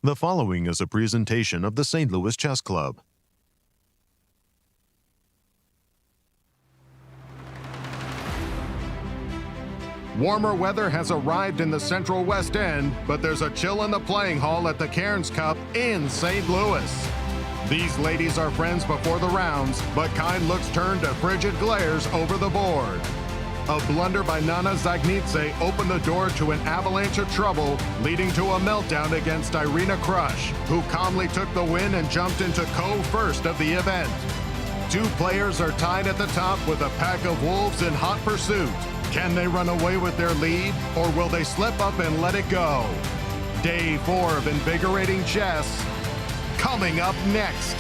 The following is a presentation of the St. Louis Chess Club. Warmer weather has arrived in the Central West End, but there's a chill in the playing hall at the Cairns Cup in St. Louis. These ladies are friends before the rounds, but kind looks turned to frigid glares over the board. A blunder by Nana Dzagnidze opened the door to an avalanche of trouble, leading to a meltdown against Irina Krush, who calmly took the win and jumped into co-first of the event. Two players are tied at the top with a pack of wolves in hot pursuit. Can they run away with their lead, or will they slip up and let it go? Day 4 of invigorating chess, coming up next.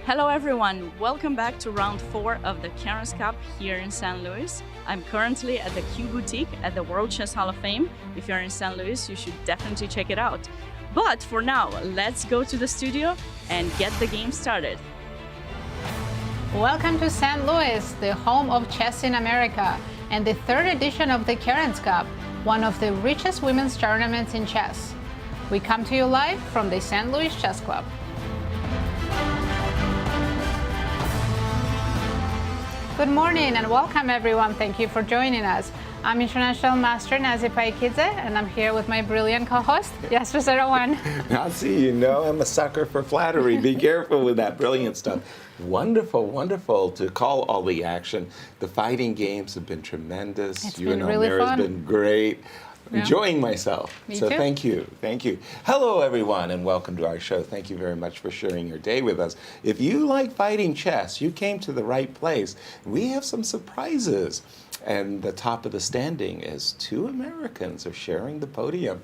Hello everyone, welcome back to round 4 of the Cairns Cup here in St. Louis. I'm currently at the Q Boutique at the World Chess Hall of Fame. If you're in St. Louis, you should definitely check it out. But for now, let's go to the studio and get the game started. Welcome to St. Louis, the home of chess in America, and the 3rd edition of the Cairns Cup, one of the richest women's tournaments in chess. We come to you live from the St. Louis Chess Club. Good morning and welcome everyone. Thank you for joining us. I'm International Master Nazi Paikidze and I'm here with my brilliant co-host, Yasser Seirawan. Nazi, you know I'm a sucker for flattery. Be careful with that brilliant stuff. Wonderful, wonderful to call all the action. The fighting games have been tremendous. It's been really fun. Almira's been great. Yeah. Enjoying myself. Me so too. Thank you. Hello everyone and welcome to our show. Thank you very much for sharing your day with us. If you like fighting chess, you came to the right place. We have some surprises. And the top of the standing is 2 Americans are sharing the podium.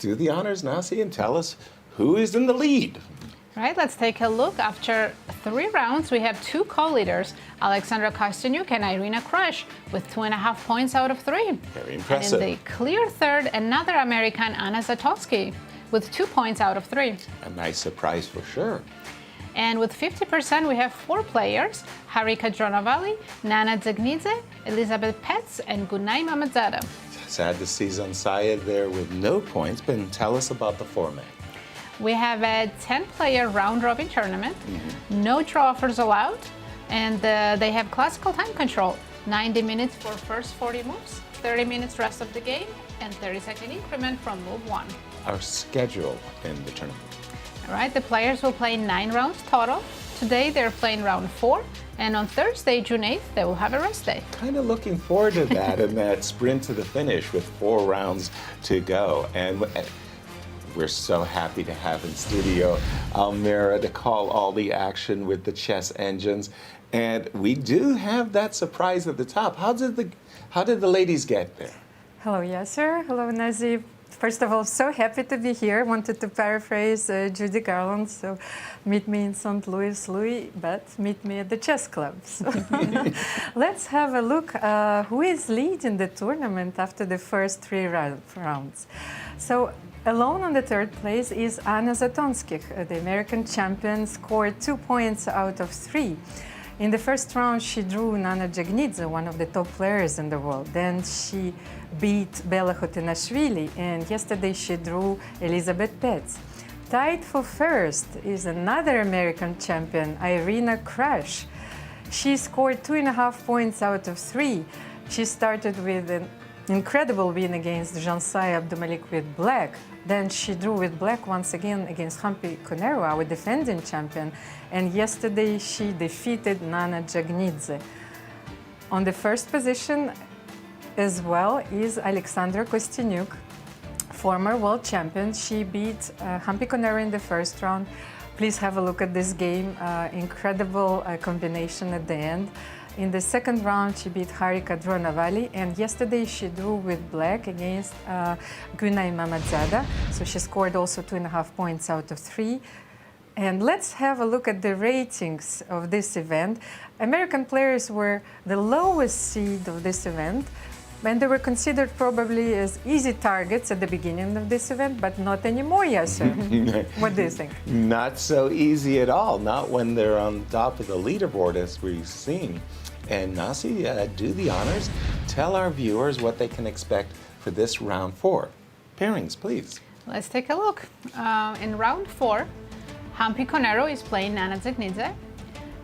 Do the honors, Nazi, and tell us who is in the lead. Right, let's take a look. After 3 rounds, we have 2 co-leaders, Alexandra Kosteniuk and Irina Krush, with 2.5 points out of 3. Very impressive. And in the clear third, another American, Zatonskih, with 2 points out of 3. A nice surprise for sure. And with 50%, we have 4 players, Harika Dronavalli, Nana Dzagnidze, Elisabeth Paehtz, and Gunay Mammadzada. Sad to see Zhansaya there with no points, but tell us about the format. We have a 10-player round-robin tournament, no draw offers allowed, and they have classical time control, 90 minutes for first 40 moves, 30 minutes rest of the game, and 30-second increment from move 1. Our schedule in the tournament. All right, the players will play 9 rounds total. Today they're playing round 4, and on Thursday, June 8th, they will have a rest day. Kind of looking forward to that and that sprint to the finish with 4 rounds to go. And we're so happy to have in studio Almira to call all the action with the chess engines. And we do have that surprise at the top. How did the ladies get there? Hello, Yasser. Hello, Nazi. First of all, so happy to be here. Wanted to paraphrase Judy Garland. So meet me in St. Louis, Louis, but meet me at the chess club. So let's have a look who is leading the tournament after the first 3 rounds. So alone on the 3rd place is Anna Zatonskih, the American champion, scored 2 points out of 3. In the first round, she drew Nana Dzagnidze, one of the top players in the world. Then she beat Bella Khotenashvili, and yesterday she drew Elisabeth Paehtz. Tied for first is another American champion, Irina Krush. She scored 2.5 points out of 3. She started with an incredible win against Zhansaya Abdumalik with black. Then she drew with black once again against Humpy Koneru, our defending champion. And yesterday she defeated Nana Dzagnidze. On the first position as well is Alexandra Kosteniuk, former world champion. She beat Humpy Koneru in the first round. Please have a look at this game. Incredible combination at the end. In the second round, she beat Harika Dronavalli, and yesterday she drew with black against Gunay Mammadzada. So she scored also 2.5 points out of 3. And let's have a look at the ratings of this event. American players were the lowest seed of this event, and they were considered probably as easy targets at the beginning of this event, but not anymore, Yasser. What do you think? Not so easy at all, not when they're on top of the leaderboard as we've seen. And Nazi, do the honors. Tell our viewers what they can expect for this round 4. Pairings, please. Let's take a look. In round 4, Humpy Koneru is playing Nana Dzagnidze.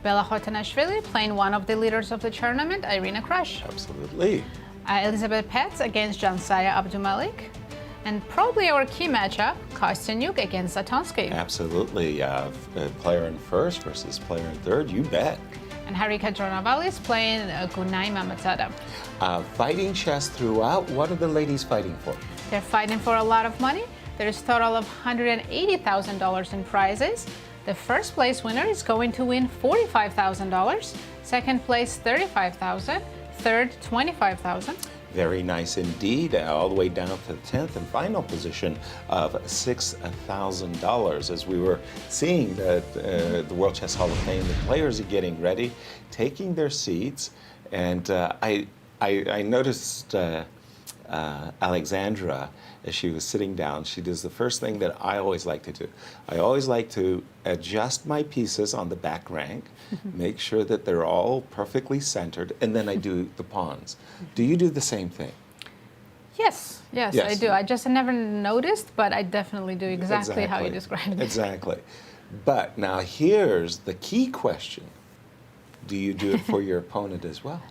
Khotenashvili playing one of the leaders of the tournament, Irina Krush. Absolutely. Elisabeth Paehtz against Zhansaya Abdumalik. And probably our key matchup, Kosteniuk against Zatonskih. Absolutely. Player in first versus player in third, you bet. And Harika Dronavalli is playing Gunay Mammadzada. Fighting chess throughout. What are the ladies fighting for? They're fighting for a lot of money. There's a total of $180,000 in prizes. The first place winner is going to win $45,000. Second place, $35,000. Third, $25,000. Very nice indeed, all the way down to the 10th and final position of $6,000. As we were seeing that the World Chess Hall of Fame, the players are getting ready, taking their seats, and I noticed Alexandra, as she was sitting down, she does the first thing that I always like to do. I always like to adjust my pieces on the back rank, make sure that they're all perfectly centered, and then I do the pawns. Do you do the same thing? Yes, I do. I just never noticed, but I definitely do exactly how you described it. Exactly. But now here's the key question. Do you do it for your opponent as well?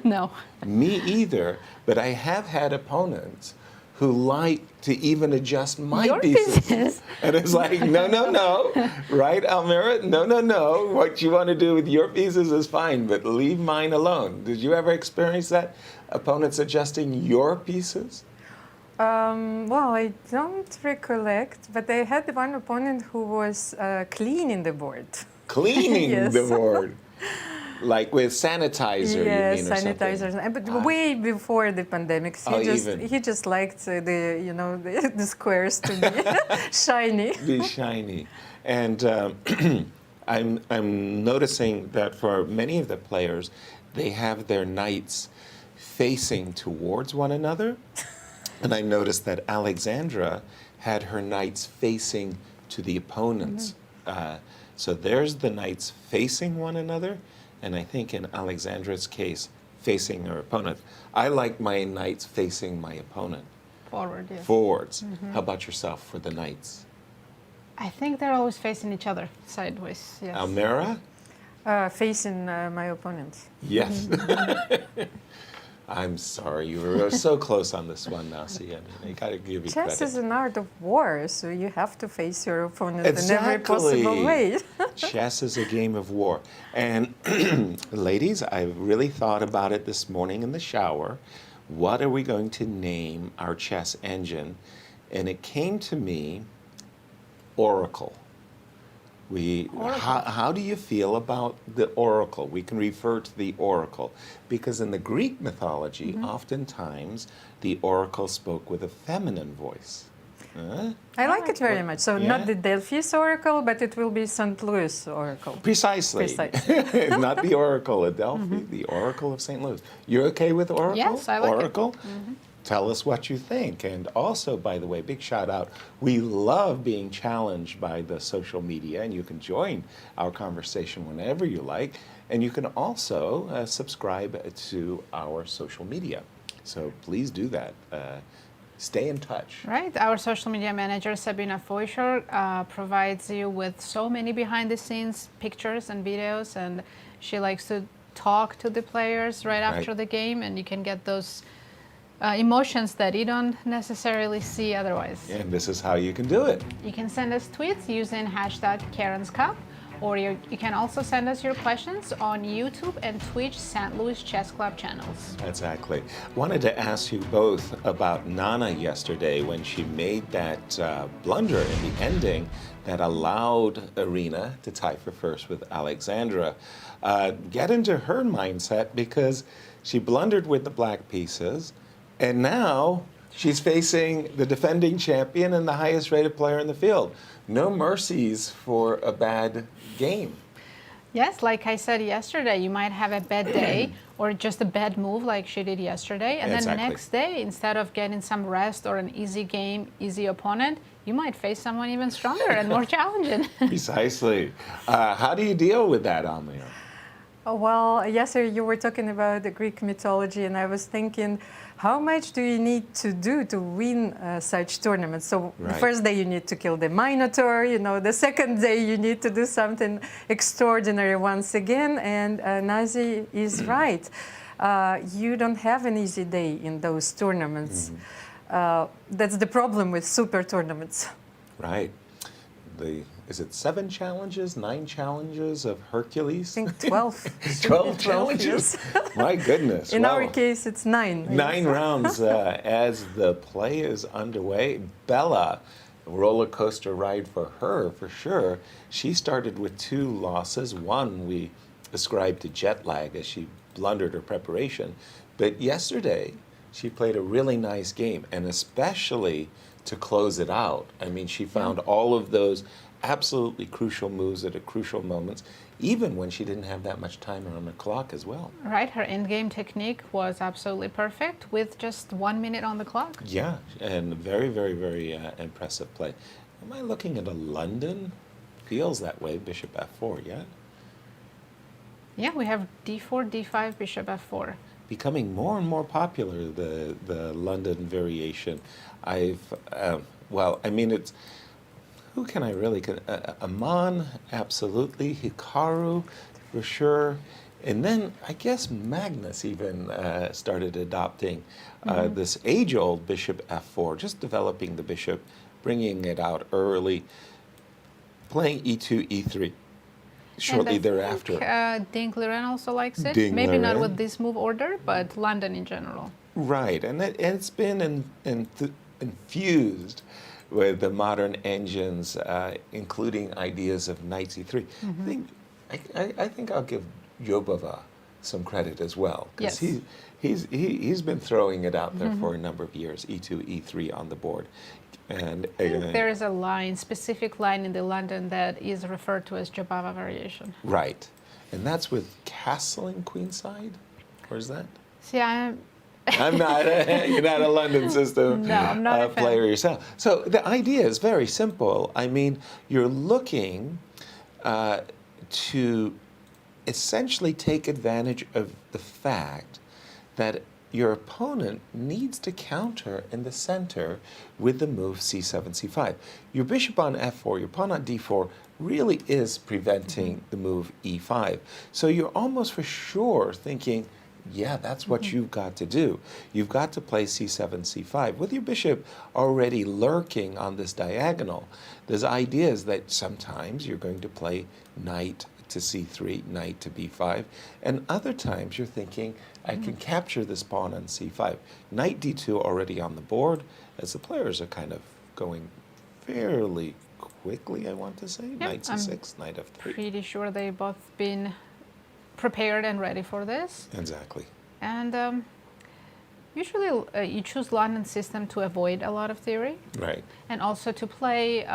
No. Me either, but I have had opponents who like to even adjust my pieces. And it's like, no, right, Almira? No. What you want to do with your pieces is fine, but leave mine alone. Did you ever experience that? Opponents adjusting your pieces? Well, I don't recollect, but I had one opponent who was cleaning the board. Cleaning Yes. the board? Like with sanitizer, yes, you mean, or sanitizers. something? But way before the pandemic, he just liked the squares to be shiny. Be shiny, and I'm noticing that for many of the players, they have their knights facing towards one another, and I noticed that Alexandra had her knights facing to the opponents. So there's the knights facing one another. And I think in Alexandra's case, facing her opponent. I like my knights facing my opponent. Forward, yes. Forwards. How about yourself for the knights? I think they're always facing each other, sideways, yes. Almira? Facing my opponent. Yes. I'm sorry, you were so close on this one, Nazi. I mean, I gotta give you credit. Chess is an art of war, so you have to face your opponent in every possible way. Chess is a game of war. And ladies, I really thought about it this morning in the shower. What are we going to name our chess engine? And it came to me, Oracle. How do you feel about the oracle? We can refer to the oracle because in the Greek mythology, oftentimes the oracle spoke with a feminine voice. I like it very much. So not the Delphi's oracle, but it will be St. Louis oracle. Precisely. Not the oracle of Delphi, the oracle of St. Louis. You're okay with oracle? Yes, I like oracle? It. Tell us what you think. And also, by the way, big shout out. We love being challenged by the social media, and you can join our conversation whenever you like. And you can also subscribe to our social media. So please do that. Stay in touch. Right. Our social media manager, Sabina Foischer, provides you with so many behind-the-scenes pictures and videos, and she likes to talk to the players right after the game, and you can get those emotions that you don't necessarily see otherwise. And this is how you can do it. You can send us tweets using hashtag Cairns Cup, or you can also send us your questions on YouTube and Twitch St. Louis Chess Club channels. Exactly. Wanted to ask you both about Nana yesterday when she made that blunder in the ending that allowed Irina to tie for first with Alexandra. Get into her mindset because she blundered with the black pieces, and now she's facing the defending champion and the highest rated player in the field. No mercies for a bad game. Yes, like I said yesterday, you might have a bad day or just a bad move like she did yesterday. And then next day, instead of getting some rest or an easy game, easy opponent, you might face someone even stronger and more challenging. Precisely. How do you deal with that, Almira? Oh, well, Yasser, you were talking about the Greek mythology, and I was thinking, how much do you need to do to win such tournaments? So the first day you need to kill the Minotaur, the second day you need to do something extraordinary once again, and Nazi is right. You don't have an easy day in those tournaments. That's the problem with super tournaments. Right. Is it 7 challenges, 9 challenges of Hercules? I think 12. 12 challenges? My goodness. In our case, it's 9. 9 rounds as the play is underway. Bella, roller coaster ride for her, for sure. She started with 2 losses. One we ascribed to jet lag as she blundered her preparation. But yesterday, she played a really nice game, and especially to close it out. I mean, she found all of those absolutely crucial moves at crucial moments, even when she didn't have that much time on the clock as well. Right, her endgame technique was absolutely perfect with just 1 minute on the clock. Yeah, and very, very, very impressive play. Am I looking at a London? Feels that way, bishop f4, yeah? Yeah, we have d4, d5, bishop f4. Becoming more and more popular, the London variation. It's, who can I really, Aman, absolutely, Hikaru, for sure, and then I guess Magnus even started adopting this age-old bishop f4, just developing the bishop, bringing it out early, playing e2, e3. Shortly thereafter. Dink Liren also likes it. Dink Maybe not Liren. with this move order, but London in general. Right, and it's been infused with the modern engines, including ideas of knight c3. I think I'll give Jobova some credit as well, because he's been throwing it out there for a number of years. E2, e3 on the board. And I think there is a specific line in the London that is referred to as Jobava variation. Right. And that's with castling queenside? Or is that? See, I'm not, you're not a London system no, I'm not a fan. Player yourself. So the idea is very simple. I mean, you're looking to essentially take advantage of the fact that your opponent needs to counter in the center with the move c7, c5. Your bishop on f4, your pawn on d4 really is preventing the move e5. So you're almost for sure thinking, yeah, that's what you've got to do. You've got to play c7, c5. With your bishop already lurking on this diagonal, there's ideas that sometimes you're going to play knight to c3, knight to b5, and other times you're thinking, I can capture this pawn on c5. Knight d2 already on the board, as the players are kind of going fairly quickly, I want to say. Yep, Knight c6, knight f3. Pretty sure they've both been prepared and ready for this. Exactly. And usually you choose London system to avoid a lot of theory. Right. And also to play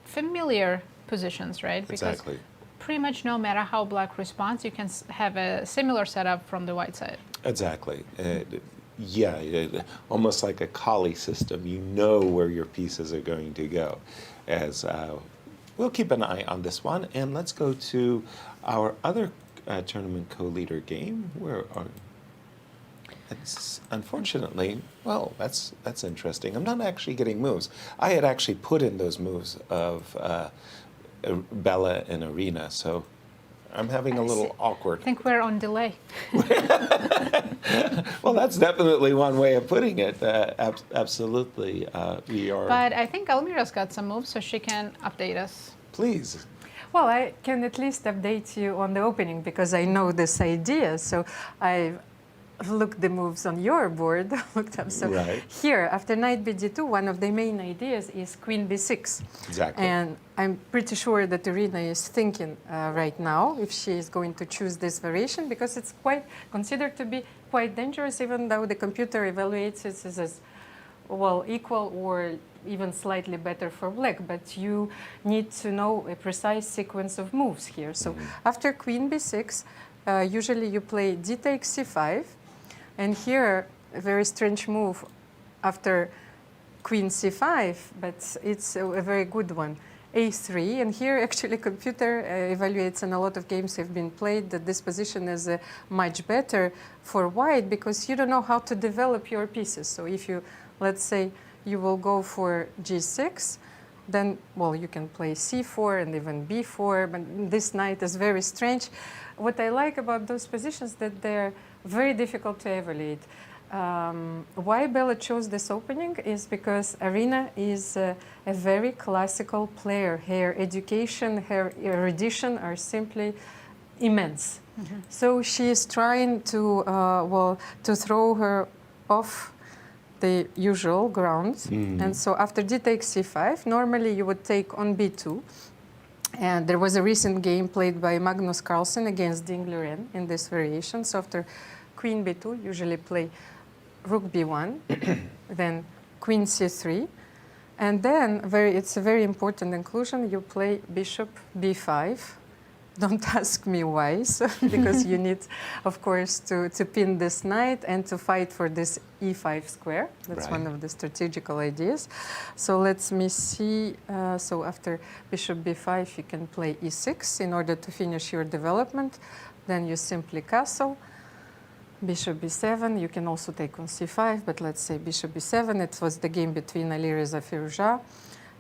familiar positions, right? Because Exactly. pretty much no matter how black responds, you can have a similar setup from the white side. Exactly. Almost like a Kali system. You know where your pieces are going to go. As we'll keep an eye on this one, and let's go to our other tournament co-leader game. Where are? It's unfortunately, well, that's interesting. I'm not actually getting moves. I had actually put in those moves of Bella and Irina, so I'm having a little awkward. I think we're on delay. Well, that's definitely one way of putting it. Absolutely, we are. But I think Almira's got some moves, so she can update us. Please. Well, I can at least update you on the opening because I know this idea. So I looked the moves on your board, looked up. So Right. here, after knight bd2, one of the main ideas is queen b6. Exactly. And I'm pretty sure that Irina is thinking right now if she is going to choose this variation because it's quite considered to be quite dangerous, even though the computer evaluates it as well equal or even slightly better for black. But you need to know a precise sequence of moves here. So after queen b6, usually you play d takes c5. And here, a very strange move after queen c5, but it's a very good one, a3. And here, actually, computer evaluates, and a lot of games have been played, that this position is much better for white because you don't know how to develop your pieces. So if you, let's say, you will go for g6, then, well, you can play c4 and even b4, but this knight is very strange. What I like about those positions that they're very difficult to evaluate. Why Bella chose this opening is because Irina is a very classical player. Her education, her erudition are simply immense. So she is trying to, to throw her off the usual grounds. And so after d takes c5, normally you would take on b2. And there was a recent game played by Magnus Carlsen against Ding Liren in this variation. So after queen b2, usually play rook b1, then queen c3. And then, it's a very important inclusion, you play bishop b5. Don't ask me why, because you need, of course, to pin this knight and to fight for this e5 square. That's one of the strategical ideas. So let me see. So after bishop b5, you can play e6 in order to finish your development. Then you simply castle. Bishop b7, you can also take on c5, but let's say bishop b7. It was the game between Almira Skripchenko.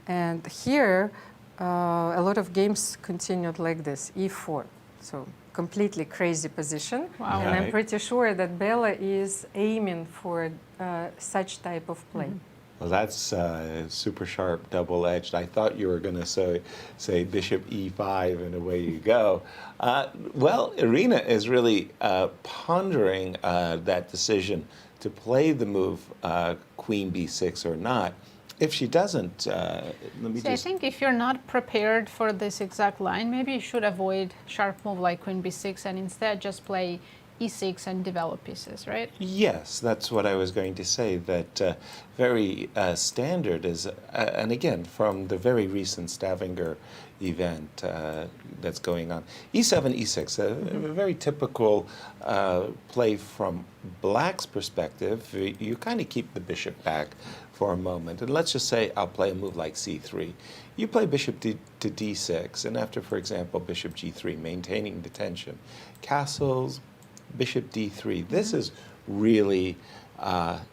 And here, a lot of games continued like this, e4. So completely crazy position. Wow. And I'm pretty sure that Bella is aiming for such type of play. Well, that's super sharp, double-edged. I thought you were going to say bishop e5, and away you go. Well, Irina is really pondering that decision to play the move queen b6 or not. If she doesn't, I think if you're not prepared for this exact line, maybe you should avoid sharp move like queen b6 and instead just play e6 and develop pieces, right? Yes, that's what I was going to say. That very standard is, and again, from the very recent Stavanger event that's going on. e7, e6, a very typical play from black's perspective. You kind of keep the bishop back for a moment. And let's just say I'll play a move like c3. You play bishop to d6, and after, for example, bishop g3, maintaining the tension. Castles, bishop d3. This is really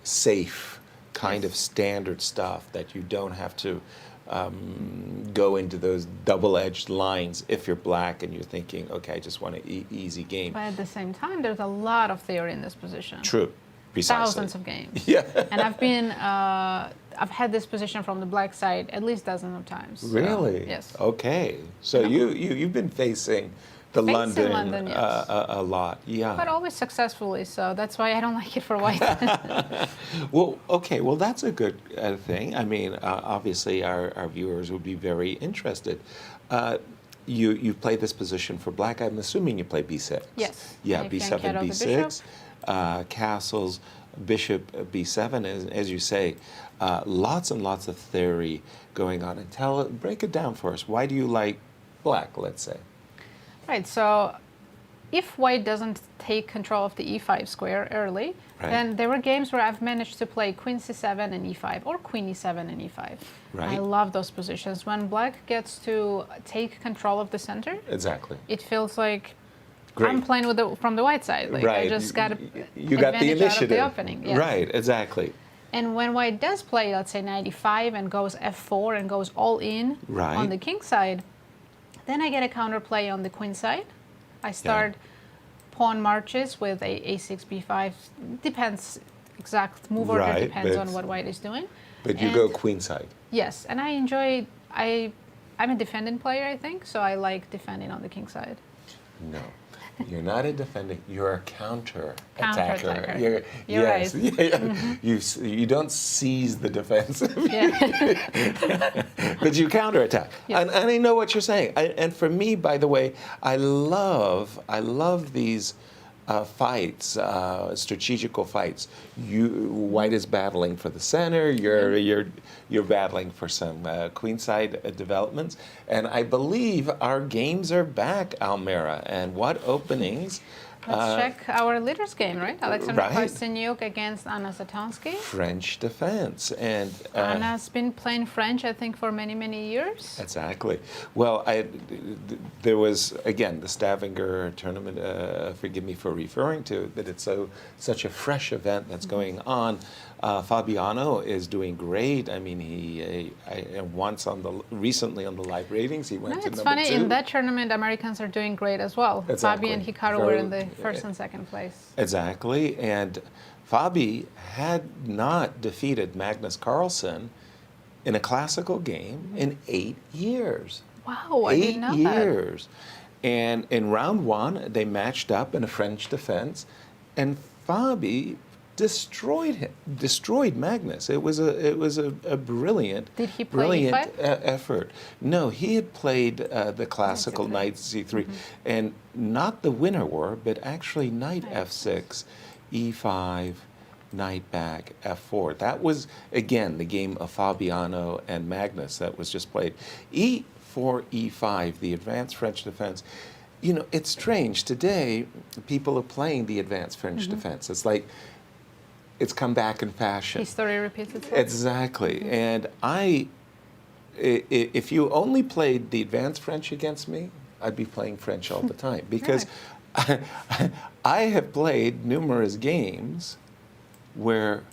safe, kind of standard stuff that you don't have to go into those double-edged lines if you're black and you're thinking, okay, I just want an easy game. But at the same time, there's a lot of theory in this position. True. Precisely. Thousands of games. Yeah. And I've had this position from the black side at least dozens of times. So, Really? yes. Okay. So you've been facing the London yes. a lot. Yeah. But always successfully, so that's why I don't like it for white. Well, okay. Well, that's a good thing. I mean, obviously, our viewers would be very interested. You play this position for black. I'm assuming you play b6. Yes. Yeah, I b7, flank out of the b6. Castles, bishop b7, as you say, lots and lots of theory going on. And break it down for us. Why do you like black, let's say? Right, so if white doesn't take control of the e5 square early, then there were games where I've managed to play queen c7 and e5, or queen e7 and e5. Right. I love those positions. When black gets to take control of the center, Exactly. it feels like Great. I'm playing from the white side. Like Right. I just got You got the advantage initiative. out of the opening. Yes. Right, exactly. And when white does play, let's say knight e5 and goes f4 and goes all in Right. on the king side, then I get a counterplay on the queen side. I start pawn marches with a6, b5. Depends exact move order, Right, depends but- on what white is doing. But you And- go queen side. Yes, and I I'm a defending player, I think, so I like defending on the king side. No. You're not a defending. You're a counter Counter-attacker. attacker. You're yes, right. yeah. You don't seize the defensive, Yeah. but you counterattack. Yes. And I know what you're saying. And for me, by the way, I love these fights, strategical fights. White is battling for the center. You're battling for some queenside developments. And I believe our games are back, Almira. And what openings? Let's check our leaders game, right? Alexandra Right. Kosteniuk against Anna Zatonskih. French defense. And Anna's been playing French, I think, for many, many years. exactly. Well, there was, again, the Stavanger tournament, forgive me for referring to it, but it's such a fresh event that's going on. Fabiano is doing great. I mean, recently on the live ratings, he went No, to it's number funny, 2. in that tournament, Americans are doing great as well. Exactly. Fabi and Hikaru were in the first and second place. Exactly. And Fabi had not defeated Magnus Carlsen in a classical game in 8 years. Wow, I didn't know 8 that. years. And in round 1, they matched up in a French defense, and Fabi destroyed Magnus. It was a brilliant, Did he play brilliant E5? effort. No, he had played the classical knight c3, and not the winner war, but actually knight f6, e5, knight back, f4. That was, again, the game of Fabiano and Magnus that was just played. e4, e5, the advanced French defense. You know, it's strange. Today, people are playing the advanced French defense. It's like, it's come back in fashion. History repeats itself. Exactly. And if you only played the advanced French against me, I'd be playing French all the time. Because I have played numerous games where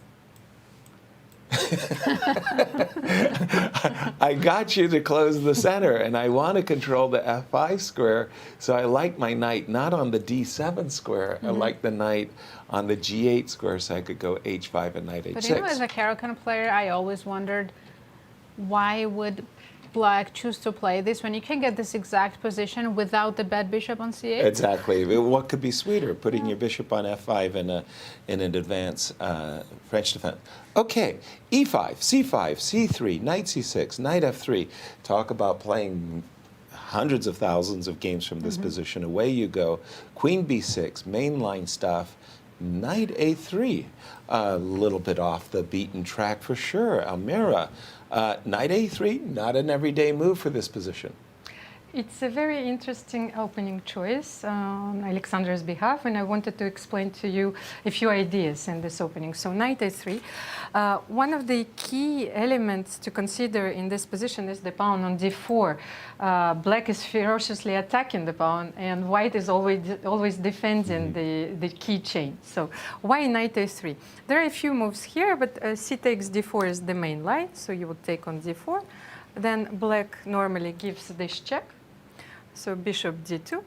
I got you to close the center, and I want to control the f5 square, so I like my knight not on the d7 square, I like the knight on the g8 square, so I could go h5 and knight h6. But you know, as a Caro-Kann player, I always wondered, why would Black choose to play this when you can get this exact position without the bad bishop on c8? Exactly. What could be sweeter, putting your bishop on f5 in an advanced French defense? Okay, e5, c5, c3, knight c6, knight f3. Talk about playing hundreds of thousands of games from this position. Away you go. Queen b6, mainline stuff. Knight a3, a little bit off the beaten track for sure. Almira, knight a3, not an everyday move for this position. It's a very interesting opening choice on Alexandra's behalf, and I wanted to explain to you a few ideas in this opening. So knight a3. One of the key elements to consider in this position is the pawn on d4. Black is ferociously attacking the pawn, and white is always defending the key chain. So why knight a3? There are a few moves here, but c takes d4 is the main line, so you would take on d4. Then black normally gives this check. So bishop d2.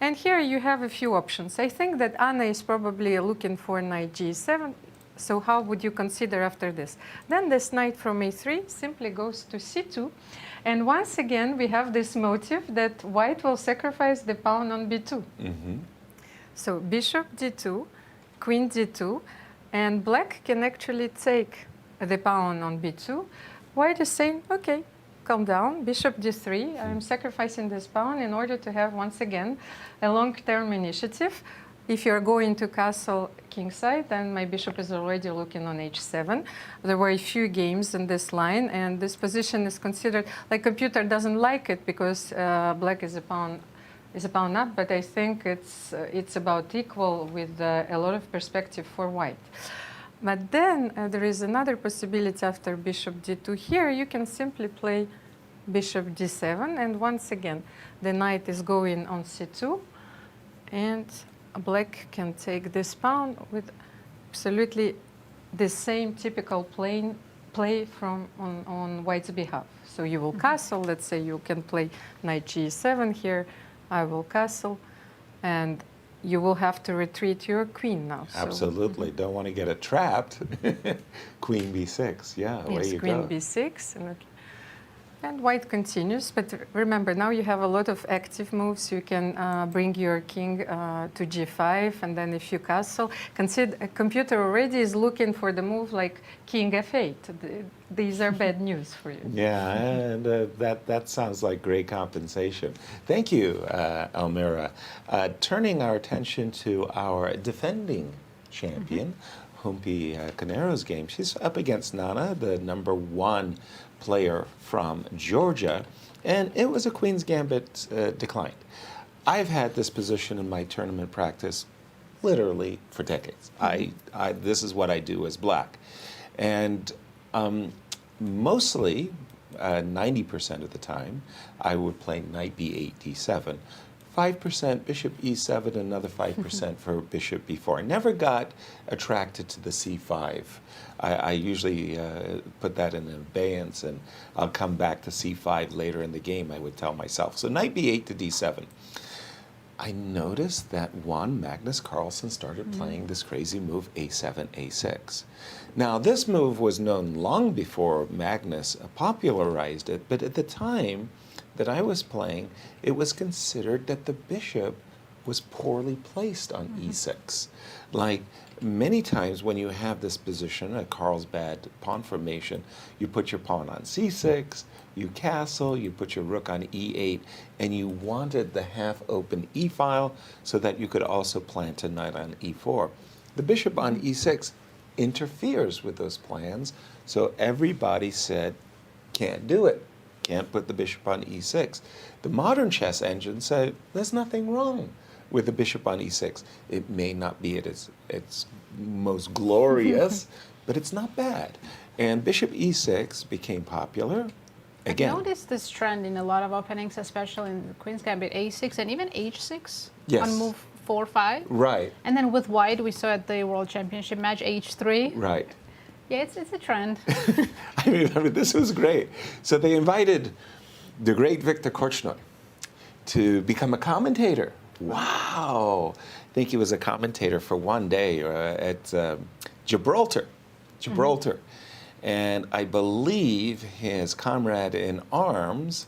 And here you have a few options. I think that Anna is probably looking for knight g7. So how would you consider after this? Then this knight from a3 simply goes to c2. And once again, we have this motive that white will sacrifice the pawn on b2. So bishop d2, queen d2, and black can actually take the pawn on b2. White is saying, okay, calm down, bishop d3, I'm sacrificing this pawn in order to have, once again, a long-term initiative. If you're going to castle kingside, then my bishop is already looking on h7. There were a few games in this line, and this position is considered, like computer doesn't like it because black is a pawn up, but I think it's about equal with a lot of perspective for white. But then there is another possibility after bishop d2 here. You can simply play bishop d7, and once again, the knight is going on c2, and black can take this pawn with absolutely the same typical play from on white's behalf. So you will castle. Let's say you can play knight g7 here. I will castle, and you will have to retreat your queen now. So. Absolutely. Don't want to get it trapped. Queen b6. Yeah, away Yes, you queen go. b6. And white continues, but remember, now you have a lot of active moves. You can bring your king to g5, and then if you castle, consider a computer already is looking for the move like king f8. These are bad news for you. Yeah, and that sounds like great compensation. Thank you, Almira. Turning our attention to our defending champion, Humpy Koneru's game. She's up against Nana, the #1 player from Georgia, and it was a Queen's Gambit declined. I've had this position in my tournament practice literally for decades. This is what I do as black. And mostly, 90% of the time, I would play knight b8, d7, 5% bishop e7, another 5% for bishop b4. I never got attracted to the c5. I usually put that in abeyance, and I'll come back to c5 later in the game, I would tell myself. So knight b8 to d7. I noticed that Magnus Carlsen started playing this crazy move a7, a6. Now, this move was known long before Magnus popularized it, but at the time that I was playing, it was considered that the bishop was poorly placed on e6. Like many times when you have this position, a Carlsbad pawn formation, you put your pawn on c6, you castle, you put your rook on e8, and you wanted the half-open e-file so that you could also plant a knight on e4. The bishop on e6 interferes with those plans, so everybody said, can't do it. Can't put the bishop on e6. The modern chess engine said, there's nothing wrong with the bishop on e6. It may not be at its most glorious, but it's not bad. And bishop e6 became popular. Again, I've noticed this trend in a lot of openings, especially in Queen's Gambit a6 and even h6 Yes. on move 4-5. Right, And then with white, we saw at the World Championship match h3. right. Yeah, it's a trend. I remember this was great. So they invited the great Viktor Korchnoi to become a commentator. Wow. I think he was a commentator for one day at Gibraltar. And I believe his comrade in arms,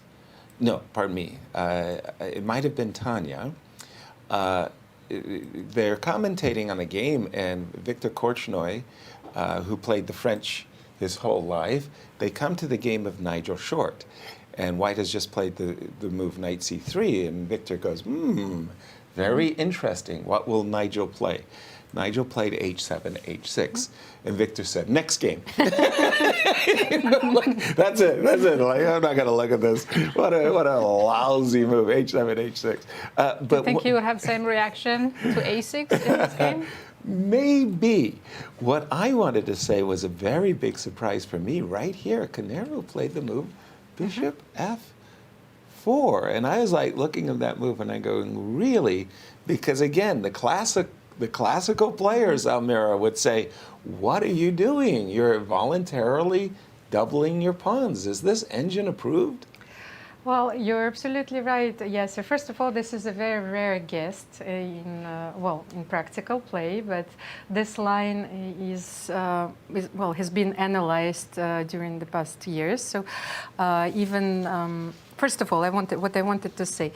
no, pardon me, it might have been Tanya. They're commentating on a game, and Viktor Korchnoi, who played the French his whole life, they come to the game of Nigel Short. And White has just played the move knight c3, and Victor goes, very interesting. What will Nigel play? Nigel played h7, h6, and Victor said, next game. That's it. Like, I'm not going to look at this. What a lousy move, h7, h6. Do you think you would have same reaction to a6 in this game? Maybe. What I wanted to say was a very big surprise for me right here. Koneru played the move bishop f4. And I was like looking at that move and I going, really? Because again, the classical players, Almira, would say, what are you doing? You're voluntarily doubling your pawns. Is this engine approved? Well, you're absolutely right. Yes. So first of all, this is a very rare guest in practical play. But this line has been analyzed during the past years. So first of all, what I wanted to say.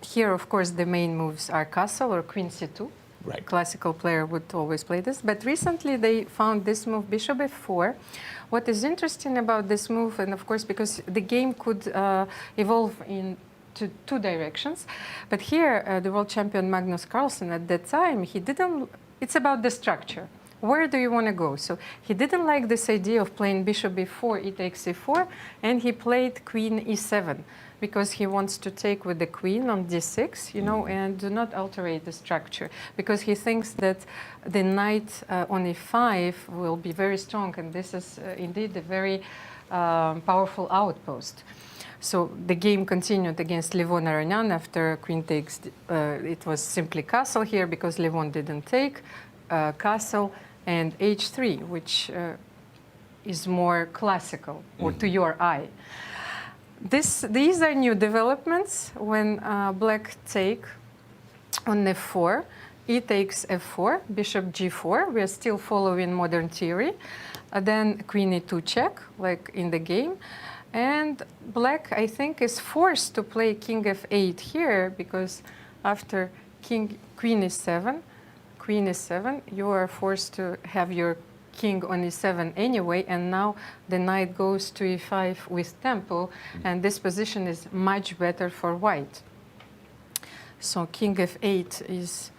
Here, of course, the main moves are castle or queen c2. Right. Classical player would always play this. But recently they found this move, bishop f4. What is interesting about this move, and of course, because the game could evolve into two directions, but here the world champion Magnus Carlsen at that time, it's about the structure. Where do you want to go? So he didn't like this idea of playing bishop b4, e takes e4, and he played queen e7 because he wants to take with the queen on d6, and do not alterate the structure, because he thinks that the knight on e5 will be very strong, and this is indeed a very powerful outpost. So the game continued against Levon Aronian after queen takes. It was simply castle here because Levon didn't take castle, and h3, which is more classical or to your eye. These are new developments when black take on f4, e takes f4, bishop g4. We are still following modern theory. Then queen e2 check, like in the game. And black, I think, is forced to play king f8 here, because after queen e7, you are forced to have your king on e7 anyway, and now the knight goes to e5 with tempo, and this position is much better for white. So king f8 is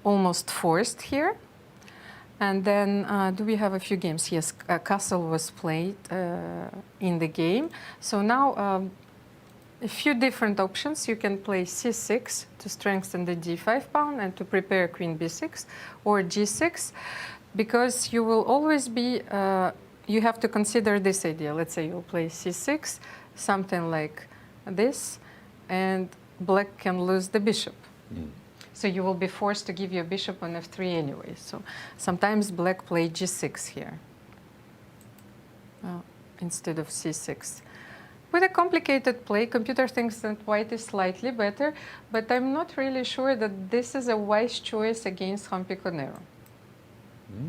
almost forced here. And then do we have a few games? Yes, castle was played in the game. So now a few different options. You can play c6 to strengthen the d5 pawn and to prepare queen b6, or g6, because you will always be, you have to consider this idea. Let's say you'll play c6, something like this, and black can lose the bishop. So you will be forced to give your bishop on f3 anyway. So sometimes black play g6 here instead of c6. With a complicated play, computer thinks that white is slightly better, but I'm not really sure that this is a wise choice against Humpy Koneru.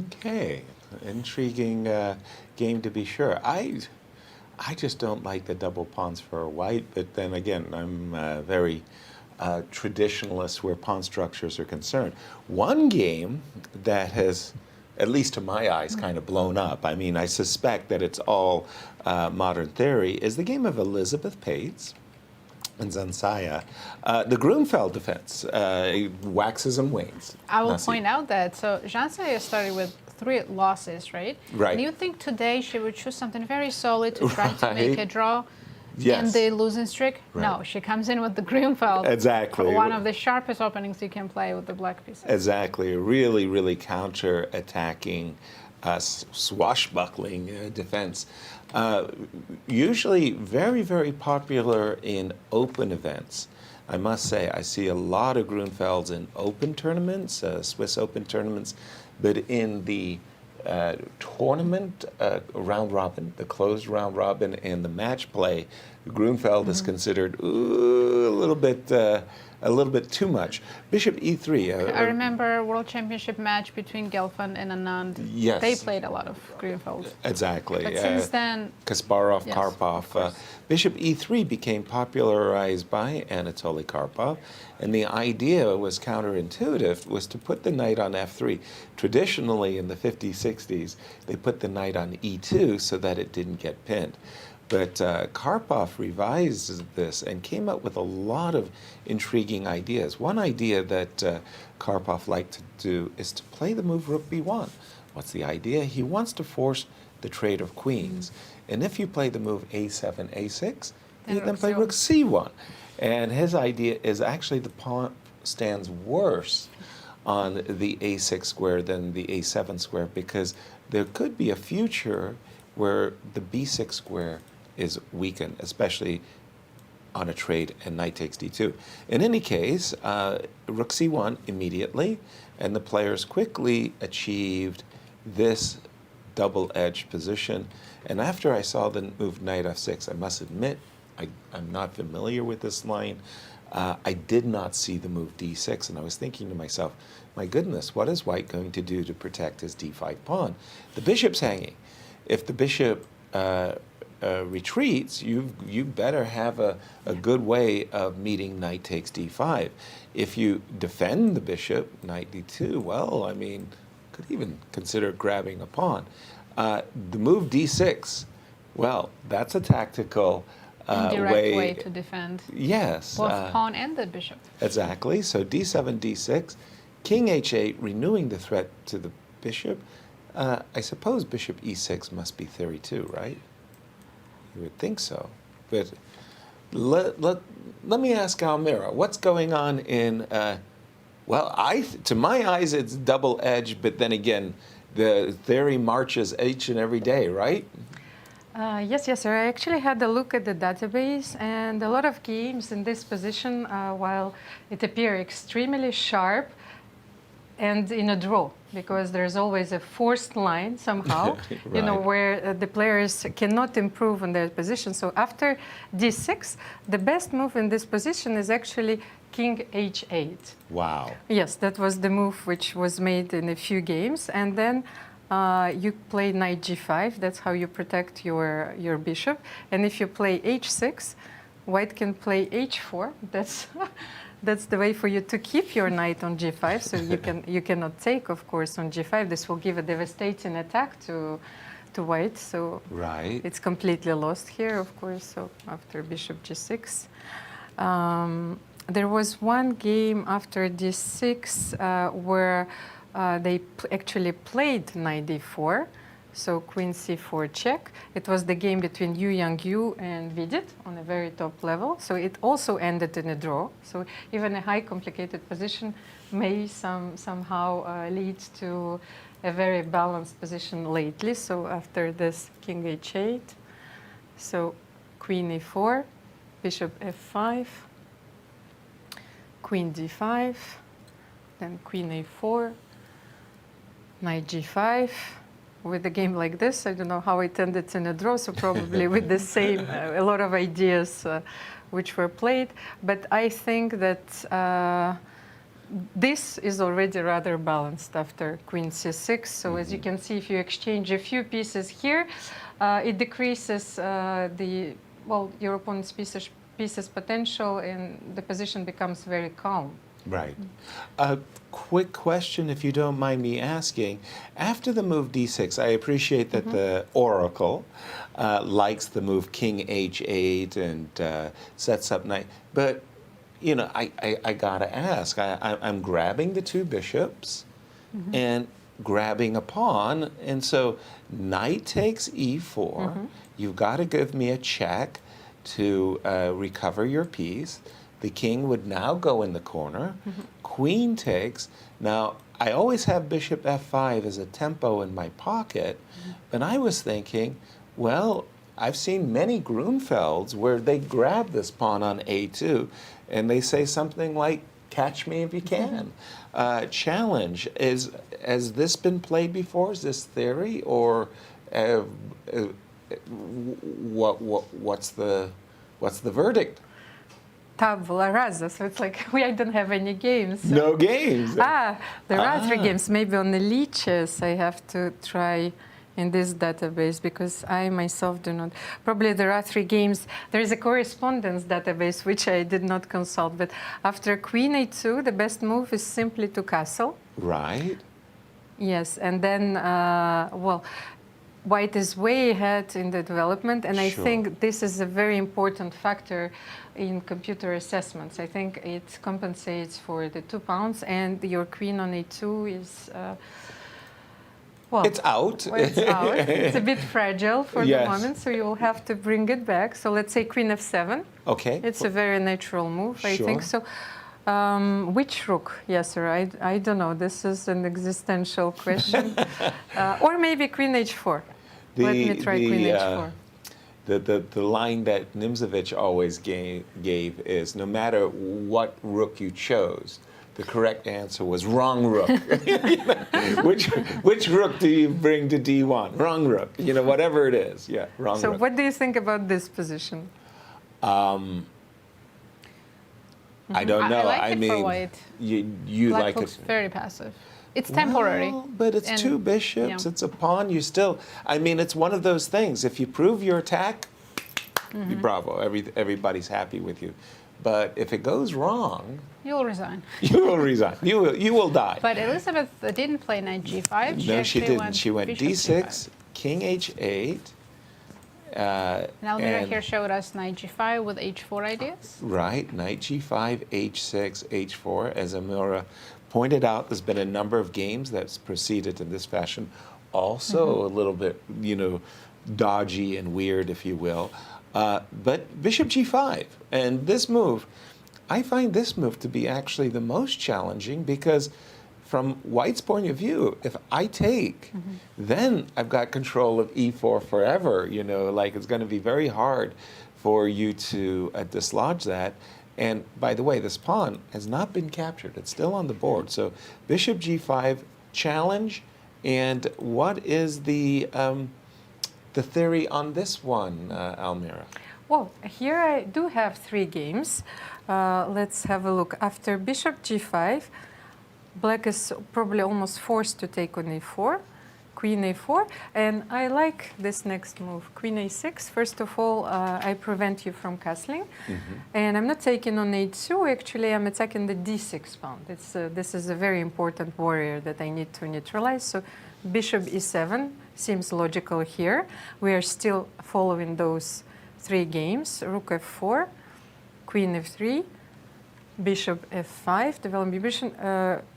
Okay, intriguing game to be sure. I just don't like the double pawns for white, but then again, I'm very traditionalist where pawn structures are concerned. One game that has, at least to my eyes, kind of blown up, I mean, I suspect that it's all modern theory, is the game of Elisabeth Paehtz and Zhansaya. The Grunfeld defense waxes and wanes. I will Nazi. point out that, so Zhansaya started with 3 losses, right? Right. And you think today she would choose something very solid to try to make a draw? Yes. And the losing streak? Right. No, she comes in with the Grunfeld. Exactly. One of the sharpest openings you can play with the black pieces. Exactly. Really, really counter-attacking, swashbuckling defense. Usually very, very popular in open events. I must say, I see a lot of Grunfelds in open tournaments, Swiss Open tournaments, but in the tournament round robin, the closed round robin, and the match play, Grunfeld is considered a little bit too much. Bishop e3. I remember a World Championship match between Gelfand and Anand. Yes. They played a lot of Grunfeld. Exactly. But since then, Kasparov, yes, Karpov. Bishop e3 became popularized by Anatoly Karpov, and the idea was counterintuitive, was to put the knight on f3. Traditionally, in the 50s, 60s, they put the knight on e2 so that it didn't get pinned. But Karpov revised this and came up with a lot of intriguing ideas. One idea that Karpov liked to do is to play the move rook b1. What's the idea? He wants to force the trade of queens. And if you play the move a7, a6, you then play rook c1. And his idea is actually the pawn stands worse on the a6 square than the a7 square, because there could be a future where the b6 square is weakened, especially on a trade and knight takes d2. In any case, rook c1 immediately, and the players quickly achieved this double-edged position. And after I saw the move knight f6, I must admit, I'm not familiar with this line. I did not see the move d6, and I was thinking to myself, my goodness, what is white going to do to protect his d5 pawn? The bishop's hanging. If the bishop retreats, you better have a good way of meeting knight takes d5. If you defend the bishop, knight d2, well, I mean, could even consider grabbing a pawn. The move d6, well, that's a tactical indirect way to defend. Yes. Both pawn and the bishop. Exactly. So d7, d6, king h8, renewing the threat to the bishop. I suppose bishop e6 must be theory too, right? You would think so. But let me ask Almira, what's going on in, well, to my eyes, it's double-edged, but then again, the theory marches each and every day, right? Yes, sir. I actually had a look at the database, and a lot of games in this position, while it appear extremely sharp, and in a draw, because there's always a forced line somehow, Right. where the players cannot improve on their position. So after d6, the best move in this position is actually king h8. Wow. Yes, that was the move which was made in a few games. And then you play knight g5. That's how you protect your bishop. And if you play h6, white can play h4. That's the way for you to keep your knight on g5. So you cannot take, of course, on g5. This will give a devastating attack to white. So Right. it's completely lost here, of course. So after bishop g6. There was one game after d6 where they actually played knight d4, so queen c4 check. It was the game between Yu Yang-yu and Vidit on a very top level. So it also ended in a draw. So even a high complicated position may somehow lead to a very balanced position lately. So after this, king h8, so queen e4, bishop f5, queen d5, then queen a4, knight g5. With a game like this, I don't know how it ended in a draw, so probably with the same, a lot of ideas which were played. But I think that this is already rather balanced after queen c6. So as you can see, if you exchange a few pieces here, it decreases your opponent's pieces potential, and the position becomes very calm. Right. A quick question, if you don't mind me asking. After the move d6, I appreciate that the oracle likes the move king h8 and sets up knight. But, you know, I gotta ask. I'm grabbing the two bishops and grabbing a pawn. And so knight takes e4. You've got to give me a check to recover your piece. The king would now go in the corner. Queen takes. Now, I always have bishop f5 as a tempo in my pocket, but I was thinking, well, I've seen many Grunfelds where they grab this pawn on a2, and they say something like, catch me if you can. Challenge. Has this been played before? Is this theory? Or what's the verdict? Tabula rasa, so it's like I don't have any games. So. No games. There are 3 games. Maybe on the leeches I have to try in this database because I myself do not. Probably there are 3 games. There is a correspondence database which I did not consult. But after queen a2, the best move is simply to castle. Right. Yes, and then white is way ahead in the development, and I think this is a very important factor in computer assessments. I think it compensates for the 2 pawns, and your queen on a2 is, it's out. It's out. It's a bit fragile for the moment, so you'll have to bring it back. So let's say queen f7. Okay. It's a very natural move, I think. So which rook? Yes, sir. I don't know. This is an existential question. Or maybe queen h4. Let me try queen h4. The line that Nimzovich always gave is, no matter what rook you chose, the correct answer was wrong rook. Which rook do you bring to d1? Wrong rook. You know, whatever it is. Yeah, wrong rook. So what do you think about this position? I don't know. I like it for white. You Black like looks it. very passive. It's temporary. Well, but it's And, 2 bishops. yeah. It's a pawn. You still. I mean, it's one of those things. If you prove your attack, bravo. Everybody's happy with you. But if it goes wrong, You'll resign. you will resign. You will die. But Elisabeth didn't play knight g5. No, she actually didn't. She went bishop d6, g5. king h8. And Almira and- here showed us knight g5 with h4 ideas. Right, knight g5, h6, h4. As Almira pointed out, there's been a number of games that's proceeded in this fashion. Also a little bit, dodgy and weird, if you will. But bishop g5. And this move, I find this move to be actually the most challenging because from white's point of view, if I take, then I've got control of e4 forever. Like it's going to be very hard for you to dislodge that. And by the way, this pawn has not been captured. It's still on the board. So bishop g5, challenge. And what is the theory on this one, Almira? Well, here I do have 3 games. Let's have a look. After bishop g5, black is probably almost forced to take on e4. Queen a4, and I like this next move, Queen a6. First of all, I prevent you from castling, and I'm not taking on a2. Actually, I'm attacking the d6 pawn. This is a very important warrior that I need to neutralize. So, bishop e7 seems logical here. We are still following those 3 games: rook f4, queen f3, bishop f5, developing bishop,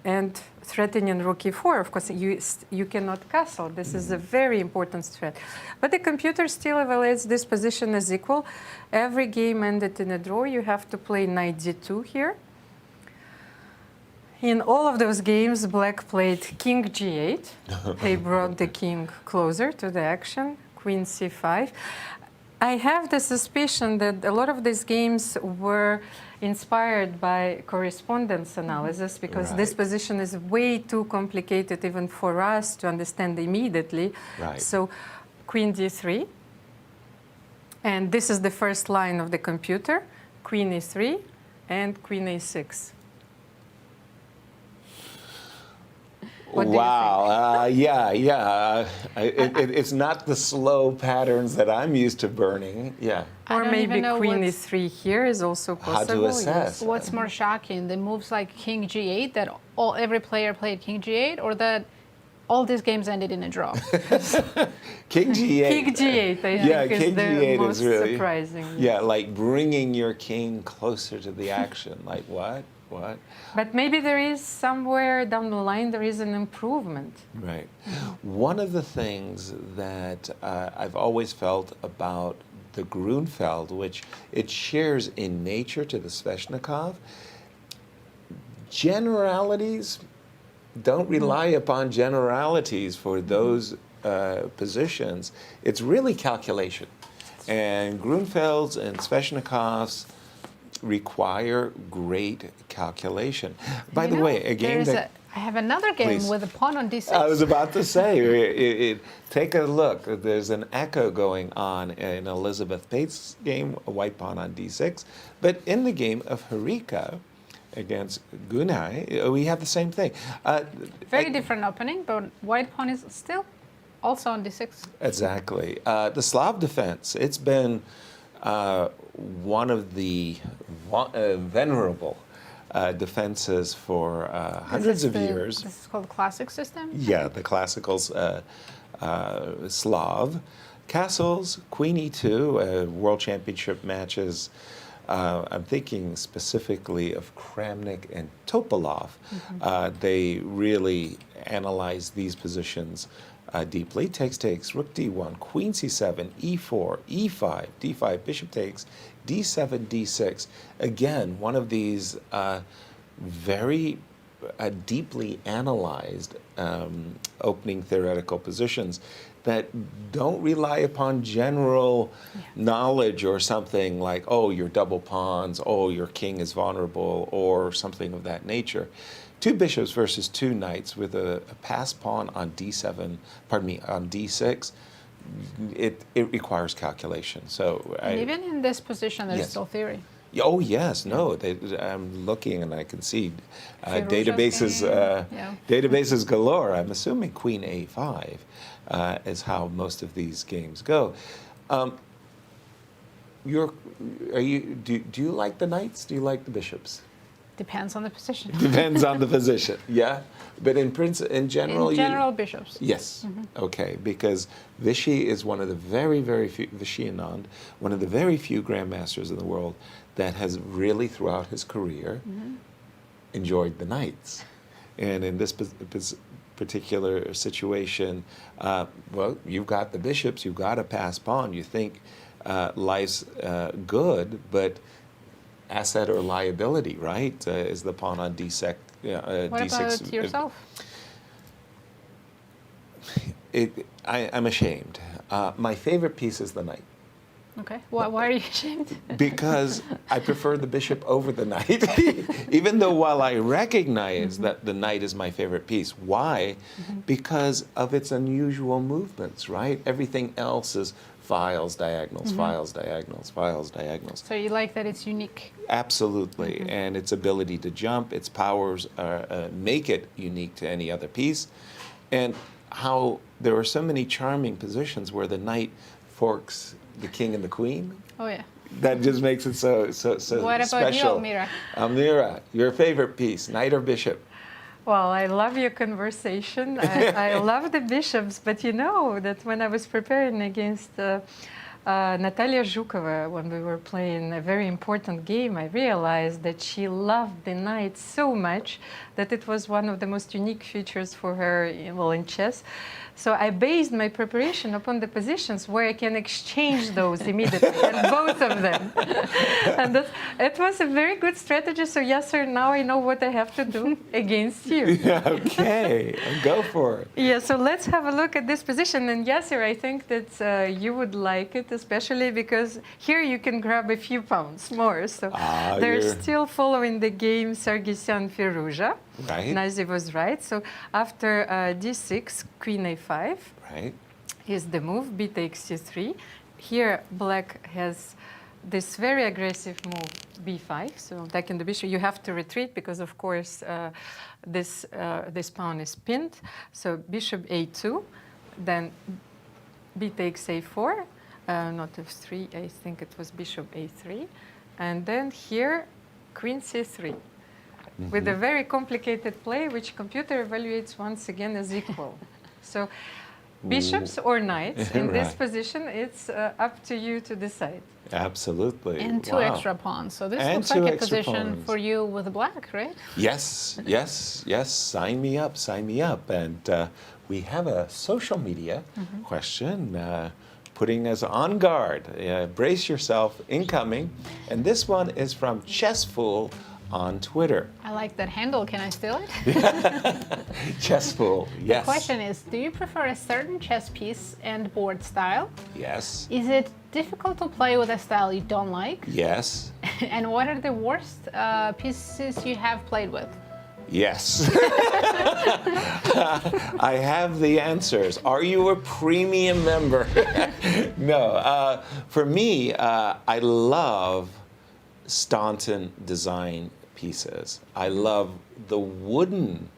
and threatening rook e4. Of course, you cannot castle. This is a very important threat. But the computer still evaluates this position as equal. Every game ended in a draw. You have to play knight d2 here. In all of those games, black played king g8. They brought the king closer to the action, queen c5. I have the suspicion that a lot of these games were inspired by correspondence analysis, because this position is way too complicated even for us to understand immediately. So queen d3, and this is the first line of the computer, queen e3 and queen a6. Wow. It's not the slow patterns that I'm used to burning. Yeah. Or maybe queen e3 here is also possible. How to assess? What's more shocking, the moves like king g8, that every player played king g8, or that all these games ended in a draw? King g8. King g8, I think, is the most surprising. Yeah, like bringing your king closer to the action. Like what? What? But maybe there is somewhere down the line there is an improvement. Right. One of the things that I've always felt about the Grunfeld, which it shares in nature to the Sveshnikov, generalities don't rely upon generalities for those positions. It's really calculation. And Grunfelds and Sveshnikovs require great calculation. By the way, again, I have another game with a pawn on d6. I was about to say, take a look. There's an echo going on in Elisabeth Paehtz' game, a white pawn on d6. But in the game of Harika against Gunay, we have the same thing. Very different opening, but white pawn is still also on d6. Exactly. The Slav defense, it's been one of the venerable defenses for hundreds of years. This is called classic system? Yeah, the classical Slav. Castles, Queen e2, World Championship matches. I'm thinking specifically of Kramnik and Topalov. They really analyze these positions deeply. Takes, rook d1, queen c7, e4, e5, d5, bishop takes, d7, d6. Again, one of these very deeply analyzed opening theoretical positions that don't rely upon general knowledge or something like, oh, you're double pawns, oh, your king is vulnerable, or something of that nature. 2 bishops versus 2 knights with a pass pawn on d7, on d6, it requires calculation. So even in this position, there's still theory. Oh yes, no. I'm looking and I can see databases galore. I'm assuming Queen A5 is how most of these games go. Do you like the knights? Do you like the bishops? Depends on the position. Depends on the position. Yeah, but in general, bishops. Yes. Okay, because Vichy is one of the very few, Vichy Anand, one of the very few grandmasters in the world that has really, throughout his career, enjoyed the knights. And in this particular situation, well, you've got the bishops, you've got a pass pawn. You think life's good, but asset or liability, right? Is the pawn on d6. What d6, about yourself? I'm ashamed. My favorite piece is the knight. Okay. Why are you ashamed? Because I prefer the bishop over the knight, even though while I recognize that the knight is my favorite piece. Why? Because of its unusual movements, right? Everything else is files, diagonals, files, diagonals, files, diagonals. So you like that it's unique? Absolutely. And its ability to jump, its powers make it unique to any other piece. And how there are so many charming positions where the knight forks the king and the queen. Oh, yeah. That just makes it so What about you, special. Almira? Almira, your favorite piece, knight or bishop? Well, I love your conversation. I love the bishops, but you know that when I was preparing against Natalia Zhukova, when we were playing a very important game, I realized that she loved the knight so much that it was one of the most unique features for her in chess. So I based my preparation upon the positions where I can exchange those immediately, and both of them. And it was a very good strategy. So Yasser, now I know what I have to do against you. Okay, go for it. Yeah, so let's have a look at this position. And Yasser, I think that you would like it, especially because here you can grab a few pounds more. So they're still following the game Sargsyan-Firouzja. Right. Nazi was right. So after d6, queen a5 Right. is the move, b takes c3. Here, black has this very aggressive move, b5. So attacking the bishop, you have to retreat because, of course, this pawn is pinned. So bishop a2, then b takes a4, not f3. I think it was bishop a3, and then here, queen c3. With a very complicated play, which computer evaluates once again as equal. So bishops or knights in this position, it's up to you to decide. Absolutely. And two extra pawns. So this looks like a position for you with black, right? Yes, yes, yes. Sign me up, sign me up. And we have a social media question putting us on guard. Brace yourself, incoming. And this one is from Chessfool on Twitter. I like that handle. Can I steal it? Chessfool, yes. The question is, do you prefer a certain chess piece and board style? Yes. Is it difficult to play with a style you don't like? Yes. And what are the worst pieces you have played with? Yes. I have the answers. Are you a premium member? No. For me, I love Staunton design pieces. I love the wooden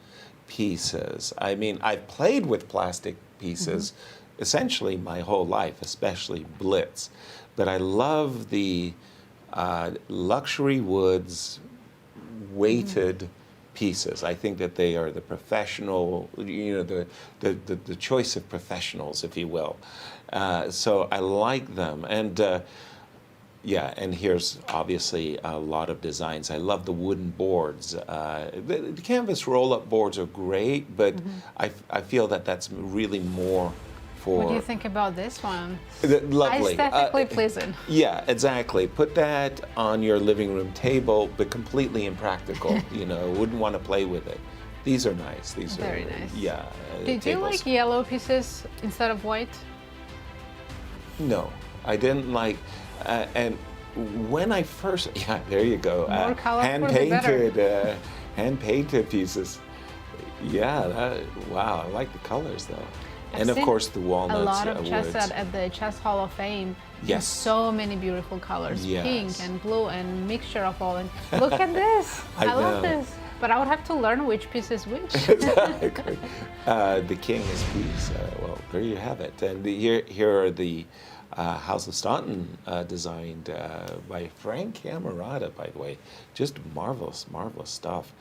pieces. I mean, I've played with plastic pieces essentially my whole life, especially Blitz. But I love the luxury woods weighted pieces. I think that they are the professional, you know, the choice of professionals, if you will. So I like them. And yeah, and here's obviously a lot of designs. I love the wooden boards. The canvas roll-up boards are great, but I feel that that's really more for... What do you think about this one? Lovely. Aesthetically pleasing. Yeah, exactly. Put that on your living room table, but completely impractical. You know, wouldn't want to play with it. These are nice. These are very nice. Yeah. Did you like yellow pieces instead of white? No, I didn't like... and when I first, yeah, there you go. More colorful, hand-painted pieces. Yeah, wow, I like the colors though. And of course the walnuts. A lot of chess woods. at the Chess Hall of Fame. Yes. So many beautiful colors, Yes. pink and blue and mixture of all. And look at this. I love this. But I would have to learn which piece is which. Exactly. The king is piece. Well, there you have it. And here are the House of Staunton, designed by Frank Camerata, by the way. Just marvelous, marvelous stuff.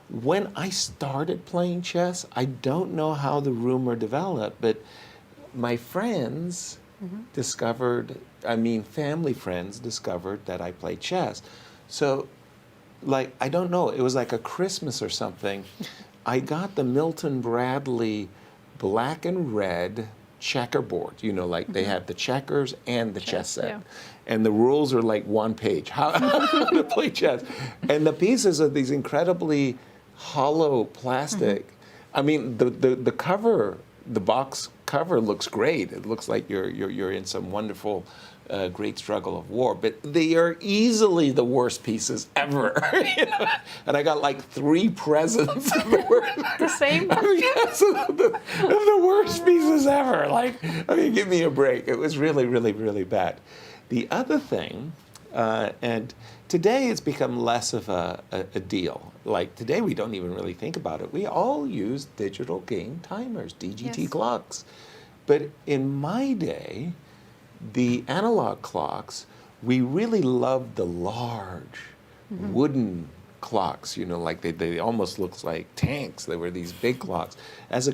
When I started playing chess, I don't know how the rumor developed, but my friends discovered, family friends discovered that I played chess. So, like, I don't know, it was like a Christmas or something. I got the Milton Bradley black and red checkerboard, you know, like they have the checkers and the chess set. Yeah. And the rules are like one page, how to play chess. And the pieces are these incredibly hollow plastic. I mean, the cover, the box cover looks great. It looks like you're in some wonderful, great struggle of war. But they are easily the worst pieces ever. You know? And I got like 3 presents. The same? Yes, the worst pieces ever. Like, I mean, give me a break. It was really, really, really bad. The other thing And today it's become less of a deal. Like today we don't even really think about it. We all use digital game timers, DGT Yes. clocks. But in my day, the analog clocks, we really loved the large wooden clocks, you know, like they almost looked like tanks. They were these big clocks, as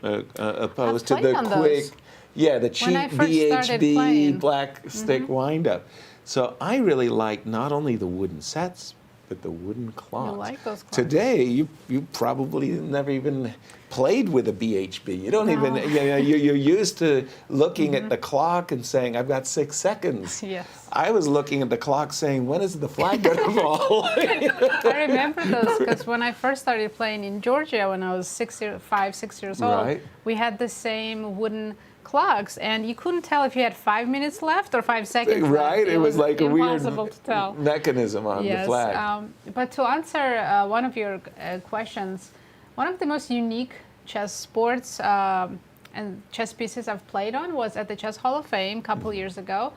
opposed to played the on quick, those. the cheap I first started VHB playing. black stick wind-up. So I really like not only the wooden sets, but the wooden clocks. like those clocks. Today, you probably never even played with a BHB. You don't even, you're used to looking at the clock and saying, I've got 6 seconds. Yes. I was looking at the clock saying, when is the flag going to fall? I remember those because when I first started playing in Georgia when I was 6 years old, Right. we had the same wooden clocks, and you couldn't tell if you had 5 minutes left or 5 seconds left. Right? It was like a weird impossible to tell. mechanism on the flag. But to answer one of your questions, one of the most unique chess sports and chess pieces I've played on was at the Chess Hall of Fame a couple years ago.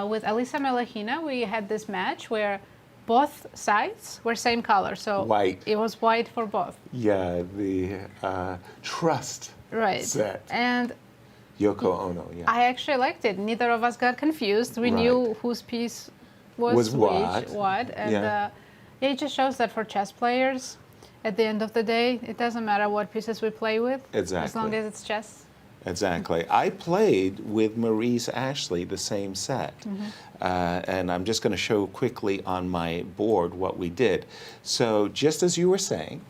With Elisa Melahina, we had this match where both sides were same color. So White. It was white for both. Yeah, the trust set. And Yoko Ono, I actually liked it. Neither of us got confused. We knew whose piece was what. And it just shows that for chess players, at the end of the day, it doesn't matter what pieces we play with, Exactly. as long as it's chess. Exactly. I played with Maurice Ashley the same set. And I'm just going to show quickly on my board what we did. So just as you were saying,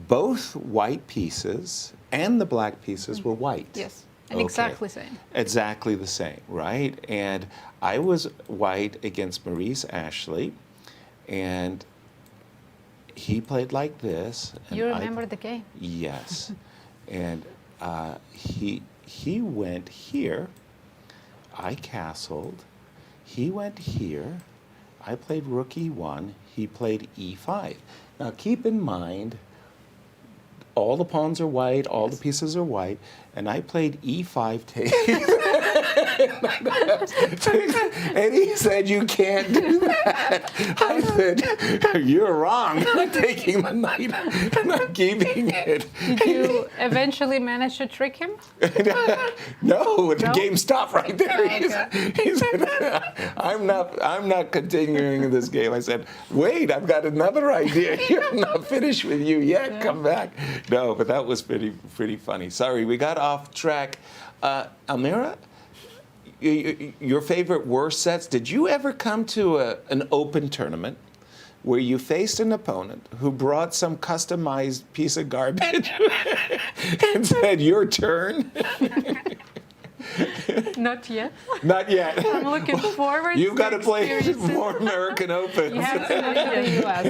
both white pieces and the black pieces were white. Yes, and exactly same. Exactly the same, right? And I was white against Maurice Ashley, and he played like this. And You remember the game? Yes. And he went here. I castled. He went here. I played rook e1. He played e5. Now keep in mind, all the pawns are white, all the pieces are white, and I played e5 takes. And he said, you can't do that. I said, you're wrong. I'm taking the knight and I'm keeping it. Did you eventually manage to trick him? No, the game stopped right there. Oh, He said, I'm not continuing this game. I said, wait, I've got another idea here. I'm not finished with you yet. Come back. No, but that was pretty funny. Sorry, we got off track. Almira, your favorite worst sets, did you ever come to an open tournament where you faced an opponent who brought some customized piece of garbage and said, your turn? Not yet. Not yet. I'm looking forward. You've got to play experience more American Opens. You have to move to the US.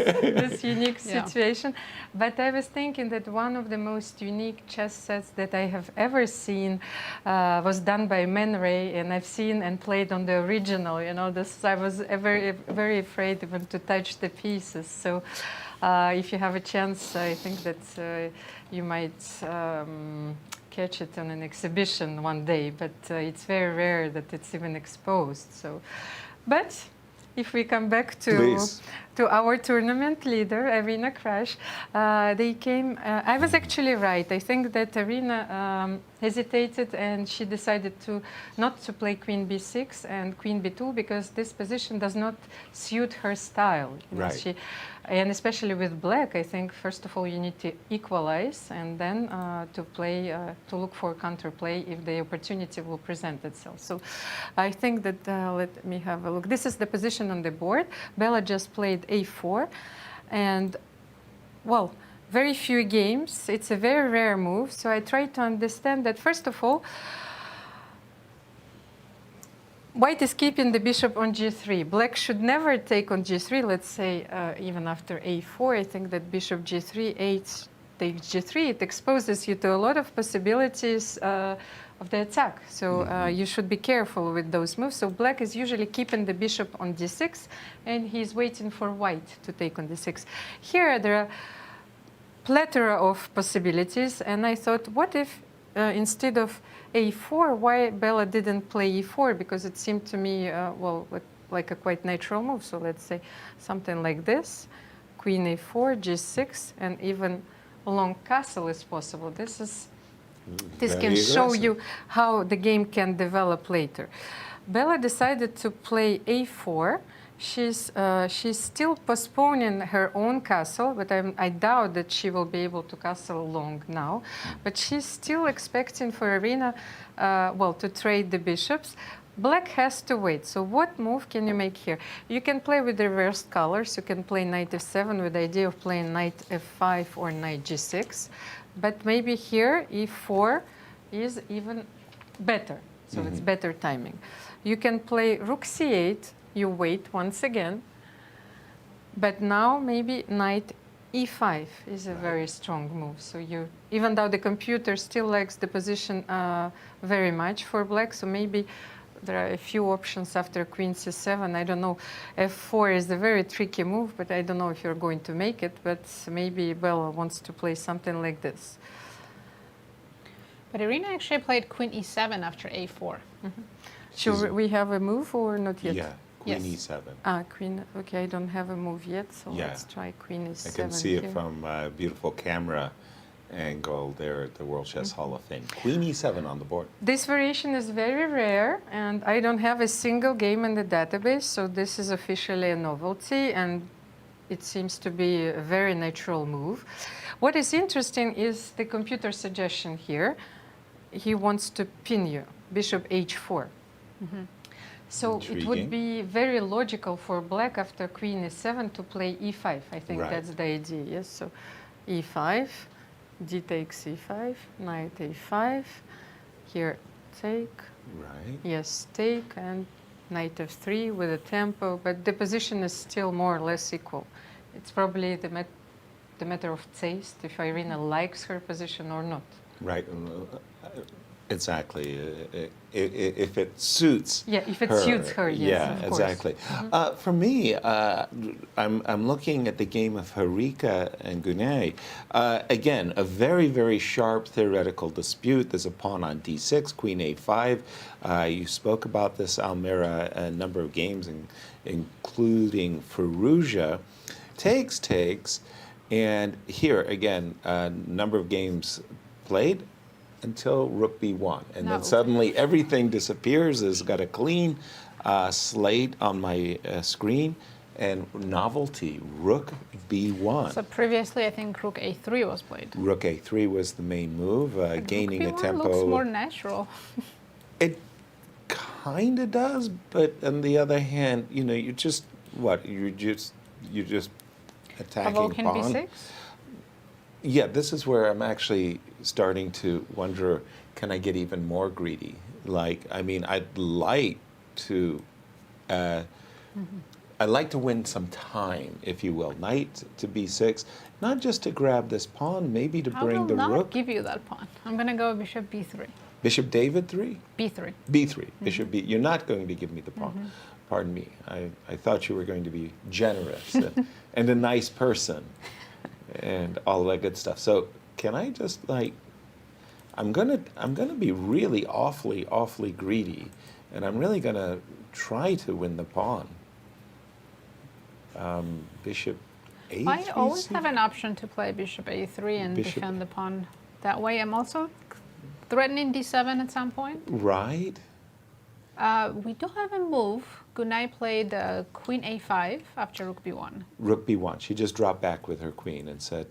this unique situation. But I was thinking that one of the most unique chess sets that I have ever seen was done by Man Ray, and I've seen and played on the original. You know, this I was very afraid even to touch the pieces. So, if you have a chance, I think that you might catch it on an exhibition one day, but it's very rare that it's even exposed. So, but if we come back to our tournament leader, Irina Krush, they came. I was actually right. I think that Irina hesitated and she decided not to play Queen B6 and Queen B2 because this position does not suit her style. You know, right. And especially with black, I think first of all you need to equalize and then to look for counterplay if the opportunity will present itself. So I think that let me have a look. This is the position on the board. Bella just played A4, and well, very few games. It's a very rare move. So I try to understand that first of all, white is keeping the bishop on g3. Black should never take on g3, let's say even after a4. I think that bishop g3, 8 takes g3. It exposes you to a lot of possibilities of the attack. So you should be careful with those moves. So black is usually keeping the bishop on d6, and he's waiting for white to take on d6. Here there are plethora of possibilities, and I thought, what if instead of a4, why Bella didn't play e4? Because it seemed to me, well, like a quite natural move. So let's say something like this, queen a4, g6, and even a long castle is possible. This can show you how the game can develop later. Bella decided to play a4. She's still postponing her own castle, but I doubt that she will be able to castle long now. But she's still expecting for Irina, to trade the bishops. Black has to wait. So what move can you make here? You can play with reversed colors. You can play knight f7 with the idea of playing knight f5 or knight g6. But maybe here e4 is even better. So it's better timing. You can play rook c8. You wait once again. But now maybe knight e5 is a very strong move. So even though the computer still likes the position very much for black, so maybe there are a few options after queen c7. I don't know. f4 is a very tricky move, but I don't know if you're going to make it. But maybe Bella wants to play something like this. But Irina actually played queen e7 after a4. Should we have a move or not yet? Yeah, queen Yes. e7. Queen. Okay, I don't have a move yet, so Yeah. let's try queen e7. I can see here. it from a beautiful camera angle there at the World Chess Hall of Fame. Queen e7 on the board. This variation is very rare, and I don't have a single game in the database, so this is officially a novelty, and it seems to be a very natural move. What is interesting is the computer suggestion here. He wants to pin you, bishop h4. So it would Intriguing. be very logical for black after queen e7 to play e5. I think Right. that's the idea, yes? So e5, d takes e5, knight a5, here take, Right. yes, take, and knight f3 with a tempo, but the position is still more or less equal. It's probably the matter of taste, if Irina likes her position or not. Right. Exactly. If it suits Yeah, if it her. suits her, yes, Yeah, of course. exactly. For me, I'm looking at the game of Harika and Gunay. Again, a very, very sharp theoretical dispute. There's a pawn on d6, queen a5. You spoke about this, Almira, a number of games, including Fallujah. Takes, and here, again, a number of games played until rook b1. And then suddenly everything disappears. It's got a clean slate on my screen. And novelty, rook b1. So previously, I think rook a3 was played. Rook a3 was the main move, gaining a rook b1 tempo. looks more natural. It kind of does, but on the other hand, you're just attacking Provoking pawn. b6? Yeah, this is where I'm actually starting to wonder, can I get even more greedy? I'd like to, I'd like to win some time, if you will. Knight to b6, not just to grab this pawn, maybe to bring the I will not rook. give you that pawn. I'm going to go bishop b3. Bishop David 3? b3. b3, bishop b. You're not going to give me the pawn. Pardon me. I thought you were going to be generous and a nice person and all that good stuff. So can I just I'm gonna be really awfully greedy, and I'm really gonna try to win the pawn. Bishop a3. I always have an option to play bishop a3 and Bishop- defend the pawn that way. I'm also threatening d7 at some point. Right. We do have a move. Gunay played queen a5 after rook b1. Rook b1. She just dropped back with her queen and said,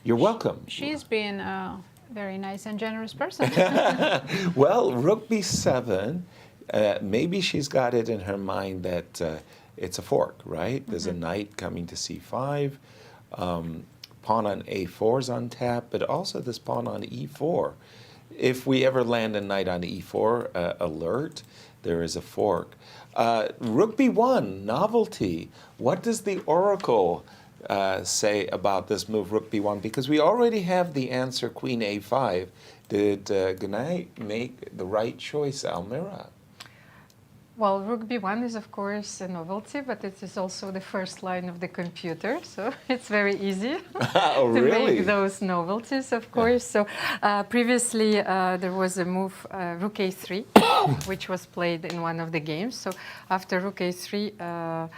"You're welcome." She's been a very nice and generous person. Well, rook b7, maybe she's got it in her mind that it's a fork, right? There's a knight coming to c5, pawn on a4 is untapped, but also this pawn on e4. If we ever land a knight on e4, alert, there is a fork. Rook b1, novelty. What does the oracle say about this move, rook b1? Because we already have the answer, queen a5. Did Gunay make the right choice, Almira? Well, rook b1 is, of course, a novelty, but it is also the first line of the computer, so it's very easy Oh, to really? make those novelties, of course. So previously, there was a move, rook a3. which was played in one of the games. So after rook a3,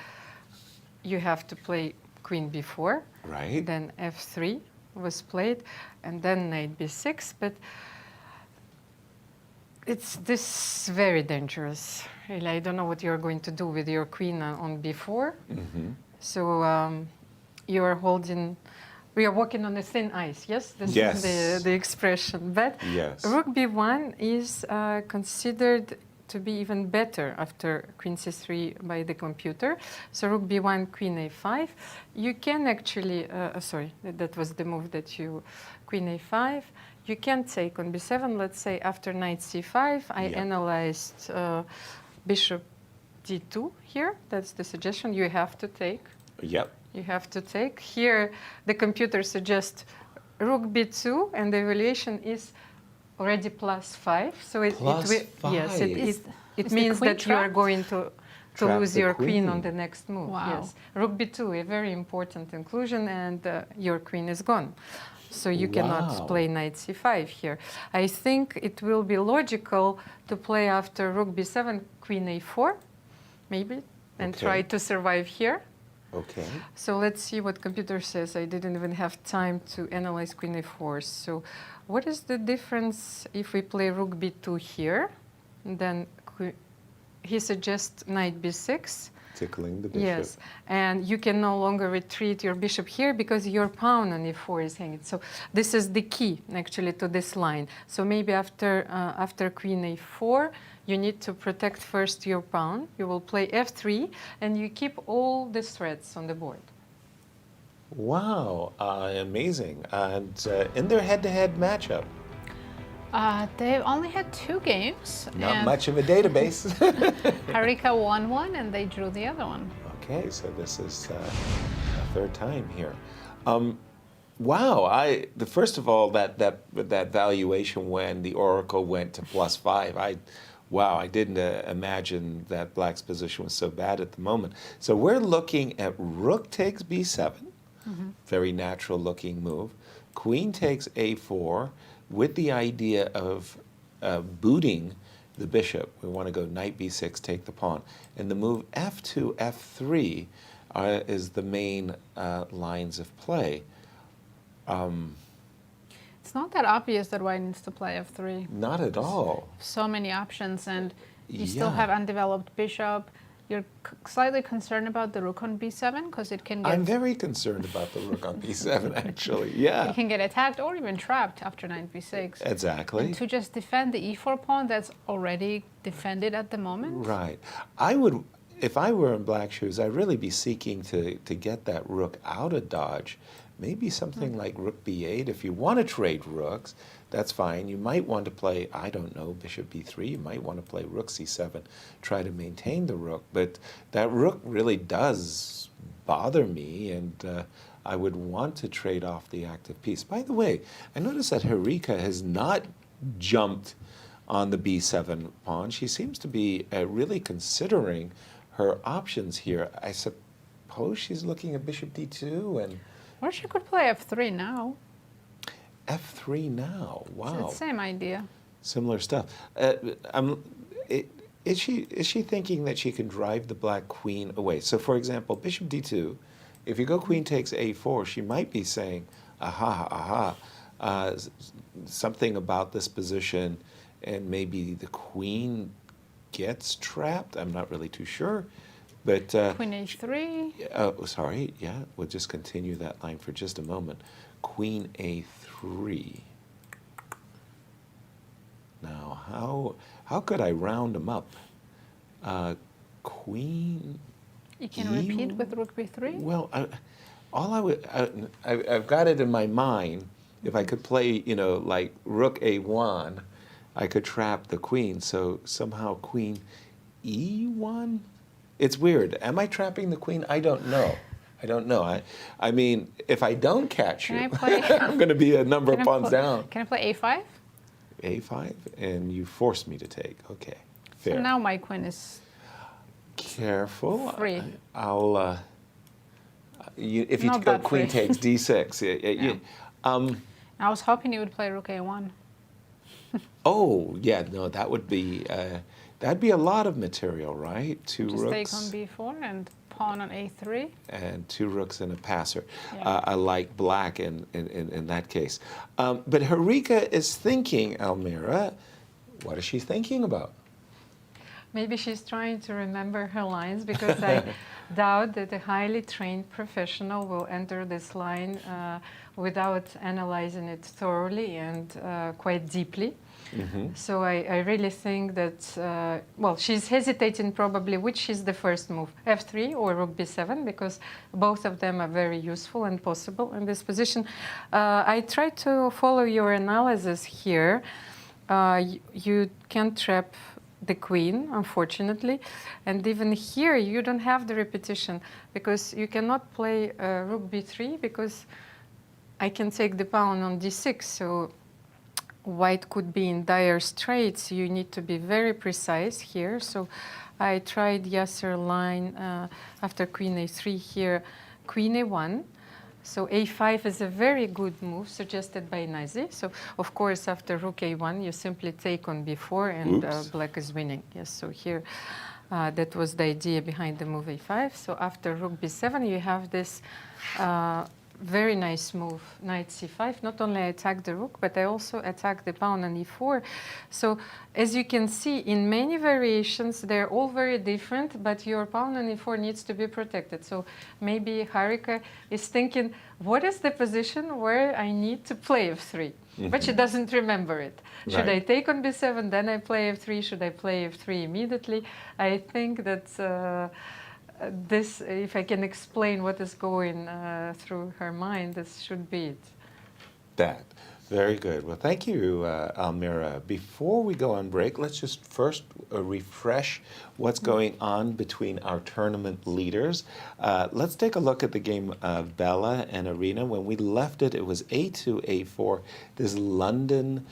you have to play queen b4. Right. Then f3 was played, and then knight b6. But this very dangerous. Really, I don't know what you're going to do with your queen on b4. So you are holding. We are walking on a thin ice. Yes, this is the expression. But yes. rook b1 is considered to be even better after queen c3 by the computer. So rook b1, queen a5. You can actually, sorry, that was the move that you, queen a5. You can take on b7, let's say after knight c5. I analyzed bishop d2 here. That's the suggestion. You have to take. Yep. You have to take. Here, the computer suggests rook b2, and the evaluation is already +5. So it yes, it means that you are going to lose your queen on the next move. Wow. Yes, rook b2, a very important inclusion, and your queen is gone. So you cannot play knight c5 here. I think it will be logical to play after rook b7, queen a4, maybe, and try to survive here. Okay. So let's see what computer says. I didn't even have time to analyze queen a4. So what is the difference if we play rook b2 here? Then he suggests knight b6. Tickling the bishop. Yes, and you can no longer retreat your bishop here because your pawn on e4 is hanging. So this is the key, actually, to this line. So maybe after queen a4, you need to protect first your pawn. You will play f3, and you keep all the threats on the board. Wow, amazing. And in their head-to-head matchup, They've only had 2 games. not much of a database. Harika won one, and they drew the other one. Okay, so this is a third time here. Wow, first of all, that valuation when the oracle went to +5, I didn't imagine that Black's position was so bad at the moment. So we're looking at rook takes b7, very natural looking move. Queen takes a4 with the idea of booting the bishop. We want to go knight b6, take the pawn. And the move f2, f3 is the main lines of play. It's not that obvious that white needs to play f3. Not at all. So many options, and you still have undeveloped bishop. You're slightly concerned about the rook on b7 because it can get... I'm very concerned about the rook on b7, actually. Yeah. It can get attacked or even trapped after knight b6. Exactly. And to just defend the e4 pawn that's already defended at the moment. Right. I would, if I were in Black's shoes, I'd really be seeking to get that rook out of dodge. Maybe something like rook b8. If you want to trade rooks, that's fine. You might want to play, I don't know, bishop b3. You might want to play rook c7, try to maintain the rook. But that rook really does bother me, and I would want to trade off the active piece. By the way, I noticed that Harika has not jumped on the b7 pawn. She seems to be really considering her options here. I suppose she's looking at bishop d2 and... Or she could play f3 now. f3 now, wow. It's the same idea. Similar stuff. Is she thinking that she can drive the Black queen away? So for example, bishop d2, if you go queen takes a4, she might be saying, something about this position, and maybe the queen gets trapped. I'm not really too sure. But queen a3. Oh, sorry. Yeah, we'll just continue that line for just a moment. Queen a3. Now, how could I round them up? Queen. You can repeat with rook b3. Well, I've got it in my mind. If I could play, like rook a1, I could trap the queen. So somehow queen e1. It's weird. Am I trapping the queen? I don't know. I mean, if I don't catch you, I'm going to be a number of pawns down. Can I play a5? A5? And you force me to take. Okay, fair. So now my queen is... Careful. Free. I'll... if you Not go that queen free. takes d6. I was hoping you would play rook a1. Oh, yeah, no, that'd be a lot of material, right? Two Just rooks. take on b4 and pawn on a3. And two rooks and a passer. Yeah. I like black in that case. But Harika is thinking, Almira, what is she thinking about? Maybe she's trying to remember her lines, because I doubt that a highly trained professional will enter this line without analyzing it thoroughly and quite deeply. So I really think that, well, she's hesitating probably which is the first move, f3 or rook b7, because both of them are very useful and possible in this position. I try to follow your analysis here. You can't trap the queen, unfortunately, and even here you don't have the repetition, because you cannot play rook b3, because I can take the pawn on d6, so white could be in dire straits. You need to be very precise here. So I tried Yasser line after queen a3 here, queen a1. So a5 is a very good move suggested by Nazi. So of course after rook a1 you simply take on b4 and black is winning. Yes, so here that was the idea behind the move a5. So after rook b7 you have this very nice move, knight c5. Not only I attack the rook, but I also attack the pawn on e4. So as you can see, in many variations, they're all very different, but your pawn on e4 needs to be protected. So maybe Harika is thinking, what is the position where I need to play f3? But she doesn't remember it. Should I take on b7, then I play f3? Should I play f3 immediately? I think that this, if I can explain what is going through her mind, this should be it. That. Very good. Well, thank you, Almira. Before we go on break, let's just first refresh what's going on between our tournament leaders. Let's take a look at the game of Bella and Irina. When we left it, it was a2, a4, this London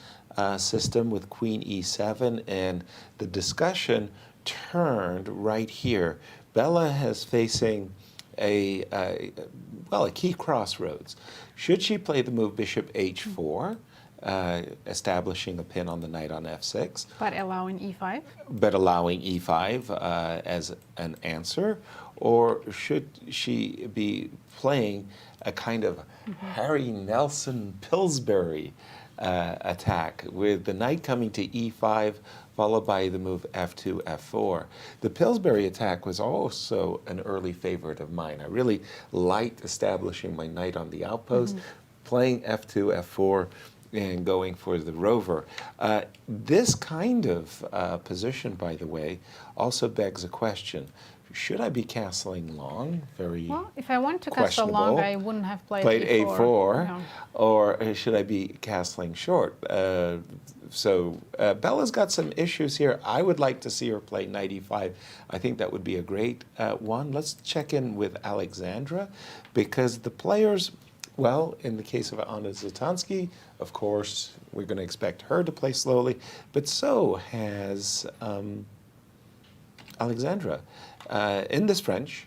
system with queen e7, and the discussion turned right here. Bella is facing a key crossroads. Should she play the move bishop h4, establishing a pin on the knight on f6? But allowing e5? But allowing e5 as an answer? Or should she be playing a kind of Harry Nelson Pillsbury attack with the knight coming to e5, followed by the move f2, f4. The Pillsbury attack was also an early favorite of mine. I really liked establishing my knight on the outpost, playing f2, f4, and going for the rover. This kind of position, by the way, also begs a question. Should I be castling long? Very well, if I want to castle long, I wouldn't have played a4. No. Or should I be castling short? So Bella's got some issues here. I would like to see her play knight e5. I think that would be a great one. Let's check in with Alexandra, because the players, well, in the case of Anna Zatonskih, of course, we're going to expect her to play slowly, but so has Alexandra. In this French,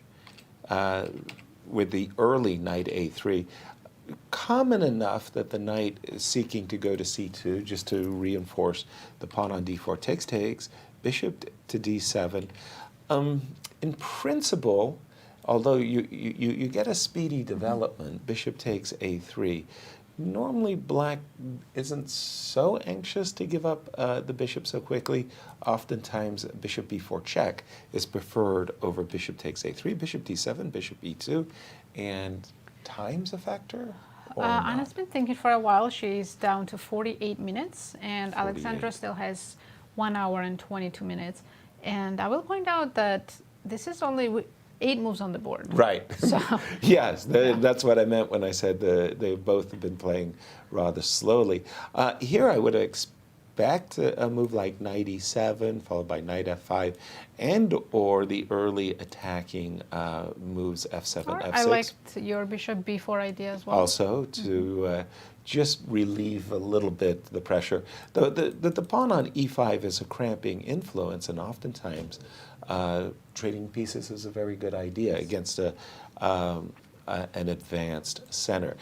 with the early knight a3, common enough that the knight is seeking to go to c2 just to reinforce the pawn on d4 takes, bishop to d7. In principle, although you get a speedy development, bishop takes a3. Normally, black isn't so anxious to give up the bishop so quickly. Oftentimes, bishop b4 check is preferred over bishop takes a3, bishop d7, bishop e2, and time's a factor? Anna's been thinking for a while. She's down to 48 minutes, and 48. Alexandra still has 1 hour and 22 minutes. And I will point out that this is only 8 moves on the board. Right. So, yes, that's what I meant when I said they both have been playing rather slowly. Here I would expect a move like knight e7, followed by knight f5, and or the early attacking moves f7, f6. I liked your bishop b4 idea as well. Also, to just relieve a little bit the pressure. The pawn on e5 is a cramping influence, and oftentimes trading pieces is a very good idea against an advanced center.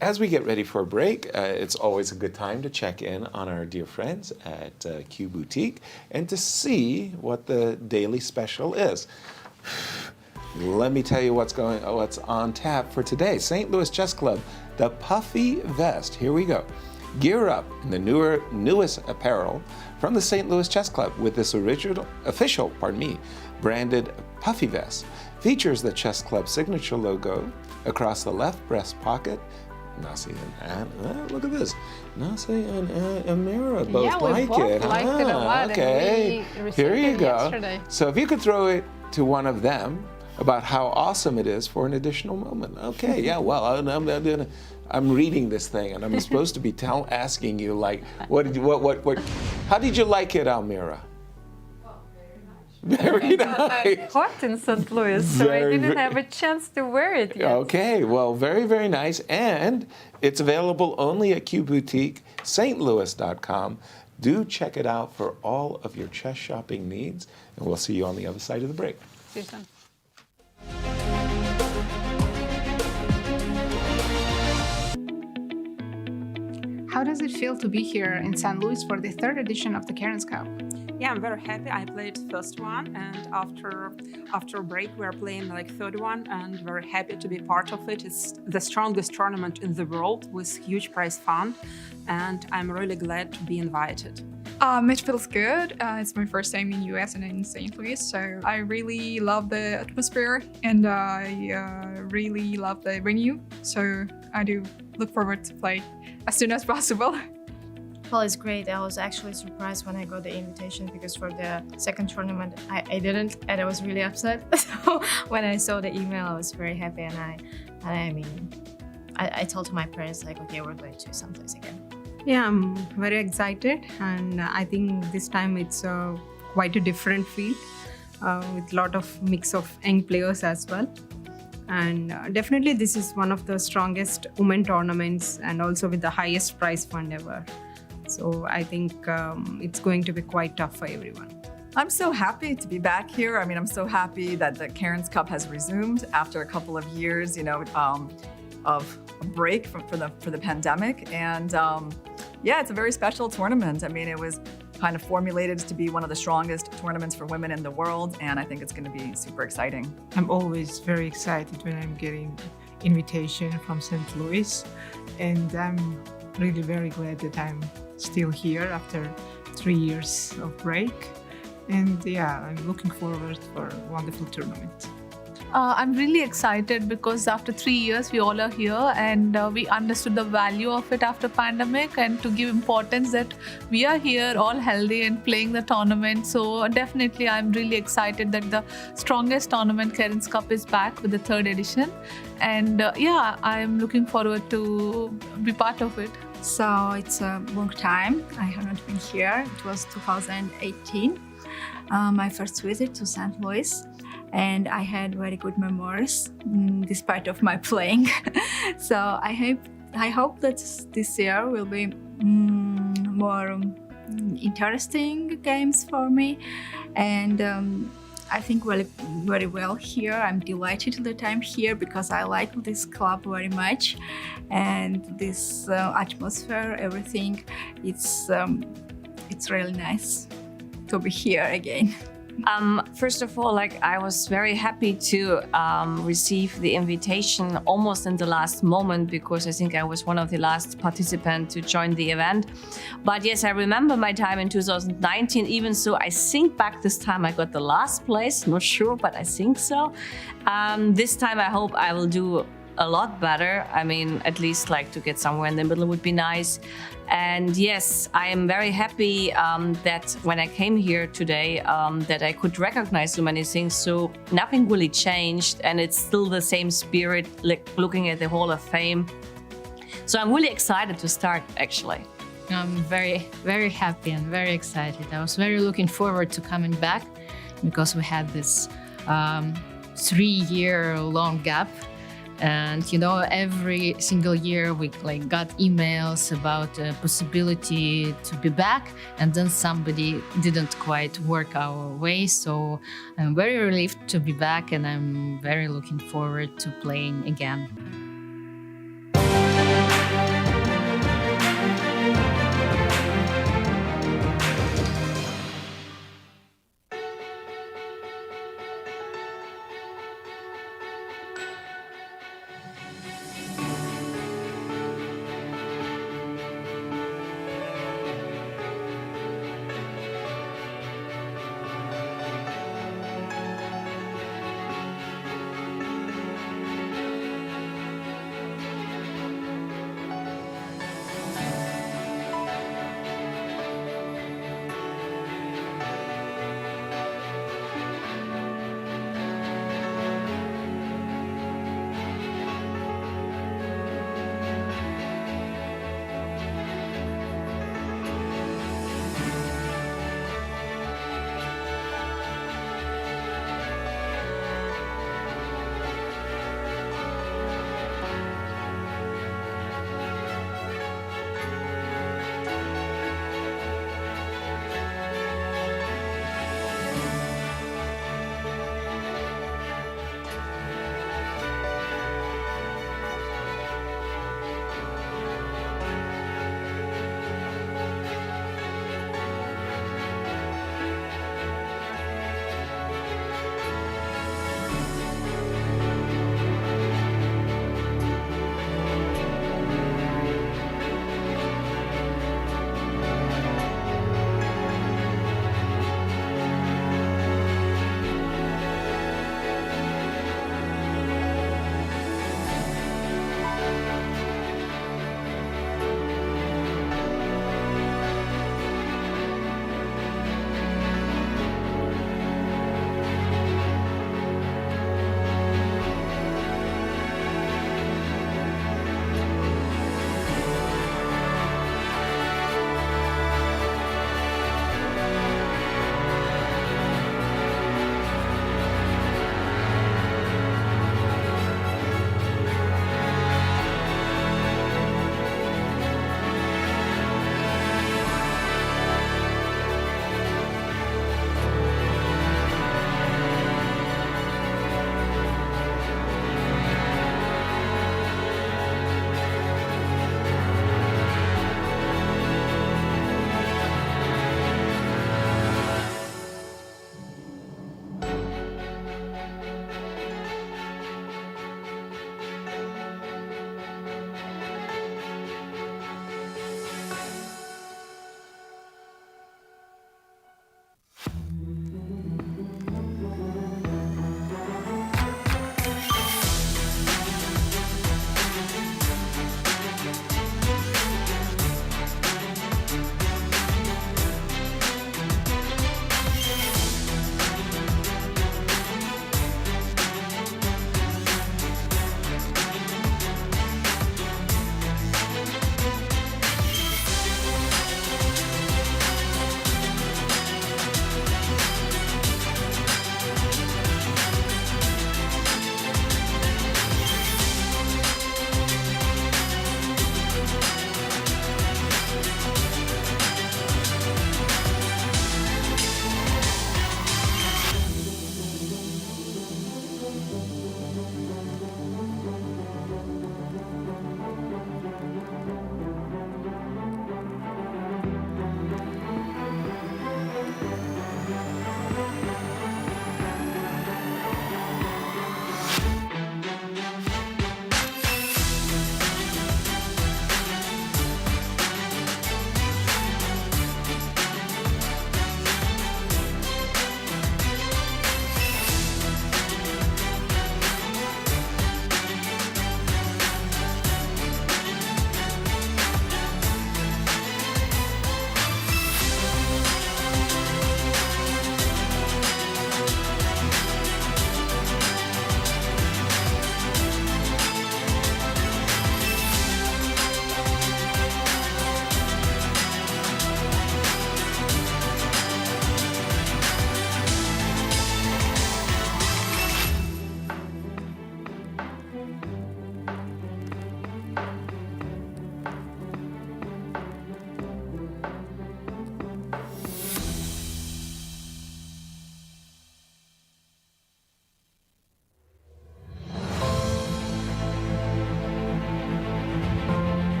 As we get ready for a break, it's always a good time to check in on our dear friends at Q Boutique and to see what the daily special is. Let me tell you what's on tap for today. St. Louis Chess Club, the puffy vest. Here we go. Gear up in the newest apparel from the St. Louis Chess Club with this official branded puffy vest. Features the Chess Club signature logo across the left breast pocket. Nazi and look at this. Nazi and Almira both like it. Liked it a lot. Okay, And we here you it go. Yesterday. So if you could throw it to one of them about how awesome it is for an additional moment. Okay, yeah. Well, I'm reading this thing and I'm supposed to be asking you like, what? How did you like it, Almira? Very nice. Hot in St. Louis, so I didn't have a chance to wear it yet. Okay, well, very, very nice. And it's available only at Q Boutique, stlouis.com. Do check it out for all of your chess shopping needs. And we'll see you on the other side of the break. See you soon. How does it feel to be here in St. Louis for the third edition of the Cairns Cup? Yeah, I'm very happy. I played first one, and after a break, we're playing like third one, and very happy to be part of it. It's the strongest tournament in the world with huge prize fund, and I'm really glad to be invited. It feels good. It's my first time in US and in St. Louis, so I really love the atmosphere and I really love the venue. So I do look forward to play as soon as possible. Well, it's great. I was actually surprised when I got the invitation because for the second tournament I didn't, and I was really upset. So when I saw the email, I was very happy, and I told my parents like, okay, we're going to someplace again. Yeah, I'm very excited, and I think this time it's quite a different field with a lot of mix of young players as well. And definitely this is one of the strongest women tournaments and also with the highest prize fund ever. So I think it's going to be quite tough for everyone. I'm so happy to be back here. I mean, I'm so happy that the Cairns Cup has resumed after a couple of years, of a break for the pandemic. And yeah, it's a very special tournament. I mean, it was kind of formulated to be one of the strongest tournaments for women in the world, and I think it's going to be super exciting. I'm always very excited when I'm getting invitation from St. Louis, and I'm really very glad that I'm still here after 3 years of break. And yeah, I'm looking forward for a wonderful tournament. I'm really excited because after 3 years we all are here, and we understood the value of it after pandemic, and to give importance that we are here all healthy and playing the tournament. So definitely I'm really excited that the strongest tournament, Cairns Cup, is back with the third edition, and yeah, I'm looking forward to be part of it. So it's a long time I haven't been here. It was 2018, my first visit to St. Louis. And I had very good memories despite of my playing. So I hope that this year will be more interesting games for me. And I think very well here. I'm delighted that I'm here because I like this club very much, and this atmosphere, everything. It's really nice to be here again. First of all, I was very happy to receive the invitation almost in the last moment, because I think I was one of the last participants to join the event. But yes, I remember my time in 2019. Even so, I think back this time I got the last place. Not sure, but I think so. This time I hope I will do a lot better. I mean, at least to get somewhere in the middle would be nice. And yes, I am very happy that when I came here today, that I could recognize so many things. So nothing really changed, and it's still the same spirit, looking at the Hall of Fame. So I'm really excited to start, actually. I'm very, very happy and very excited. I was very looking forward to coming back because we had this 3-year-long gap. And every single year we got emails about the possibility to be back, and then somebody didn't quite work our way. So I'm very relieved to be back, and I'm very looking forward to playing again.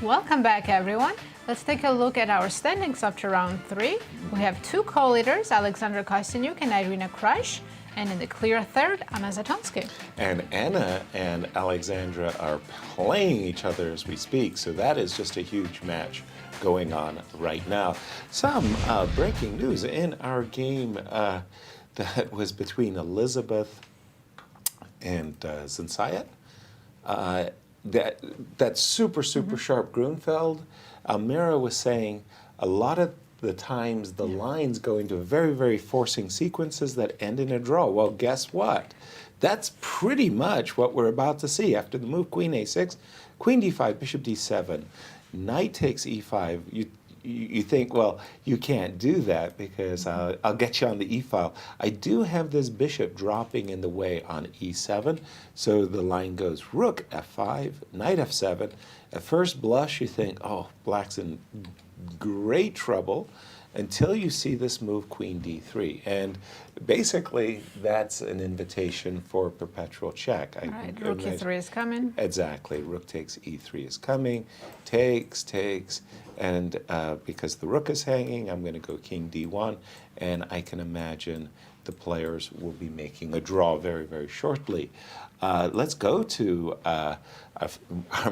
Welcome back, everyone. Let's take a look at our standings up to round 3. We have 2 co-leaders, Alexandra Kosteniuk and Irina Krush, and in the clear third, Anna Zatonskih. And Anna and Alexandra are playing each other as we speak, so that is just a huge match going on right now. Some breaking news in our game that was between Elisabeth and Zhansaya. That super sharp Grunfeld, Almira was saying a lot of the times the lines go into very forcing sequences that end in a draw. Well, guess what? That's pretty much what we're about to see. After the move queen a6, queen d5, bishop d7, knight takes e5. You think, well, you can't do that because I'll get you on the e-file. I do have this bishop dropping in the way on e7, so the line goes rook f5, knight f7. At first blush, you think, oh, black's in great trouble, until you see this move queen d3. And basically, that's an invitation for perpetual check. Right, rook e3 is coming. Exactly, rook takes e3 is coming, takes, and because the rook is hanging, I'm going to go king d1, and I can imagine the players will be making a draw very shortly. Let's go to our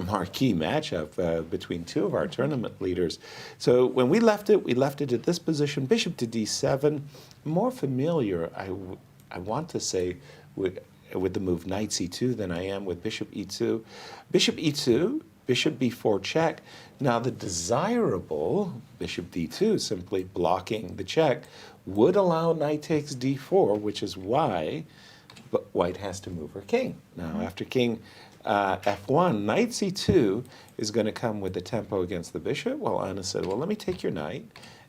marquee matchup between 2 of our tournament leaders. So when we left it at this position, bishop to d7, more familiar, I want to say, with the move knight c2 than I am with bishop e2. Bishop e2, bishop b4 check. Now the desirable bishop d2, simply blocking the check, would allow knight takes d4, which is why white has to move her king. Now after king f1, knight c2 is going to come with the tempo against the bishop. Well, Anna said, well, let me take your knight.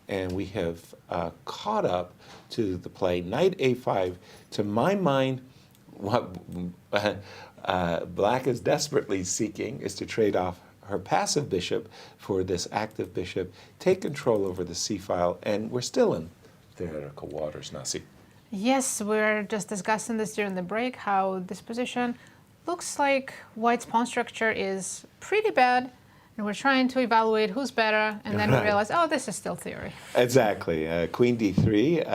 And we have caught up to the play knight a5. To my mind, what black is desperately seeking is to trade off her passive bishop for this active bishop, take control over the c-file, and we're still in theoretical waters, Nasi. Yes, we're just discussing this during the break, how this position looks like white's pawn structure is pretty bad, and we're trying to evaluate who's better, and then we realize, oh, this is still theory. Exactly. Queen d3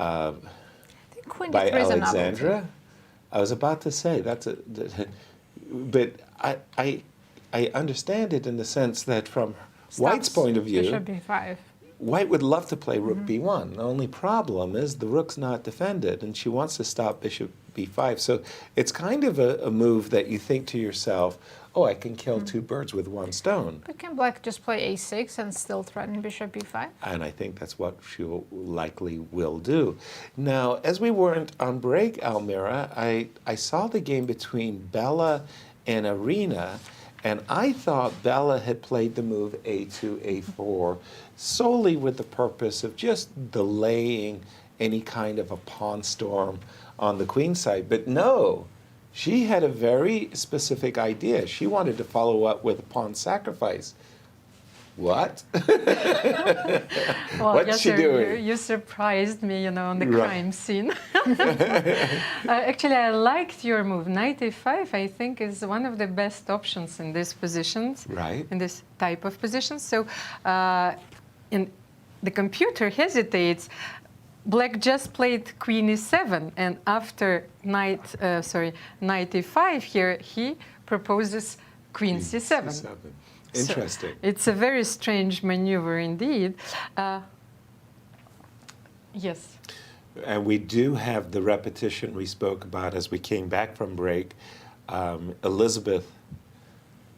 I think queen by d3 is a Alexandra. novelty. I was about to say, but I understand it in the sense that from white's point of view, Bishop b5. white would love to play rook b1. The only problem is the rook's not defended, and she wants to stop bishop b5. So it's kind of a move that you think to yourself, oh, I can kill 2 birds with 1 stone. But can black just play a6 and still threaten bishop b5? And I think that's what she likely will do. Now, as we weren't on break, Almira, I saw the game between Bella and Irina, and I thought Bella had played the move a2, a4 solely with the purpose of just delaying any kind of a pawn storm on the queen side. But no, she had a very specific idea. She wanted to follow up with a pawn sacrifice. What? Well, What's she doing? You surprised me, on the Right. crime scene. Actually, I liked your move. Knight a5, I think, is one of the best options in these positions, Right. in this type of positions. So in the computer hesitates. Black just played queen e7, and after knight e5 here, he proposes queen c7. Interesting. So it's a very strange maneuver indeed. Yes. And we do have the repetition we spoke about as we came back from break. Elisabeth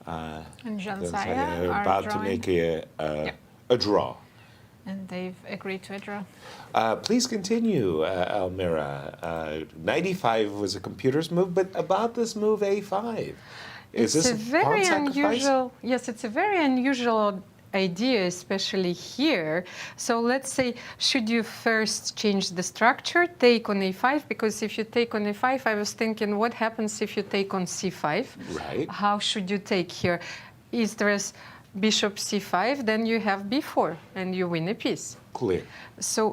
And Zhansaya are are about to drawing. make a draw. And they've agreed to a draw. Please continue, Almira. 95 was a computer's move, but about this move a5. Is It's this a very pawn sacrifice? unusual. Yes, it's a very unusual idea, especially here. So let's say, should you first change the structure, take on a5? Because if you take on a5, I was thinking, what happens if you take on c5? Right. How should you take here? Is there bishop c5? Then you have b4, and you win a piece. Clear. So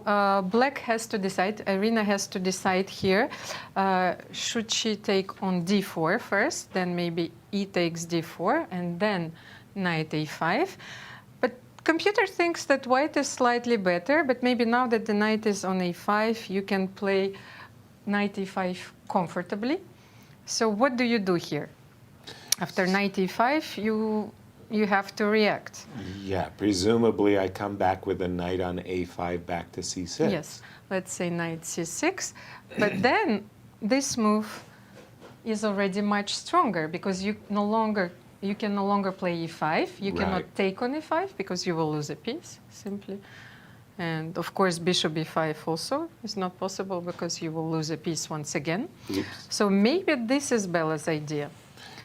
black has to decide, Irina has to decide here, should she take on d4 first, then maybe e takes d4, and then knight a5. But computer thinks that white is slightly better, but maybe now that the knight is on a5, you can play knight e5 comfortably. So what do you do here? After knight e5, you have to react. Yeah, presumably I come back with a knight on a5 back to c6. Yes, let's say knight c6. But then this move is already much stronger because you can no longer play e5. You cannot take on e5 because you will lose a piece, simply. And of course, bishop e5 also is not possible because you will lose a piece once again. Oops. So maybe this is Bella's idea.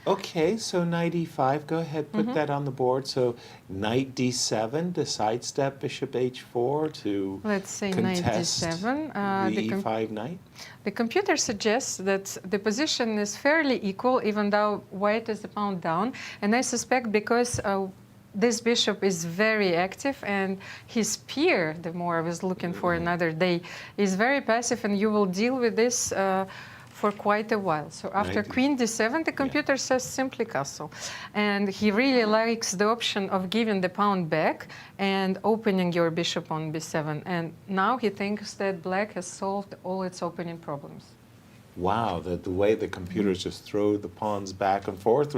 Okay, so knight e5, go ahead, put that on the board. So knight d7 to sidestep bishop h4 to Let's say contest knight d7. the e5 knight. The computer suggests that the position is fairly equal, even though white is the pawn down. And I suspect because this bishop is very active and his peer, the more I was looking for another day, is very passive, and you will deal with this for quite a while. So after queen d7, the computer says simply castle. And he really likes the option of giving the pawn back and opening your bishop on b7. And now he thinks that black has solved all its opening problems. Wow, the way the computers just throw the pawns back and forth.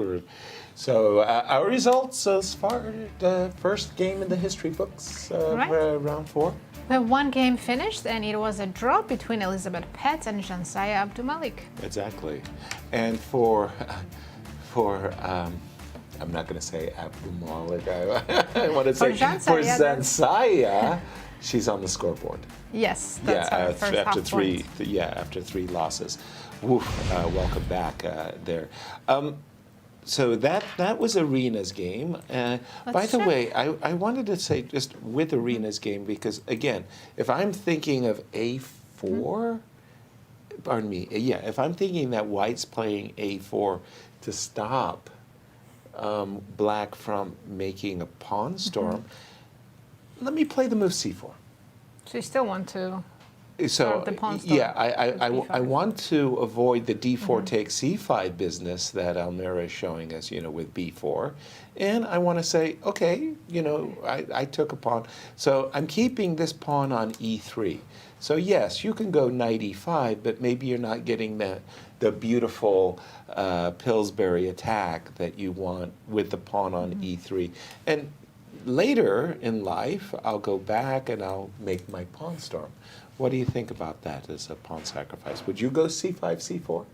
So our results as far as the first game in the history books, round 4. The one game finished, and it was a draw between Elisabeth Paehtz and Zhansaya Abdumalik. Exactly. And for I'm not going to say Abdumalik, I want to say for Zhansaya, she's on the scoreboard. Yes, that's her first after half three. point. After 3 losses. Woof, welcome back there. So that was Irina's game. By the way, I wanted to say just with Irina's game, because again, if I'm thinking of a4, pardon me, if I'm thinking that white's playing a4 to stop black from making a pawn storm, let me play the move c4. So you still want to So start the pawn storm? yeah, I want to avoid the d4 takes c5 business that Almira is showing us, with b4, and I want to say, okay, I took a pawn, so I'm keeping this pawn on e3. So yes, you can go knight e5, but maybe you're not getting the beautiful Pillsbury attack that you want with the pawn on e3. And later in life, I'll go back and I'll make my pawn storm. What do you think about that as a pawn sacrifice? Would you go c5, c4?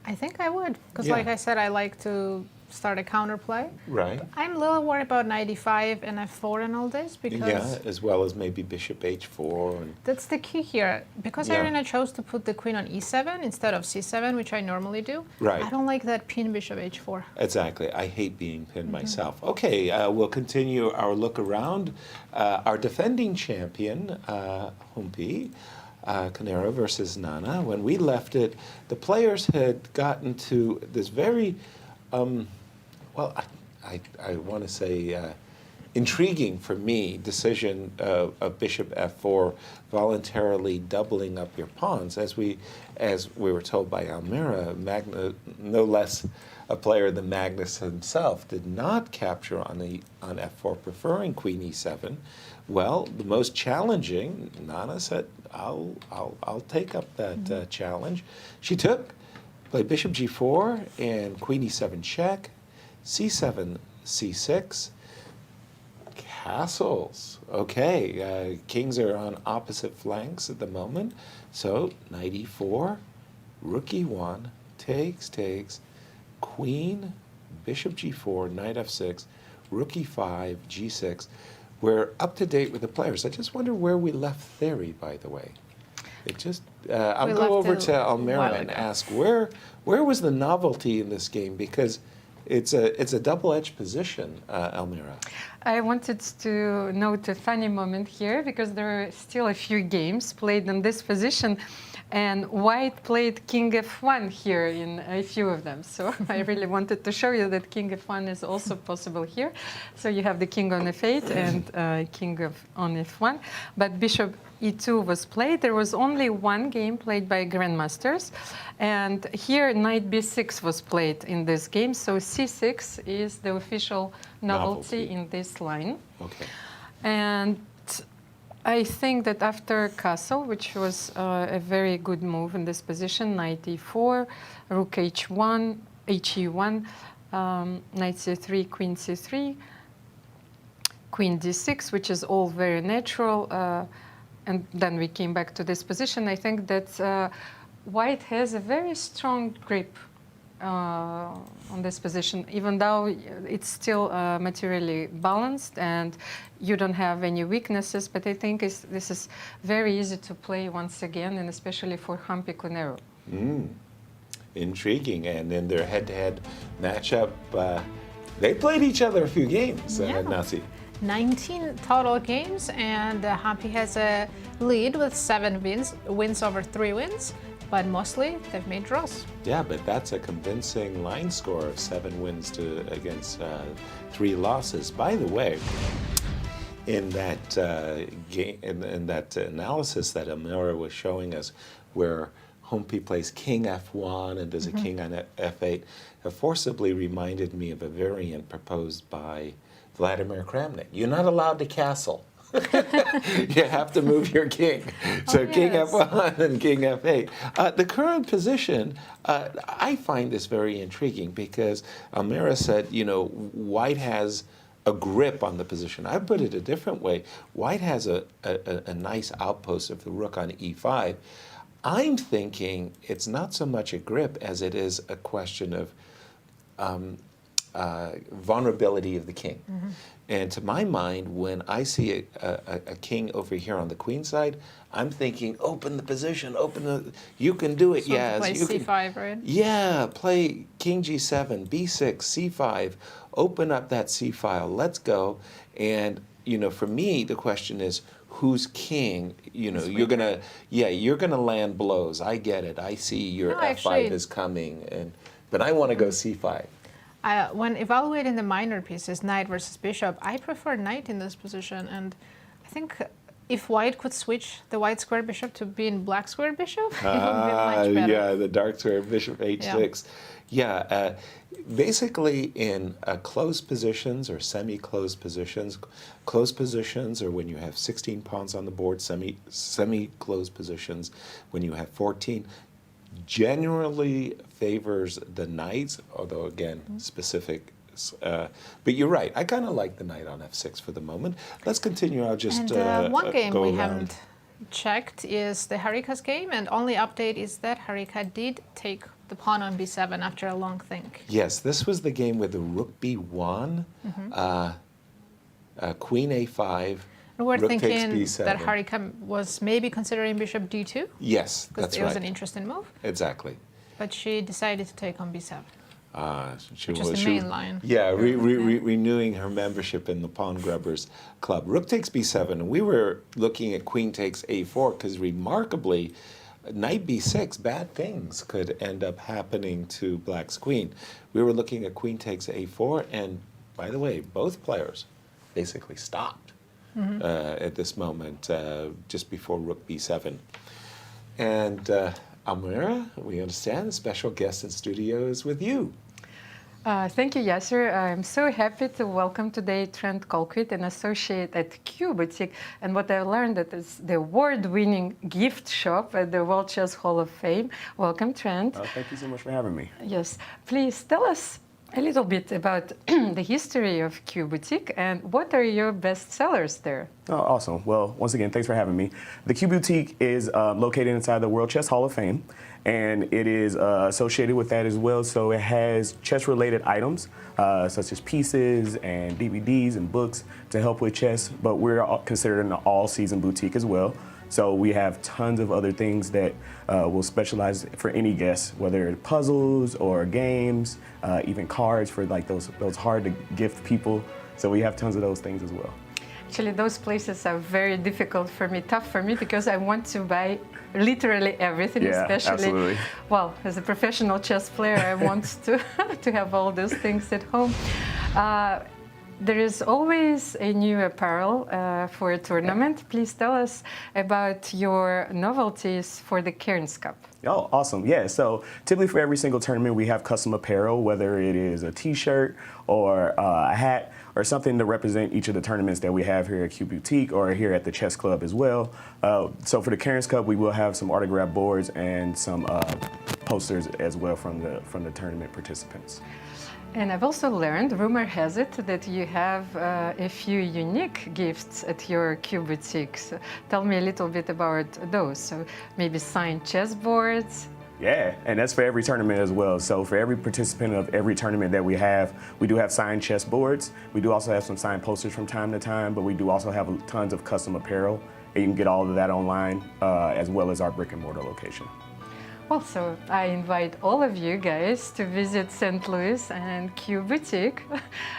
I think I would, because Yeah. like I said, I like to start a counterplay. Right. I'm a little worried about knight e5 and f4 and all this, because As well as maybe bishop h4. And that's the key here. Because Irina chose to put the queen on e7 instead of c7, which I normally do, Right. I don't like that pin bishop h4. Exactly. I hate being pinned myself. Okay, we'll continue our look around. Our defending champion, Humpy, Koneru versus Nana. When we left it, the players had gotten to this very, I want to say intriguing for me decision of bishop f4, voluntarily doubling up your pawns. As we were told by Almira, no less a player than Magnus himself, did not capture on f4, preferring queen e7. Well, the most challenging, Nana said, I'll take up that challenge. She played bishop g4 and queen e7 check, c7, c6, castles. Okay, kings are on opposite flanks at the moment. So knight e4, rook e1, takes, queen, bishop g4, knight f6, rook e5, g6. We're up to date with the players. I just wonder where we left theory, by the way. I'll go over to Almira and ask where was the novelty in this game, because it's a double-edged position, Almira. I wanted to note a funny moment here, because there are still a few games played in this position, and white played king f1 here in a few of them. So I really wanted to show you that king f1 is also possible here. So you have the king on f8 and king on f1. But bishop e2 was played. There was only one game played by grandmasters. And here knight b6 was played in this game. So c6 is the official novelty in this line. Okay. And I think that after castle, which was a very good move in this position, knight e4, rook h1, he1, knight c3, queen c3, queen d6, which is all very natural. And then we came back to this position. I think that white has a very strong grip on this position, even though it's still materially balanced and you don't have any weaknesses. But I think this is very easy to play once again, and especially for Humpy Koneru. Intriguing. And in their head-to-head matchup, they played each other a few games, Nazi. 19 total games, and Humpy has a lead with 7 wins over 3 wins, but mostly they've made draws. Yeah, but that's a convincing line score of 7 wins against 3 losses. By the way, in that game, in that analysis that Almira was showing us, where Humpy plays king f1 and does a king on f8, it forcibly reminded me of a variant proposed by Vladimir Kramnik. You're not allowed to castle. You have to move your king. So king f1 and king f8. The current position, I find this very intriguing because Almira said, you know, white has a grip on the position. I put it a different way. White has a nice outpost of the rook on e5. I'm thinking it's not so much a grip as it is a question of vulnerability of the king. And to my mind, when I see a king over here on the queen side, I'm thinking, open the position, you can do it, Yaz. Play c5, right? Yeah, play king g7, b6, c5, open up that c file, let's go. And, you know, for me, the question is, who's king? You know, you're gonna land blows. I get it. I see your f5 is coming, but I want to go c5. When evaluating the minor pieces, knight versus bishop, I prefer knight in this position, and I think if white could switch the white square bishop to being black square bishop, it would be much better. Yeah, the dark square bishop h6. Yeah, basically in closed positions or semi-closed positions, closed positions are when you have 16 pawns on the board, semi-closed positions when you have 14. Generally favors the knights, although again, specific. But you're right. I kind of like the knight on f6 for the moment. Let's continue. I'll just one game go we around. haven't checked is the Harika's game, and only update is that Harika did take the pawn on b7 after a long think. Yes, this was the game with the rook b1, queen a5. We're rook thinking takes b7. that Harika was maybe considering bishop d2. Yes, that's right. Because it was an interesting move. Exactly. But she decided to take on b7. Which is the main line. Yeah, renewing her membership in the Pawn Grubbers Club. Rook takes b7, and we were looking at queen takes a4 because remarkably, knight b6, bad things could end up happening to black's queen. We were looking at queen takes a4, and by the way, both players basically stopped at this moment, just before rook b7. And Almira, we understand the special guest in studio is with you. Thank you, Yasser. I'm so happy to welcome today Trent Colquitt, an associate at Q Boutique. And what I learned that is the award-winning gift shop at the World Chess Hall of Fame. Welcome, Trent. Thank you so much for having me. Yes. Please tell us a little bit about the history of Q Boutique and what are your best sellers there? Oh, awesome. Well, once again, thanks for having me. The Q Boutique is located inside the World Chess Hall of Fame, and it is associated with that as well. So it has chess-related items, such as pieces and DVDs and books to help with chess, but we're considered an all-season boutique as well. So we have tons of other things that will specialize for any guest, whether it's puzzles or games, even cards for like those hard to gift people. So we have tons of those things as well. Actually, those places are very difficult for me, tough for me, because I want to buy literally everything, especially, absolutely. Well, as a professional chess player, I want to have all those things at home. There is always a new apparel for a tournament. Please tell us about your novelties for the Cairns Cup. Oh, awesome. Yeah, so typically for every single tournament, we have custom apparel, whether it is a t-shirt or a hat or something to represent each of the tournaments that we have here at Q Boutique or here at the Chess Club as well. So for the Cairns Cup, we will have some autograph boards and some posters as well from the tournament participants. And I've also learned, rumor has it, that you have a few unique gifts at your Q Boutique. So tell me a little bit about those. So maybe signed chessboards. Yeah, and that's for every tournament as well. So for every participant of every tournament that we do have signed chess boards. We do also have some signed posters from time to time, but we do also have tons of custom apparel. And you can get all of that online, as well as our brick and mortar location. Well, so I invite all of you guys to visit St. Louis and Q Boutique.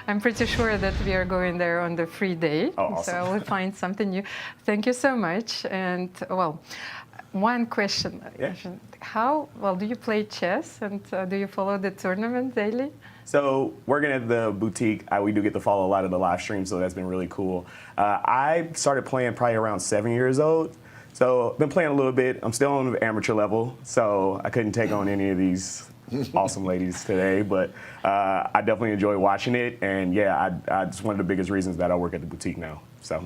I'm pretty sure that we are going there on the free day. Oh, awesome. So I will find something new. Thank you so much. And well, one question. Yeah. How well do you play chess, and do you follow the tournament daily? So working at the boutique, we do get to follow a lot of the live streams, so that's been really cool. I started playing probably around 7 years old. So I've been playing a little bit. I'm still on the amateur level, so I couldn't take on any of these awesome ladies today, but I definitely enjoy watching it. And yeah, it's one of the biggest reasons that I work at the boutique now. So.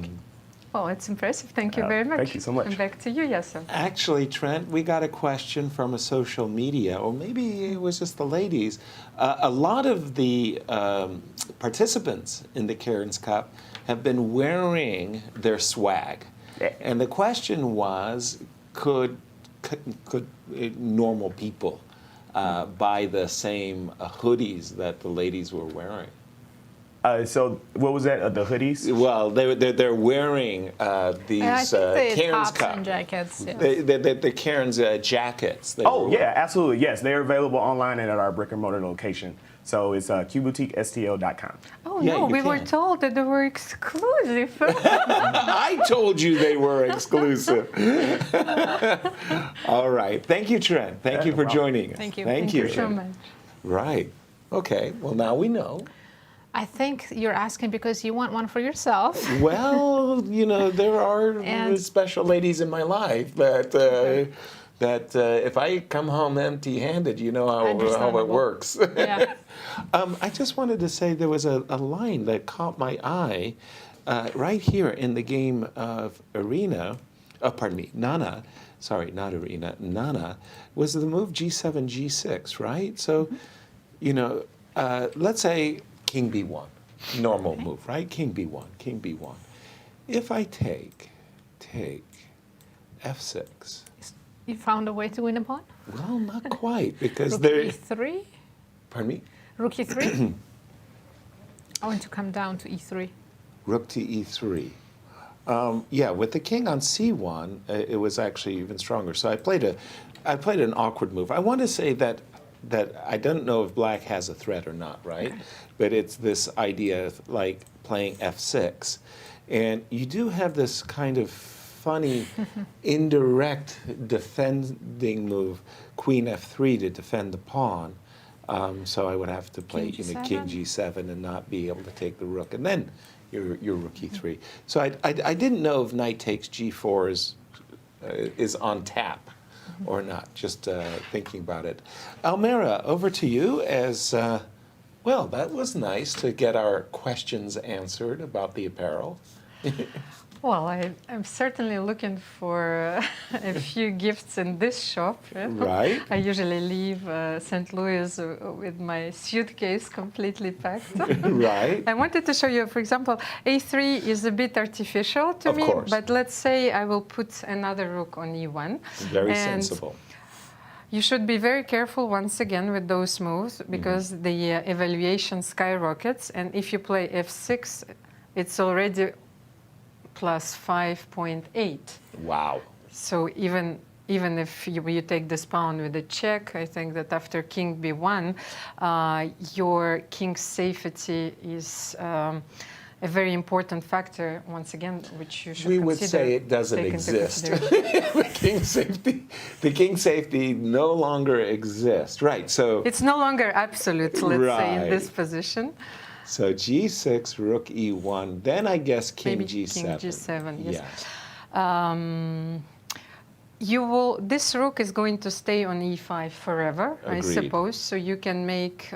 Well, it's impressive. Thank you very much. Thank you so much. And back to you, Yasser. Actually, Trent, we got a question from a social media, or maybe it was just the ladies. A lot of the participants in the Cairns Cup have been wearing their swag. And the question was, could normal people buy the same hoodies that the ladies were wearing? So what was that? The hoodies? Well, they're wearing these Cairns Cup and jackets. Yes. The Cairns jackets. Yeah, absolutely. Yes, they're available online and at our brick and mortar location. So it's qboutiquestl.com. Oh, yeah, no, we were told that they were exclusive. I told you they were exclusive. All right. Thank you, Trent. Thank you for joining us. Thank you. Thank you so much. Right. Okay. Well, now we know. I think you're asking because you want one for yourself. Well, there are special ladies in my life that if I come home empty-handed, you know how it works. Yeah. I just wanted to say there was a line that caught my eye right here in the game of Irina. Nana. Sorry, not Irina. Nana was the move G7, G6, right? So, let's say King B1, normal move, right? King B1, King B1. If I take F6. You found a way to win a pawn? Well, not quite, because Rook E3? Pardon me? Rook E3? I want to come down to E3. Rook to E3. Yeah, with the king on C1, it was actually even stronger. So I played an awkward move. I want to say that I don't know if black has a threat or not, right? But it's this idea of like playing F6. And you do have this kind of funny indirect defending move, Queen F3 to defend the pawn. So I would have to play King G7 and not be able to take the rook. And then your rook E3. So I didn't know if knight takes G4 is on tap or not, just thinking about it. Almira, over to you as, well, that was nice to get our questions answered about the apparel. Well, I'm certainly looking for a few gifts in this shop. Right. I usually leave St. Louis with my suitcase completely packed. Right. I wanted to show you, for example, A3 is a bit artificial to me, but let's say I will put another rook on E1. Very sensible. You should be very careful once again with those moves because the evaluation skyrockets, and if you play F6, it's already plus 5.8. Wow. So even if you take this pawn with a check, I think that after King B1, your king's safety is a very important factor, once again, which you should consider. We would say it doesn't exist. The king's safety no longer exists. Right, so... It's no longer absolute, let's say, in this position. So G6, Rook E1, then I guess King Maybe G7. King G7, yes. Yeah. This rook is going to stay on E5 forever, Agreed. I suppose. So you can make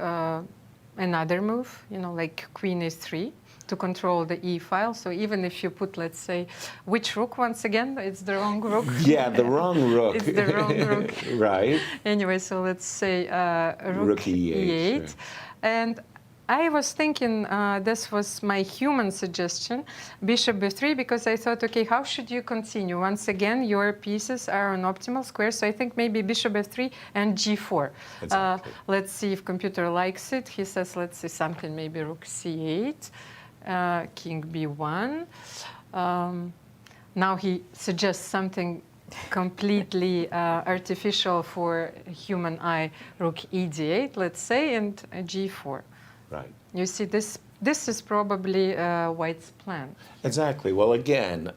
another move, like Queen A3. to control the e file. So even if you put, let's say, which rook once again, it's the wrong rook. Yeah, the wrong rook. It's the wrong rook. Right. Anyway, so let's say rook e8. e8. And I was thinking, this was my human suggestion, bishop b3, because I thought, okay, how should you continue? Once again, your pieces are on optimal square, so I think maybe bishop f3 and g4. Exactly. Let's see if computer likes it. He says, let's see something, maybe rook c8, king b1. Now he suggests something completely artificial for human eye, rook e d8, let's say, and g4. Right. You see, this is probably White's plan. Exactly. Well, again,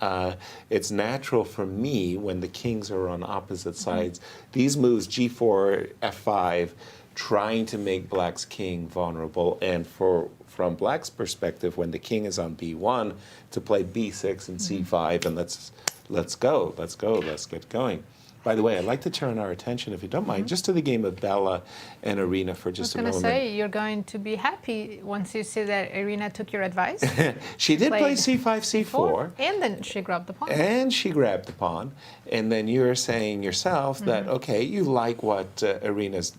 it's natural for me when the kings are on opposite sides. These moves, g4, f5, trying to make Black's king vulnerable, and from Black's perspective, when the king is on b1, to play b6 and c5, and let's go, let's get going. By the way, I'd like to turn our attention, if you don't mind, just to the game of Bella and Irina for just a moment. I was going to say, you're going to be happy once you see that Irina took your advice. She did play c5, c4. And then she grabbed the pawn. And she grabbed the pawn. And then you're saying yourself that, okay, you like what Irina's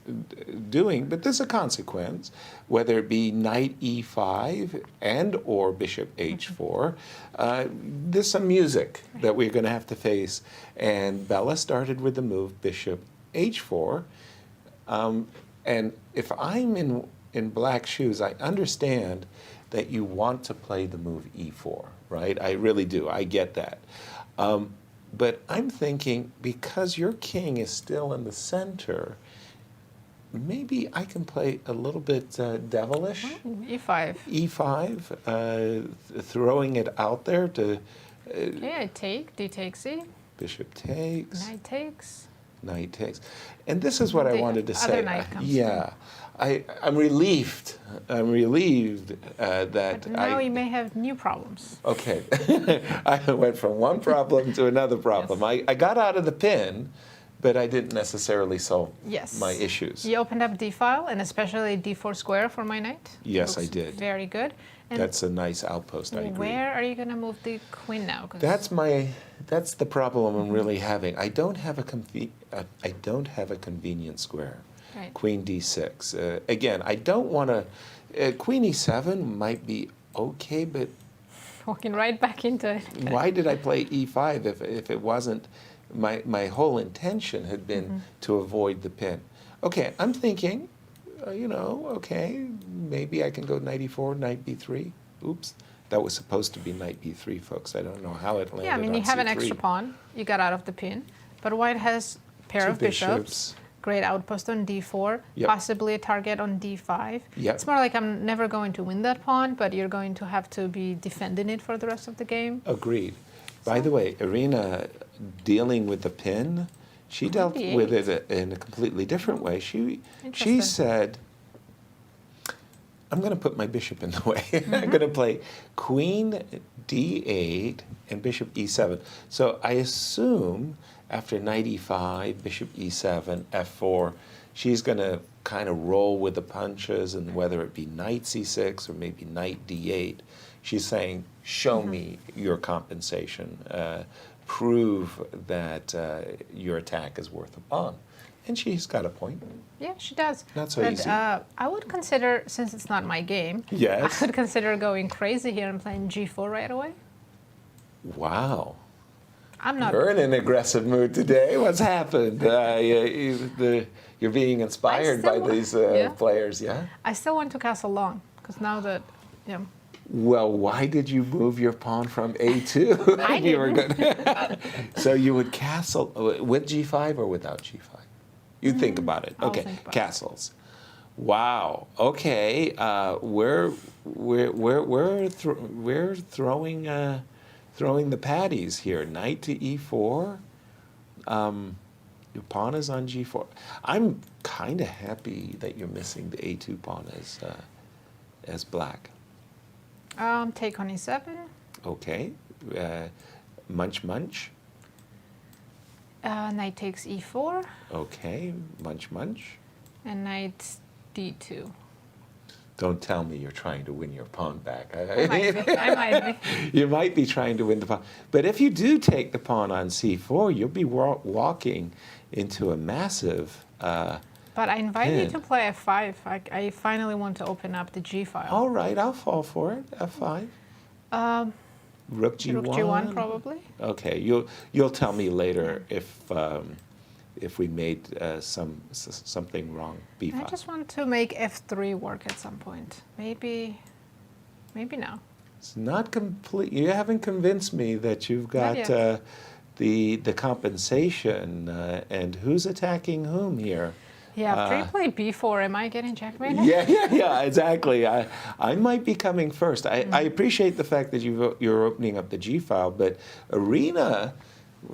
doing, but there's a consequence, whether it be knight e5 and or bishop h4. There's some music that we're going to have to face. And Bella started with the move bishop h4. And if I'm in Black's shoes, I understand that you want to play the move e4, right? I really do. I get that. But I'm thinking, because your king is still in the center, maybe I can play a little bit devilish. e5. e5, throwing it out there to... Okay, I take, d takes e. Bishop takes. Knight takes. Knight takes. And this is what I wanted to say. Knight comes yeah. I'm relieved. I'm relieved that but now you may have new problems. Okay. I went from one problem to another problem. Yes. I got out of the pin, but I didn't necessarily solve Yes. my issues. You opened up d file, and especially d4 square for my knight. Yes, Looks I did. Very good. And that's a nice outpost, I agree. where are you going to move the queen now? 'Cause That's the problem I'm really having. I don't have a convenient square. Right. Queen d6. Again, I don't want to... Queen e7 might be okay, but... Walking right back into it. Why did I play e5 if it wasn't... My whole intention had been to avoid the pin. Okay, I'm thinking, okay, maybe I can go knight e4, knight b3. Oops. That was supposed to be knight b3, folks. I don't know how it landed. Yeah, I mean, you have an extra pawn. You got out of the pin. But White has pair of bishops. Great outpost on d4. Yep. Possibly a target on d5. Yep. It's more like I'm never going to win that pawn, but you're going to have to be defending it for the rest of the game. Agreed. By the way, Irina dealing with the pin, she dealt with it in a completely different way. She said, I'm going to put my bishop in the way. I'm going to play queen d8 and bishop e7. So I assume after knight e5, bishop e7, f4, she's going to kind of roll with the punches, and whether it be knight c6 or maybe knight d8, she's saying, show me your compensation. Prove that your attack is worth a pawn. And she's got a point. Yeah, she does. Not so but, easy. I would consider, since it's not my game, Yes. I would consider going crazy here and playing g4 right away. Wow. I'm not. You're in an aggressive mood today. What's happened? You're being inspired by these players, yeah? I still want to castle long, because now that, Well, why did you move your pawn from a2? I didn't. So you would castle with g5 or without g5? You think about it. Okay, think about castles. Wow. Okay. We're throwing the patties here. Knight to e4. Your pawn is on g4. I'm kind of happy that you're missing the a2 pawn as black. Take on e7. Okay. Munch, munch. Knight takes e4. Okay. Munch, munch. And knight d2. Don't tell me you're trying to win your pawn back. I might be. You might be trying to win the pawn. But if you do take the pawn on c4, you'll be walking into a massive But I invite you pin. to play f5. I finally want to open up the g file. All right, I'll fall for it. F5. Rook g1. Rook g1 probably. Okay, you'll tell me later if we made something wrong. B5. I just want to make f3 work at some point. Maybe now. It's not complete. You haven't convinced me that you've got yet. the compensation and who's attacking whom here. Yeah, play b4. Am I getting checkmated? Yeah, exactly. I might be coming first. I appreciate the fact that you're opening up the G file, but Irina,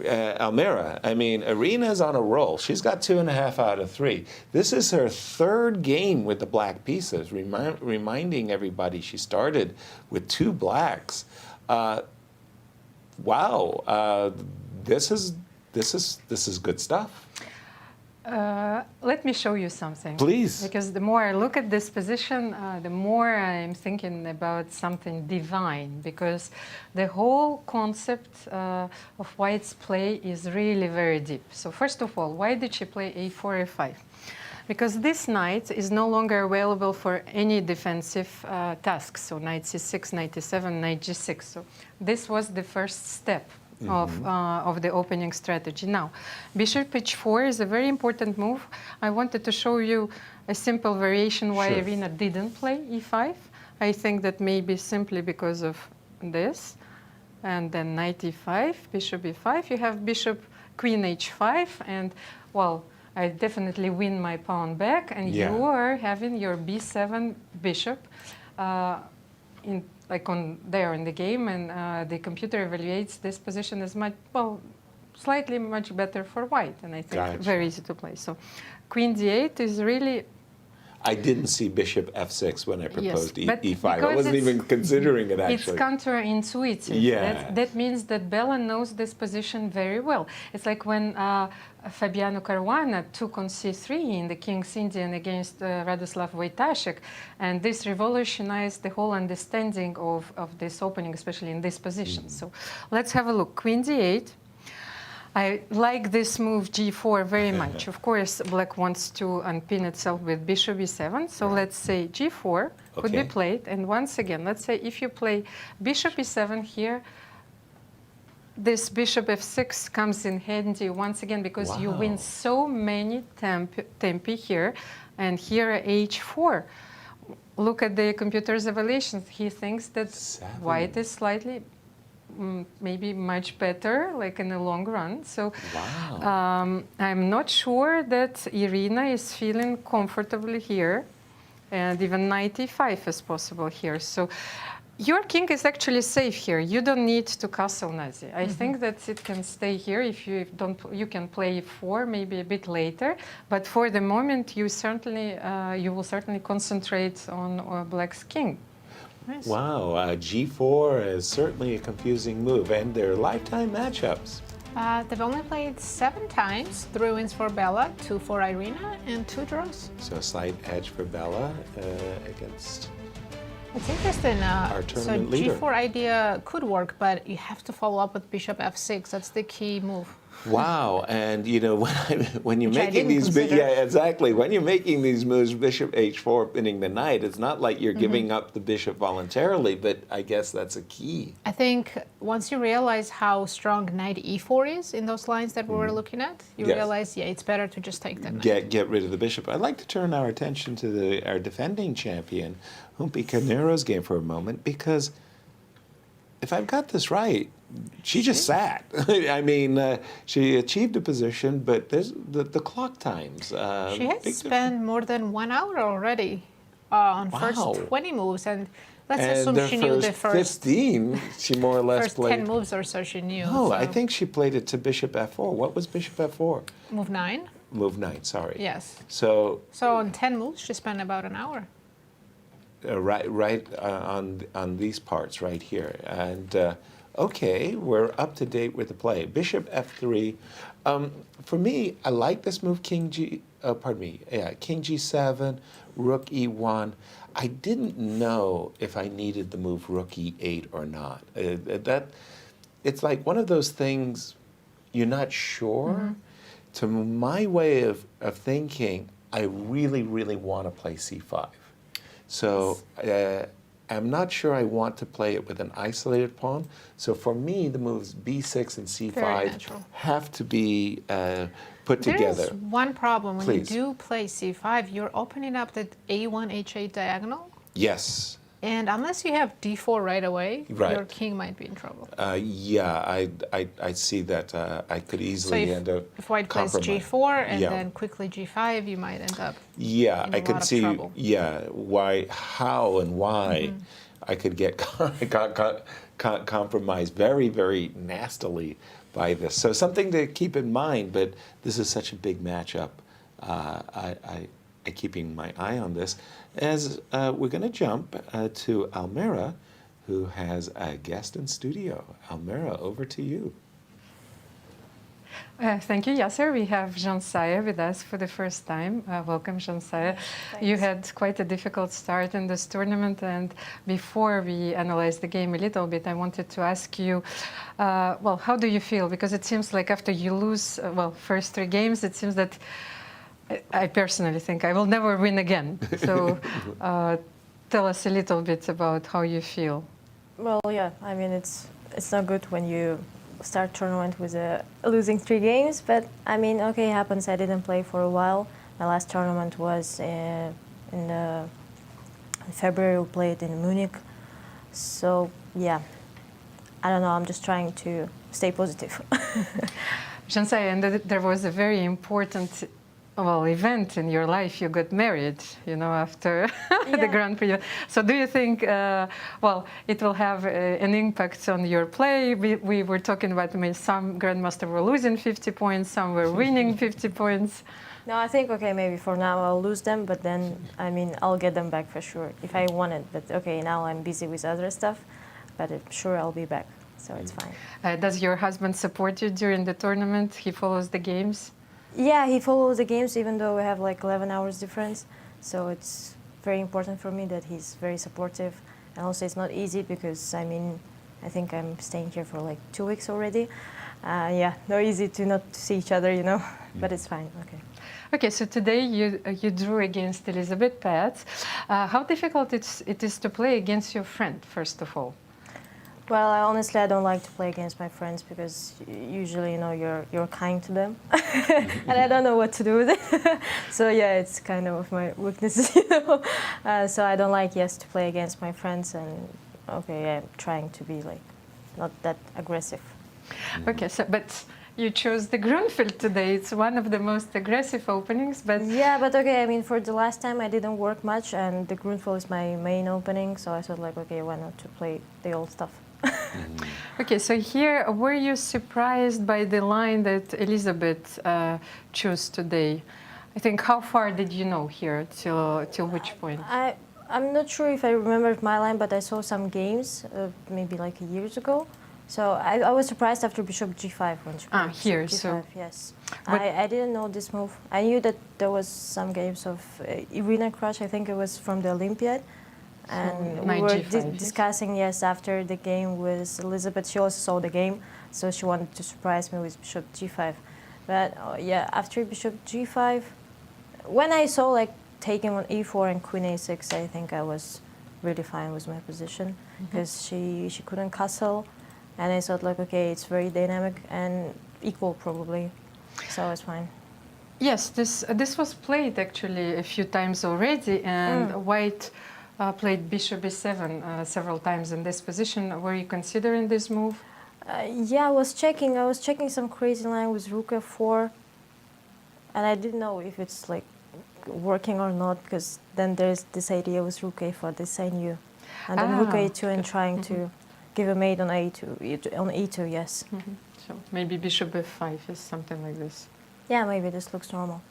Almira, Irina's on a roll. She's got 2.5 out of 3. This is her 3rd game with the black pieces, reminding everybody she started with 2 blacks. Wow, this is good stuff. Let me show you something. Please. Because the more I look at this position, the more I'm thinking about something divine. Because the whole concept of White's play is really very deep. So first of all, why did she play a4, a5? Because this knight is no longer available for any defensive tasks. So knight c6, knight e7, knight g6. So this was the first step of the opening strategy. Now, bishop h4 is a very important move. I wanted to show you a simple variation why Irina didn't play e5. I think that maybe simply because of this. And then knight e5, bishop e5. You have bishop queen h5. And, well, I definitely win my pawn back. And you are having your b7 bishop there in the game, and the computer evaluates this position as slightly much better for white, and I think very easy to play. So queen d8 is really... I didn't see bishop f6 when I proposed but e5. I wasn't even considering it, actually. It's counterintuitive. Yeah. That means that Bella knows this position very well. It's like when Fabiano Caruana took on c3 in the King's Indian against Radoslav Wojtaszek, and this revolutionized the whole understanding of this opening, especially in this position. So let's have a look. Queen d8. I like this move g4 very much. Of course, black wants to unpin itself with bishop e7. So let's say g4 could be played. And once again, let's say if you play bishop e7 here, this bishop f6 comes in handy once again because you win so many tempi here. And here h4. Look at the computer's evaluations. He thinks that white is slightly maybe much better, like in the long run. So I'm not sure that Irina is feeling comfortably here, and even knight e5 is possible here. So your king is actually safe here. You don't need to castle Nazi. I think that it can stay here. If you don't, you can play e4 maybe a bit later. But for the moment, you will certainly concentrate on black's king. Nice. Wow, g4 is certainly a confusing move, and they're lifetime matchups. They've only played 7 times. 3 wins for Bella, 2 for Irina, and 2 draws. So a slight edge for Bella against It's interesting. our tournament leader. G4 idea could work, but you have to follow up with bishop f6. That's the key move. Wow, and when you're making these when you're making these moves, bishop h4 pinning the knight, it's not like you're giving up the bishop voluntarily, but I guess that's a key. I think once you realize how strong knight e4 is in those lines that we were looking at, you realize it's better to just take that knight. Get rid of the bishop. I'd like to turn our attention to our defending champion, Humpy Koneru's game for a moment, because if I've got this right, she just sat. I mean, she achieved a position, but there's the clock times. She has spent more than 1 hour already on first 20 moves, and let's assume she knew the first 15. She more or less first played 10 moves or so she knew. No, so. I think she played it to bishop f4. What was bishop f4? Move 9. Move 9. Sorry. Yes. So on 10 moves, she spent about an hour. Right on these parts right here, and Okay, we're up to date with the play. Bishop f3. For me, I like this move, King G7, Rook E1. I didn't know if I needed the move Rook E8 or not. It's like one of those things you're not sure. Mm-hmm. To my way of thinking, I really, really want to play C5. So I'm not sure I want to play it with an isolated pawn. So for me, the moves B6 and C5 have to be put together. There's one problem. When Please. you do play C5, you're opening up that A1, H8 diagonal. Yes. And unless you have D4 right away, Right. your king might be in trouble. Yeah, I see that I could easily end up If white plays compromising. G4 and Yeah. then quickly G5, you might end up Yeah, in I a could lot of see. trouble. Yeah, how and why I could get compromised very, very nastily by this. So something to keep in mind. But this is such a big matchup. I keeping my eye on this as we're going to jump to Almira, who has a guest in studio. Almira, over to you. Thank you, Yasser. We have Zhansaya with us for the first time. Welcome, Zhansaya. You had quite a difficult start in this tournament, and before we analyze the game a little bit, I wanted to ask you, well, how do you feel? Because it seems like after you lose, first 3 games, it seems that I personally think I will never win again. So tell us a little bit about how you feel. Well, yeah, I mean, it's not good when you start tournament with losing 3 games, but I mean, okay, it happens. I didn't play for a while. My last tournament was in February. We played in Munich. So yeah, I don't know. I'm just trying to stay positive. Zhansaya, and there was a very important event in your life. You got married, after the Grand Prix. So do you think, it will have an impact on your play? We were talking about some grandmaster were losing 50 points, some were winning 50 points. No, I think, okay, maybe for now I'll lose them, but then, I mean, I'll get them back for sure if I want it. But okay, now I'm busy with other stuff, but sure I'll be back, so it's fine. Does your husband support you during the tournament? He follows the games? Yeah, he follows the games even though we have like 11 hours difference. So it's very important for me that he's very supportive. And also it's not easy because, I mean, I think I'm staying here for like 2 weeks already. Yeah, not easy to not see each other, but it's fine, okay. Okay, so today you drew against Elisabeth Paehtz. How difficult it is to play against your friend, first of all? Well, honestly, I don't like to play against my friends because usually, you're kind to them, and I don't know what to do with it. So yeah, it's kind of my weaknesses, So I don't like to play against my friends, and okay, I'm trying to be like not that aggressive. Okay, but you chose the Grunfeld today. It's one of the most aggressive openings, but yeah, but okay. I mean, for the last time, I didn't work much, and the Grunfeld is my main opening, so I thought like, okay, why not to play the old stuff. Okay, so here, were you surprised by the line that Elisabeth chose today? I think, how far did you know here, till which point? I'm not sure if I remember my line, but I saw some games, maybe like years ago. So I was surprised after Bishop G5 when she played here, G5, so yes. I didn't know this move. I knew that there was some games of Irina Krush, I think it was from the Olympiad. And we were discussing, after the game with Elisabeth. She also saw the game, so she wanted to surprise me with Bishop G5. But after Bishop G5, when I saw like taking on E4 and Queen A6, I think I was really fine with my position because she couldn't castle, and I thought like, okay, it's very dynamic and equal probably, so it's fine. Yes, this was played actually a few times already, and White played Bishop B7 several times in this position. Were you considering this move? Yeah, I was checking some crazy line with Rook F4, and I didn't know if it's like working or not, because then there's this idea with Rook A4, this I knew, and then Rook A2 and trying to give a mate on A2, on E2, yes. So maybe Bishop F5 is something like this. Yeah, maybe this looks normal.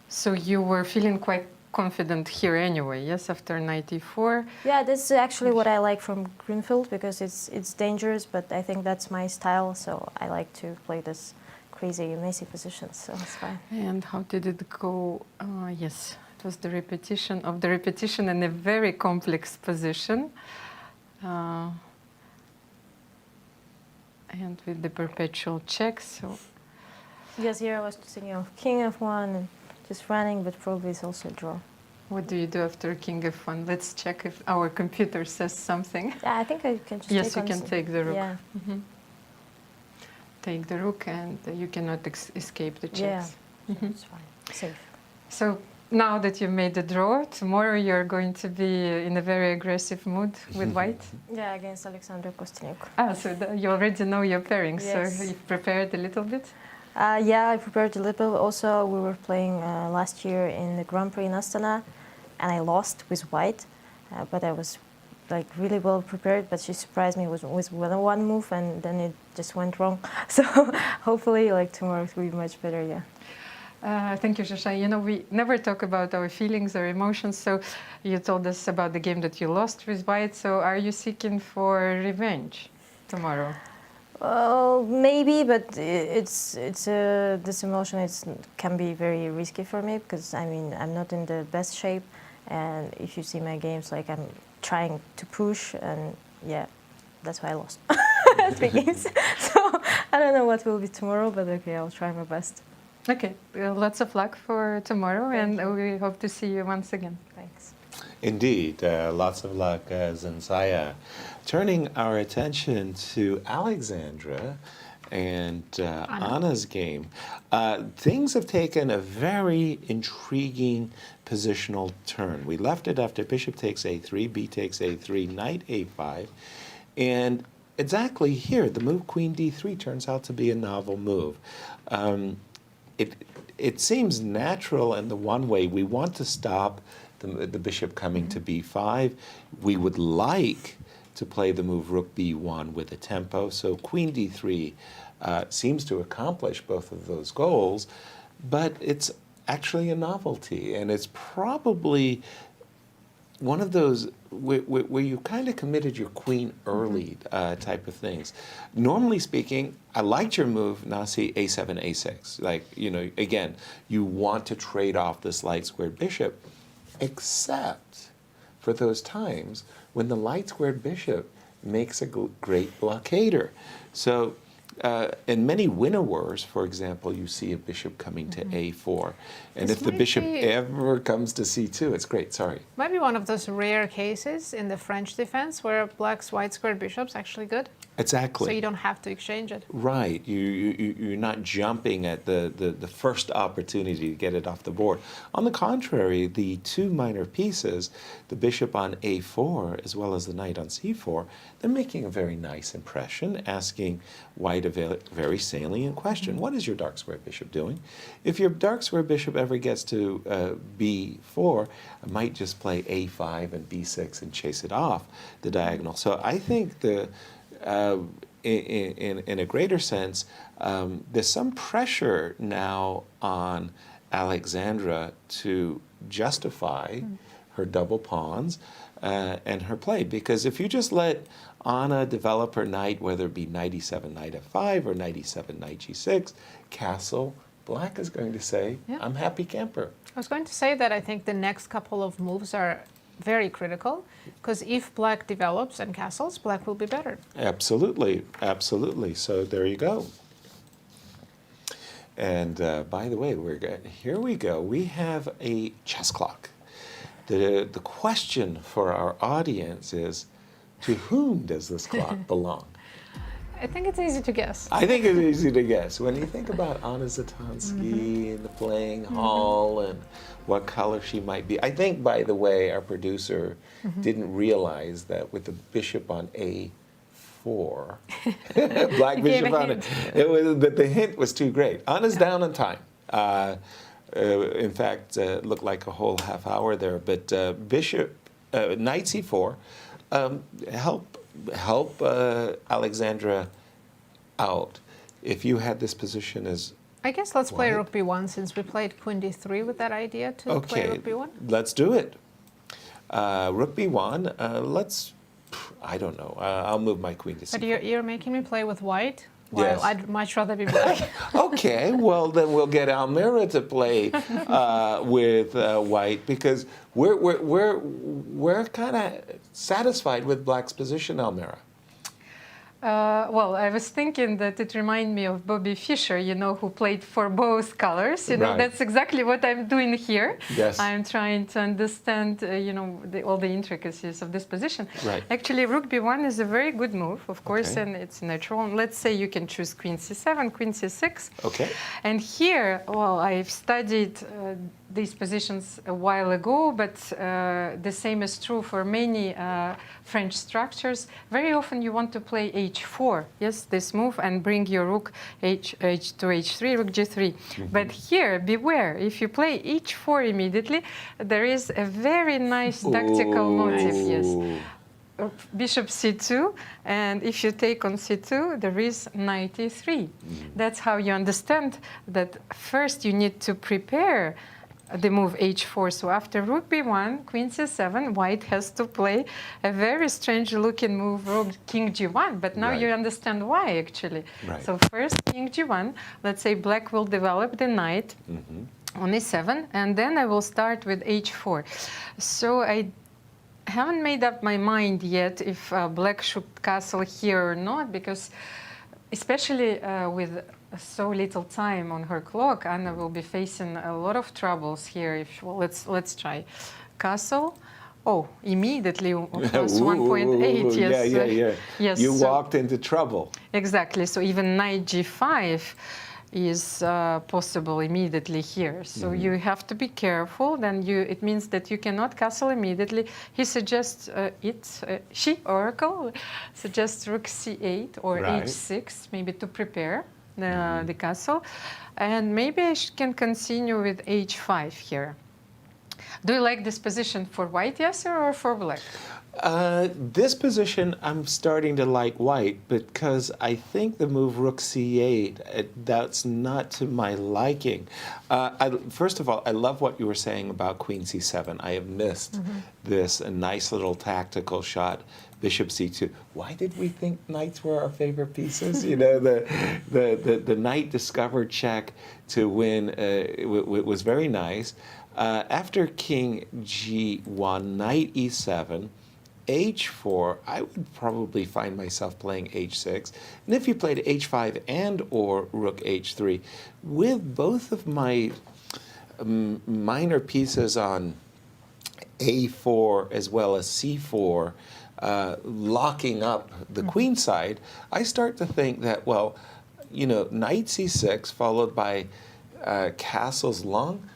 So you were feeling quite confident here anyway, yes, after 94. Yeah, this is actually what I like from Grünfeld because it's dangerous, but I think that's my style, so I like to play this crazy, messy positions, so it's fine. And how did it go? Yes, it was the repetition of the repetition in a very complex position. And with the perpetual check, so... Yes, here I was thinking of king f1 and just running, but probably it's also a draw. What do you do after king f1? Let's check if our computer says something. Yeah, I think I can just yes, take you can take the rook. Yeah. Take the rook and you cannot escape the checks. Yeah, it's fine, safe. So now that you've made the draw, tomorrow you're going to be in a very aggressive mood with white? Yeah, against Alexandra Kosteniuk. Ah, so you already know your pairings, Yes. so you've prepared a little bit? Yeah, I prepared a little. Also, we were playing last year in the Grand Prix in Astana, and I lost with white, but I was like really well prepared, but she surprised me with one move, and then it just went wrong. So hopefully, like tomorrow, it will be much better. Yeah. Thank you, Zhansaya. You know, we never talk about our feelings or emotions, so you told us about the game that you lost with white, so are you seeking for revenge tomorrow? Well, maybe, but this emotion can be very risky for me because I mean I'm not in the best shape, and if you see my games, like I'm trying to push, and yeah, that's why I lost 3 games. So I don't know what will be tomorrow, but okay, I'll try my best. Okay, well, lots of luck for tomorrow, and we hope to see you once again. Thanks. Indeed, lots of luck, Zhansaya. Turning our attention to Alexandra and Anna's game, things have taken a very intriguing positional turn. We left it after bishop takes a3, b takes a3, knight a5, and exactly here, the move queen d3 turns out to be a novel move. It seems natural in the one way. We want to stop the bishop coming to b5. We would like to play the move rook b1 with a tempo. So queen d3 seems to accomplish both of those goals, but it's actually a novelty, and it's probably one of those where you kind of committed your queen early type of things. Normally speaking, I liked your move, Nasi, a7, a6. Like, you know, again, you want to trade off this light squared bishop, except for those times when the light squared bishop makes a great blockader. So in many winnowers, for example, you see a bishop coming to a4. And This if the might bishop be- ever comes to c2, it's great, sorry. Might be one of those rare cases in the French defense where black's white squared bishop's actually good. Exactly. So you don't have to exchange it. Right. You're not jumping at the first opportunity to get it off the board. On the contrary, the 2 minor pieces, the bishop on a4 as well as the knight on c4, they're making a very nice impression, asking white a very salient question. What is your dark square bishop doing? If your dark square bishop ever gets to b4, I might just play a5 and b6 and chase it off the diagonal. So I think in a greater sense, there's some pressure now on Alexandra to justify her double pawns and her play. Because if you just let Anna develop her knight, whether it be knight e7, knight f5, or knight e7, knight g6, castle, black is going to say, Yeah. I'm happy camper. I was going to say that I think the next couple of moves are very critical, because if black develops and castles, black will be better. Absolutely, absolutely. So there you go. And by the way, here we go. We have a chess clock. The question for our audience is, to whom does this clock belong? I think it's easy to guess. I think it's easy to guess. When you think about Anna Zatonskih and the playing hall and what color she might be, I think, by the way, our producer didn't realize that with the bishop on a4, black bishop on it, that the hint was too great. Anna's down on time. In fact, looked like a whole half hour there. But bishop, knight c4, help Alexandra out. If you had this position as I guess let's play White. rook b1 since we played queen d3 with that idea to play rook b1. Let's do it. Rook b1. I don't know. I'll move my queen to c4. But you're making me play with white? Well, Yes. I'd much rather be black. Okay, well then we'll get Almira to play with white because we're kind of satisfied with black's position, Almira. Well, I was thinking that it reminded me of Bobby Fischer, who played for both colors. Right. That's exactly what I'm doing here. Yes. I'm trying to understand, all the intricacies of this position. Right. Actually, rook b1 is a very good move, of course, Okay. and it's natural. And let's say you can choose queen c7, queen c6. Okay. And here, well, I've studied these positions a while ago, but the same is true for many French structures. Very often you want to play h4, yes, this move, and bring your rook h2, h3, rook g3. But here, beware, if you play h4 immediately, there is a very nice tactical motive, yes. Bishop c2, and if you take on c2, there is knight e3. That's how you understand that first you need to prepare the move h4. So after rook b1, queen c7, white has to play a very strange looking move, rook king g1. But now Right. you understand why, actually. Right. So first king g1, let's say black will develop the knight on e7, and then I will start with h4. So I haven't made up my mind yet if black should castle here or not, because especially with so little time on her clock, Anna will be facing a lot of troubles here. Let's try castle. Oh, immediately plus 1.8. Yes. Yeah. Yes. You walked into trouble. Exactly. So even knight g5 is possible immediately here. So you have to be careful. Then it means that you cannot castle immediately. He suggests she, Oracle, suggests rook c8 or Right. h6, maybe to prepare the castle. And maybe I can continue with h5 here. Do you like this position for white, Yasser, or for black? This position, I'm starting to like white because I think the move rook c8, that's not to my liking. First of all, I love what you were saying about queen c7. I have missed this nice little tactical shot. Bishop c2. Why did we think knights were our favorite pieces? The knight discovered check to win was very nice. After king g1, knight e7, h4, I would probably find myself playing h6. And if you played h5 and or rook h3, with both of my minor pieces on a4 as well as c4, locking up the queen side, I start to think that, well, knight c6 followed by castles long,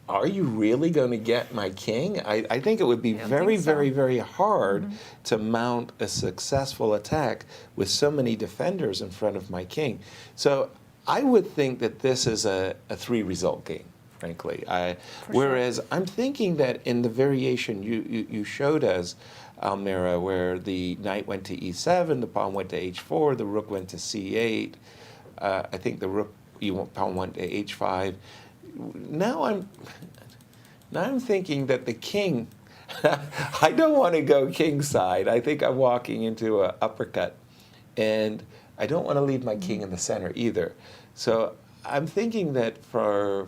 are you really going to get my king? I think it would be very hard to mount a successful attack with so many defenders in front of my king. So I would think that this is a 3-result game, frankly. Whereas I'm thinking that in the variation you showed us, Almira, where the knight went to e7, the pawn went to h4, the rook went to c8, I think the pawn went to h5. Now I'm thinking that the king, I don't want to go king side. I think I'm walking into an uppercut, and I don't want to leave my king in the center either. So I'm thinking that for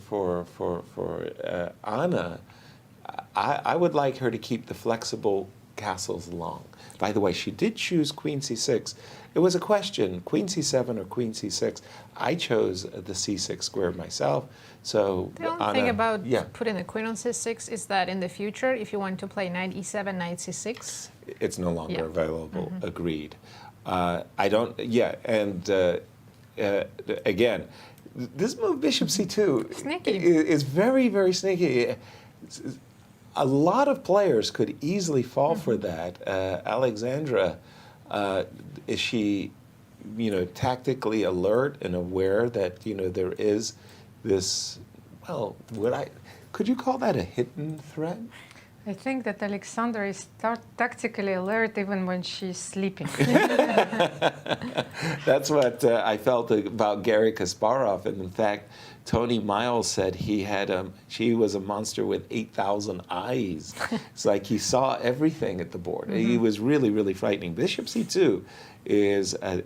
Anna, I would like her to keep the flexible castles long. By the way, she did choose queen c6. It was a question, queen c7 or queen c6. I chose the c6 square myself. So the only thing about putting a queen on c6 is that in the future, if you want to play knight e7, knight c6, it's no longer available. Agreed. Again, this move bishop c2 is very sneaky. A lot of players could easily fall for that. Alexandra, is she, tactically alert and aware that there is this? Well, could you call that a hidden threat? I think that Alexandra is tactically alert even when she's sleeping. That's what I felt about Garry Kasparov. And in fact, Tony Miles said she was a monster with 8,000 eyes. It's like he saw everything at the board. He was really, really frightening. Bishop C2 is a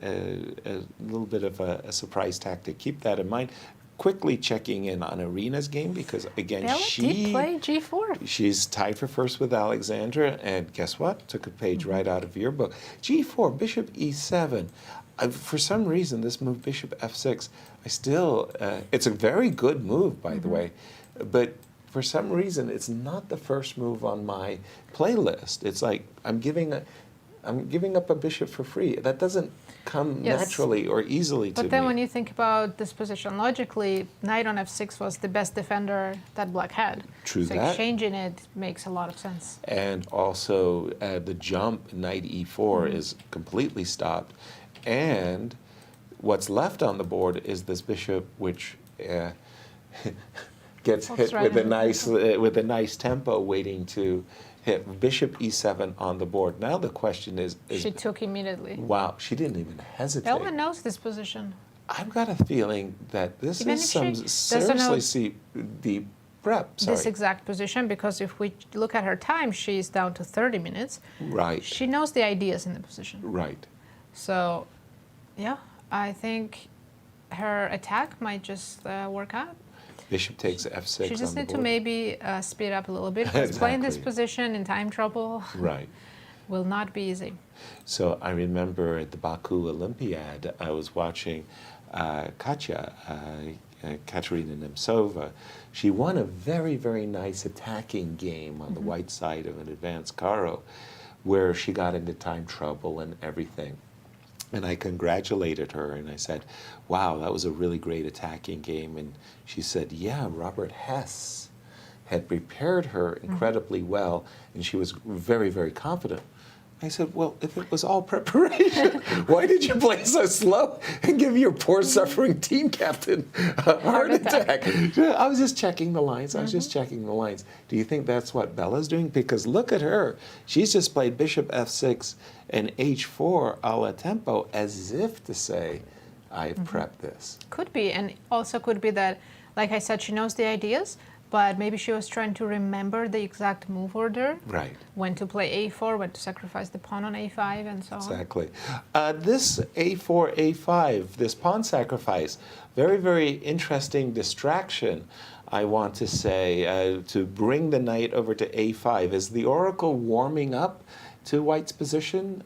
little bit of a surprise tactic. Keep that in mind. Quickly checking in on Irina's game because, again, Bella did play G4. She's tied for first with Alexandra, and guess what? Took a page right out of your book. G4, Bishop E7. For some reason, this move, Bishop F6, it's a very good move, by the way, but for some reason, it's not the first move on my playlist. It's like I'm giving up a bishop for free. That doesn't come naturally or easily to me. But then when you think about this position logically, knight on f6 was the best defender that black had. True so that. Changing it makes a lot of sense. And also the jump, knight e4, is completely stopped. And what's left on the board is this bishop, which gets hit with a nice tempo waiting to hit. Bishop e7 on the board. Now the question is she took immediately. Wow, she didn't even hesitate. Bella knows this position. I've got a feeling that this is some seriously deep prep. This exact position, because if we look at her time, she's down to 30 minutes. Right. She knows the ideas in the position. Right. So, yeah, I think her attack might just work out. Bishop takes f6. She just need to maybe speed up a little bit, because playing this position in time trouble will not be easy. So I remember at the Baku Olympiad, I was watching Katerina Nemtsova. She won a very, very nice attacking game on the white side of an advanced Karo, where she got into time trouble and everything. And I congratulated her, and I said, wow, that was a really great attacking game. And she said, yeah, Robert Hess had prepared her incredibly well, and she was very, very confident. I said, well, if it was all preparation, why did you play so slow and give your poor suffering team captain a heart attack? I was just checking the lines. Do you think that's what Bella's doing? Because look at her. She's just played bishop f6 and h4 a la tempo, as if to say, I've prepped this. Could be, and also could be that, like I said, she knows the ideas, but maybe she was trying to remember the exact move order. Right. When to play a4, when to sacrifice the pawn on a5, and so on. Exactly. This a4, a5, this pawn sacrifice, very, very interesting distraction, I want to say, to bring the knight over to a5. Is the oracle warming up to white's position,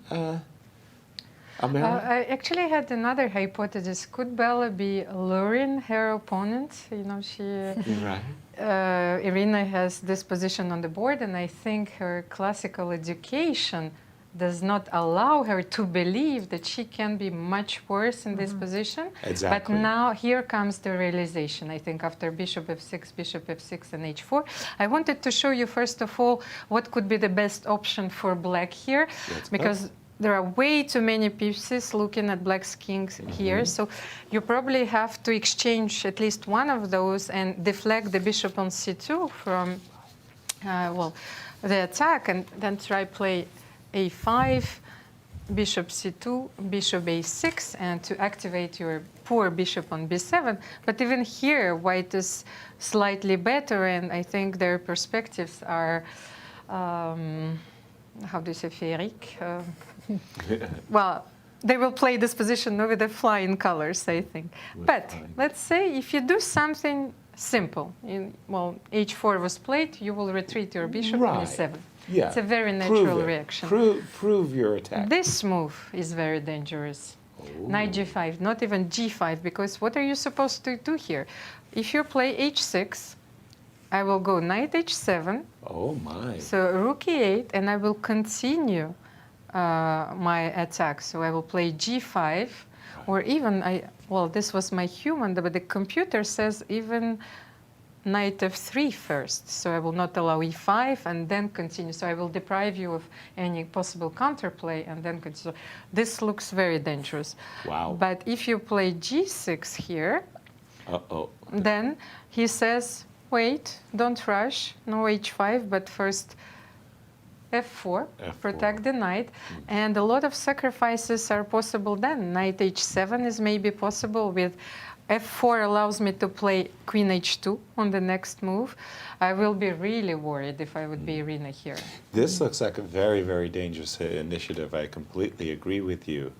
Almira? I actually had another hypothesis. Could Bella be luring her opponent? You know, she... Right. Irina has this position on the board, and I think her classical education does not allow her to believe that she can be much worse in this position. Exactly. But now here comes the realization, I think, after bishop f6, and h4. I wanted to show you, first of all, what could be the best option for black here, because there are way too many pieces looking at black's king here, so you probably have to exchange at least one of those and deflect the bishop on c2 from, the attack, and then try play a5, bishop c2, bishop a6, and to activate your poor bishop on b7. But even here, white is slightly better, and I think their perspectives are, how do you say, féerique? Well, they will play this position with the flying colors, I think. But let's say if you do something simple, h4 was played, you will retreat your bishop on e7. Yeah. It's a very natural reaction. Prove your attack. This move is very dangerous. Knight g5, not even g5, because what are you supposed to do here? If you play h6, I will go knight h7. Oh my. So rook e8, and I will continue my attack. So I will play g5, or even, this was my human, but the computer says even knight f3 first. So I will not allow e5 and then continue. So I will deprive you of any possible counterplay and then continue. This looks very dangerous. Wow. But if you play g6 here, then he says, wait, don't rush, no h5, but first f4, protect the knight. And a lot of sacrifices are possible then. Knight h7 is maybe possible with f4 allows me to play queen h2 on the next move. I will be really worried if I would be Irina here. This looks like a very, very dangerous initiative. I completely agree with you.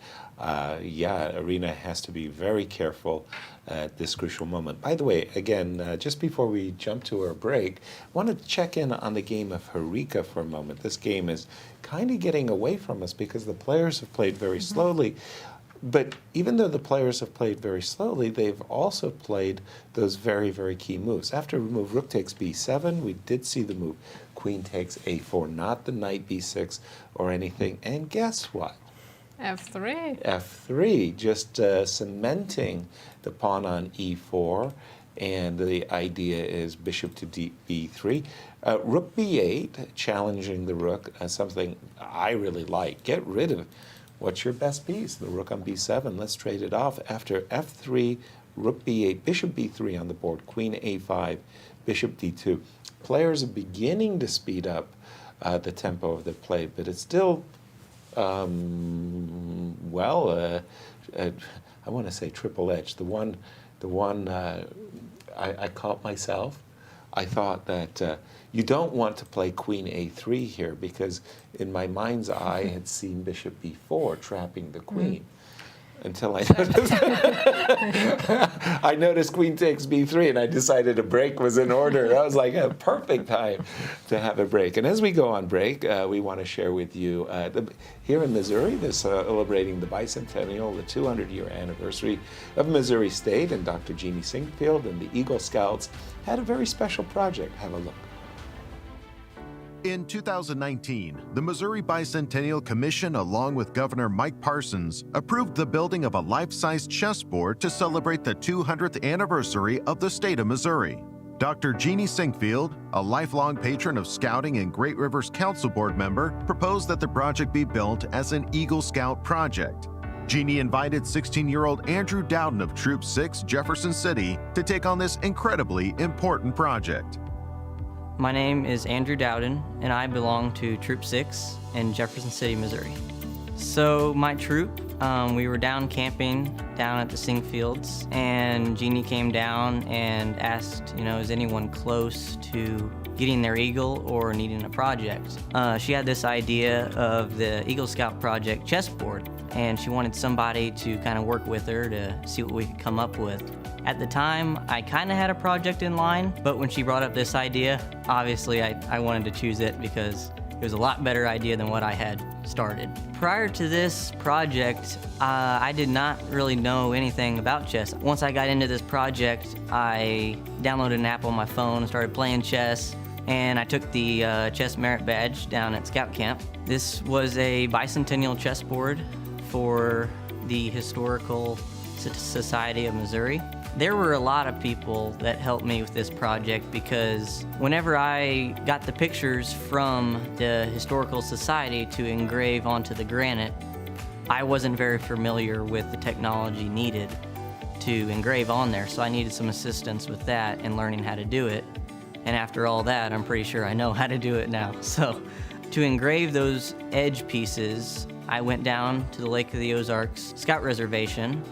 Yeah, Irina has to be very careful at this crucial moment. By the way, again, just before we jump to our break, I want to check in on the game of Harika for a moment. This game is kind of getting away from us because the players have played very slowly. But even though the players have played very slowly, they've also played those very, very key moves. After we move rook takes b7, we did see the move queen takes a4, not the knight b6 or anything. And guess what? f3. f3, just cementing the pawn on e4. And the idea is bishop to b3. Rook b8, challenging the rook, something I really like. Get rid of what's your best piece? The rook on b7. Let's trade it off. After f3, rook b8, bishop b3 on the board, queen a5, bishop d2. Players are beginning to speed up the tempo of the play, but it's still, I want to say triple edge. The one I caught myself. I thought that you don't want to play queen a3 here because in my mind's eye I had seen bishop b4 trapping the queen until I noticed I noticed queen takes b3 and I decided a break was in order. That was like a perfect time to have a break. And as we go on break, we want to share with you here in Missouri, they're celebrating the bicentennial, the 200-year anniversary of Missouri State, and Dr. Jeannie Sinkfield and the Eagle Scouts had a very special project. Have a look. In 2019, the Missouri Bicentennial Commission, along with Governor Mike Parsons, approved the building of a life-size chessboard to celebrate the 200th anniversary of the state of Missouri. Dr. Jeannie Sinkfield, a lifelong patron of scouting and Great Rivers Council Board member, proposed that the project be built as an Eagle Scout project. Jeannie invited 16-year-old Andrew Dowden of Troop 6, Jefferson City, to take on this incredibly important project. My name is Andrew Dowden, and I belong to Troop 6 in Jefferson City, Missouri. So my troop, we were down camping down at the Sing Fields, and Jeannie came down and asked, is anyone close to getting their Eagle or needing a project? She had this idea of the Eagle Scout project chessboard, and she wanted somebody to kind of work with her to see what we could come up with. At the time, I kind of had a project in line, but when she brought up this idea, obviously I wanted to choose it because it was a lot better idea than what I had started. Prior to this project, I did not really know anything about chess. Once I got into this project, I downloaded an app on my phone and started playing chess, and I took the chess merit badge down at Scout Camp. This was a bicentennial chessboard for the Historical Society of Missouri. There were a lot of people that helped me with this project because whenever I got the pictures from the Historical Society to engrave onto the granite, I wasn't very familiar with the technology needed to engrave on there, so I needed some assistance with that and learning how to do it. And after all that, I'm pretty sure I know how to do it now. So to engrave those edge pieces, I went down to the Lake of the Ozarks Scout Reservation,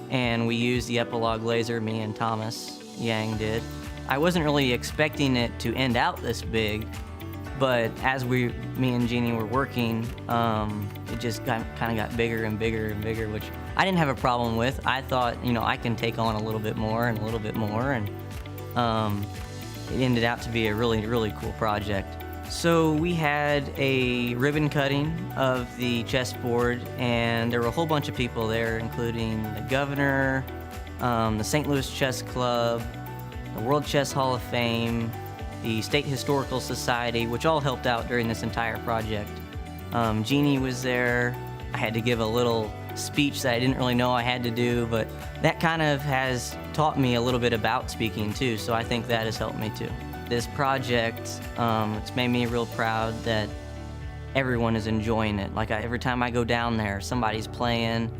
and we used the Epilogue laser, me and Thomas Yang did. I wasn't really expecting it to end out this big, but as me and Jeannie were working, it just kind of got bigger and bigger and bigger, which I didn't have a problem with. I thought, I can take on a little bit more and a little bit more, and it ended out to be a really, really cool project. So we had a ribbon cutting of the chessboard, and there were a whole bunch of people there, including the governor, the St. Louis Chess Club, the World Chess Hall of Fame, the State Historical Society, which all helped out during this entire project. Jeannie was there. I had to give a little speech that I didn't really know I had to do, but that kind of has taught me a little bit about speaking too, so I think that has helped me too. This project, it's made me real proud that everyone is enjoying it. Like every time I go down there, somebody's playing,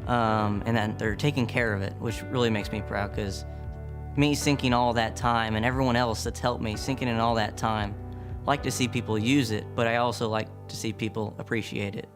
and then they're taking care of it, which really makes me proud because me sinking all that time and everyone else that's helped me sinking in all that time, like to see people use it, but I also like to see people appreciate it.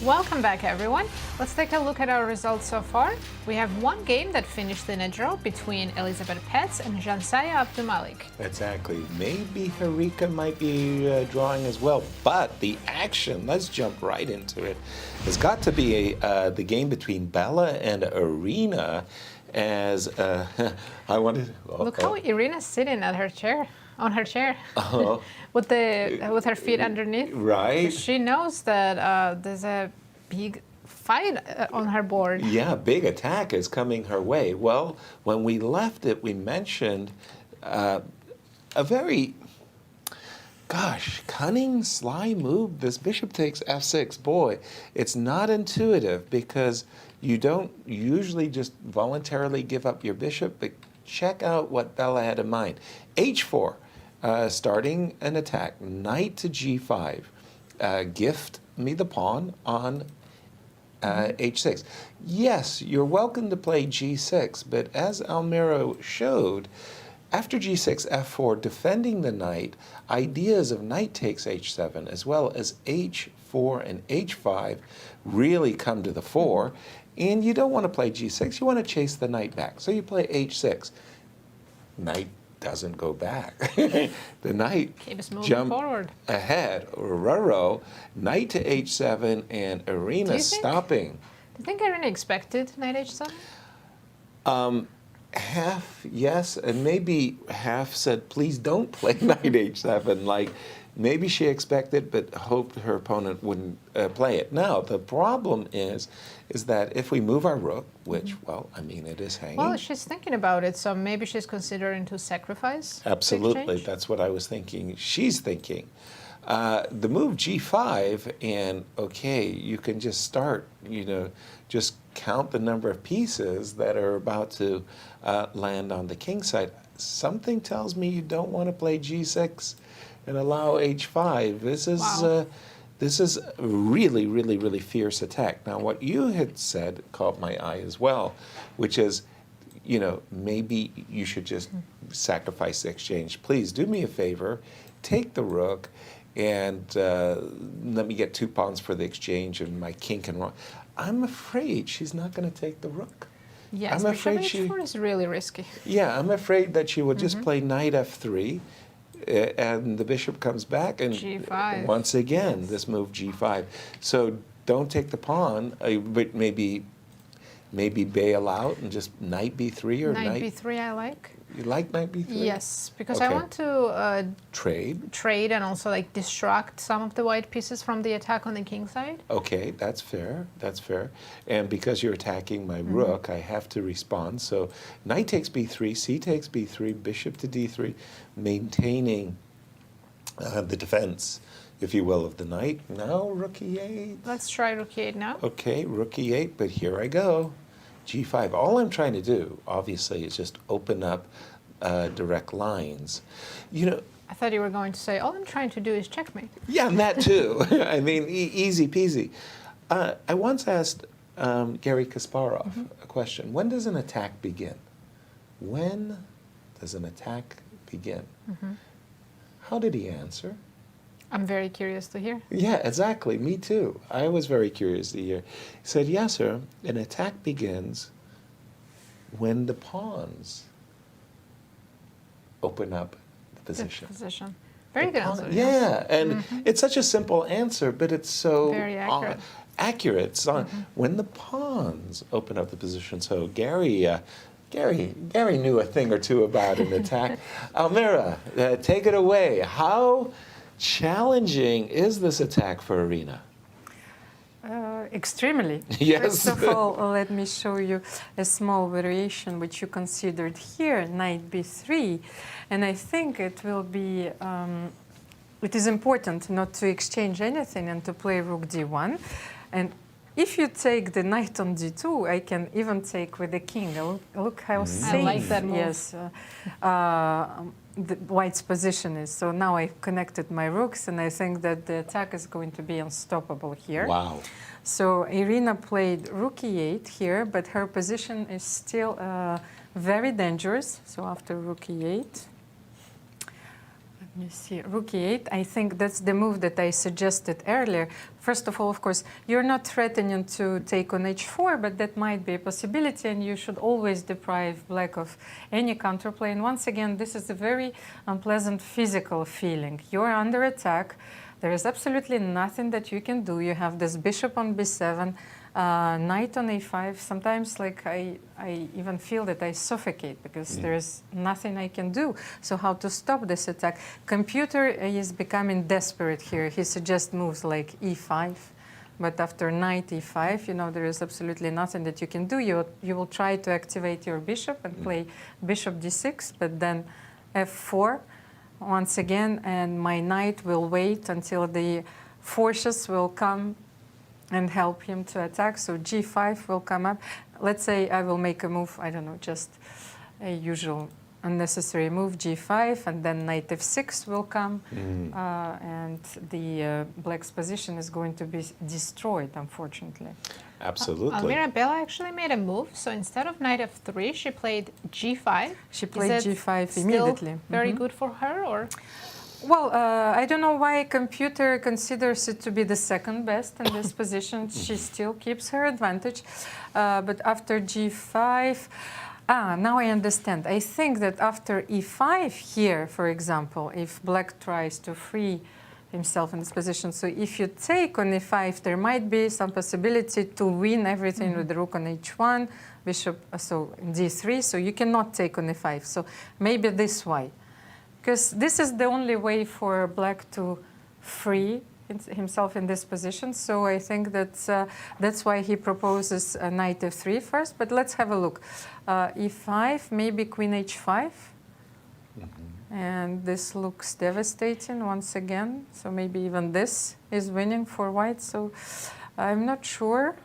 Welcome back, everyone. Let's take a look at our results so far. We have one game that finished in a draw between Elisabeth Paehtz and Zhansaya Abdumalik. Exactly. Maybe Harika might be drawing as well, but the action, let's jump right into it, has got to be the game between Bella and Irina. As I wanted. Look how Irina's sitting at her chair, on her chair, Oh. with her feet underneath. Right. She knows that there's a big fight on her board. Yeah, big attack is coming her way. Well, when we left it, we mentioned a very, cunning, sly move. This bishop takes f6. Boy, it's not intuitive because you don't usually just voluntarily give up your bishop, but check out what Bella had in mind. h4, starting an attack, knight to g5. Gift me the pawn on h6. Yes, you're welcome to play g6, but as Almira showed, after g6, f4, defending the knight, ideas of knight takes h7 as well as h4 and h5 really come to the fore. And you don't want to play g6, you want to chase the knight back. So you play h6. Knight doesn't go back. The knight jump ahead. Roro, knight to h7, and Irina stopping. Do you think Irina expected knight h7? Half yes, and maybe half said, please don't play knight h7. Like, maybe she expected but hoped her opponent wouldn't play it. Now, the problem is that if we move our rook, which, well, I mean, it is hanging. Well, she's thinking about it, so maybe she's considering to sacrifice. Absolutely, that's what I was thinking. She's thinking. The move g5, and okay, you can just start, just count the number of pieces that are about to land on the king side. Something tells me you don't want to play g6 and allow h5. This is a really, really, really fierce attack. Now, what you had said caught my eye as well, which is, maybe you should just sacrifice the exchange. Please do me a favor, take the rook, and let me get 2 pawns for the exchange, and my king can run. I'm afraid she's not going to take the rook. Yes, I'm afraid h4 is really risky. Yeah, I'm afraid that she will just play knight f3, and the bishop comes back, and g5. Once again, this move g5. So don't take the pawn, but maybe bail out and just knight b3 or knight b3 I like. You like knight b3? Yes, because I want to trade and also distract some of the white pieces from the attack on the king side. Okay, that's fair. That's fair. And because you're attacking my rook, I have to respond. So knight takes b3, c takes b3, bishop to d3, maintaining the defense, if you will, of the knight. Now rook e8. Let's try rook e8 now. Okay, rook e8, but here I go. g5. All I'm trying to do, obviously, is just open up direct lines. I thought you were going to say, all I'm trying to do is checkmate. Yeah, and that too. I mean, easy peasy. I once asked Garry Kasparov a question. When does an attack begin? When does an attack begin? How did he answer? I'm very curious to hear. Yeah, exactly. Me too. I was very curious to hear. He said, yes, sir, an attack begins when the pawns open up the position. Very good answer. Yeah, and it's such a simple answer, but it's so very accurate. Accurate. It's on when the pawns open up the position. So Garry knew a thing or two about an attack. Almira, take it away. How challenging is this attack for Irina? Extremely. Yes. First of all, let me show you a small variation which you considered here, knight b3. And I think it will be, it is important not to exchange anything and to play rook d1. And if you take the knight on d2, I can even take with the king. Look how safe. I like that move. Yes, the white's position is. So now I connected my rooks, and I think that the attack is going to be unstoppable here. Wow. So Irina played rook e8 here, but her position is still very dangerous. So after rook e8, let You see, rook e8, I think that's the move that I suggested earlier. First of all, of course, you're not threatening to take on h4, but that might be a possibility, and you should always deprive black of any counterplay. And once again, this is a very unpleasant physical feeling. You're under attack. There is absolutely nothing that you can do. You have this bishop on b7, knight on a5. Sometimes, like, I even feel that I suffocate because there is nothing I can do. So how to stop this attack? Computer is becoming desperate here. He suggests moves like e5. But after knight e5, you know, there is absolutely nothing that you can do. You will try to activate your bishop and play bishop d6, but then f4 once again, and my knight will wait until the forces will come and help him to attack. So g5 will come up. Let's say I will make a move, I don't know, just a usual unnecessary move, g5, and then knight f6 will come, and the black's position is going to be destroyed, unfortunately. Absolutely. Almira, Bella actually made a move. So instead of knight f3, she played g5. She played g5 immediately. Very good for her, or? Well, I don't know why computer considers it to be the second best in this position. She still keeps her advantage. But after g5, now I understand. I think that after e5 here, for example, if black tries to free himself in this position, so if you take on e5, there might be some possibility to win everything with the rook on h1, bishop, so d3, so you cannot take on e5. So maybe this way. Because this is the only way for black to free himself in this position. So I think that's why he proposes knight f3 first. But let's have a look. e5, maybe queen h5. And this looks devastating once again. So maybe even this is winning for white. So I'm not sure.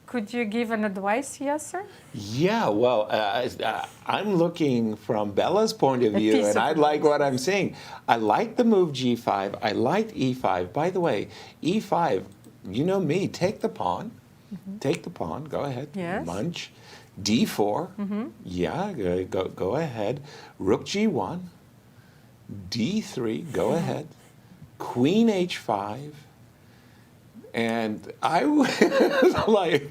Could you give an advice, Yasser? Yeah, well, I'm looking from Bella's point of view, and I like what I'm seeing. I like the move g5. I like e5. By the way, e5, you know me, take the pawn. Take the pawn. Go ahead. Yes. Munch. d4. Yeah, go ahead. Rook g1. d3. Go ahead. Queen h5. And I was like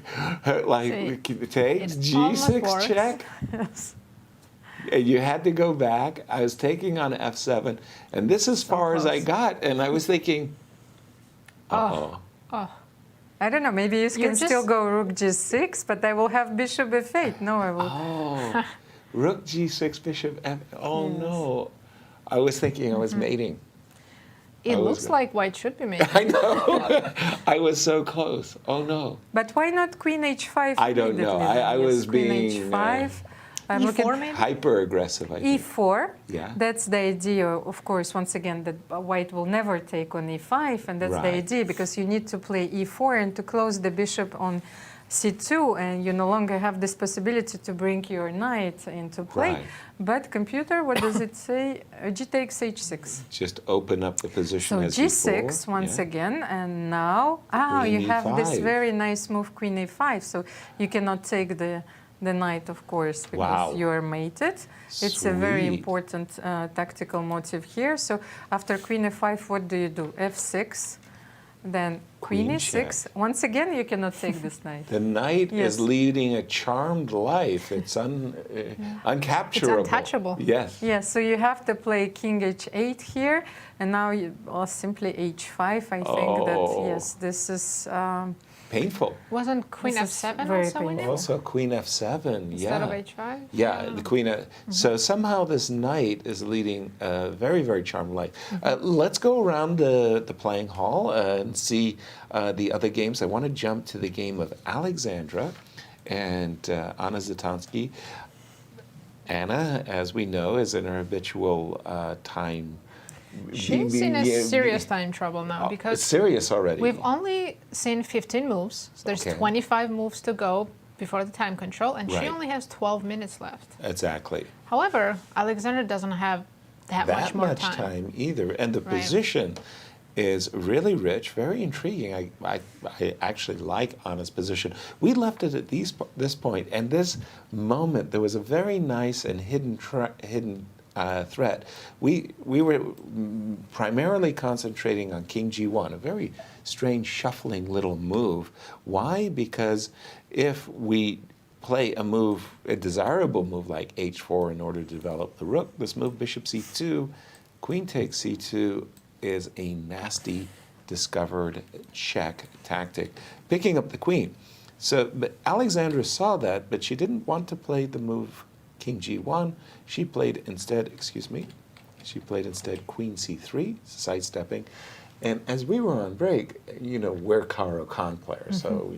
takes g6 check. Yes. And you had to go back. I was taking on f7, and this is as far as I got. And I was thinking, I don't know. Maybe you can still go rook g6, but I will have bishop f8. No, I will. Oh, rook g6, bishop f. Oh no, I was thinking I was mating. It looks like white should be mating. I know. I was so close. Oh no. But why not queen h5? I don't know. I was queen being h5. I'm E4 maybe? hyper aggressive. I think. e4. Yeah. That's the idea, of course. Once again, that white will never take on e5, and that's the idea because you need to play e4 and to close the bishop on c2, and you no longer have this possibility to bring your knight into play. Right. But computer, what does it say? G takes h6. Just open up the position So as g6 before. once again, and now Queen you have this E5. very nice move, queen a5. So you cannot take the knight, of course, because you are mated. It's a very Sweet. important tactical motive here. So after queen a5, what do you do? f6. Then queen e6. Once again, you cannot take this knight. The knight is leading a charmed life. It's uncapturable. It's untouchable. Yes. Yes, so you have to play king h8 here, and now you simply h5. I think that, yes, this is... painful. Wasn't queen f7 also winning? Also queen f7, Instead of h5? Yeah, the queen. So somehow this knight is leading a very, very charmed life. Let's go around the playing hall and see the other games. I want to jump to the game of Alexandra and Anna Zatonskih. Anna, as we know, is in her habitual time. She's in a serious time trouble now because it's serious already. We've only seen 15 moves. So there's 25 moves to go before the time control, and she only has 12 minutes left. Exactly. However, Alexandra doesn't have that much more time either, and the position is really rich, very intriguing. I actually like Anna's position. We left it at this point, and this moment there was a very nice and hidden threat. We were primarily concentrating on King G1, a very strange shuffling little move. Why? Because if we play a desirable move like H4 in order to develop the rook, this move Bishop C2, Queen takes C2 is a nasty discovered check tactic, picking up the queen. So but Alexandra saw that, but she didn't want to play the move King G1. She played instead Queen C3, sidestepping. And as we were on break, we're Caro Con players, so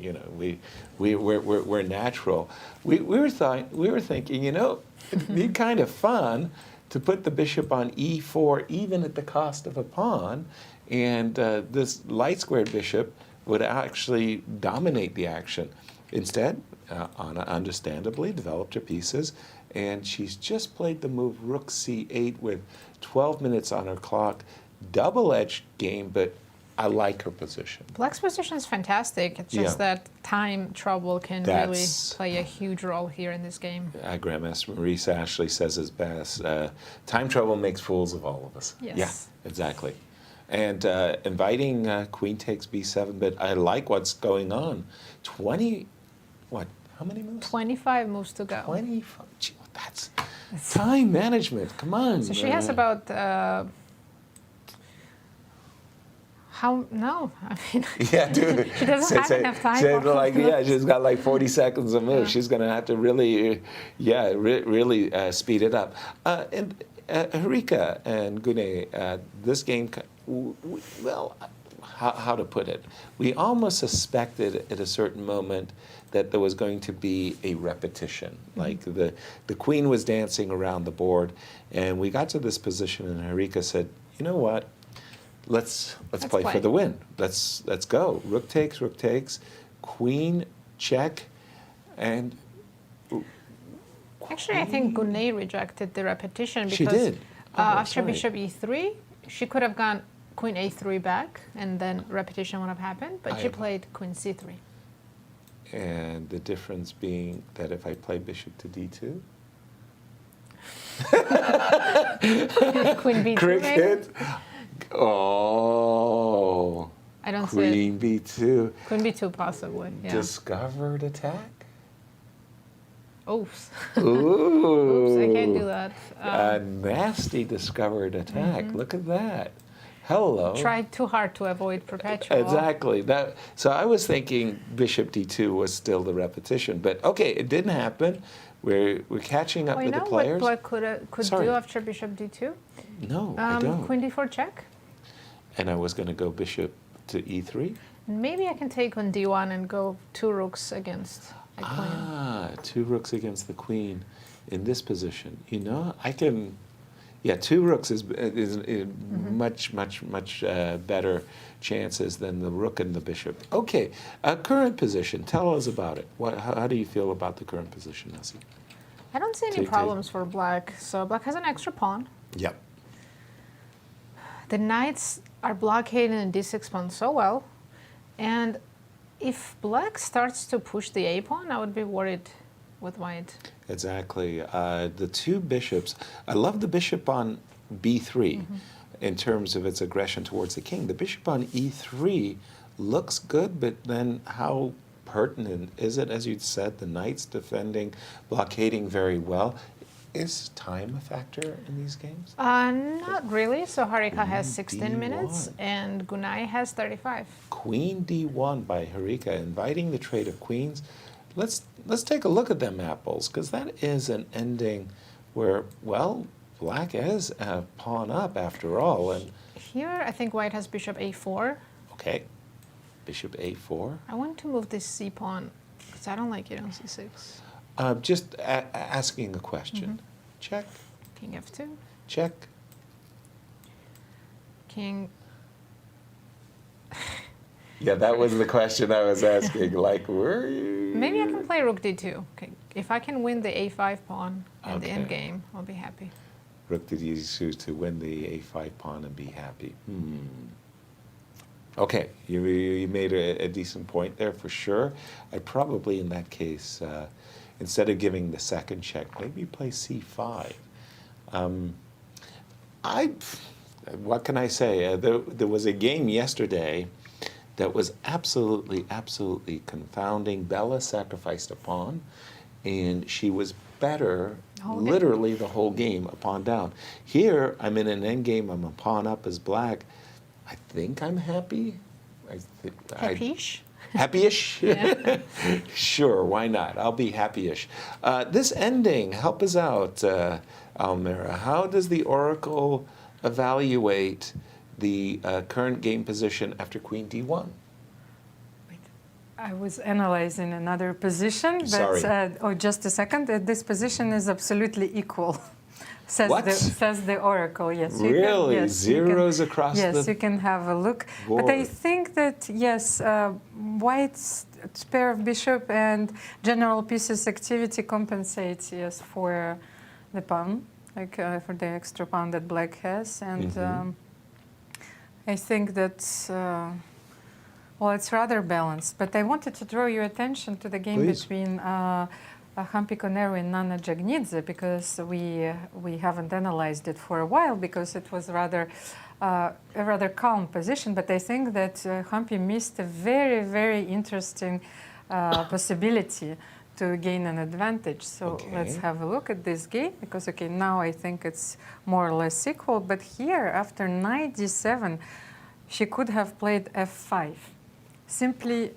we're natural. We were thinking, it'd be kind of fun to put the bishop on E4, even at the cost of a pawn, and this light squared bishop would actually dominate the action. Instead, Anna understandably developed her pieces, and she's just played the move Rook C8 with 12 minutes on her clock. Double-edged game, but I like her position. Black's position is fantastic. It's just that time trouble can really play a huge role here in this game. Grandmaster Maurice Ashley says his best. Time trouble makes fools of all of us. Yes. Yeah, exactly. And inviting Queen takes B7, but I like what's going on. How many moves? 25 moves to go. 25. Gee, that's time management. Come on. So she has about... Yeah, dude. She doesn't have enough time. She's got like 40 seconds of move. She's going to have to really, really speed it up. And Harika and Gunay, this game, well, how to put it? We almost suspected at a certain moment that there was going to be a repetition. Like the queen was dancing around the board, and we got to this position, and Harika said, you know what? Let's play for the win. Let's go. Rook takes, queen check, and actually I think Gunay rejected the repetition because she did. After bishop e3, she could have gone queen a3 back, and then repetition would have happened. But she played queen c3. And the difference being that if I play bishop to d2. Queen b2. Cricket. Oh. I don't see Queen b2. Queen b2 possibly. Yeah. Discovered attack. Oops. Ooh. Oops, I can't do that. A nasty discovered attack. Look at that. Hello. Tried too hard to avoid perpetual. Exactly. So I was thinking bishop d2 was still the repetition, but okay, it didn't happen. We're catching up with the players. What Black could do after bishop d2? No, I don't. Queen d4 check. And I was going to go bishop to e3. Maybe I can take on d1 and go 2 rooks against a queen. 2 rooks against the queen in this position. I can. Yeah, 2 rooks is much better chances than the rook and the bishop. Okay, current position. Tell us about it. How do you feel about the current position, Nazi? I don't see any problems for Black. So Black has an extra pawn. Yep. The knights are blockading the d6 pawn so well, and if Black starts to push the a pawn, I would be worried with white. Exactly. The 2 bishops, I love the bishop on b3 in terms of its aggression towards the king. The bishop on e3 looks good, but then how pertinent is it? As you said, the knights defending, blockading very well. Is time a factor in these games? Not really. So Harika has 16 minutes and Gunay has 35. Queen d1 by Harika, inviting the trade of queens. Let's take a look at them apples, because that is an ending where, well, Black is a pawn up after all. And here I think white has bishop a4. Okay, bishop a4. I want to move this c pawn because I don't like it on c6. Just asking a question. Check. King f2. Check. King. Yeah, that was the question I was asking. Like, were you? Maybe I can play rook d2. Okay. If I can win the a5 pawn in the end game, I'll be happy. Rook to d2 to win the a5 pawn and be happy. Okay, you made a decent point there for sure. I'd probably, in that case, instead of giving the second check, maybe play c5. What can I say? There was a game yesterday that was absolutely confounding. Bella sacrificed a pawn, and she was better literally the whole game, a pawn down. Here, I'm in an endgame, I'm a pawn up as black. I think I'm happy. Happy-ish? Happy-ish? Yeah. Sure, why not? I'll be happy-ish. This ending, help us out, Almira. How does the Oracle evaluate the current game position after Queen D1? I was analyzing another position, but Sorry. Just a second. This position is absolutely equal, says the Oracle. Yes, really, yes, zeros across the. Yes, you can have a look. board. But I think that yes, White's pair of bishop and general pieces activity compensates for the pawn, like for the extra pawn that Black has, and I think that. Well, it's rather balanced, but I wanted to draw your attention to the game between Humpy, Koneru and Nana Dzagnidze, because we haven't analyzed it for a while because it was a rather calm position. But I think that Humpy missed a very interesting possibility to gain an advantage. So let's have a look at this game, because now I think it's more or less equal. But here, after knight d7, she could have played f5. Simply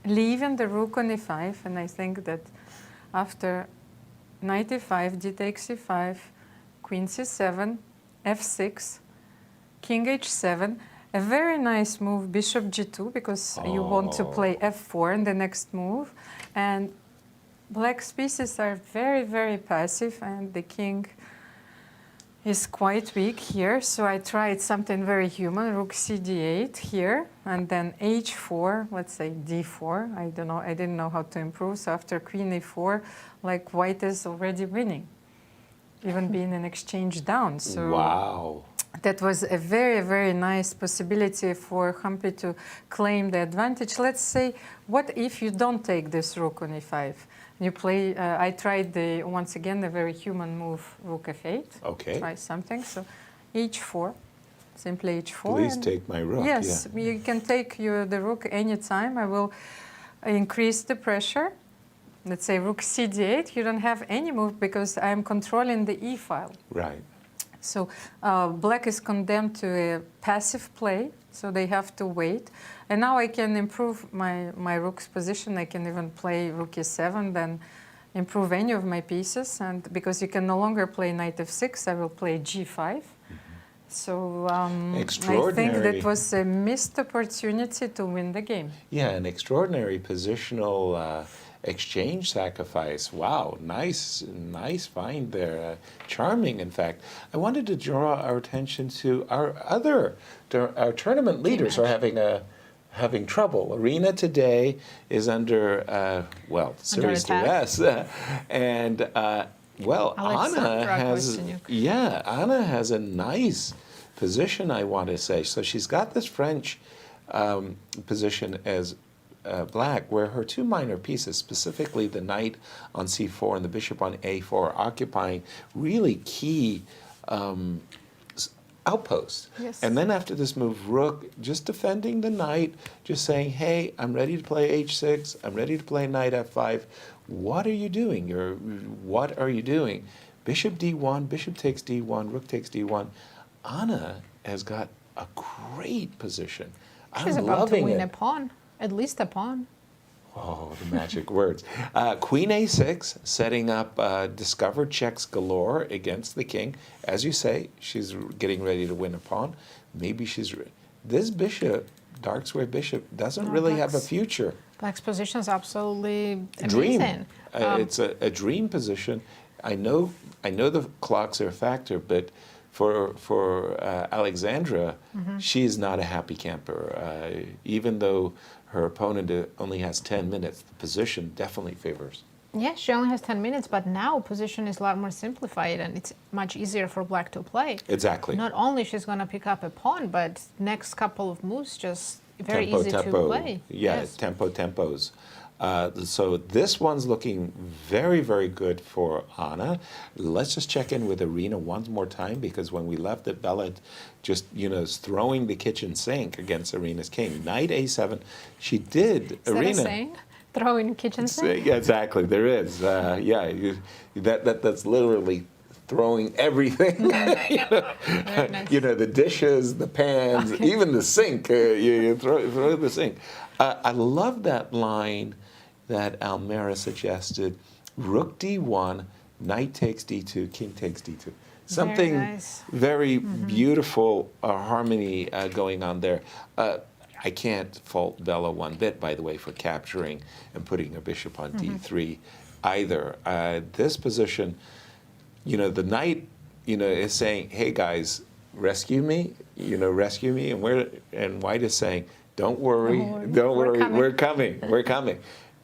leaving the rook on e5, and I think that after knight e5, d takes e5, queen c7, f6, king h7, a very nice move, bishop g2, because you want to play f4 in the next move, and Black's pieces are very passive, and the king is quite weak here, so I tried something very human, rook c d8 here, and then h4, let's say d4. I don't know, I didn't know how to improve, so after queen e4, like White is already winning, even being an exchange down. So wow. That was a very nice possibility for Humpy to claim the advantage. Let's say, what if you don't take this rook on e5? You play, I tried once again the very human move, rook f8. Okay. Try something. So h4, simply h4. Please take my rook. Yes, you can take the rook anytime. I will increase the pressure. Let's say rook c d8. You don't have any move because I am controlling the e file. Right. So Black is condemned to a passive play, so they have to wait. And now I can improve my rook's position. I can even play rook e7, then improve any of my pieces. And because you can no longer play knight f6, I will play g5. So I think that was a missed opportunity to win the game. Yeah, an extraordinary positional exchange sacrifice. Wow, nice find there. Charming, in fact. I wanted to draw our attention to our tournament leaders are having trouble. Irina today is under serious duress, and Alexandra Anna has a nice position, I want to say. So she's got this French position as Black, where her two minor pieces, specifically the knight on c4 and the bishop on a4, are occupying really key outposts. Yes. And then after this move, rook, just defending the knight, just saying, hey, I'm ready to play h6, I'm ready to play knight f5. What are you doing? What are you doing? Bishop d1, bishop takes d1, rook takes d1. Anna has got a great position. She's I'm about loving to win it. a pawn, at least a pawn. Oh, the magic words. Queen a6, setting up discovered checks galore against the king. As you say, she's getting ready to win a pawn. Maybe this bishop, dark square bishop, doesn't really have a future. Black's position is absolutely amazing. Dream. It's a dream position. I know the clocks are a factor, but for Alexandra, she's not a happy camper. Even though her opponent only has 10 minutes, the position definitely favors. Yeah, she only has 10 minutes, but now position is a lot more simplified and it's much easier for Black to play. Exactly. Not only she's going to pick up a pawn, but next couple of moves just very tempo, easy to play. Yeah, yes. tempos. So this one's looking very, very good for Anna. Let's just check in with Irina one more time, because when we left it, Bella just, is throwing the kitchen sink against Irina's king. Knight A7. She did, Is Irina. That a saying? Throwing kitchen sink? Yeah, exactly. There is. That's literally throwing everything. The dishes, the pans, even the sink. You throw the sink. I love that line that Almira suggested. Rook D1, knight takes D2, king takes D2. Something very beautiful harmony going on there. I can't fault Bella one bit, by the way, for capturing and putting her bishop on D3 either. This position, the knight, is saying, "Hey guys, rescue me," and White is saying, "Don't worry, we're coming."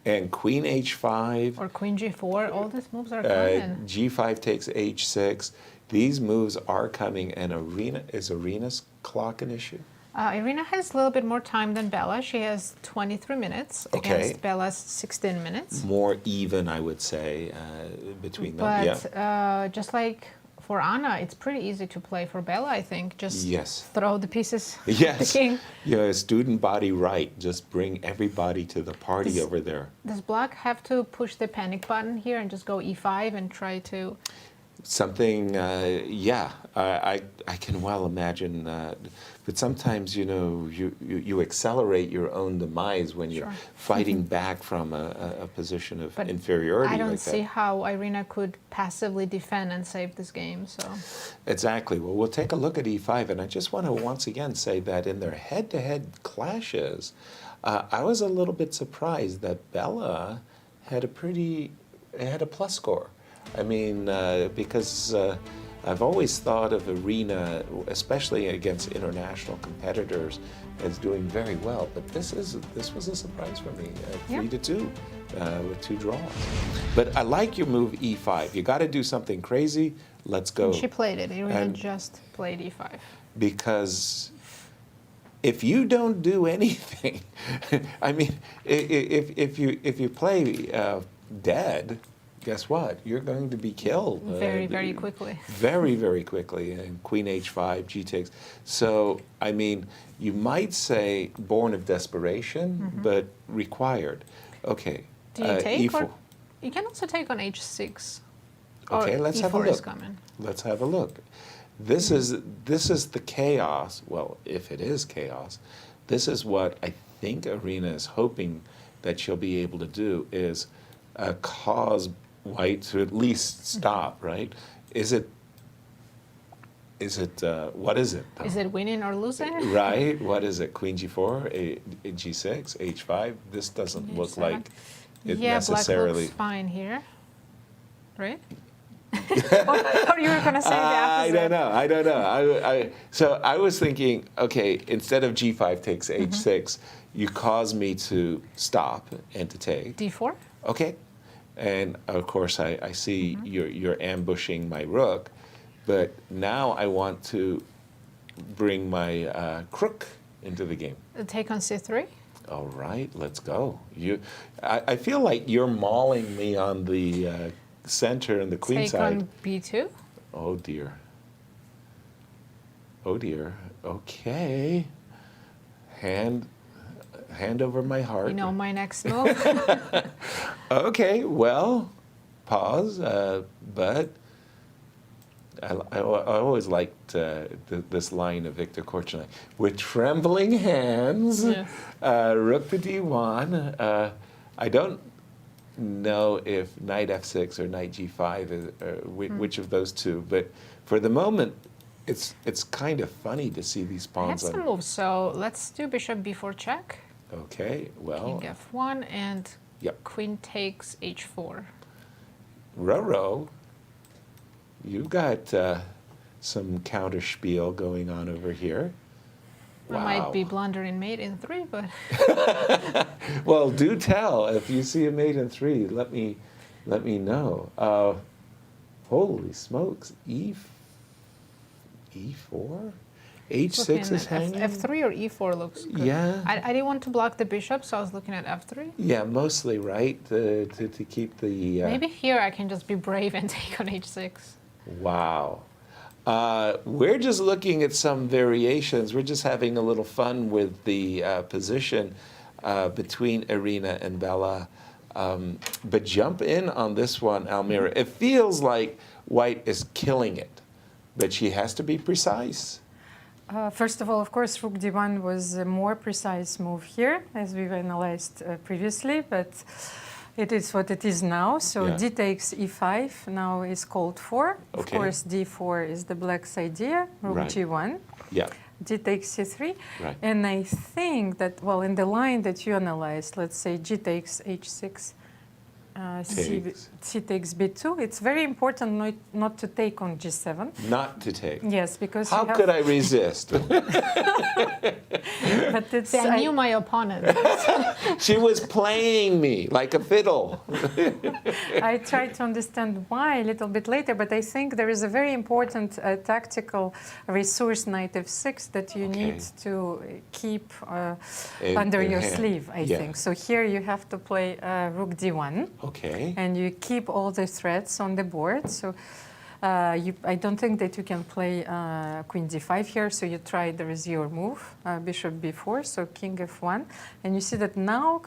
And Queen H5 or Queen G4, all these moves are coming. G5 takes H6. These moves are coming, and Irina's clock an issue? Irina has a little bit more time than Bella. She has 23 minutes against Bella's 16 minutes. More even, I would say, between them. But just like for Anna, it's pretty easy to play for Bella, I think. Just throw the pieces at the king. Student body right. Just bring everybody to the party over there. Does Black have to push the panic button here and just go E5 and try to... Something, I can well imagine. But sometimes, you accelerate your own demise when you're fighting back from a position of inferiority. I don't see how Irina could passively defend and save this game. So exactly. Well, we'll take a look at E5, and I just want to once again say that in their head-to-head clashes, I was a little bit surprised that Bella had a plus score. I mean, because I've always thought of Irina, especially against international competitors, as doing very well. But this was a surprise for me, 3-2 with 2 draws. But I like your move E5. You got to do something crazy. Let's go. And she played it. Irina just played E5. Because if you don't do anything, I mean, if you play dead, guess what? You're going to be killed. Very, very quickly. Very, very quickly. And Queen H5, G takes. So, I mean, you might say born of desperation, but required. Okay. Do you take E4. or you can also take on H6. Okay, let's have a look. Let's have a look. This is the chaos. Well, if it is chaos, this is what I think Irina is hoping that she'll be able to do is cause White to at least stop, right? Is it, what is it? Though? Is it winning or losing? Right, what is it? Queen G4, G6, H5? This doesn't look like it necessarily. Black looks fine here, right? or you were going to say the opposite? I don't know. So I was thinking, okay, instead of G5 takes H6, you cause me to stop and to take. D4? Okay. And of course, I see you're ambushing my rook, but now I want to bring my crook into the game. Take on C3? All right, let's go. I feel like you're mauling me on the center and the queen side. Take on B2? Oh dear. Oh dear. Okay. Hand over my heart. You know my next move. Okay, well, pause. But I always liked this line of Victor Korchnoi. With trembling hands, rook to d1. I don't know if knight f6 or knight g5 is which of those two, but for the moment, it's kind of funny to see these pawns. I have some moves, so let's do bishop b4 check. Okay, well. King f1 and queen takes h4. Roro, you've got some counter spiel going on over here. I might be blundering mate in 3, but... Well, do tell. If you see a mate in 3, let me Holy smokes, E4? H6 is hanging? F3 or E4 looks good. Yeah. I didn't want to block the bishop, so I was looking at F3. Yeah, mostly, right? To keep the... Maybe here I can just be brave and take on H6. Wow. We're just looking at some variations. We're just having a little fun with the position between Irina and Bella. But jump in on this one, Almira. It feels like White is killing it, but she has to be precise. First of all, of course, Rook D1 was a more precise move here, as we've analyzed previously, but it is what it is now. So D takes E5 now is called 4. Of course, D4 is the black's idea, Rook G1. Yeah. D takes C3. Right. And I think that, well, in the line that you analyzed, let's say G takes H6, C takes B2. It's very important not to take on G7. Not to take. Yes, because how could I resist? But it's, I knew my opponent. She was playing me like a fiddle. I tried to understand why a little bit later, but I think there is a very important tactical resource, knight f6, that you need to keep under your sleeve, I think. So here you have to play Rook D1. Okay. And you keep all the threats on the board. So I don't think that you can play Queen D5 here. So you try, there is your move, Bishop B4, so King F1. And you see that now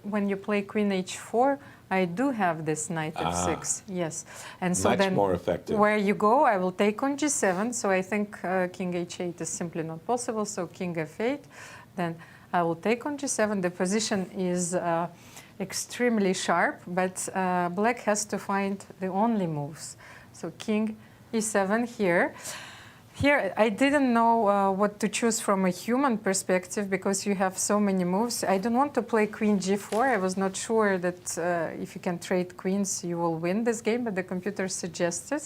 when you play Queen H4, I do have this Knight F6. Yes. And so much then more effective. Where you go, I will take on G7. So I think King H8 is simply not possible. So King F8. Then I will take on G7. The position is extremely sharp, but black has to find the only moves. So King E7 here. Here, I didn't know what to choose from a human perspective because you have so many moves. I don't want to play Queen G4. I was not sure that if you can trade queens, you will win this game, but the computer suggested.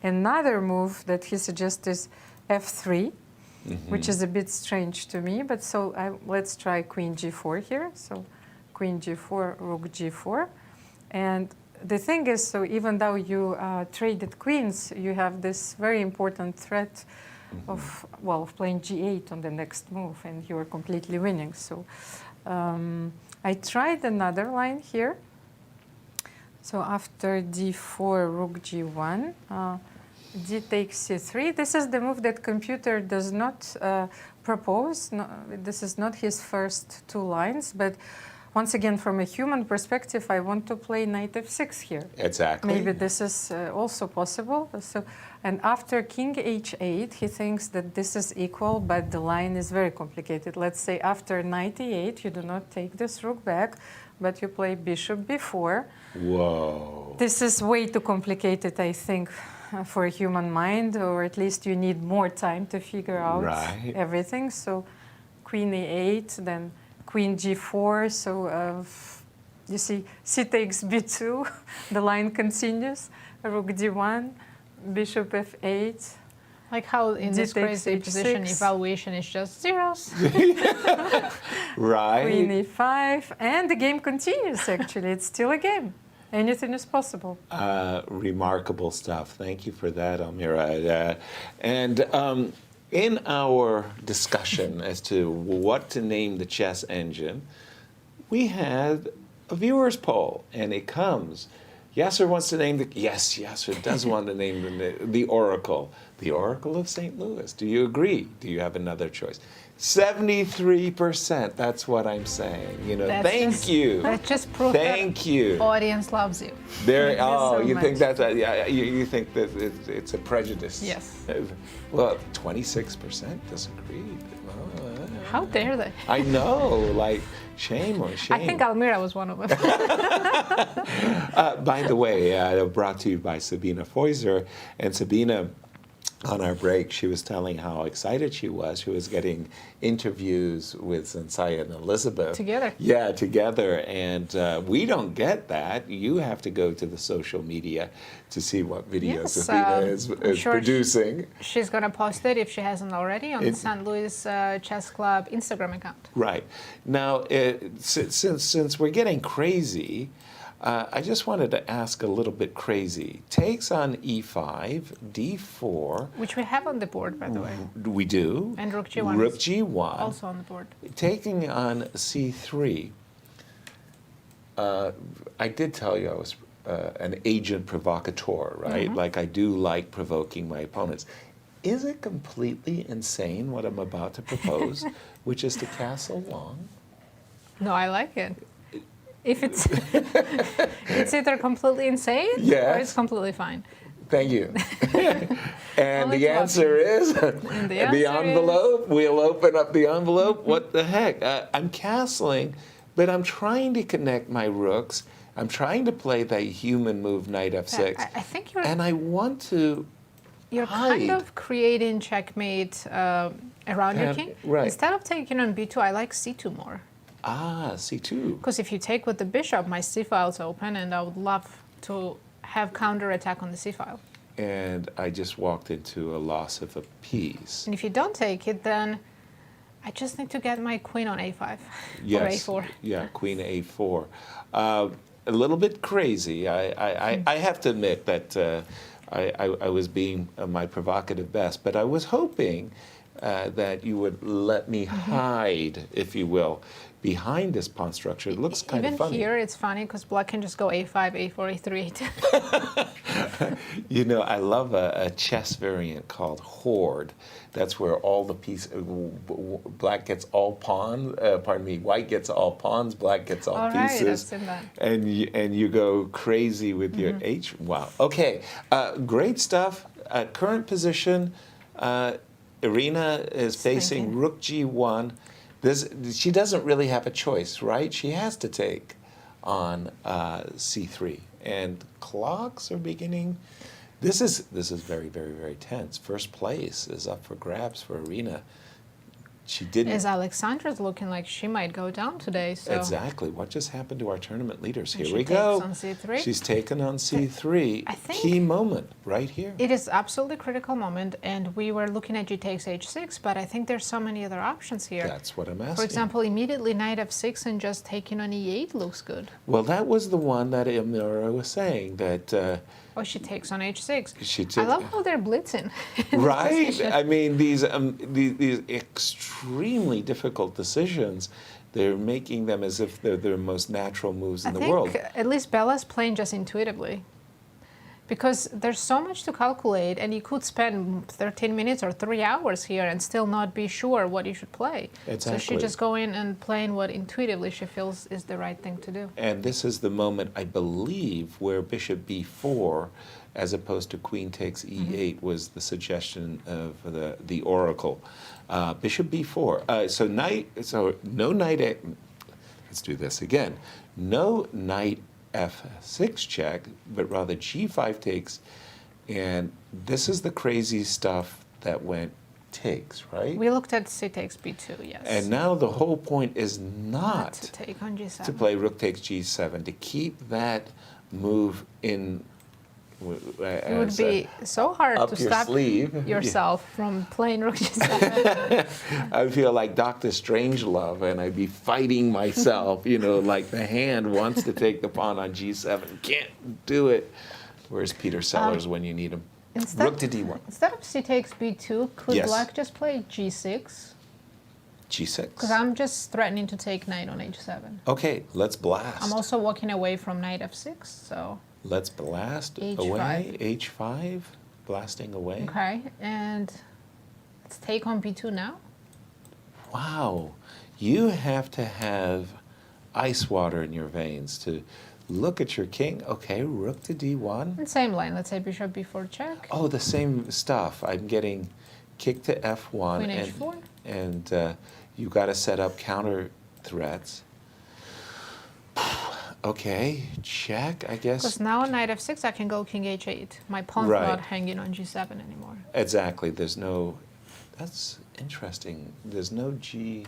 Another move that he suggests is F3, which is a bit strange to me, but so let's try Queen G4 here. So Queen G4, Rook G4. And the thing is, so even though you traded queens, you have this very important threat of playing G8 on the next move, and you are completely winning. So I tried another line here. So after D4, Rook G1, D takes C3. This is the move that computer does not propose. No, this is not his first two lines, but once again, from a human perspective, I want to play Knight F6 here. Exactly. Maybe this is also possible. So, and after King H8, he thinks that this is equal, but the line is very complicated. Let's say after Knight E8, you do not take this rook back, but you play Bishop B4. Whoa. This is way too complicated, I think, for a human mind, or at least you need more time to figure out everything. So Queen E8, then Queen G4, so you see, C takes B2, the line continues, Rook D1, Bishop F8. Like how in this crazy position, evaluation is just zeros. Right. Queen E5, and the game continues, actually. It's still a game. Anything is possible. Remarkable stuff. Thank you for that, Almira. In our discussion as to what to name the chess engine, we had a viewers poll, and it comes. Yasser wants to name Yasser does want to name the Oracle of St. Louis. Do you agree? Do you have another choice? 73%. That's what I'm saying. You know, thank you. That's just proof thank you. Audience loves you. There. So you much. think that's you think that it's a prejudice? Yes. Well, 26% disagreed. How dare they? I know, like shame on shame. I think Almira was one of them. By the way, brought to you by Sabina Feuser, and Sabina. On our break, she was telling how excited she was. She was getting interviews with Zhansaya and Elisabeth. Together. Yeah, together. And we don't get that. You have to go to the social media to see what videos Sabina is producing. She's going to post it, if she hasn't already, on the St. Louis Chess Club Instagram account. Right. Now, since we're getting crazy, I just wanted to ask a little bit crazy. Takes on e5, d4. Which we have on the board, by the way. We do. And rook g1. Rook g1. Also on the board. Taking on c3. I did tell you I was an agent provocateur, right? Mm-hmm. Like I do like provoking my opponents. Is it completely insane what I'm about to propose, which is to castle long? No, I like it. If it's it's either completely insane or it's completely fine. Thank you. And the answer is the envelope. We'll open up the envelope. Mm-hmm. What the heck? I'm castling, but I'm trying to connect my rooks. I'm trying to play that human move, knight f6. I think you're. And I want to. You're kind of creating checkmate around your king. Right. Instead of taking on b2, I like c2 more. Ah, c2. Because if you take with the bishop, my c file's open, and I would love to have counterattack on the c file. And I just walked into a loss of a piece. And if you don't take it, then I just need to get my queen on a5 Yes. or a4. Yeah, queen a4. A little bit crazy. I have to admit that I was being my provocative best, but I was hoping that you would let me hide, if you will, behind this pawn structure. It looks kind of funny. Even here, it's funny because black can just go a5, a4, a3, a2. You know, I love a chess variant called Horde. That's where all the pieces, black gets all pawns, white gets all pawns, black gets all pieces. Right, I've seen that. And you go crazy with your H. Wow. Okay, great stuff. Current position, Irina is facing rook g1. She doesn't really have a choice, right? She has to take on c3. And clocks are beginning. This is very, very, very tense. First place is up for grabs for Irina. She didn't. As Alexandra's looking like she might go down today. So. Exactly. What just happened to our tournament leaders? And Here we go. go. On C3. She's taken on c3. I think key moment right here. It is absolutely critical moment, and we were looking at g takes h6, but I think there's so many other options here. That's what I'm asking. For example, immediately knight f6 and just taking on e8 looks good. Well, that was the one that Almira was saying that. Oh, she takes on h6. She I love how they're blitzing. Right? I mean, these extremely difficult decisions, they're making them as if they're the most natural moves in the world. I think at least Bella's playing just intuitively. Because there's so much to calculate, and you could spend 13 minutes or 3 hours here and still not be sure what you should play. Exactly. So she just go in and playing what intuitively she feels is the right thing to do. And this is the moment, I believe, where bishop b4, as opposed to queen takes e8, was the suggestion of the oracle. Bishop b4. So no knight. Let's do this again. No knight f6 check, but rather g5 takes, and this is the crazy stuff that went takes, right? We looked at c takes b2, yes. And now the whole point is not to take on g7. To play rook takes g7, to keep that move in. It would be so hard to stop yourself from playing rook g7. I feel like Dr. Strangelove, and I'd be fighting myself, you know, like the hand wants to take the pawn on g7, can't do it. Where's Peter Sellers when you need him? Rook to d1. Instead of c takes b2, could black just play g6? G6. Because I'm just threatening to take knight on h7. Okay, let's blast. I'm also walking away from knight f6, so... Let's blast away, h5, blasting away. Okay, and let's take on b2 now. Wow, you have to have ice water in your veins to look at your king. Okay, rook to d1. And same line, let's say bishop b4 check. Oh, the same stuff. I'm getting kick to f1. Queen h4. And you got to set up counter threats. Okay, check, I guess. Because now on knight f6, I can go king h8. My pawn's not hanging on g7 anymore. Exactly. There's no... That's interesting. There's no g...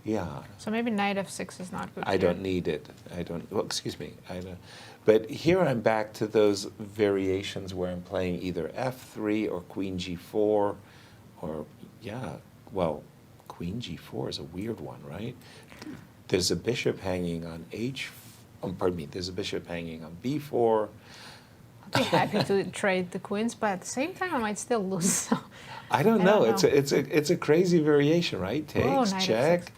Yeah. So maybe knight f6 is not good. I don't need it. I don't... Well, excuse me. I don't... But here I'm back to those variations where I'm playing either f3 or queen g4 or, yeah, well, queen g4 is a weird one, right? There's a bishop hanging on pardon me, there's a bishop hanging on b4. I'd be happy to trade the queens, but at the same time, I might still lose. I don't know. It's a crazy variation, right? Takes, knight check, f6.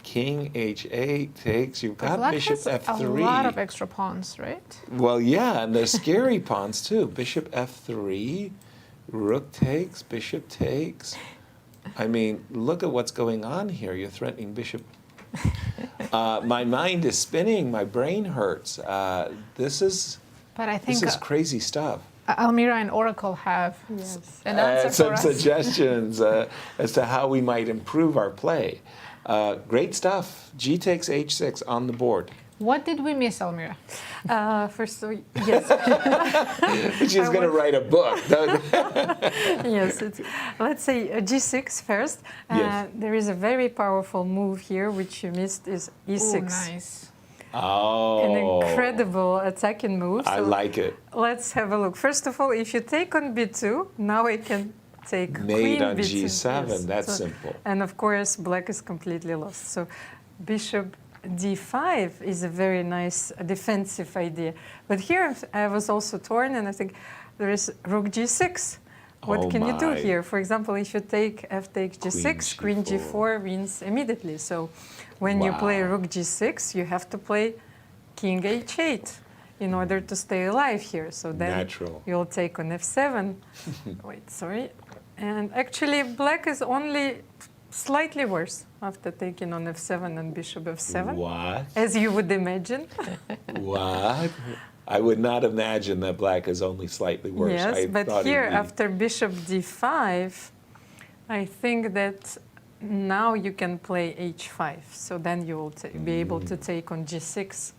king h8 takes. You've got Black bishop has f3. a lot of extra pawns, right? Well, yeah, and they're scary pawns too. Bishop f3, rook takes, bishop takes. I mean, look at what's going on here. You're threatening bishop. My mind is spinning. My brain hurts. This is crazy stuff. Almira and Oracle have an answer some for us. suggestions as to how we might improve our play. Great stuff. G takes h6 on the board. What did we miss, Almira? First, yes. She's going to write a book. Yes, let's say g6 first. Yes. There is a very powerful move here, which you missed, is e6. Ooh, nice. Oh. An incredible attacking move. I like it. Let's have a look. First of all, if you take on b2, now I can take Mate queen on b2. g7, Yes. that's simple. And of course, black is completely lost. So bishop d5 is a very nice defensive idea. But here I was also torn, and I think there is rook g6. What can you do here? For example, if you take f takes g6, queen g4 wins immediately. So when you play rook g6, you have to play king h8 in order to stay alive here. So then you'll take on f7. Wait, sorry. And actually, black is only slightly worse after taking on f7 and bishop f7. What? As you would imagine. What? I would not imagine that black is only slightly worse. Yes, but here after bishop d5, I think that now you can play h5. So then you will be able to take on g6.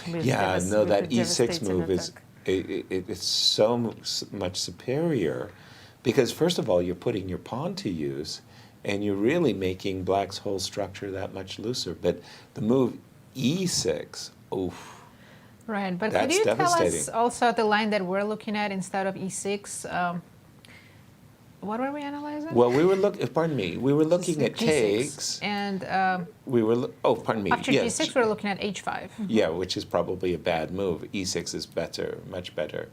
Yeah, no, that e6 move is it's so much superior because first of all, you're putting your pawn to use and you're really making black's whole structure that much looser. But the move e6, oof. Right, but That's could you tell us devastating. also the line that we're looking at instead of e6? What were we analyzing? Well, we were looking at G6. takes. And We were, pardon me. after Yes. g6, we're looking at h5. Yeah, which is probably a bad move. E6 is better, much better.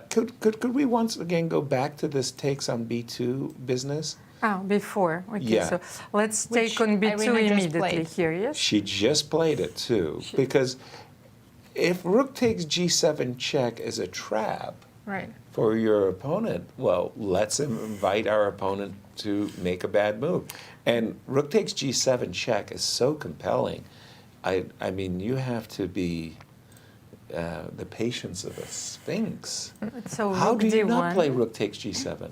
Could we once again go back to this takes on b2 business? Before. Okay, Yeah. so let's Which take on b2 Irina just immediately played. here, yes? She just played it too, because if rook takes g7 check is a trap Right. for your opponent, well, let's invite our opponent to make a bad move. And rook takes g7 check is so compelling. I mean, you have to be the patience of a sphinx. So How rook do you not d1. play rook takes g7?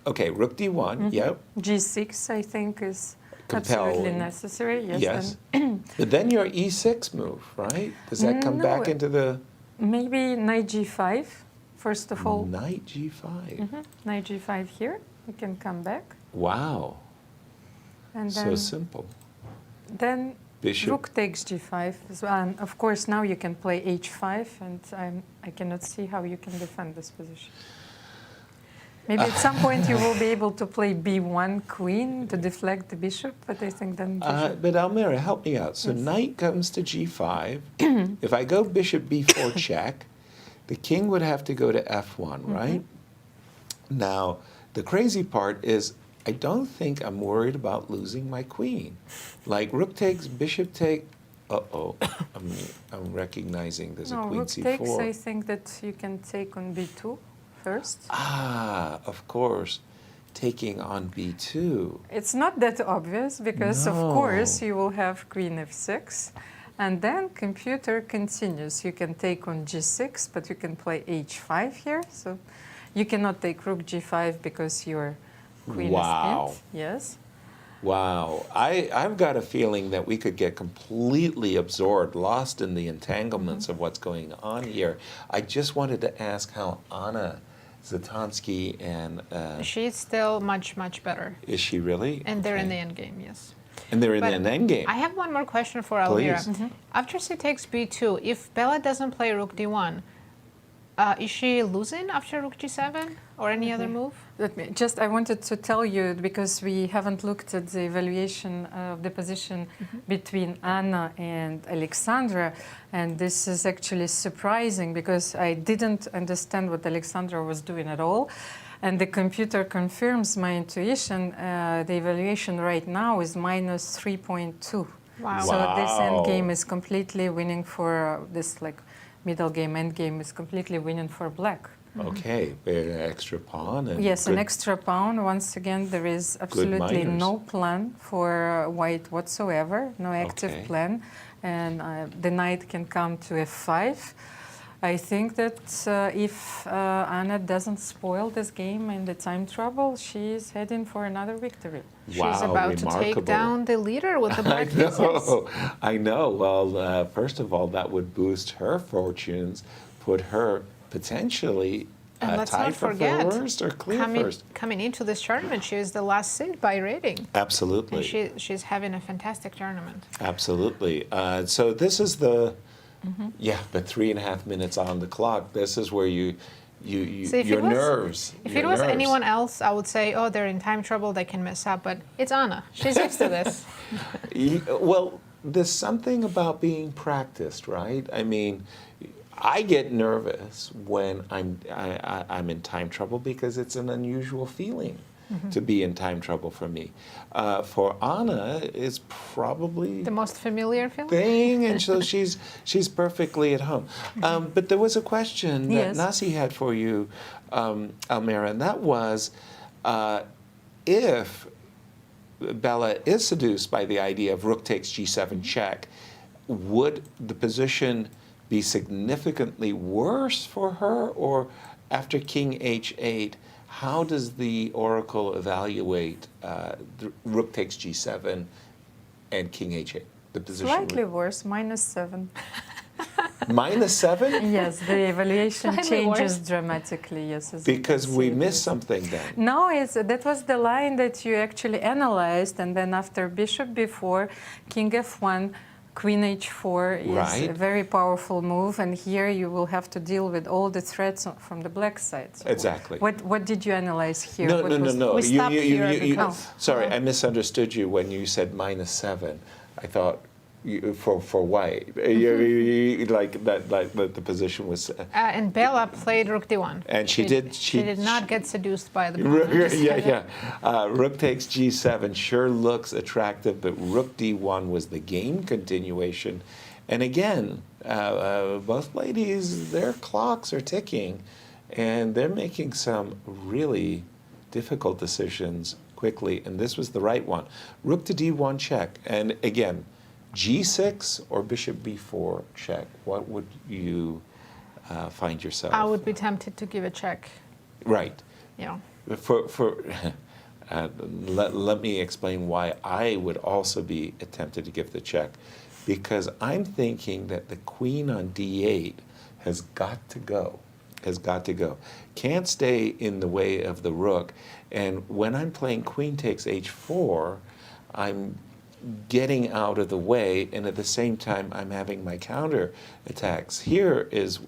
Okay, rook d1, yep. g6, I think, is Compelling. absolutely necessary. Yes. Yes. And But then your e6 move, right? Does that come No, back into the maybe knight g5, first of all. knight g5? Knight g5 here. We can come back. Wow. And So then, simple. then Bishop. rook takes g5 as well. And of course, now you can play h5, and I cannot see how you can defend this position. Maybe at some point you will be able to play b1 queen to deflect the bishop, but I think then bishop. But Almira, help me out. So Yes. knight comes to g5. If I go bishop b4 check, the king would have to go to f1, right? Now, the crazy part is I don't think I'm worried about losing my queen. Like rook takes, bishop take. Uh-oh, I'm recognizing there's a No, queen rook c4. takes, I think that you can take on b2 first. Of course, taking on b2. It's not that obvious because, of No. course, you will have queen f6, and then computer continues. You can take on g6, but you can play h5 here. So you cannot take rook g5 because your queen Wow. is in. Yes. Wow, I've got a feeling that we could get completely absorbed, lost in the entanglements of what's going on here. I just wanted to ask how Anna Zatonskih and She's still much, much better. is she really? And they're in Okay. the end game, yes. And they're in But an endgame. I have one more question for Almira. Please. After she takes b2, if Bella doesn't play rook d1, is she losing after rook g7 or any other move? I wanted to tell you, because we haven't looked at the evaluation of the position between Anna and Alexandra, and this is actually surprising because I didn't understand what Alexandra was doing at all. And the computer confirms my intuition. The evaluation right now is minus 3.2. Wow. So this end game is completely winning for this middle game, end game is completely winning for black. Okay, an extra pawn. And yes, an extra pawn. Once again, there is absolutely no plan for white whatsoever, no active plan. And the knight can come to f5. I think that if Anna doesn't spoil this game in the time trouble, she's heading for another victory. Wow, she's about to take down the leader with the black pieces. I know. Well, first of all, that would boost her fortunes, put her potentially tied for first or clear first. Coming into this tournament, she is the last seed by rating. Absolutely. And she's having a fantastic tournament. Absolutely. So this is the... the 3.5 minutes on the clock. This is where your nerves. If it was anyone else, I would say, oh, they're in time trouble, they can mess up. But it's Anna. She's used to this. Well, there's something about being practiced, right? I mean, I get nervous when I'm in time trouble because it's an unusual feeling to be in time trouble for me. For Anna, it's probably the most familiar thing, and so she's perfectly at home. But there was a question that Nazi had for you, Almira, and that was if Bella is seduced by the idea of rook takes g7 check, would the position be significantly worse for her, or after king h8? How does the oracle evaluate rook takes g7 and king h8? The position slightly worse, -7. -7? Yes, the evaluation changes dramatically. Yes, because we missed something then. No, that was the line that you actually analyzed, and then after bishop b4, king f1. Queen h4 is a very powerful move, and here you will have to deal with all the threats from the black side. So exactly. What did you analyze here? No. We stopped here. Sorry, I misunderstood you when you said -7. I thought for white, like the position was. And Bella played rook d1. And she did not get seduced by the. Rook takes g7 sure looks attractive, but rook d1 was the game continuation, and again, both ladies, their clocks are ticking, and they're making some really difficult decisions quickly, and this was the right one. Rook to d1 check, and again. G6 or bishop b4 check? What would you find yourself? I would be tempted to give a check. Right. Yeah. Let me explain why I would also be tempted to give the check. Because I'm thinking that the queen on d8 has got to go. Can't stay in the way of the rook. And when I'm playing queen takes h4, I'm getting out of the way, and at the same time I'm having my counter attacks. Here is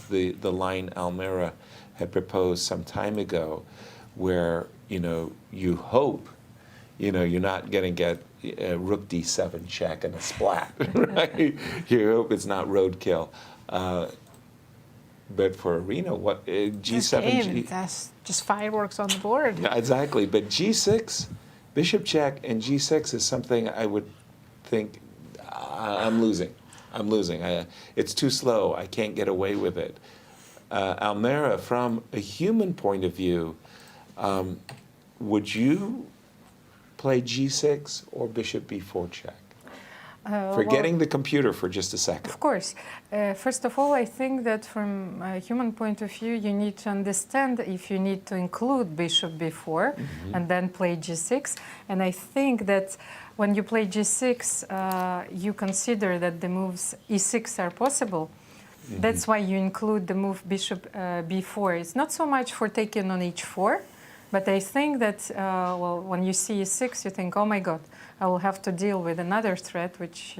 the line Almira had proposed some time ago, where you hope you're not going to get a rook d7 check and a splat, right? You hope it's not roadkill. But for Irina, what g7? That's just fireworks on the board. Yeah, exactly. But g6. Bishop check and g6 is something I would think I'm losing. It's too slow. I can't get away with it. Almira, from a human point of view, would you play g6 or bishop b4 check? Forgetting the computer for just a second. Of course. First of all, I think that from a human point of view, you need to understand if you need to include bishop b4 and then play g6. And I think that when you play g6, you consider that the moves e6 are possible. That's why you include the move bishop b4. It's not so much for taking on h4, but I think that, when you see e6, you think, oh my God, I will have to deal with another threat, which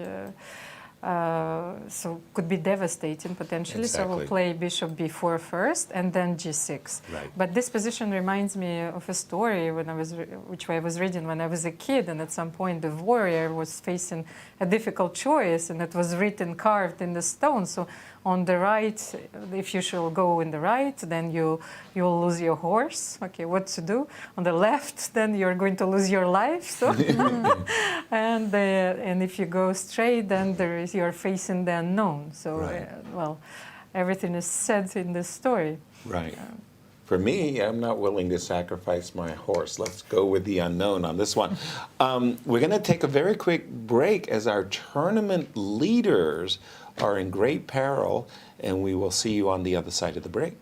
So could be devastating potentially. So Exactly. we'll play bishop b4 first and then g6. Right. But this position reminds me of a story which I was reading when I was a kid, and at some point the warrior was facing a difficult choice, and it was written, carved in the stone. So on the right, if you shall go in the right, then you'll lose your horse. Okay, what to do? On the left, then you're going to lose your life. So, and if you go straight, then you're facing the unknown. So, Right. Well, everything is said in this story. Right. For me, I'm not willing to sacrifice my horse. Let's go with the unknown on this one. We're going to take a very quick break as our tournament leaders are in great peril, and we will see you on the other side of the break.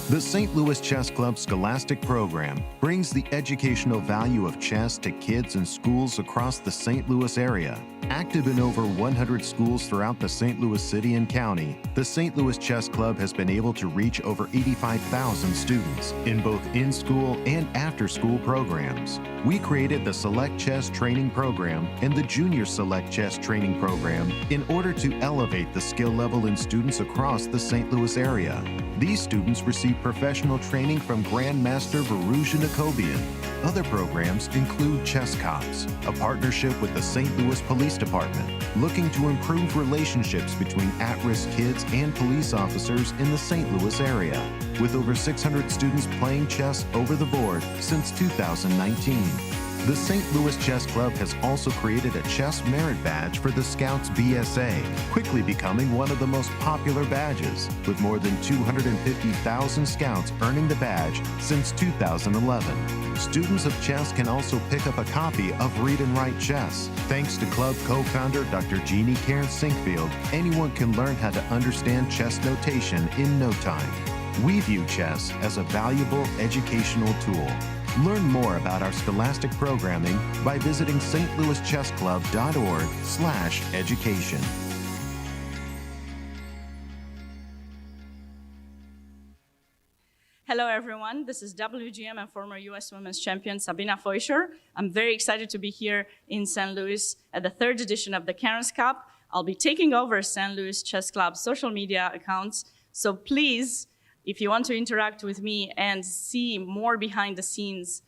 The St. Louis Chess Club Scholastic program brings the educational value of chess to kids and schools across the St. Louis area. Active in over 100 schools throughout the St. Louis city and county, the St. Louis Chess Club has been able to reach over 85,000 students in both in-school and after-school programs. We created the Select Chess Training Program and the Junior Select Chess Training Program in order to elevate the skill level in students across the St. Louis area. These students receive professional training from Grandmaster Varuzha Nakobian. Other programs include Chess Cops, a partnership with the St. Louis Police Department, looking to improve relationships between at-risk kids and police officers in the St. Louis area, with over 600 students playing chess over the board since 2019. The St. Louis Chess Club has also created a chess merit badge for the Scouts BSA, quickly becoming one of the most popular badges, with more than 250,000 Scouts earning the badge since 2011. Students of chess can also pick up a copy of Read and Write Chess. Thanks to club co-founder Dr. Jeannie Cairns-Sinkfield, anyone can learn how to understand chess notation in no time. We view chess as a valuable educational tool. Learn more about our scholastic programming by visiting stlouischessclub.org/education. Hello, everyone. This is WGM and former U.S. Women's Champion Sabina Feuscher. I'm very excited to be here in St. Louis at the 3rd edition of the Cairns Cup. I'll be taking over St. Louis Chess Club's social media accounts. So please, if you want to interact with me and see more behind the scenes,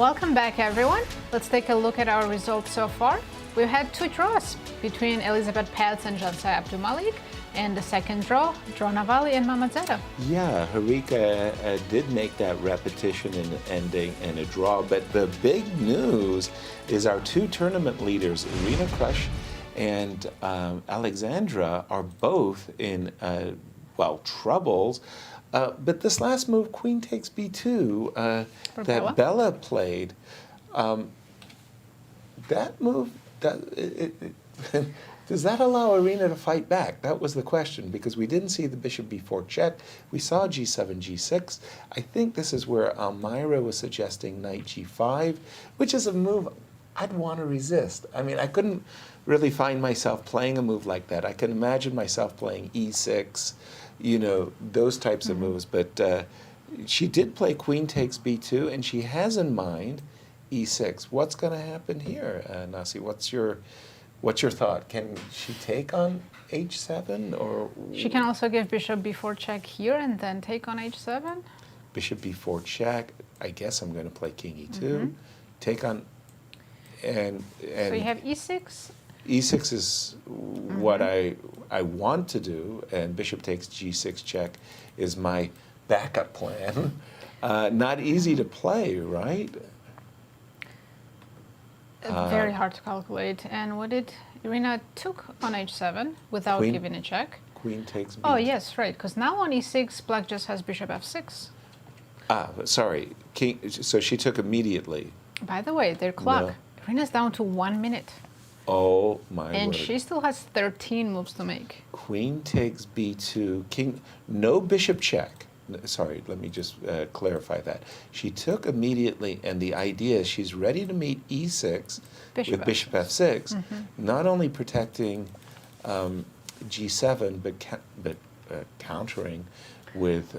Welcome back, everyone. Let's take a look at our results so far. We've had 2 draws between Elisabeth Paehtz and Zhansaya Abdumalik, and the second draw, Dronavalli and Mammadzada. Yeah, Harika did make that repetition in ending in a draw, but the big news is our 2 tournament leaders, Irina Krush and Alexandra, are both in, troubles. But this last move, Queen takes B2, that Bella played, that move, does that allow Irina to fight back? That was the question, because we didn't see the bishop b4 check. We saw g7, g6. I think this is where Almira was suggesting knight g5, which is a move I'd want to resist. I mean, I couldn't really find myself playing a move like that. I can imagine myself playing e6, you know, those types of moves. But she did play queen takes b2, and she has in mind e6. What's going to happen here, Nasi? What's your thought? Can she take on h7, or she can also give bishop b4 check here and then take on h7? Bishop b4 check. I guess I'm going to play king e2. Take on, and so you have e6. E6 is what I want to do, and bishop takes g6 check is my backup plan. Not easy to play, right? Very hard to calculate. And what did Irina took on h7 without giving a check? Queen takes b2. Oh, yes, right, because now on e6, black just has bishop f6. Sorry. King, so she took immediately. By the way, their clock. No. Irina's down to 1 minute. Oh, my word. And she still has 13 moves to make. Queen takes b2. King, no bishop check. Sorry, let me just clarify that. She took immediately, and the idea is she's ready to meet e6 with bishop f6, not only protecting g7, but countering with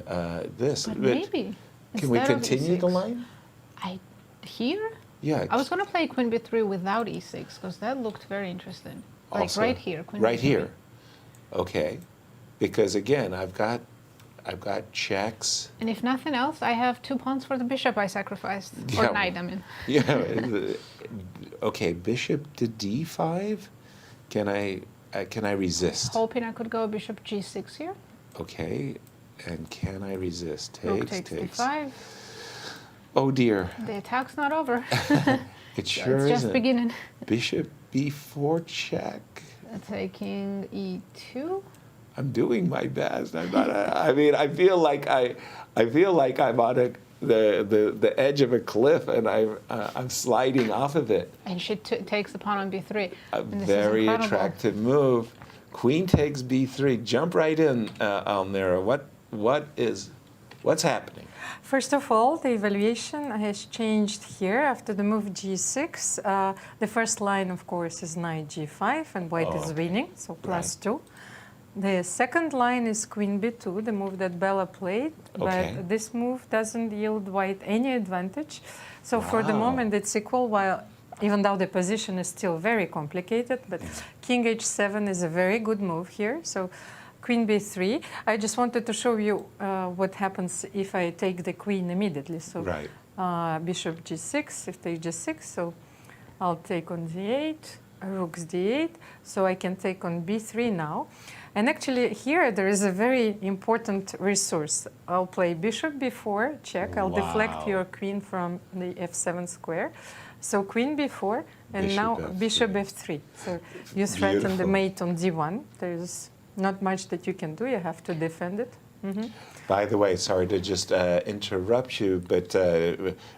this. But maybe. Can we continue the line? Here? Yeah. I was going to play queen b3 without e6, because that looked very interesting. Like Also, right here, queen right b3. here. Okay. Because again, I've got checks. And if nothing else, I have 2 pawns for the bishop I sacrificed. Or knight, I mean. Yeah. Okay, bishop to d5. Can I resist? Hoping I could go bishop g6 here. Okay. And can I resist? Rook takes d5. Oh dear. The attack's not over. It sure isn't. It's just beginning. Bishop b4 check. Taking e2. I'm doing my best. I'm not. I mean, I feel like I'm on the edge of a cliff, and I'm sliding off of it. And she takes the pawn on b3. A very attractive move. Queen takes b3. Jump right in, Almira. What's happening? First of all, the evaluation has changed here after the move g6. The first line, of course, is knight g5, and white is winning, so +2. The second line is queen b2, the move that Bella played, but this move doesn't yield white any advantage. So for the moment, it's equal, while even though the position is still very complicated, but king h7 is a very good move here. So queen b3. I just wanted to show you what happens if I take the queen immediately. So bishop g6, if take g6, so I'll take on d8, rook's d8, so I can take on b3 now. And actually here there is a very important resource. I'll play bishop b4, check. I'll deflect your queen from the f7 square. So queen b4, and bishop now f3. Bishop f3. So you threaten the mate on d1. There's not much that you can do. You have to defend it. By the way, sorry to just interrupt you, but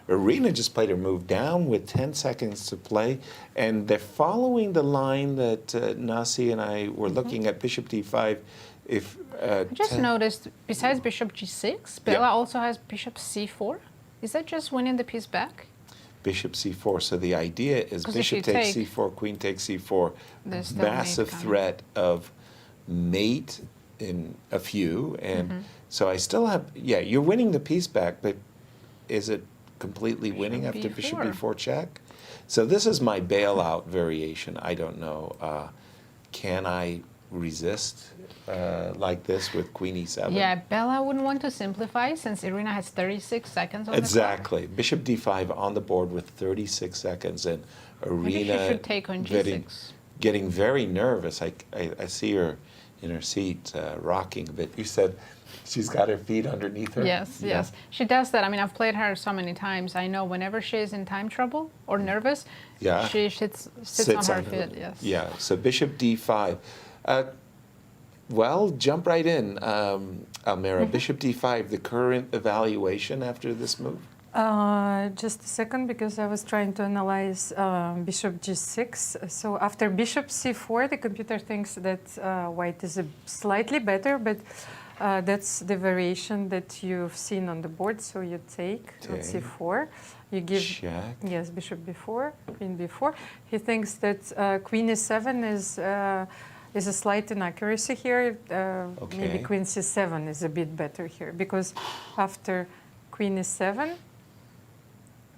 Irina just played her move down with 10 seconds to play, and they're following the line that Nasi and I were looking at, bishop d5. If I just noticed, besides bishop g6, Bella also has bishop c4. Is that just winning the piece back? Bishop c4. So the idea is bishop takes c4, queen takes c4. Massive threat of mate in a few, and so I still have, you're winning the piece back, but is it completely winning after bishop b4 check? So this is my bailout variation. I don't know. Can I resist like this with Queen E7? Yeah, Bella wouldn't want to simplify since Irina has 36 seconds on Exactly. Bishop D5 on the board with 36 seconds, and Maybe she Irina should take on G6. getting very nervous. I see her in her seat rocking a bit. You said she's got her feet underneath her? Yes, yes. She does that. I mean, I've played her so many times. I know whenever she's in time trouble or nervous, she sits on her feet, yes. Yeah, so Bishop D5. Well, jump right in, Almira. Bishop D5, the current evaluation after this move? Just a second, because I was trying to analyze bishop g6. So after bishop c4, the computer thinks that white is slightly better, but that's the variation that you've seen on the board. So you take on c4. You give check. Yes, bishop b4, queen b4. He thinks that queen e7 is a slight inaccuracy here. Maybe queen c7 is a bit better here, because after queen e7,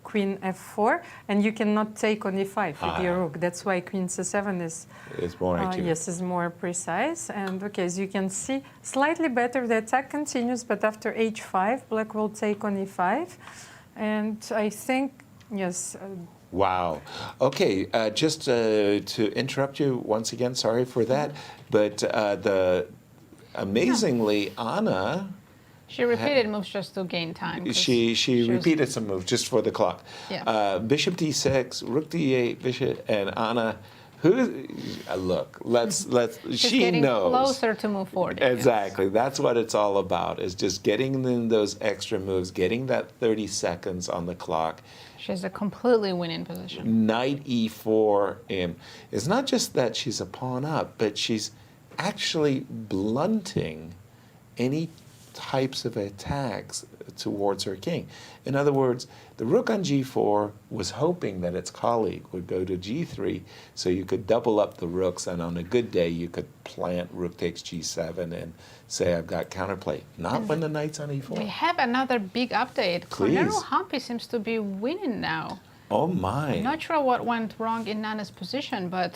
queen f4, and you cannot take on e5 with your rook. That's why queen c7 is more accurate. Yes, is more precise. And okay, as you can see, slightly better. The attack continues, but after h5, black will take on e5, and I think yes. Wow. Okay, just to interrupt you once again, sorry for that, but amazingly, Anna. She repeated moves just to gain time. She repeated some moves just for the clock. Yeah. Bishop d6, rook d8, bishop, and Anna. Look, She's she getting knows closer to move forward. Exactly. Yes. That's what it's all about. Is just getting in those extra moves, getting that 30 seconds on the clock. She's a completely winning position. Knight e4. It's not just that she's a pawn up, but she's actually blunting any types of attacks towards her king. In other words, the rook on g4 was hoping that its colleague would go to g3 so you could double up the rooks, and on a good day you could plant rook takes g7 and say I've got counterplay. Not when the knight's on e4. We have another big update. Koneru Humpy seems to be winning now. Oh my. I'm not sure what went wrong in Nana's position, but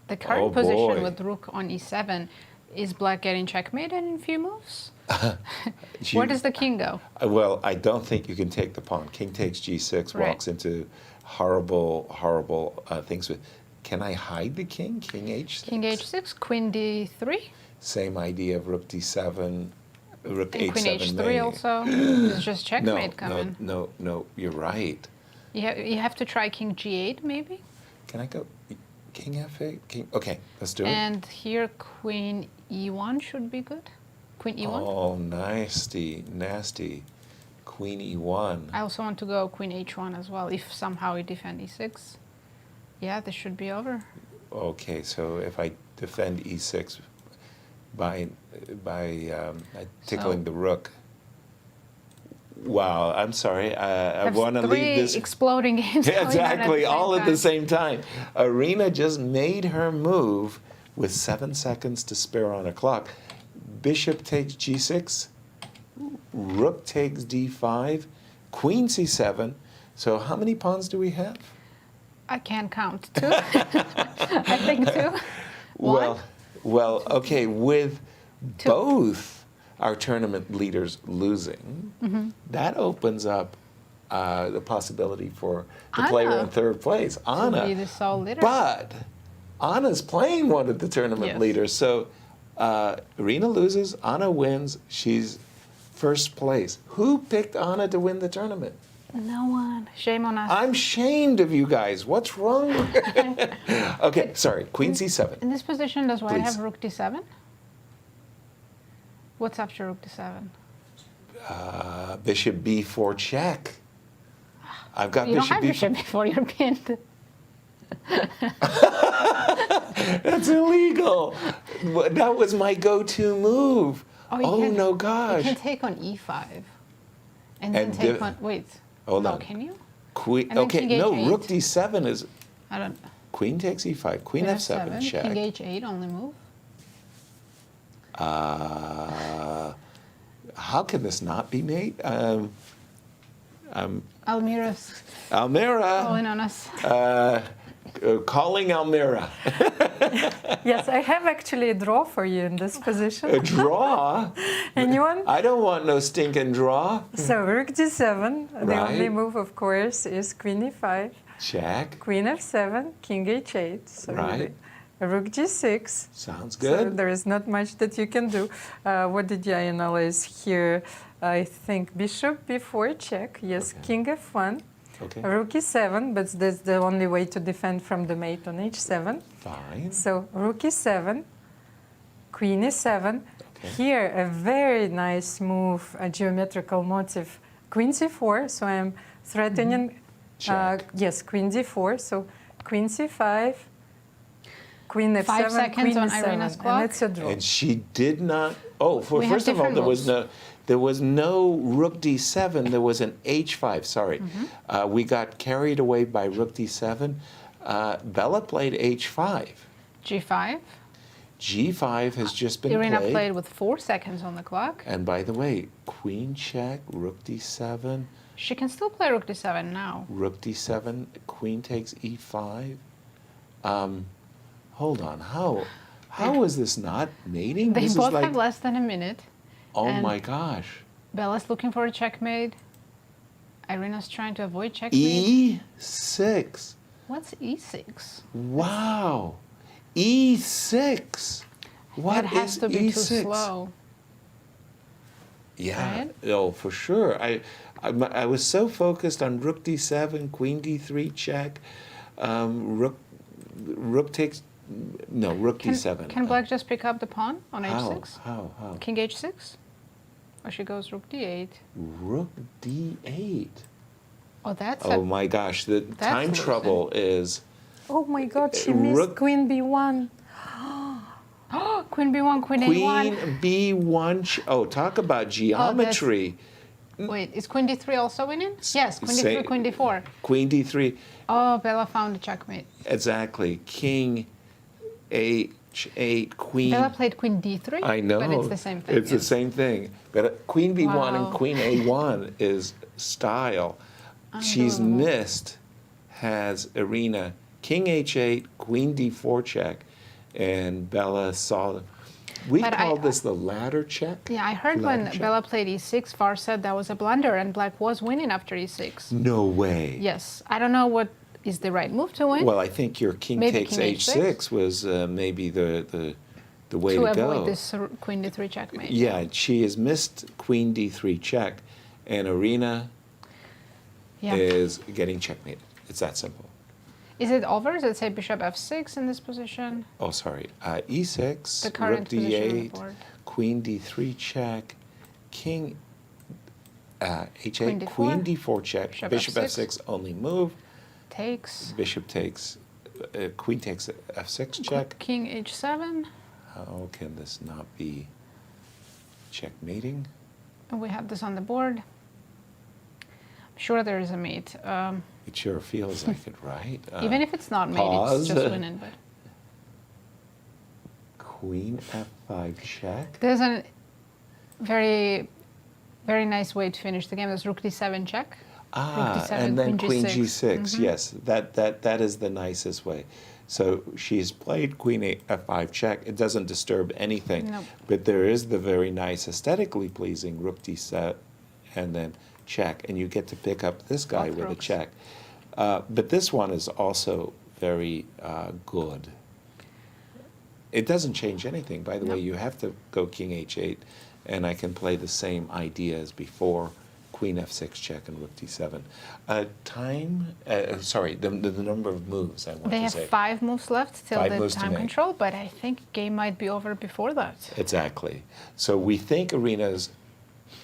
the current position with rook on e7, is black getting checkmated in a few moves? Where does the king go? Well, I don't think you can take the pawn. King takes g6, walks into horrible, horrible things. Can I hide the king? King h6? King h6, queen d3. Same idea of rook d7, rook and h7. Queen h3 also. It's just checkmate coming. No, you're right. You have to try king g8 maybe? Can I go king f8? King, okay, let's do it. And here queen e1 should be good. Queen e1? Oh, nasty. Queen e1. I also want to go queen h1 as well, if somehow we defend e6. Yeah, this should be over. Okay, so if I defend e6 by tickling the rook. Wow, I'm sorry. I want to leave this. Exploding games. Exactly, all at the same time. Irina just made her move with 7 seconds to spare on a clock. Bishop takes g6, rook takes d5, queen c7. So how many pawns do we have? I can't count. 2? I think 2. Well, okay, with 2. Both our tournament leaders losing, that opens up the possibility for the player in third place, Anna. To be the sole leader. But Anna's playing one of the tournament leaders, so Irina loses, Anna wins, she's first place. Who picked Anna to win the tournament? No one. Shame on us. I'm shamed of you guys. What's wrong? Okay, sorry. Queen c7. In this position, does white have rook d7? What's after rook d7? Bishop b4 check. I've got you bishop b4. You don't have bishop b4. You're pinned. That's illegal. That was my go-to move. Oh no, gosh. You can take on e5. And then take on... Wait. Hold on. Can you? Queen. Okay, no, h8. rook d7 is... I don't... Queen takes e5. Queen f7, check. King h8, only move. How can this not be made? Almira. Calling on us. calling Almira. Yes, I have actually a draw for you in this position. A draw? Anyone? I don't want no stinking draw. So rook d7. The Right. only move, of course, is queen e5. Check. Queen f7, king h8. So Right. rook g6. Sounds So good. there is not much that you can do. What did I analyze here? I think bishop b4 check. Yes, Okay. king f1. Okay. Rook e7, but that's the only way to defend from the mate on h7. Fine. So rook e7, queen e7. Okay. Here, a very nice move, a geometrical motive, queen c4. So I'm threatening, Check. yes, queen d4. So queen c5, queen f7, 5 seconds queen on e7, Irina's clock. and it's a draw. And she did not. Oh, We have first of all, different there was no rook d7. There was an h5. Sorry, we got carried away by rook d7. Bella played h5. G5. G5 has just been Irina played. played with 4 seconds on the clock. And by the way, queen check, rook d7, She can still play rook d7 now. rook d7, queen takes e5. Hold on, how is this not mating? They This is both like, have less than a minute. oh and my gosh. Bella's looking for a checkmate. Irina's trying to avoid checkmate. E6. What's e6? Wow. E6. What That has is to be E6? too slow. Yeah. Right? Oh, for sure. I was so focused on rook d7, queen d3 check, rook takes, no, rook d7. Can black just pick up the pawn on How? h6? How? King h6? Or she goes rook d8. Rook d8. Oh, that's Oh my gosh, the time losing. trouble is Oh my God, she missed rook- queen b1. Queen b1, queen a1. queen b1. Oh, talk about geometry. Wait, is queen d3 also winning? Yes, queen Say- d3, queen d4. Queen d3. Oh, Bella found a checkmate. Exactly. King h8, queen. Bella played queen d3. I know. But it's the same thing. It's the yes. same thing. But queen b1 Wow. and queen a1 is style. She's Unbelievable. missed, has Irina, king h8, queen d4 check, and Bella saw. We But call this the ladder check. Yeah, I heard Ladder when check. Bella played e6, Var said that was a blunder and black was winning after e6. No way. Yes, I don't know what is the right move to win. Well, I think your king Maybe takes king h6 was maybe the way to to avoid go. this queen d3 checkmate. Yeah, she has missed queen d3 check, and Irina Yeah. is getting checkmated. It's that simple. Is it over? Does it say bishop f6 in this position? Oh, sorry. E6, The current rook position on the d8, board. queen d3 check, king h8, Queen d4, queen d4 check, bishop bishop f6. f6 only move, Takes. bishop takes, queen takes f6 check. King h7. How can this not be checkmating? And we have this on the board. I'm sure there is a mate. It sure feels like it, right? Even if it's not mate, pause. it's just winning. But Queen f5 check. there's a very, very nice way to finish the game. There's rook d7 check. rook d7, And then queen g6. Mhm. Yes, that is the nicest way. So she's played queen f5 check. It doesn't disturb anything. Nope. But there is the very nice, aesthetically pleasing rook d7 and then check. And you get to pick up this guy Both with rooks. a check. But this one is also very good. It doesn't change anything. By the way, you have to go king h8, and I can play the same idea as before, queen f6 check and rook d7. The number of moves I want They to have say. 5 moves left till 5 the moves to time make. control, but I think game might be over before that. Exactly. So we think Irina's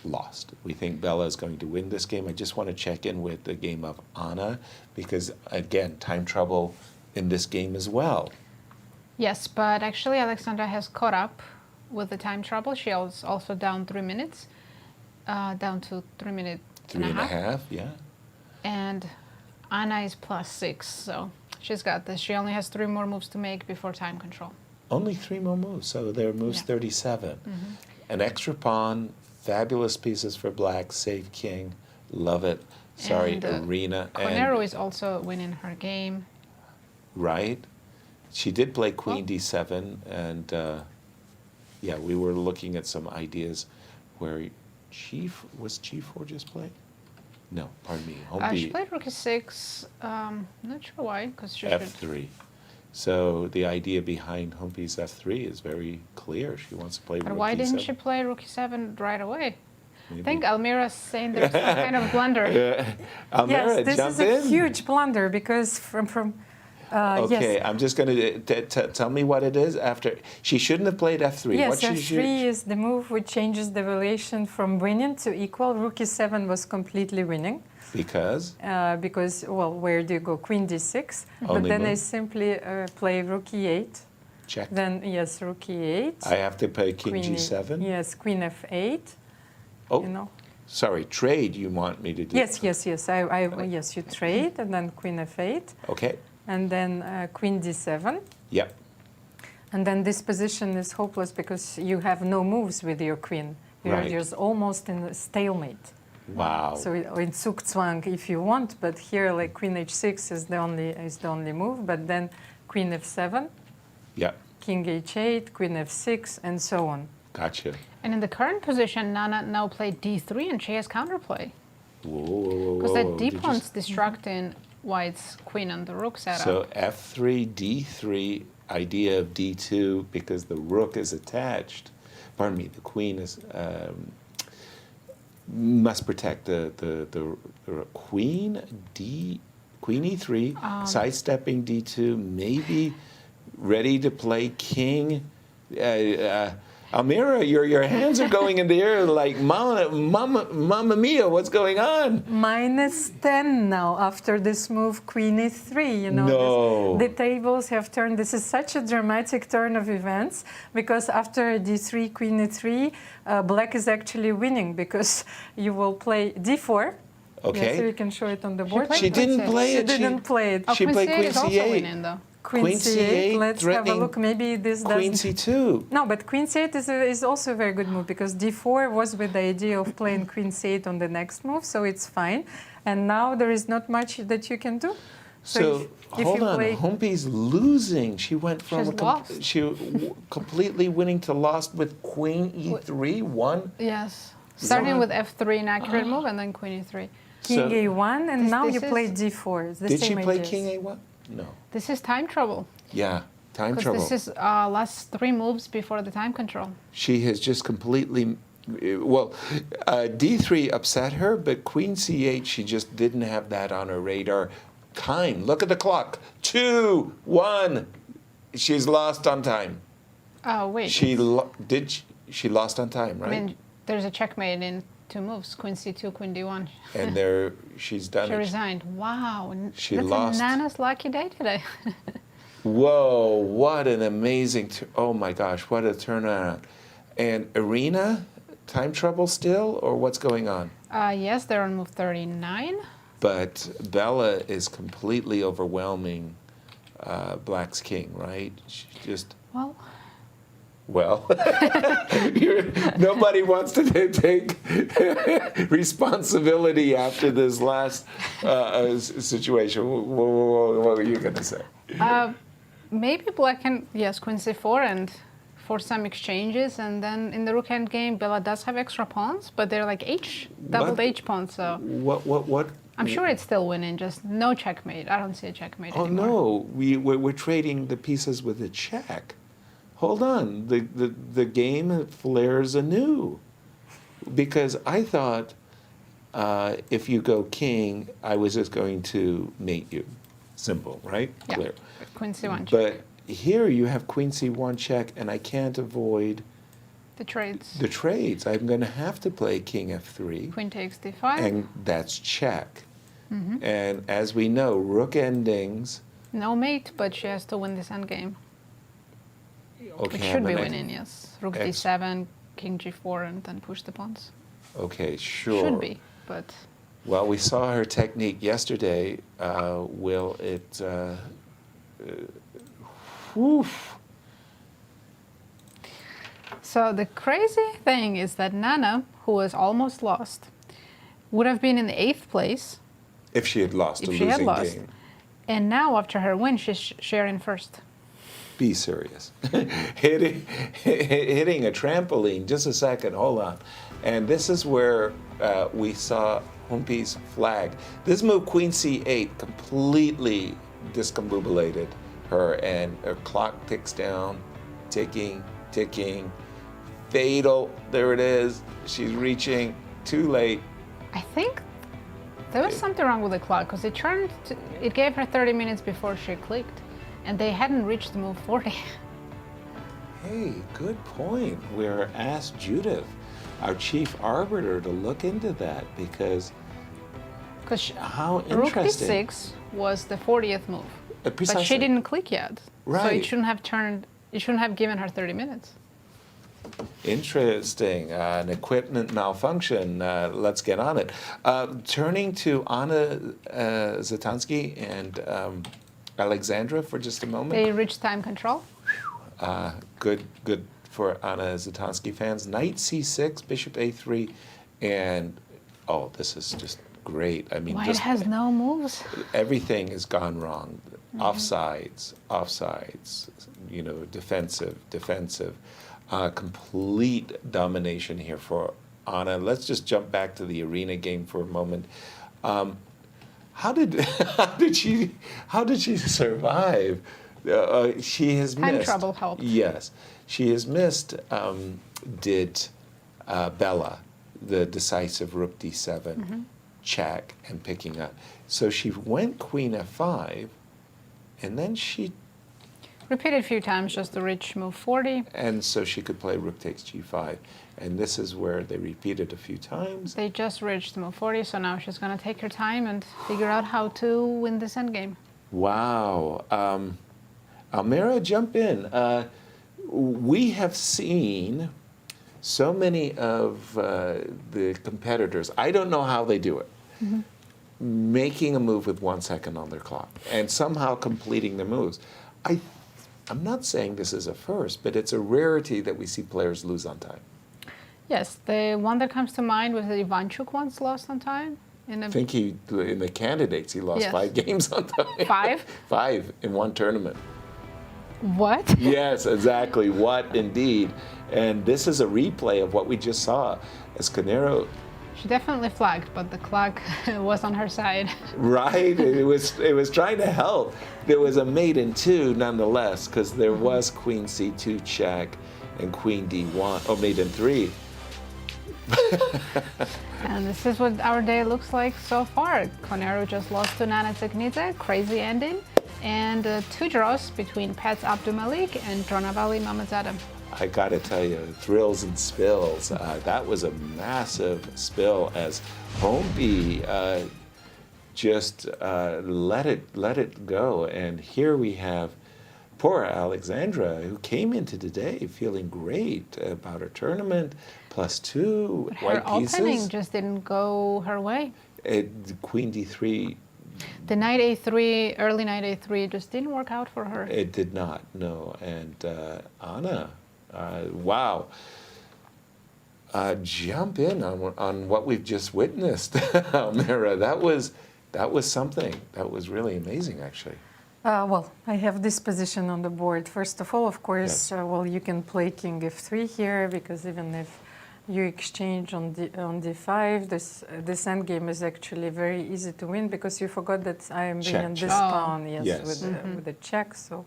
lost. We think Bella is going to win this game. I just want to check in with the game of Anna, because again, time trouble in this game as well. Yes, but actually Alexandra has caught up with the time trouble. She was also down 3 minutes, down to 3 minutes Three and a half, yeah. And Anna is +6, so she's got this. She only has 3 more moves to make before time control. Only 3 more moves, so there are moves Yeah. 37. An extra pawn, fabulous pieces for black, save king, love it. Sorry, And, Irina. Koneru is also winning her game. right? She did play queen d7, and yeah, we were looking at some ideas where was g4 just played? No, pardon me. She played rook e6. Not sure why, because she f3. So the idea behind Humpy's f3 is very clear. She wants to play rook But why e7. didn't she play rook e7 right away? Maybe. I think Almira's saying there's some kind of blunder. Almira, yes, this jump is a in. huge blunder because okay, yes. I'm just going to tell me what it is after. She shouldn't have played f3. Yes, what f3 is the move which changes the relation from winning to equal. Rook e7 was completely winning. Because? Because, well, where do you go? Queen d6. Only but then I move. simply play rook e8. Check. Then, yes, rook e8. I have to play king queen g7? Yes, queen f8. Oh, you know. Sorry, trade you want me to do? Yes. Yes, you trade, and then queen f8. Okay. And then queen d7. Yep. And then this position is hopeless because you have no moves with your queen. You're just almost in a stalemate. Wow. So in Zugzwang, if you want, but here like queen h6 is the only move. But then queen f7. Yep. King h8, queen f6, and so on. Gotcha. And in the current position, Nana now played d3, and she has counterplay. Whoa. Because that d pawn's distracting White's queen and the rook setup. So f3, d3, idea of d2, because the rook is attached. Pardon me, the queen is must protect the queen. Queen e3, sidestepping d2, maybe ready to play king. Almira, your hands are going in the air like, Mamma mia, what's going on? -10 now after this move, queen e3. You know, no. The tables have turned. This is such a dramatic turn of events because after d3, queen e3, black is actually winning because you will play d4. Okay. Yes, so you can show it on the board. She didn't play it. She didn't play it. She played queen is also c8. winning, though. Queen c8, let's have a look. Maybe this doesn't... Queen c2. No, but queen c8 is also a very good move because d4 was with the idea of playing queen c8 on the next move, so it's fine. And now there is not much that you can do. So if hold you on, play... Humpy's losing. She went from completely winning to lost with queen e3, one. Yes, starting with f3, an accurate move, and then queen e3. King a1, and now you play d4. It's the Did same she play ideas. king a1? No. This is time trouble. Yeah, time trouble. Because this is last 3 moves before the time control. She has just completely, well, d3 upset her, but queen c8, she just didn't have that on her radar. Time, look at the clock. 2, 1. She's lost on time. Oh, wait. She lost on time, right? I mean, there's a checkmate in 2 moves, queen c2, queen d1. And she's done She it. resigned. Wow. She That's lost. a Nana's lucky day today. Whoa, what an amazing, oh my gosh, what a turnaround. And Irina, time trouble still, or what's going on? Yes, they're on move 39. But Bella is completely overwhelming Black's king, right? She just... Well, nobody wants to take responsibility after this last situation. What were you going to say? Maybe Black can, yes, queen c4 and force some exchanges. And then in the rook end game, Bella does have extra pawns, but they're like doubled H pawns. So What? I'm sure it's still winning, just no checkmate. I don't see a checkmate Oh, anymore. no, we're trading the pieces with a check. Hold on, the game flares anew. Because I thought if you go king, I was just going to mate you. Simple, right? Yeah. Clear. Queen c1 check. But here you have queen c1 check, and I can't avoid The trades. the trades. I'm going to have to play king f3. Queen takes d5. And that's check. Mhm. And as we know, rook endings. No mate, but she has to win this endgame. Okay, Which should be I'm gonna- winning, yes. Rook d7, king g4, and then push the pawns. Okay, sure. Should be, but... Well, we saw her technique yesterday. Will it... So the crazy thing is that Nana, who was almost lost, would have been in the 8th place If she had lost a if she had losing lost. game. And now, after her win, she's sharing first. Be serious. hitting a trampoline. Just a second, hold on. And this is where we saw Humpy's flag. This move, Queen C8, completely discombobulated her, and her clock ticks down, ticking, ticking. Fatal, there it is. She's reaching, too late. I think there was something wrong with the clock, because it gave her 30 minutes before she clicked, and they hadn't reached the move 40. Hey, good point. We're asked Judith, our chief arbiter, to look into that, because how interesting. Rook d6 was the 40th move, precisely. but she didn't click yet. Right. So it shouldn't have given her 30 minutes. Interesting. An equipment malfunction. Let's get on it. Turning to Anna Zatonskih and Alexandra for just a moment. They reached time control. Good for Anna Zatonskih fans. Knight c6, bishop a3, and this is just great. I mean, White has no moves. Everything has gone wrong. Offsides, defensive. Complete domination here for Anna. Let's just jump back to the Irina game for a moment. How did she survive? She has missed. Time trouble helped. Yes, she has missed. Did Bella, the decisive rook d7, check and picking up? So she went queen f5, and then she repeated a few times just to reach move 40. And so she could play rook takes g5. And this is where they repeated a few times. They just reached move 40, so now she's going to take her time and figure out how to win this endgame. Wow. Almira, jump in. We have seen so many of the competitors, I don't know how they do it, making a move with 1 second on their clock and somehow completing the moves. I'm not saying this is a first, but it's a rarity that we see players lose on time. Yes, the one that comes to mind was that Ivanchuk once lost on time. I think in the candidates, he lost 5 games on time. 5? 5 in one tournament. What? Yes, exactly. What indeed. And this is a replay of what we just saw as Koneru. She definitely flagged, but the clock was on her side. Right, it was trying to help. There was a mate in 2 nonetheless, because there was queen c2 check and queen d1, mate in 3. And this is what our day looks like so far. Koneru just lost to Nana Dzagnidze, crazy ending, and 2 draws between Paehtz Abdumalik and Dronavalli Mammadzada. I gotta tell you, thrills and spills. That was a massive spill as Humpy just let it go. And here we have poor Alexandra, who came into today feeling great about her tournament, +2 but white her pieces. opening just didn't go her way. Queen d3. The knight a3, early knight a3, just didn't work out for her. It did not, no. And Anna, wow. Jump in on what we've just witnessed, Almira. That was something. That was really amazing, actually. Well, I have this position on the board. First of all, of course, you can play king f3 here, because even if you exchange on d5, this endgame is actually very easy to win, because you forgot that I am winning this pawn, with the check. So.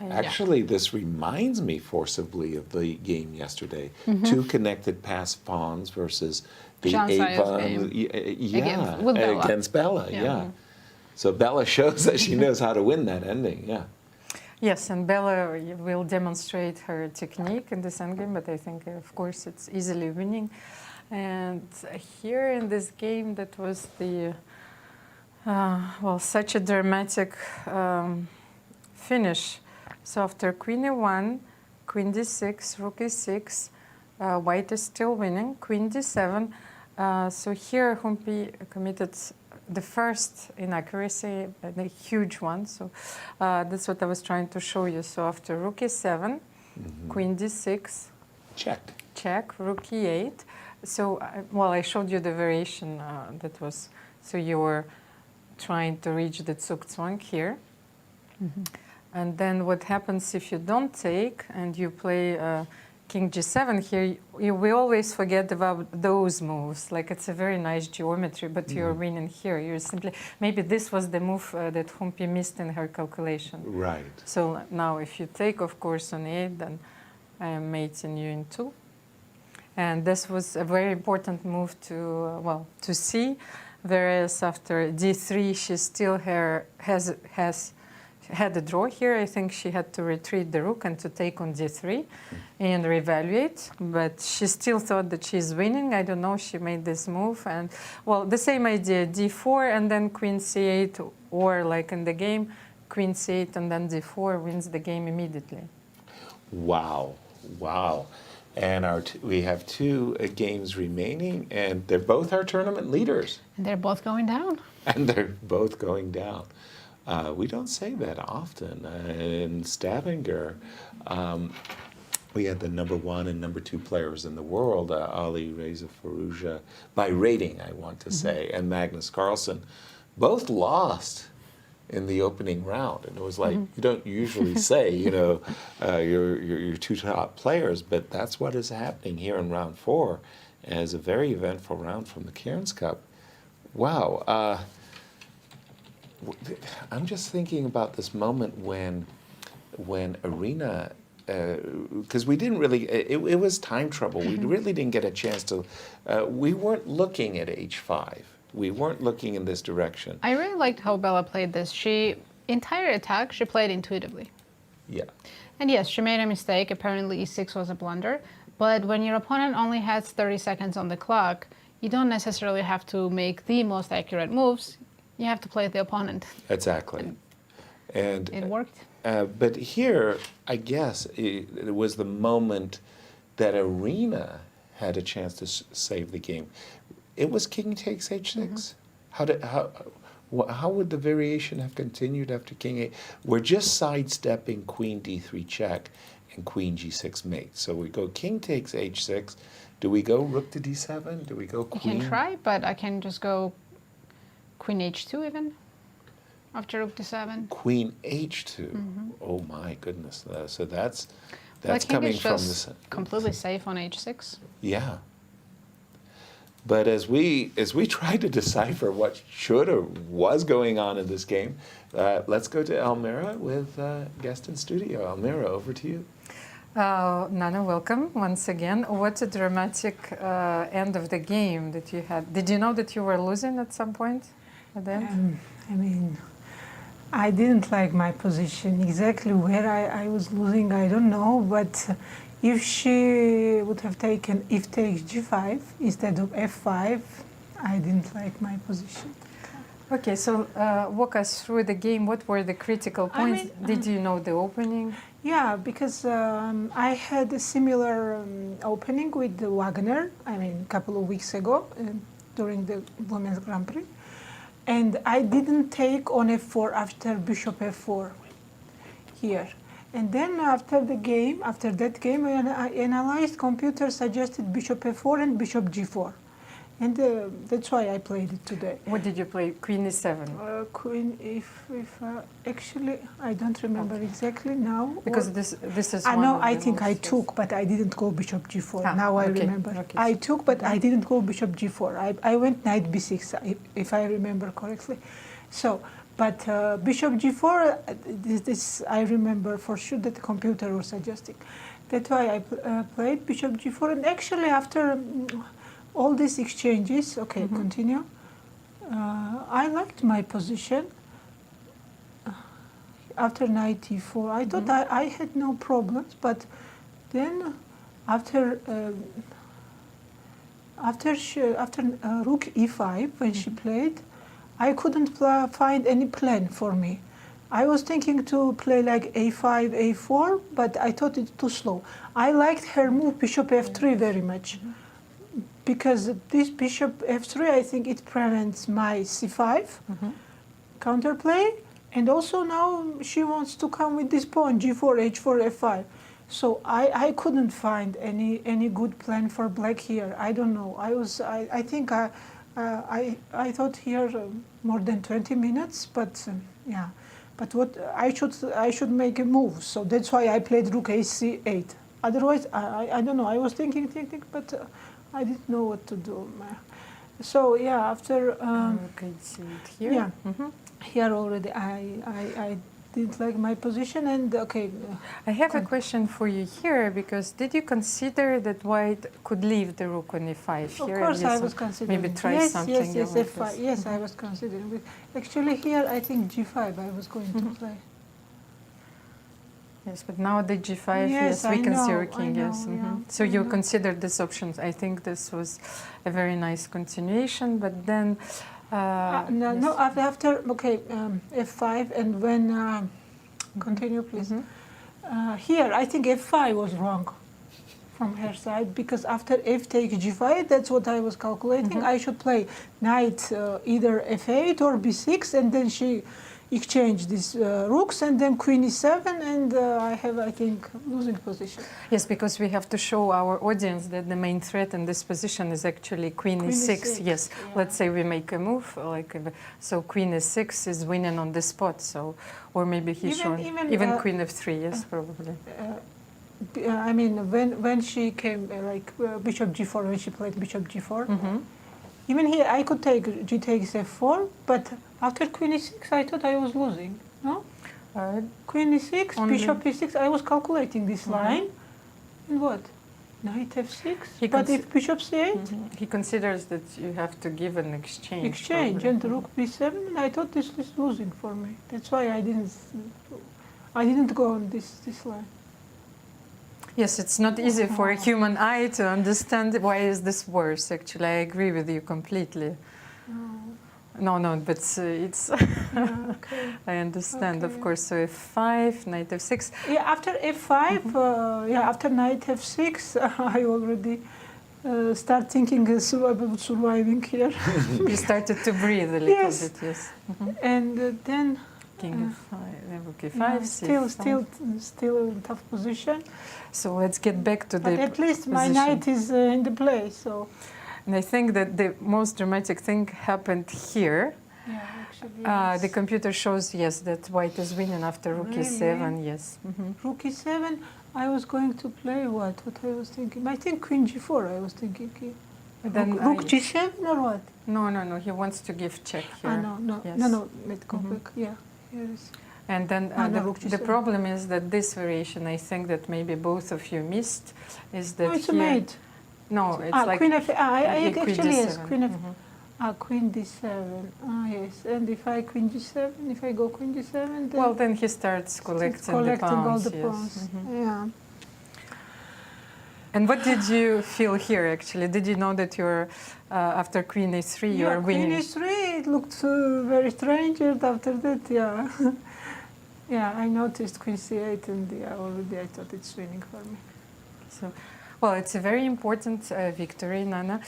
Actually, this reminds me forcibly of the game yesterday. 2 connected passed pawns versus the Zhansaya's game. Against Bella. So Bella shows that she knows how to win that ending, Yes, and Bella will demonstrate her technique in this endgame, but I think, of course, it's easily winning. And here in this game, that was the, such a dramatic finish. So after queen e1, queen d6, rook e6, white is still winning, queen d7. So here Humpy committed the first inaccuracy, a huge one. So that's what I was trying to show you. So after rook e7, queen d6, check, rook e8. So I showed you the variation that was. So your trying to reach the zugzwang here. And then what happens if you don't take and you play king g7 here, we always forget about those moves. Like it's a very nice geometry, but you're winning here. You're simply, maybe this was the move that Humpy missed in her calculation. Right. So now if you take, of course, on 8, then I am mating you in 2. And this was a very important move to, to see. Whereas after d3, she still has had a draw here. I think she had to retreat the rook and to take on d3 and reevaluate. But she still thought that she's winning. I don't know, she made this move. And, well, the same idea, d4 and then queen c8, or like in the game, queen c8 and then d4 wins the game immediately. Wow, wow. And we have 2 games remaining, and they're both our tournament leaders. And they're both going down. And they're both going down. We don't say that often. In Stavanger, we had the number 1 and number 2 players in the world, Ali Reza Firouzja, by rating, I want to say, and Magnus Carlsen, both lost in the opening round. And it was like, you don't usually say, your 2 top players, but that's what is happening here in round 4 as a very eventful round from the Cairns Cup. Wow. I'm just thinking about this moment when Irina, because we didn't really, it was time trouble. We really didn't get a chance to, we weren't looking at h5. We weren't looking in this direction. I really liked how Bella played this. Entire attack, she played intuitively. Yeah. And yes, she made a mistake. Apparently e6 was a blunder. But when your opponent only has 30 seconds on the clock, you don't necessarily have to make the most accurate moves. You have to play the opponent. Exactly. And it worked. But here, I guess, it was the moment that Irina had a chance to save the game. It was king takes h6. How would the variation have continued after king 8? We're just sidestepping queen d3 check and queen g6 mate. So we go king takes h6. Do we go rook to d7? Do we go queen? You can try, but I can just go queen h2 even after rook d7. Queen h2. Oh my goodness. So that's coming from this. Completely safe on h6. Yeah. But as we tried to decipher what should or was going on in this game, let's go to Almira with guest in studio. Almira, over to you. Nana, welcome once again. What a dramatic end of the game that you had. Did you know that you were losing at some point at the end? I mean, I didn't like my position. Exactly where I was losing, I don't know, but if she would have taken if takes g5 instead of f5, I didn't like my position. Okay, so walk us through the game. What were the critical points? Did you know the opening? Yeah, because I had a similar opening with Wagner, a couple of weeks ago during the Women's Grand Prix. And I didn't take on f4 after bishop f4 here. And then after that game, I analyzed, computer suggested bishop f4 and bishop g4. And that's why I played it today. What did you play? Queen e7? Queen, actually, I don't remember exactly now. Because this is I know, I think I took, but I didn't go bishop g4. Now I remember. Okay. I took, but I didn't go bishop g4. I went knight b6, if I remember correctly. So, but bishop g4, this I remember for sure that the computer was suggesting. That's why I played bishop g4. And actually after all these exchanges, continue. I liked my position. After knight e4, I thought I had no problems, but then after rook e5, when she played, I couldn't find any plan for me. I was thinking to play like a5, a4, but I thought it's too slow. I liked her move bishop f3 very much. Because this bishop f3, I think it prevents my c5 counterplay, and also now she wants to come with this pawn g4, h4, f5. So I couldn't find any good plan for black here. I don't know. I think I I thought here more than 20 minutes, but yeah. But what I should make a move, so that's why I played rook ac8. Otherwise, I don't know. I was thinking, but I didn't know what to do. So yeah, after you can see it here. Yeah, here already I didn't like my position, and okay. I have a question for you here, because did you consider that white could leave the rook on e5 here? Of course, I was considering. Maybe try something. Yes, f5. Yes, I was considering. Actually, here I think g5 I was going to play. Yes, but now the g5, yes, weakens your king, yes. So you considered this option. I think this was a very nice continuation, but then... no, after okay, f5, and when... continue, please. Here, I think f5 was wrong from her side, because after f takes g5, that's what I was calculating. I should play knight either f8 or b6, and then she exchange these rooks, and then queen e7, and I have, I think, losing position. Yes, because we have to show our audience that the main threat in this position is actually queen e6. Yes, yeah. Let's say we make a move, like so queen e6 is winning on the spot. So, or maybe he's showing even queen f3. Yes, probably. I mean, when she came like bishop g4, when she played bishop g4. Even here, I could take g takes f4, but after queen e6, I thought I was losing. No? Queen e6, bishop e6, I was calculating this line. And what? Knight f6? But if bishop c8? He considers that you have to give an exchange. Exchange, and rook b7, and I thought this was losing for me. That's why I didn't go on this line. Yes, it's not easy for a human eye to understand why is this worse. Actually, I agree with you completely. No, but it's. Okay. I understand, of course. So f5, knight f6. Yeah, after f5, after knight f6, I already start thinking about surviving here. You started to breathe a little bit, yes. And then. King f5, rook e5, still in tough position. So let's get back to the But at least my knight is in the play, so. And I think that the most dramatic thing happened here. Yeah, actually, yes. The computer shows, yes, that white is winning after rook e7, yes. Rook e7, I was going to play what I was thinking? I think queen g4, I was thinking. Then rook g7 or what? No, he wants to give check here. No, let's go back, yeah. Yes. And then the problem is that this variation, I think that maybe both of you missed, is that it's a mate. No, it's like queen f. Actually yes, queen f. Queen d7. Yes, and if I queen g7, if I go queen g7, then then he starts collecting the pawns. All the pawns. Yeah. And what did you feel here? Actually, did you know that you're after queen e3 you're winning? Queen e3, it looked very strange, and after that, yeah, I noticed queen c8, and already I thought it's winning for me. So, well, it's a very important victory, Nana.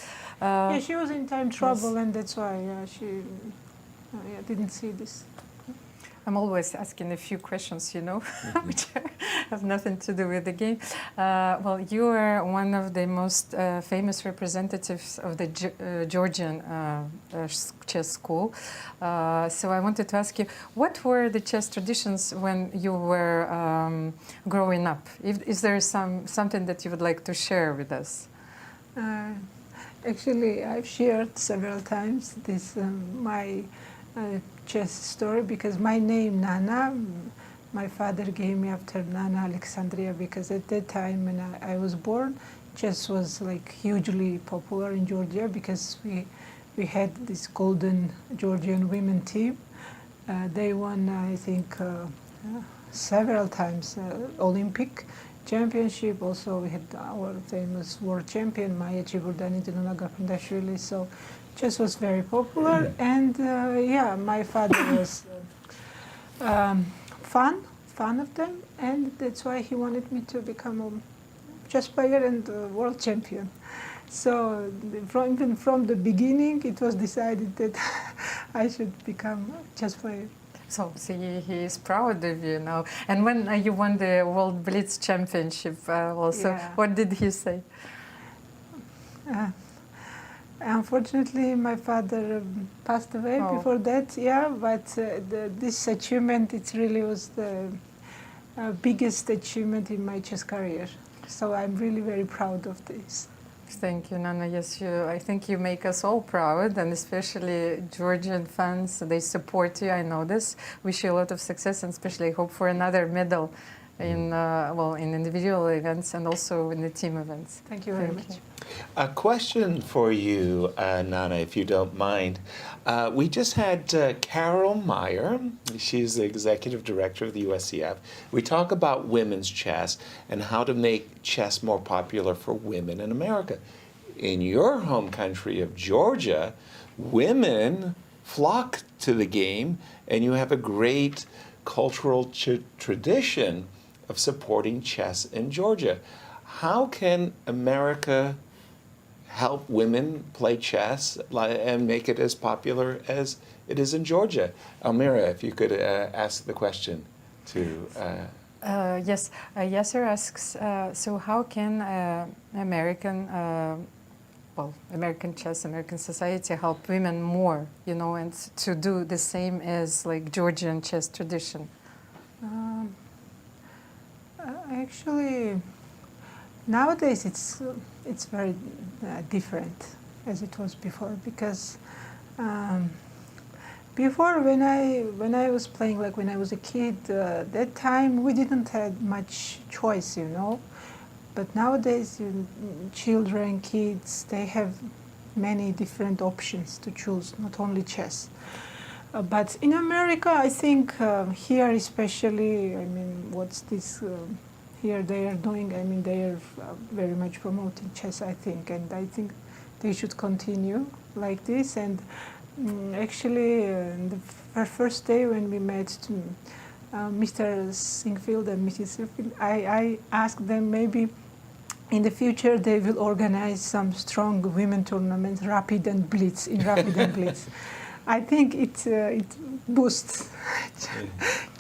She was in time trouble, and that's why she didn't see this. I'm always asking a few questions, which have nothing to do with the game. Well, you are one of the most famous representatives of the Georgian chess school. So I wanted to ask you, what were the chess traditions when you were growing up? Is there something that you would like to share with us? Actually, I've shared several times this my chess story, because my name Nana, my father gave me after Nana Alexandra, because at that time when I was born, chess was like hugely popular in Georgia, because we had this golden Georgian women team. They won, I think, several times Olympic championship. Also, we had our famous world champion Maya Khotenashvili. So chess was very popular, and my father was fan of them, and that's why he wanted me to become a chess player and world champion. So even from the beginning, it was decided that I should become a chess player. So he is proud of you now. And when you won the World Blitz Championship also, what did he say? Unfortunately, my father passed away before that, but this achievement, it really was the biggest achievement in my chess career. So I'm really very proud of this. Thank you, Nana. Yes, I think you make us all proud, and especially Georgian fans. They support you. I know this. Wish you a lot of success, and especially hope for another medal in in individual events and also in the team events. Thank you very much. A question for you, Nana, if you don't mind. We just had Carol Meyer. She's the executive director of the USCF. We talk about women's chess and how to make chess more popular for women in America. In your home country of Georgia, women flock to the game, and you have a great cultural tradition of supporting chess in Georgia. How can America help women play chess and make it as popular as it is in Georgia? Almira, if you could ask the question to... Yes, Yasser asks, so how can American chess, American society help women more, and to do the same as like Georgian chess tradition? Actually, nowadays it's very different as it was before, because before when I was playing, like when I was a kid, that time we didn't have much choice, But nowadays, children, kids, they have many different options to choose, not only chess. But in America, I think here especially, what's this here they are doing? They are very much promoting chess, I think, and I think they should continue like this. And actually, the first day when we met Mr. Singfield and Mrs. Singfield, I asked them maybe in the future they will organize some strong women tournaments, Rapid and Blitz, in Rapid and Blitz. I think it boosts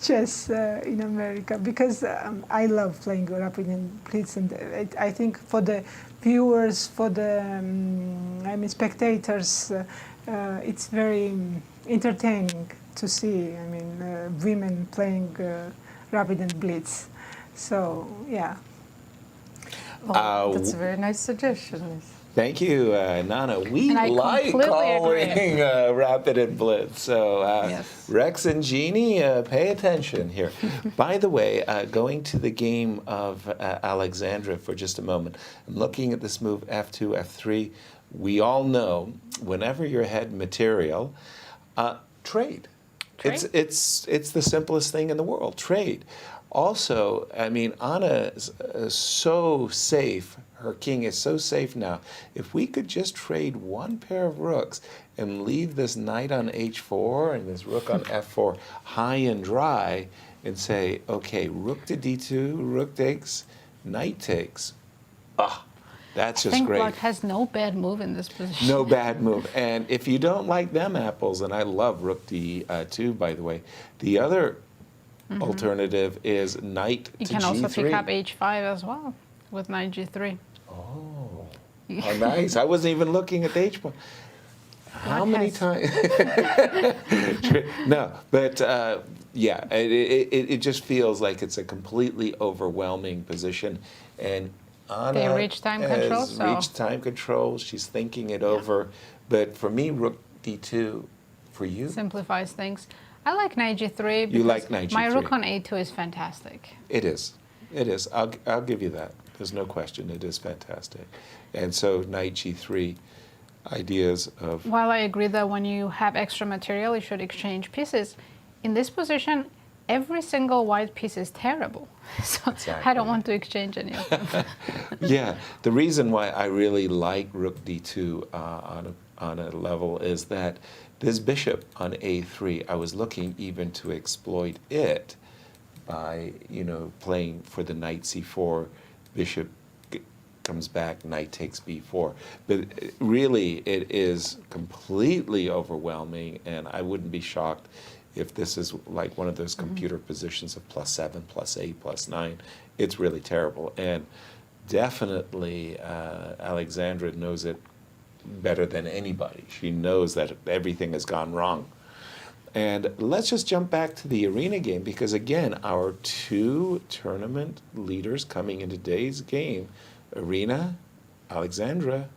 chess in America, because I love playing Rapid and Blitz, and I think for the viewers, for the spectators, it's very entertaining to see. Women playing Rapid and Blitz. So yeah. Well, that's a very nice suggestion. Thank you, Nana. We And I like completely calling Rapid and Blitz. So Yes. Rex and Jeannie, pay attention here. By the way, going to the game of Alexandra for just a moment, I'm looking at this move F2, F3. We all know whenever you're ahead material, trade. It's the simplest thing in the world, trade. Also, Anna is so safe. Her king is so safe now. If we could just trade one pair of rooks and leave this knight on h4 and this rook on f4 high and dry and say, okay, rook to d2, rook takes, knight takes. That's just great. I think Black has no bad move in this position. No bad move. And if you don't like them apples, and I love rook d2, by the way, the other alternative is knight to g3. You can also pick up h5 as well with knight g3. Oh, how nice. I wasn't even looking at the h point. How many times? No, but yeah, it just feels like it's a completely overwhelming position. And Anna They reach time control, has reached time control. She's thinking it over. But for me, rook d2, for you? Simplifies things. I like knight g3 because You like knight my g3. rook on a2 is fantastic. It is. It is. I'll give you that. There's no question. It is fantastic. And so knight g3, ideas of... While I agree that when you have extra material, you should exchange pieces. In this position, every single white piece is terrible. So I don't want to exchange any of them. Yeah. The reason why I really like rook d2 on a level is that this bishop on a3, I was looking even to exploit it by, playing for the knight c4, bishop comes back, knight takes b4. But really, it is completely overwhelming, and I wouldn't be shocked if this is like one of those computer positions of +7, +8, +9. It's really terrible. And definitely, Alexandra knows it better than anybody. She knows that everything has gone wrong. And let's just jump back to the Irina game, because again, our two tournament leaders coming into today's game, Irina, Alexandra,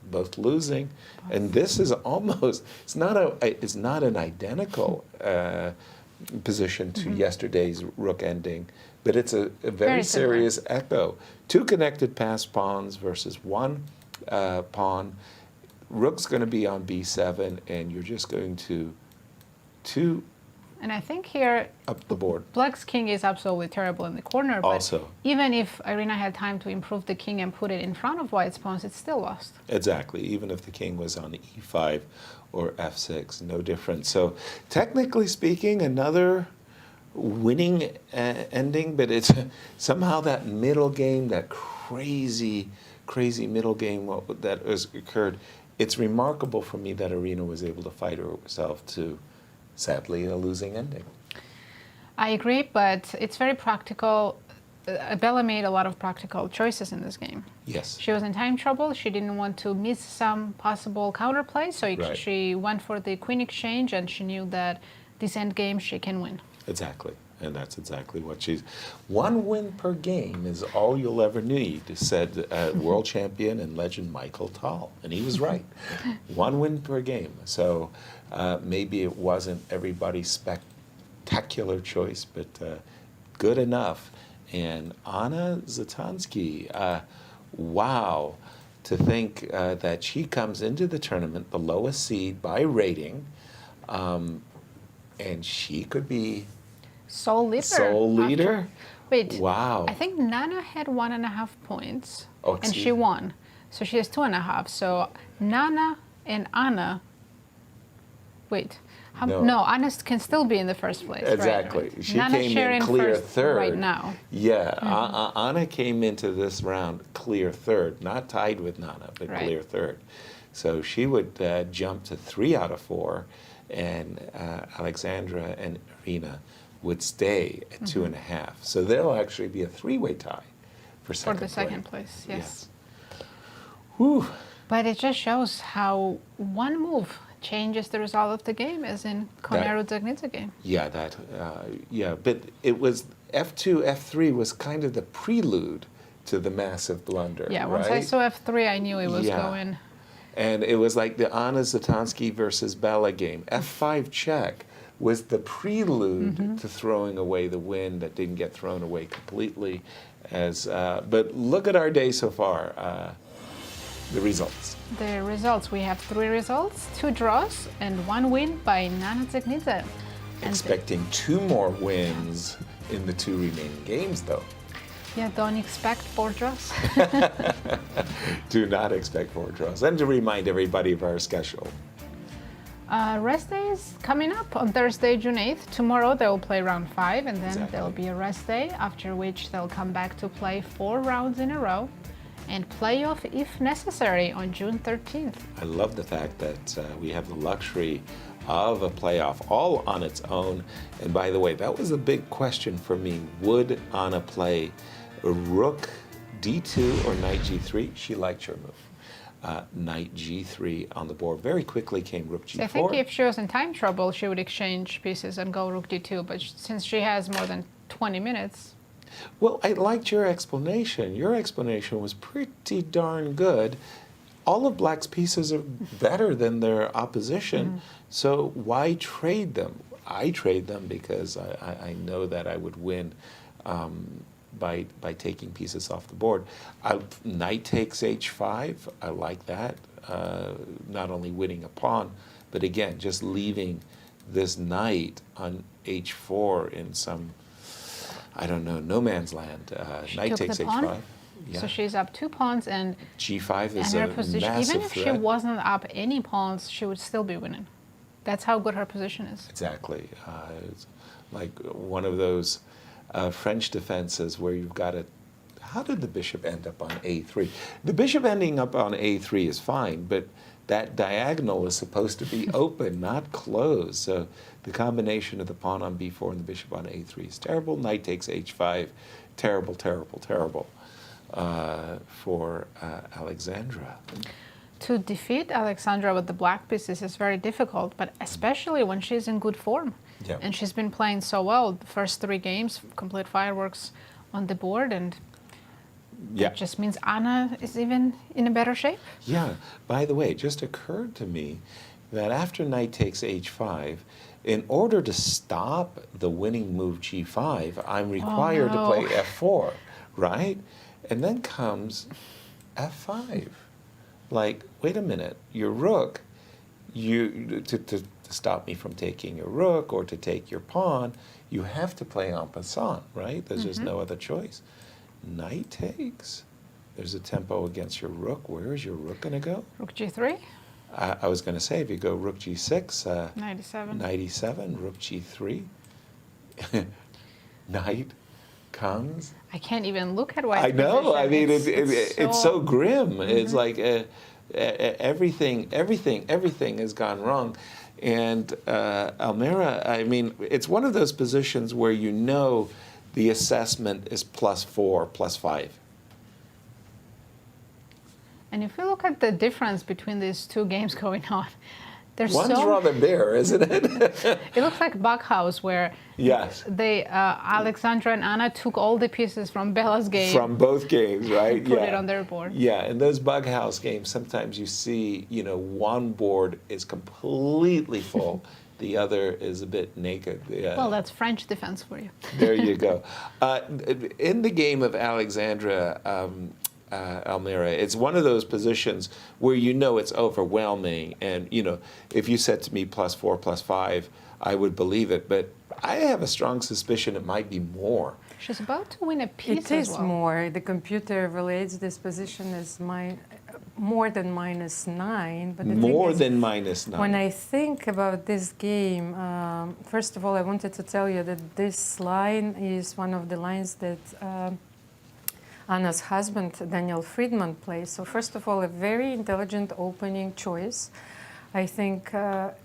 both losing, and this is almost, it's not an identical position to yesterday's rook ending, but it's a very serious echo. Two connected pass pawns versus one pawn. Rook's going to be on b7, and you're just going to and I think here up the board. Black's king is absolutely terrible in the corner, but also, even if Irina had time to improve the king and put it in front of White's pawns, it's still lost. Exactly, even if the king was on e5 or f6, no difference. So technically speaking, another winning ending, but it's somehow that middle game, that crazy middle game that has occurred. It's remarkable for me that Irina was able to fight herself to, sadly, a losing ending. I agree, but it's very practical. Bella made a lot of practical choices in this game. Yes. She was in time trouble. She didn't want to miss some possible counterplay, so she went for the queen exchange, and she knew that this end game she can win. Exactly. And that's exactly what she's... One win per game is all you'll ever need, said world champion and legend Michael Tal. And he was right. One win per game. So maybe it wasn't everybody's spectacular choice, but good enough. And Anna Zatonskih, wow, to think that she comes into the tournament, the lowest seed by rating, and she could be... Sole leader. Wait. Wow. I think Nana had 1.5 points, and she won. So she has 2.5. So Nana and Anna. Wait. No, Anna can still be in the first place. Exactly. Right. She Nana came in clear third right now. Yeah. Anna came into this round clear third, not tied with Nana, but clear third. So she would jump to 3 out of 4, and Alexandra and Irina would stay at 2.5. So there'll actually be a 3-way tie for second place. Yes. Whew. But it just shows how one move changes the result of the game, as in Koneru Dzagnidze game. Yeah, but it was f2, f3 was kind of the prelude to the massive blunder. Yeah, once I saw f3, I knew it was going. And it was like the Anna Zatonskih versus Bella game. f5 check was the prelude to throwing away the win that didn't get thrown away completely. But look at our day so far. The results. The results. We have 3 results, 2 draws, and 1 win by Nana Dzagnidze. Expecting 2 more wins in the 2 remaining games, though. Yeah, don't expect 4 draws. Do not expect 4 draws. And to remind everybody of our schedule. Rest day is coming up on Thursday, June 8th. Tomorrow they will play round 5, and then there will be a rest day, after which they'll come back to play 4 rounds in a row and playoff if necessary on June 13th. I love the fact that we have the luxury of a playoff all on its own. And by the way, that was a big question for me. Would Anna play rook d2 or knight g3? She liked your move. Knight g3 on the board. Very quickly came rook g4. So I think if she was in time trouble, she would exchange pieces and go rook d2. But since she has more than 20 minutes... Well, I liked your explanation. Your explanation was pretty darn good. All of Black's pieces are better than their opposition, so why trade them? I trade them because I know that I would win by taking pieces off the board. Knight takes h5, I like that. Not only winning a pawn, but again, just leaving this knight on h4 in some, I don't know, no man's land. Knight takes h5. Yeah. So she's up 2 pawns, and g5 is a position, massive even if threat. she wasn't up any pawns, she would still be winning. That's how good her position is. Exactly. It's like one of those French defenses where you've got to... How did the bishop end up on a3? The bishop ending up on a3 is fine, but that diagonal is supposed to be open, not closed. So the combination of the pawn on b4 and the bishop on a3 is terrible. Knight takes h5. Terrible, terrible, terrible for Alexandra. To defeat Alexandra with the black pieces is very difficult, but especially when she's in good form. Yeah. And she's been playing so well. The first 3 games, complete fireworks on the board, and Yeah. that just means Anna is even in a better shape. Yeah. By the way, it just occurred to me that after knight takes h5, in order to stop the winning move g5, I'm required to play f4, right? And then comes f5. Like, wait a minute, your rook, to stop me from taking your rook or to take your pawn, you have to play en passant, right? There's just no other choice. Knight takes. There's a tempo against your rook. Where is your rook going to go? Rook g3. I was going to say, if you go rook g6, 97. knight e7, rook g3, knight comes. I can't even look at white. I know. I mean, it's so grim. It's like everything has gone wrong. And Almira, I mean, it's one of those positions where you know the assessment is +4, +5. And if you look at the difference between these 2 games going on, there's One's rather bare, isn't it? It looks like Backhouse, where yes, they Alexandra and Anna took all the pieces from Bella's game. From both games, right? Put it on their board. Yeah, in those bug house games, sometimes you see, one board is completely full, the other is a bit naked. Yeah. Well, that's French defense for you. There you go. In the game of Alexandra, Almira, it's one of those positions where you know it's overwhelming, and if you said to me +4, +5, I would believe it, but I have a strong suspicion it might be more. She's about to win a piece It as is well. more. The computer relates this position as more than -9. But the More thing than -9. When I think about this game, first of all, I wanted to tell you that this line is one of the lines that Anna's husband, Daniel Friedman, plays. So first of all, a very intelligent opening choice, I think.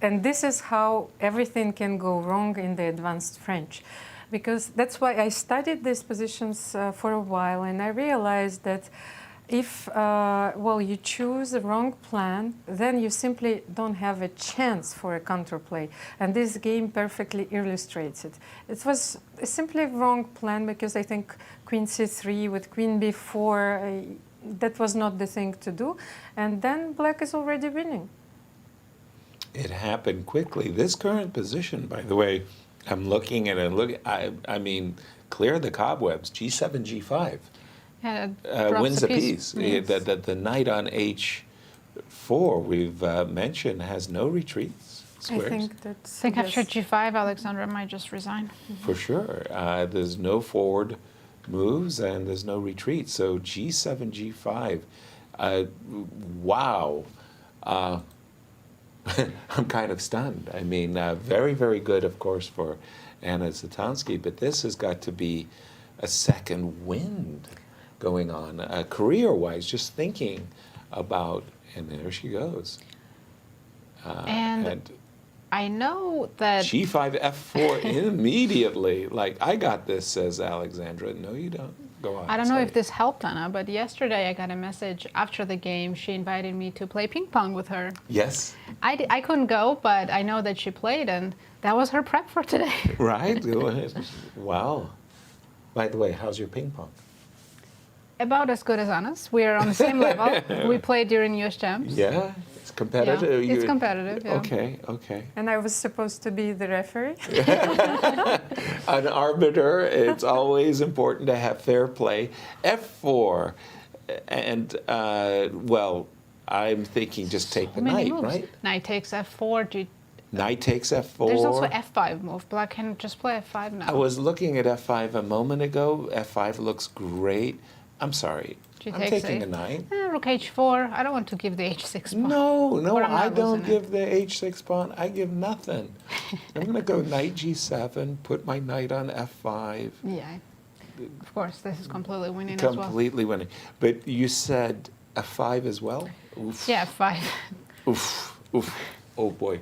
And this is how everything can go wrong in the advanced French. Because that's why I studied these positions for a while, and I realized that if you choose the wrong plan, then you simply don't have a chance for a counterplay. And this game perfectly illustrates it. It was simply a wrong plan because I think Queen c3 with Queen b4, that was not the thing to do. And then Black is already winning. It happened quickly. This current position, by the way, I'm looking at it. I mean, clear the cobwebs. G7, G5. Yeah, wins a piece. Yes. The knight on h4 we've mentioned has no retreats. Squares. I think after g5, Alexandra might just resign. For sure. There's no forward moves and there's no retreat. So g7, g5. Wow. I'm kind of stunned. I mean, very, very good, of course, for Anna Zatonskih, but this has got to be a second wind going on, career-wise, just thinking about, and there she goes. And I know that... G5, F4 immediately. Like, I got this, says Alexandra. No, you don't. Go on. I don't know if this helped Anna, but yesterday I got a message after the game. She invited me to play ping pong with her. Yes. I couldn't go, but I know that she played, and that was her prep for today. Right? Go ahead. Wow. By the way, how's your ping pong? About as good as Anna's. We are on the same level. We played during US Champs. Yeah, it's competitive. Yeah, it's competitive, yeah. Okay, okay. And I was supposed to be the referee? An arbiter, it's always important to have fair play. F4, and, I'm thinking just take the knight, moves. right? Knight takes F4. Knight takes F4. There's also F5 move. Black can just play F5 now. I was looking at F5 a moment ago. F5 looks great. I'm sorry. I'm taking a knight. Rook H4. I don't want to give the H6 pawn. No, I don't give the H6 pawn. I give nothing. I'm going to go knight G7, put my knight on F5. Yeah, of course. This is completely winning as well. Completely winning. But you said F5 as well? Oof. Yeah, F5. Oof, oof. Oh, boy.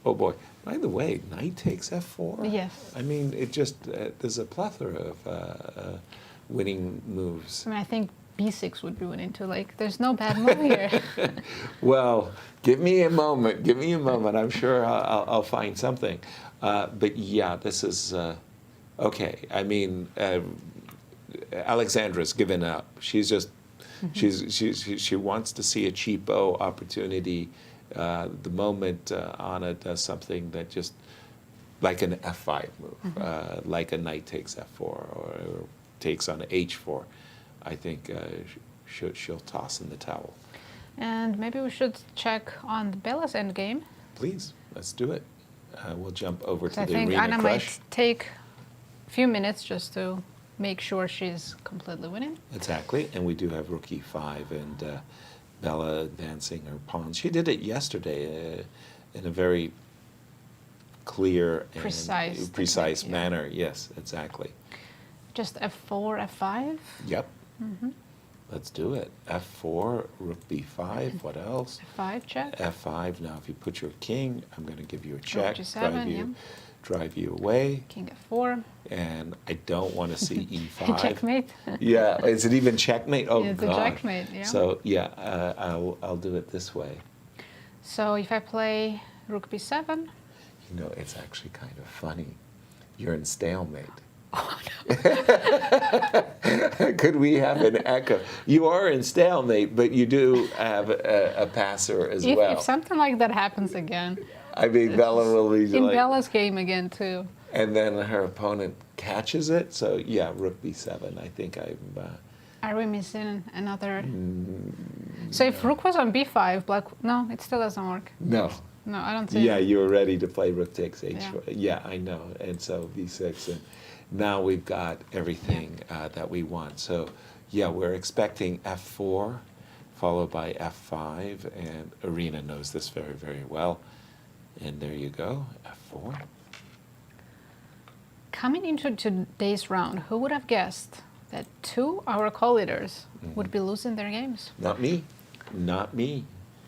Oh, boy. By the way, knight takes F4? Yes. I mean, it just, there's a plethora of winning moves. I mean, I think b6 would be winning too. Like, there's no bad move here. Well, give me a moment. Give me a moment. I'm sure I'll find something. But yeah, this is okay. I mean, Alexandra's given up. She's just she wants to see a cheapo opportunity. The moment Anna does something that just like an f5 move, like a knight takes f4 or takes on h4, I think she'll toss in the towel. And maybe we should check on Bella's endgame. Please, let's do it. We'll jump over to I the think Irina Anna Krush. might take a few minutes just to make sure she's completely winning. Exactly, and we do have rook e5 and Bella advancing her pawns. She did it yesterday in a very clear and precise manner. Yes, exactly. Just f4, f5? Yep. Let's do it. f4, rook b5, what else? f5 check. f5, now if you put your king, I'm going to give you a check, g7, drive you away. King f4. And I don't want to see e5. Checkmate. Yeah, is it even checkmate? Oh, yeah, God. It's a checkmate, yeah. So, yeah, I'll do it this way. So if I play rook b7. You know, it's actually kind of funny. You're in stalemate. Oh, no. Could we have an echo? You are in stalemate, but you do have a passer as well. If something like that happens again. I mean, Bella will be in like... Bella's game again, too. And then her opponent catches it. So, yeah, rook b7. I think I'm... Are we missing another... So if rook was on b5, black... No, it still doesn't work. No. No, I don't think... Yeah, you were ready to play rook takes h4. Yeah, yeah I know. And so b6. And now we've got everything that we want. So, yeah, we're expecting f4, followed by f5. And Irina knows this very, very well. And there you go, f4. Coming into today's round, who would have guessed that our co-leaders would be losing their games? Not me. Not me.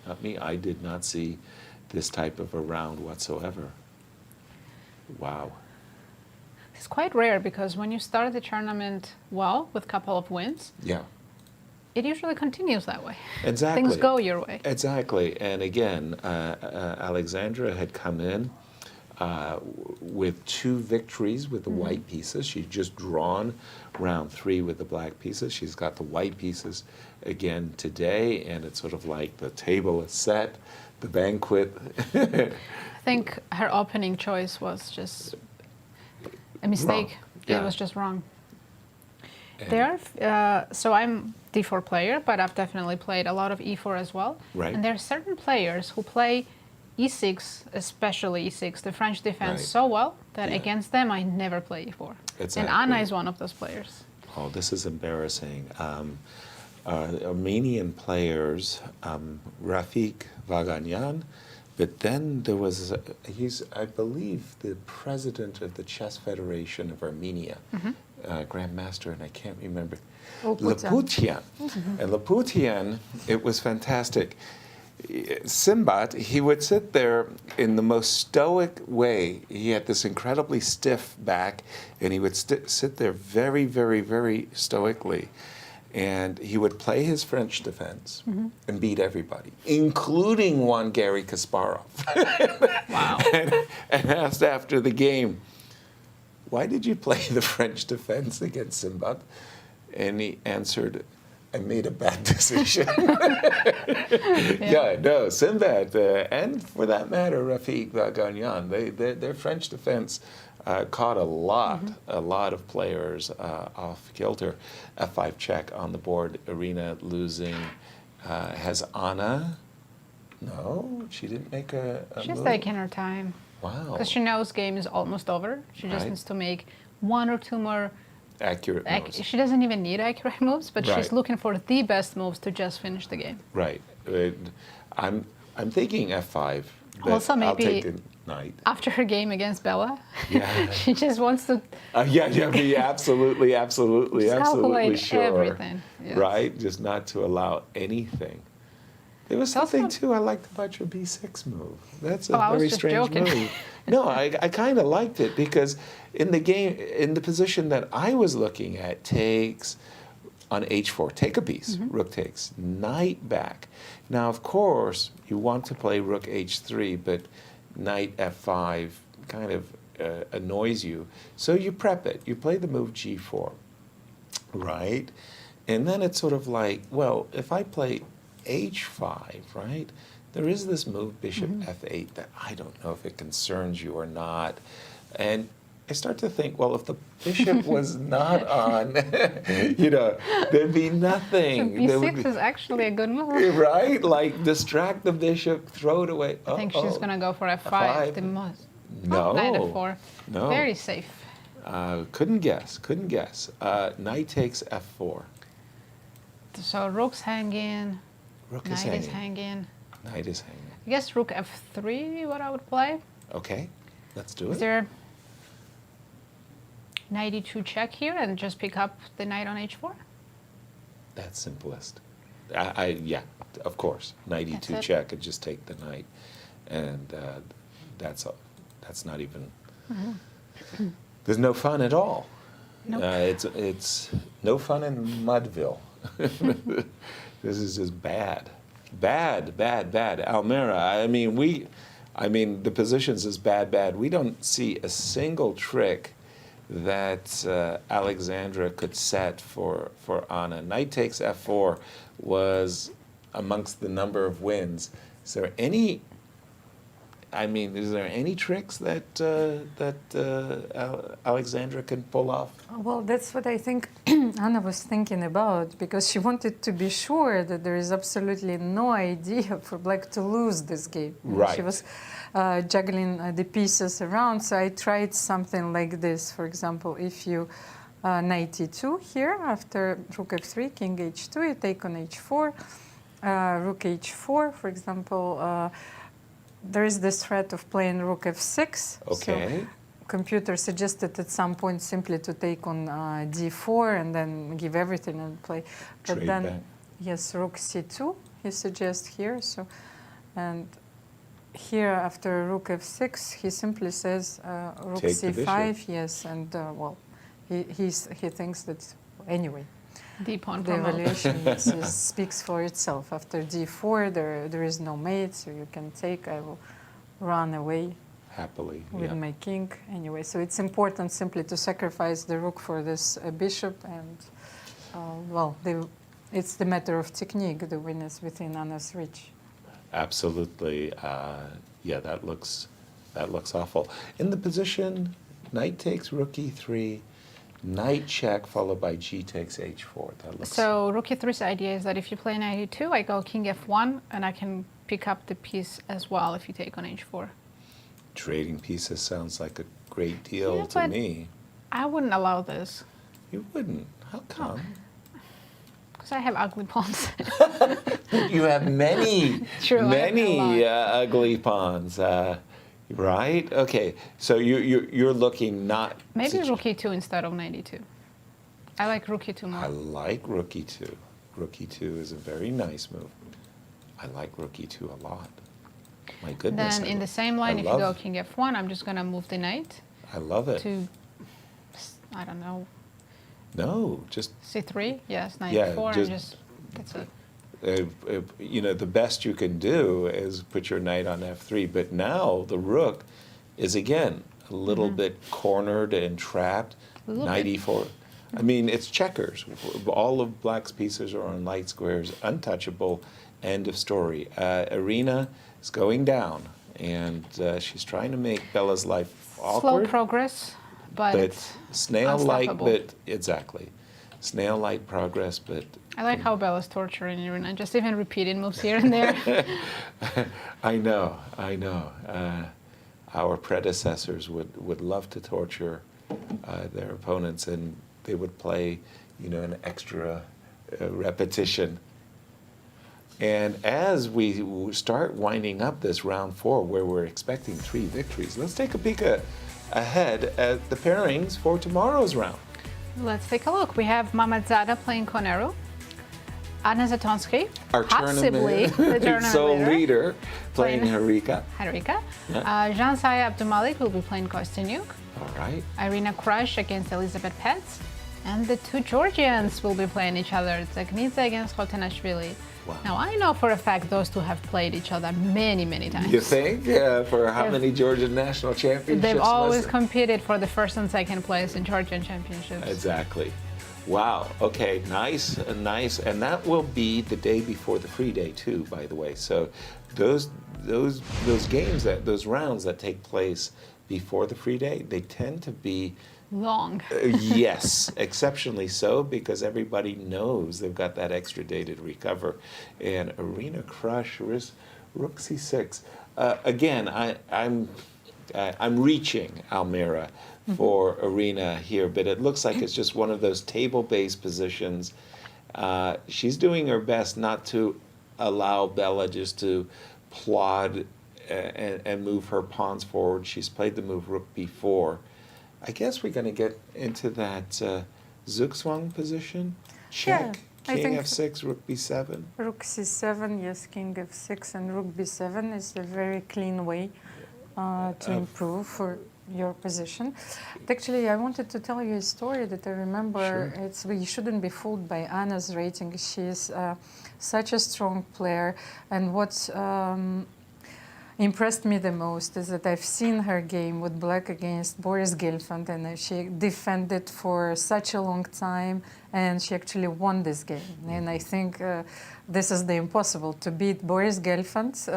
Not me. I did not see this type of a round whatsoever. Wow. It's quite rare because when you start the tournament well with a couple of wins, it usually continues that way. Exactly. Things go your way. Exactly. And again, Alexandra had come in with 2 victories with the white pieces. She'd just drawn round 3 with the black pieces. She's got the white pieces again today, and it's sort of like the table is set, the banquet. I think her opening choice was just a mistake. Yeah. It was just wrong. So I'm d4 player, but I've definitely played a lot of e4 as well. Right. And there are certain players who play e6, especially e6, the French defense so well that against them I never play e4. Exactly. And Anna is one of those players. Oh, this is embarrassing. Armenian players, Rafik Vaganyan, but then there was, he's, I believe, the president of the Chess Federation of Armenia, Grandmaster, and I can't remember. Laputian. And Laputian, it was fantastic. Simbat, he would sit there in the most stoic way. He had this incredibly stiff back, and he would sit there very, very, very stoically. And he would play his French defense and beat everybody, including one Garry Kasparov. Wow. and asked after the game, why did you play the French defense against Simbat? And he answered, I made a bad decision. Simbat, and for that matter, Rafik Vaganyan, their French defense caught a lot of players off kilter. F5 check on the board. Irina losing. Has Anna? No, she didn't make a She's move. taking her time. Wow. Because she knows game is almost over. She just needs to make 1 or 2 more accurate moves. She doesn't even need accurate moves, but she's looking for the best moves to just finish the game. Right. I'm thinking F5. Also, maybe I'll take the knight. After her game against Bella, she just wants to absolutely sure. Everything. Yes. Right? Just not to allow anything. There was something, too, I liked about your B6 move. That's a very strange move. No, I kind of liked it because in the game, in the position that I was looking at, takes, on h4, take a piece, rook takes, knight back. Now, of course, you want to play rook h3, but knight f5 kind of annoys you. So you prep it. You play the move g4, right? And then it's sort of like, well, if I play h5, right, there is this move bishop f8 that I don't know if it concerns you or not. And I start to think, well, if the bishop was not on, you know, there'd be nothing. B6 is actually a good move. Right? Like, distract the bishop, throw it away. I think she's going to go for f5. The most. No. Knight f4. No. Very safe. Couldn't guess. Knight takes f4. So rook's hanging. Rook Knight is hanging. is hanging. Knight is hanging. I guess rook f3, what I would play. Okay, let's do it. Is there knight e2 check here and just pick up the knight on h4? That's simplest. Yeah, of course. Knight e2 check and just take the knight, and that's not even. There's no fun at all. Nope. It's no fun in Mudville. This is just bad. Almira, I mean, the positions is bad. We don't see a single trick that Alexandra could set for Anna. Knight takes f4 was amongst the number of wins. Is there any tricks that Alexandra can pull off? Well, that's what I think Anna was thinking about, because she wanted to be sure that there is absolutely no idea for Black to lose this game. Right. She was juggling the pieces around, so I tried something like this. For example, if you knight e2 here, after rook f3, king h2, you take on h4, rook h4, for example, there is this threat of playing rook f6. Okay. So computer suggested at some point simply to take on d4 and then give everything and play. But Trade then, back. yes, rook c2, he suggests here. So, and here after rook f6, he simply says rook Take the c5, bishop. yes, and well, he thinks that anyway. D-pawn The promote. evaluation speaks for itself. After d4, there is no mate, so you can take. I will run away Happily, with yeah. my king anyway. So it's important simply to sacrifice the rook for this bishop, and well, it's the matter of technique. The win is within Anna's reach. Absolutely, yeah. That looks awful. In the position, knight takes rook e3. Knight check followed by g takes h4. That looks. So rook e3's idea is that if you play knight e2, I go king f1, and I can pick up the piece as well if you take on h4. Trading pieces sounds like a great deal Yeah, to but me. I wouldn't allow this. You wouldn't? How come? Because I have ugly pawns. You have many, True, I have many a lot. ugly pawns. Right? Okay. So you're looking not. Maybe rook e2 instead of knight e2. I like rook e2 more. I like rook e2. Rook e2 is a very nice move. I like rook e2 a lot. My goodness. Then in the same line, if you go king f1, I'm just going to move the knight. I love it. To, I don't know. No, just. c3, yes, knight Yeah, f4, and just, that's it. You know, the best you can do is put your knight on f3, but now the rook is again a little bit cornered and trapped. Knight e4. I mean, it's checkers. All of Black's pieces are on light squares, untouchable. End of story. Irina is going down, and she's trying to make Bella's life awkward. Slow progress, but snail-like, unstoppable. but exactly. Snail-like progress, but I like how Bella's torturing Irina, just even repeating moves here and there. I know. Our predecessors would love to torture their opponents, and they would play, you know, an extra repetition. And as we start winding up this round 4, where we're expecting 3 victories, let's take a peek ahead at the pairings for tomorrow's round. Let's take a look. We have Mammadzada playing Koneru, Anna Zatonskih, Our possibly the tournament sole leader playing Harika. Harika. Yeah. Zhansaya Abdumalik will be playing Kosteniuk. All right. Irina Krush against Elisabeth Paehtz. And the two Georgians will be playing each other, Dzagnidze against Khotenashvili. Wow. Now, I know for a fact those two have played each other many, many times. You think? For how many Georgian national championships? They've always competed for the first and second place in Georgian championships. Exactly. Wow. Okay. Nice. Nice. And that will be the day before the free day too, by the way. So those games, those rounds that take place before the free day, they tend to be long. Yes, exceptionally so, because everybody knows they've got that extra day to recover. And Irina Krush, Rook C6. Again, I'm reaching Almira for Irina here, but it looks like it's just one of those table-based positions. She's doing her best not to allow Bella just to plod and move her pawns forward. She's played the move Rook B4. I guess we're going to get into that Zugzwang position. Check. Yeah, King F6, Rook B7. Rook C7, yes, King F6 and Rook B7 is a very clean way to improve for your position. Actually, I wanted to tell you a story that I remember. Sure. We shouldn't be fooled by Anna's rating. She's such a strong player, and what's impressed me the most is that I've seen her game with black against Boris Gelfand, and she defended for such a long time, and she actually won this game. And I think this is the impossible, to beat Boris Gelfand.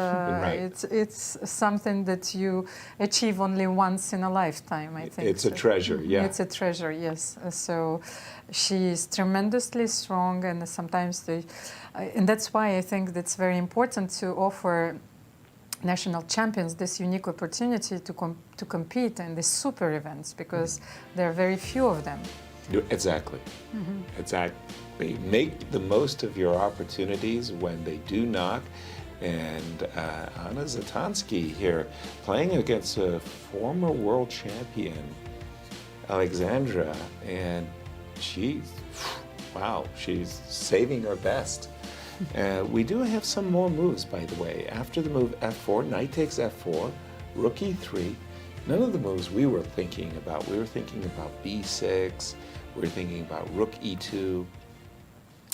Right. It's something that you achieve only once in a lifetime, I think. It's a treasure, yeah. It's a treasure, yes. So she's tremendously strong, and sometimes and that's why I think that's very important to offer national champions this unique opportunity to compete in these super events, because there are very few of them. Exactly. Exactly. Make the most of your opportunities when they do knock. And Anna Zatonskih here, playing against a former world champion, Alexandra, and she's saving her best. We do have some more moves, by the way. After the move F4, knight takes F4, rook E3. None of the moves we were thinking about. We were thinking about B6. We were thinking about rook E2.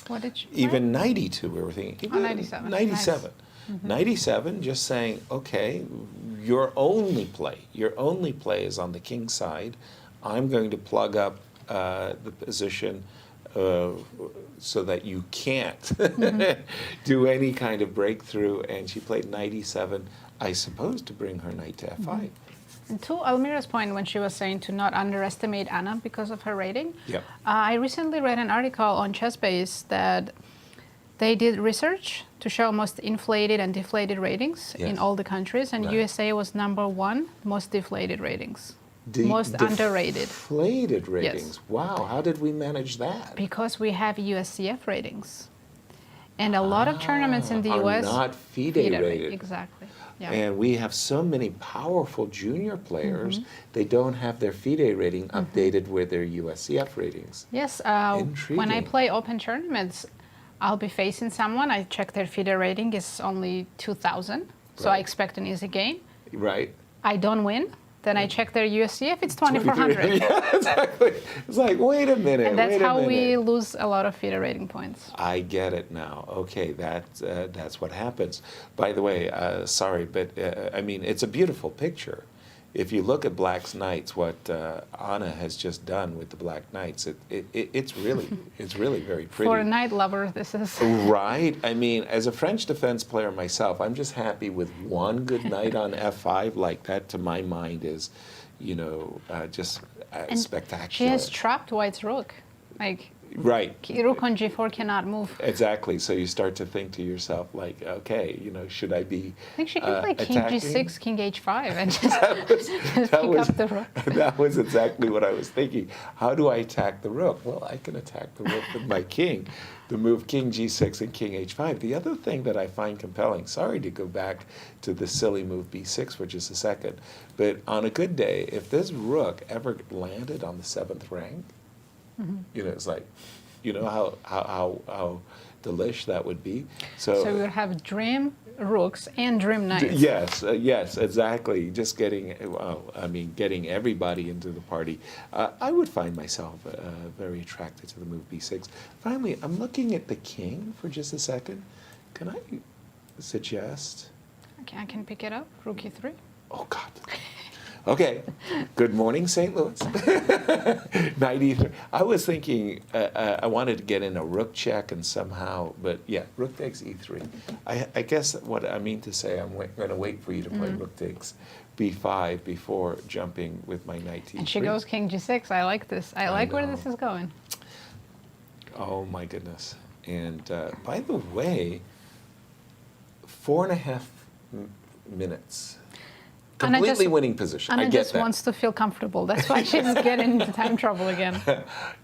What did you Even knight E2, we were thinking. Oh, 97. Knight E7. Knight E7, just saying, okay, your only play is on the king side. I'm going to plug up the position so that you can't do any kind of breakthrough. And she played knight e7, I suppose, to bring her knight to f5. And to Almira's point, when she was saying to not underestimate Anna because of her rating, yep. I recently read an article on ChessBase that they did research to show most inflated and deflated ratings in all the countries, and USA was #1 most deflated ratings. Most underrated. Deflated ratings. Yes. Wow, how did we manage that? Because we have USCF ratings. And a lot of tournaments in the US are not FIDE rated. Exactly. Yeah. And we have so many powerful junior players, they don't have their FIDE rating updated with their USCF ratings. Yes, when I play open tournaments, I'll be facing someone, I check their FIDE rating is only 2,000, so I expect an easy game. Right. I don't win. Then I check their USCF, it's 2,400. Yeah, exactly. It's like, wait a minute, and that's how we lose a lot of FIDE rating points. I get it now. Okay, that's what happens. By the way, sorry, but I mean, it's a beautiful picture. If you look at Black's Knights, what Anna has just done with the Black Knights, it's really very pretty. For a knight lover, this is right. I mean, as a French defense player myself, I'm just happy with one good knight on f5 like that. To my mind, is, just spectacular. She has trapped White's rook, like. Right. Rook on g4 cannot move. Exactly. So you start to think to yourself, like, okay, should I be I think she can play king attacking? g6, king h5, and just pick up the rook. That was exactly what I was thinking. How do I attack the rook? Well, I can attack the rook with my king. The move king g6 and king h5. The other thing that I find compelling, sorry to go back to the silly move b6 for just a second, but on a good day, if this rook ever landed on the 7th rank, it's like, how delish that would be. So we would have dream rooks and dream knights. Yes, yes, exactly. Just getting, getting everybody into the party. I would find myself very attracted to the move b6. Finally, I'm looking at the king for just a second. Can I suggest? Okay, I can pick it up. Rook e3. Oh, God. Okay. Good morning, St. Louis. Knight e3. I was thinking I wanted to get in a rook check and somehow, but yeah, rook takes e3. I guess what I mean to say, I'm going to wait for you to play rook takes b5 before jumping with my knight e3. And she goes king g6. I like this. I like where this is going. Oh, my goodness. And by the way, 4.5 minutes. Completely winning position. Anna I get just that. wants to feel comfortable. That's why she's getting into time trouble again.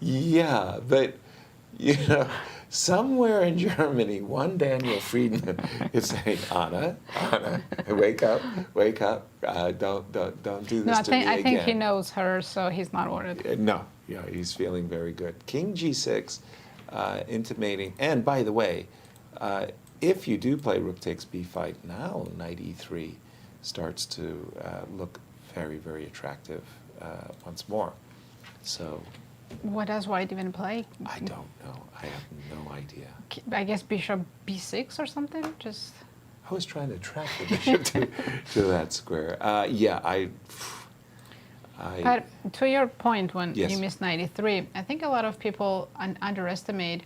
Yeah, but you know, somewhere in Germany, one Daniel Friedman is saying, Anna, wake up, don't do this to me again. I think he knows her, so he's not worried. No, yeah, he's feeling very good. King g6, intimating, and by the way, if you do play rook takes b5 now, knight e3 starts to look very, very attractive once more. So, what does white even play? I don't know. I have no idea. I guess bishop b6 or something. Just. I was trying to attract the bishop to that square. But to your point, when yes. you missed knight e3, I think a lot of people underestimate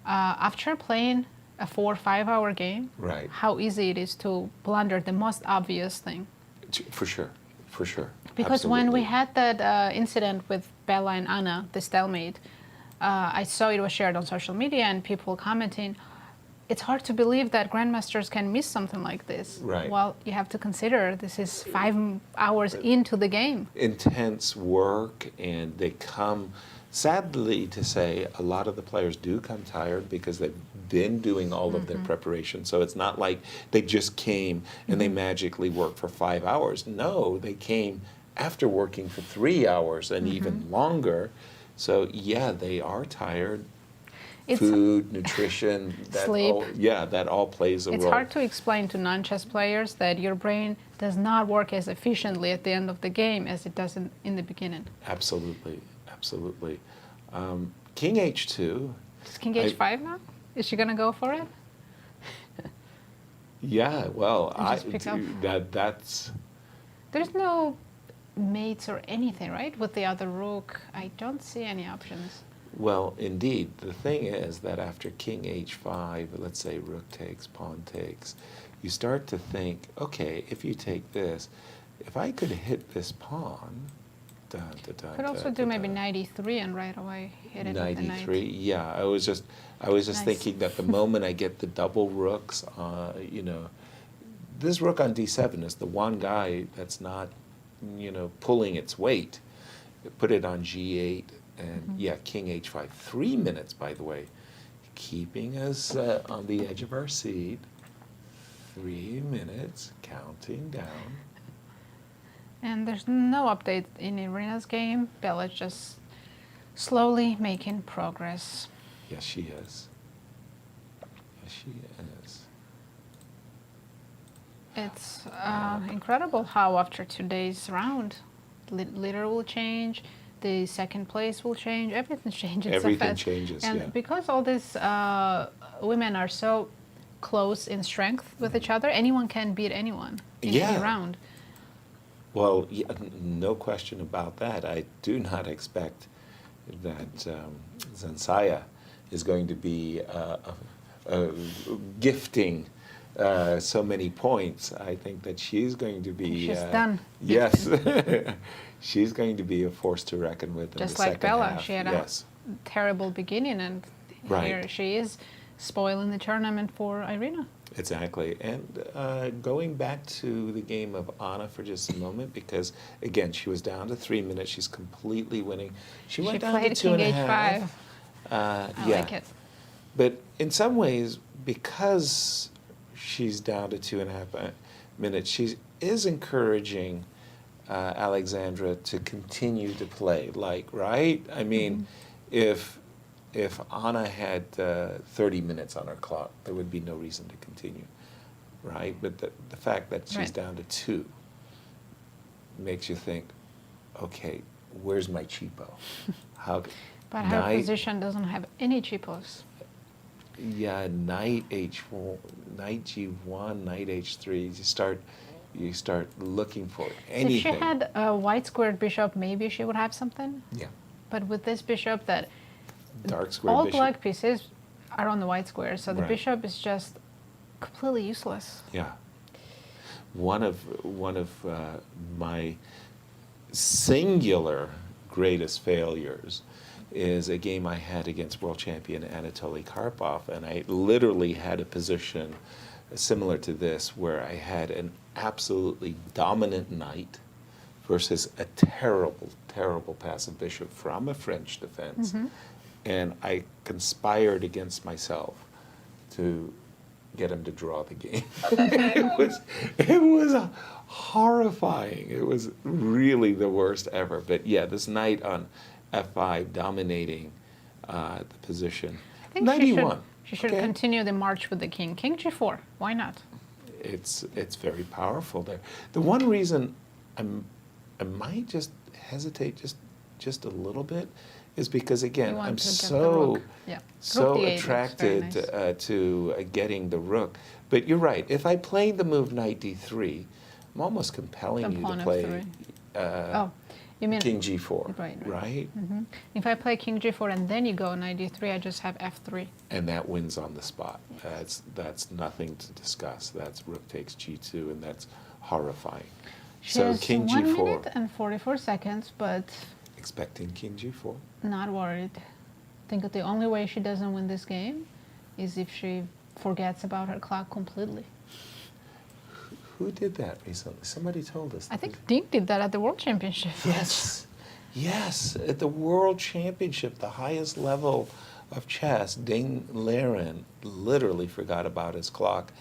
after playing a 4 or 5 hour game, right, how easy it is to blunder the most obvious thing. For sure, for sure. Because absolutely. when we had that incident with Bella and Anna, the stalemate, I saw it was shared on social media and people commenting, it's hard to believe that grandmasters can miss something like this. Right. Well, you have to consider this is 5 hours into the game. Intense work, and they come, sadly to say, a lot of the players do come tired because they've been doing all of their preparation. So it's not like they just came and they magically worked for 5 hours. No, they came after working for 3 hours and even longer. So yeah, they are tired. It's food, nutrition, sleep. That all plays a role. It's hard to explain to non-chess players that your brain does not work as efficiently at the end of the game as it does in the beginning. Absolutely, absolutely. King h2. Is king h5 now? Is she gonna go for it? Yeah, well, that's. There's no mates or anything, right? With the other rook, I don't see any options. Well, indeed. The thing is that after king h5, let's say rook takes, pawn takes, you start to think, okay, if you take this, if I could hit this pawn, could also do maybe knight e3 and right away hit it with the knight. Knight e3, yeah. I was just thinking that the moment I get the double rooks, this rook on d7 is the one guy that's not, pulling its weight. Put it on g8. And yeah, king h5. 3 minutes, by the way, keeping us on the edge of our seat. 3 minutes, counting down. And there's no update in Irina's game. Bella's just slowly making progress. Yes, she is. Yes, she is. It's incredible how after today's round, litter will change. The second place will change. Everything changes. Everything so fast. changes, and yeah. because all these women are so close in strength with each other, anyone can beat anyone in any round. Well, yeah, no question about that. I do not expect that Zhansaya is going to be gifting so many points. I think that she's going to be... She's done. Yes. She's going to be a force to reckon with in Just the like second Bella, half. she had a terrible beginning, and here she is spoiling the tournament for Irina. Exactly. And going back to the game of Anna for just a moment, because again, she was down to 3 minutes. She's completely winning. She went down to 2.5. I like it. But in some ways, because she's down to 2.5 minutes, she is encouraging Alexandra to continue to play. Like, right? I mean, if if Anna had 30 minutes on her clock, there would be no reason to continue, right? But the fact that she's down to 2 makes you think, okay, where's my cheapo? How? But her position doesn't have any cheapos. Yeah, knight H1, knight G1, knight H3. You start looking for anything. If she had a white squared bishop, maybe she would have something. Yeah. But with this bishop, that dark square all bishop. black pieces are on the white square, so the Right. bishop is just completely useless. Yeah. One of my singular greatest failures is a game I had against world champion Anatoly Karpov, and I literally had a position similar to this where I had an absolutely dominant knight versus a terrible, terrible passive bishop from a French defense. And I conspired against myself to get him to draw the game. it was horrifying. It was really the worst ever. But yeah, this knight on F5 dominating the position. I think 91. she should continue the march with the king. King G4, why not? It's very powerful there. The one reason I might just hesitate just a little bit is because, again, I'm so attracted to getting the rook. But you're right. If I played the move knight d3, I'm almost compelling you to play you mean king g4, right? If I play king g4 and then you go knight d3, I just have f3. And that wins on the spot. That's nothing to discuss. That's rook takes g2, and that's horrifying. She has king 1 g4. minute and 44 seconds, but Expecting king g4. not worried. I think that the only way she doesn't win this game is if she forgets about her clock completely. Who did that recently? Somebody told us. I think Dink did that at the World Championship. Yes, at the World Championship, the highest level of chess, Ding Liren literally forgot about his clock.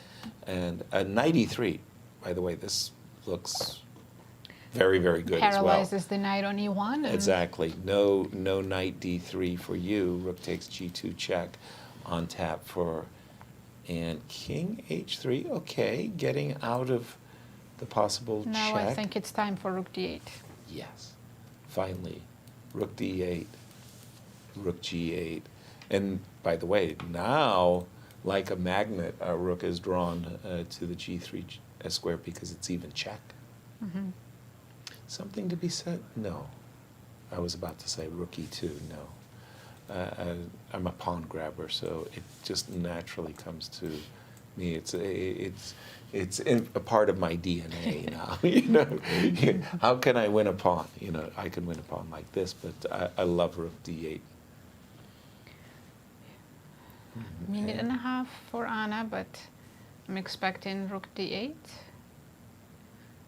And knight e3, by the way, this looks very, very good as well. Paralyzes the knight on e1. Exactly. No knight d3 for you. Rook takes g2 check on tap for, and king h3. Okay, getting out of the possible Now check. I think it's time for rook d8. Yes, finally, rook d8, rook g8. And by the way, now, like a magnet, our rook is drawn to the g3 square because it's even check. Something to be said? No. I was about to say rook e2, no. I'm a pawn grabber, so it just naturally comes to me. It's a part of my DNA now. You know, how can I win a pawn? You know, I can win a pawn like this, but I love rook d8. Minute and a half for Anna, but I'm expecting rook d8.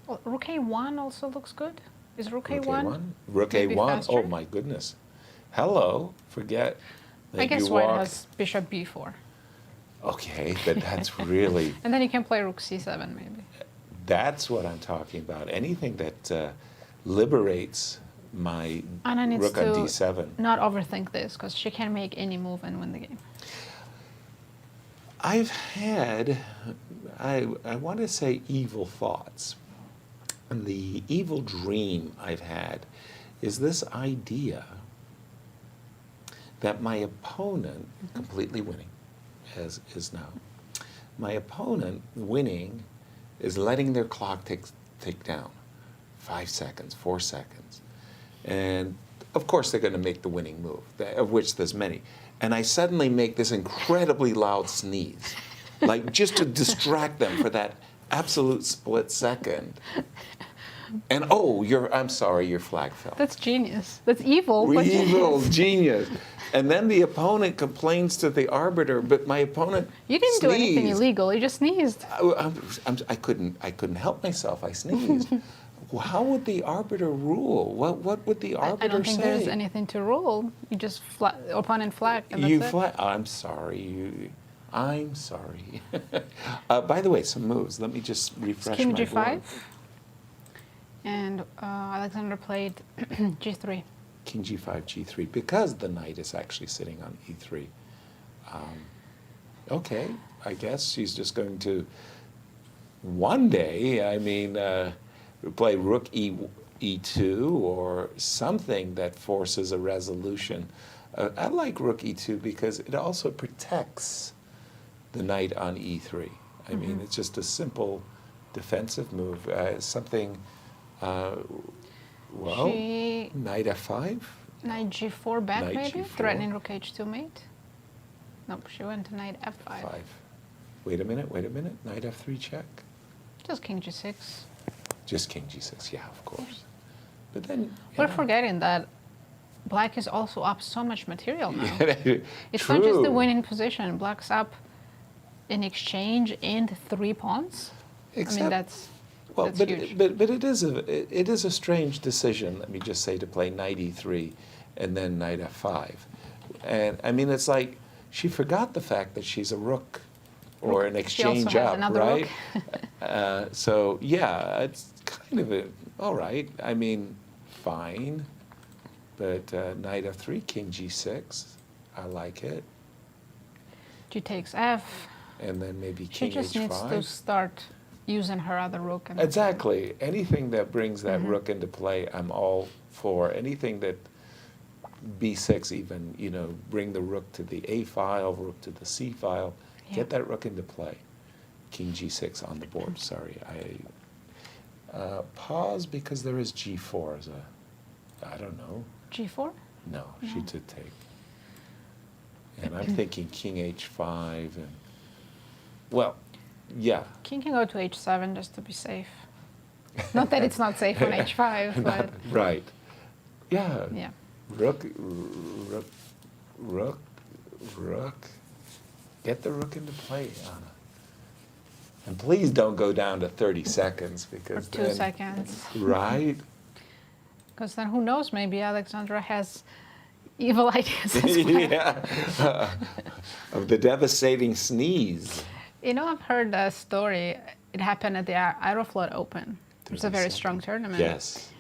Well, rook a1 also looks good. Is rook a1? Rook a1. Oh my goodness. Hello. Forget that I guess you white walk. has bishop b4. Okay, but that's really. And then you can play rook c7 maybe. That's what I'm talking about. Anything that liberates my Anna needs rook to on d7. not overthink this, because she can make any move and win the game. I've had, I want to say evil thoughts. And the evil dream I've had is this idea that my opponent, completely winning, as is now, my opponent winning is letting their clock tick down 5 seconds, 4 seconds. And of course they're going to make the winning move, of which there's many. And I suddenly make this incredibly loud sneeze, like just to distract them for that absolute split second. And I'm sorry, your flag fell. That's genius. That's evil. But Evil, genius. And then the opponent complains to the arbiter, but my opponent You didn't do anything sneezed. illegal. You just sneezed. I couldn't help myself. I sneezed. How would the arbiter rule? What would the arbiter say? I don't think there's anything to rule. You just opponent flag. And that's You it. flag. I'm sorry. I'm sorry. By the way, some moves. Let me just refresh King my g5. board. And Alexandra played g3. king g5, g3, because the knight is actually sitting on e3. Okay, I guess she's just going to, one day, I mean, play rook e2 or something that forces a resolution. I like rook e2 because it also protects the knight on e3. I mean, it's just a simple defensive move. Something, well, knight f5? Knight g4 back, Knight maybe? G4. Threatening rook h2 mate? Nope, she went to knight f5. Wait a minute. Knight f3 check? Just king g6. Just king g6, yeah, of course. But then... We're forgetting that black is also up so much material now. It's True. not just the winning position. Black's up in exchange and 3 pawns. Except, I mean, that's huge. But it is a strange decision, let me just say, to play knight e3 and then knight f5. And I mean, it's like she forgot the fact that she's a rook or an exchange up, right? So yeah, it's kind of all right. I mean, fine. But knight f3, king g6, I like it. G takes f. And then maybe king She just h5. needs to start using her other rook. And Exactly. Anything that brings that rook into play, I'm all for. Anything that b6 even, you know, bring the rook to the a file, rook to the c file, get that rook into play. King g6 on the board. Sorry, I pause because there is g4 as a, I don't know. G4? No, she did take. And I'm thinking king h5 and, well, yeah. King can go to h7 just to be safe. Not that it's not safe on h5, but... Right. Yeah. Yeah. Rook. Get the rook into play, Anna. And please don't go down to 30 seconds because Or 2 seconds. Right? Because then who knows, maybe Alexandra has evil ideas as well. Yeah. Of the devastating sneeze. You know, I've heard a story. It happened at the Aeroflot Open. It was a very strong tournament. Yes.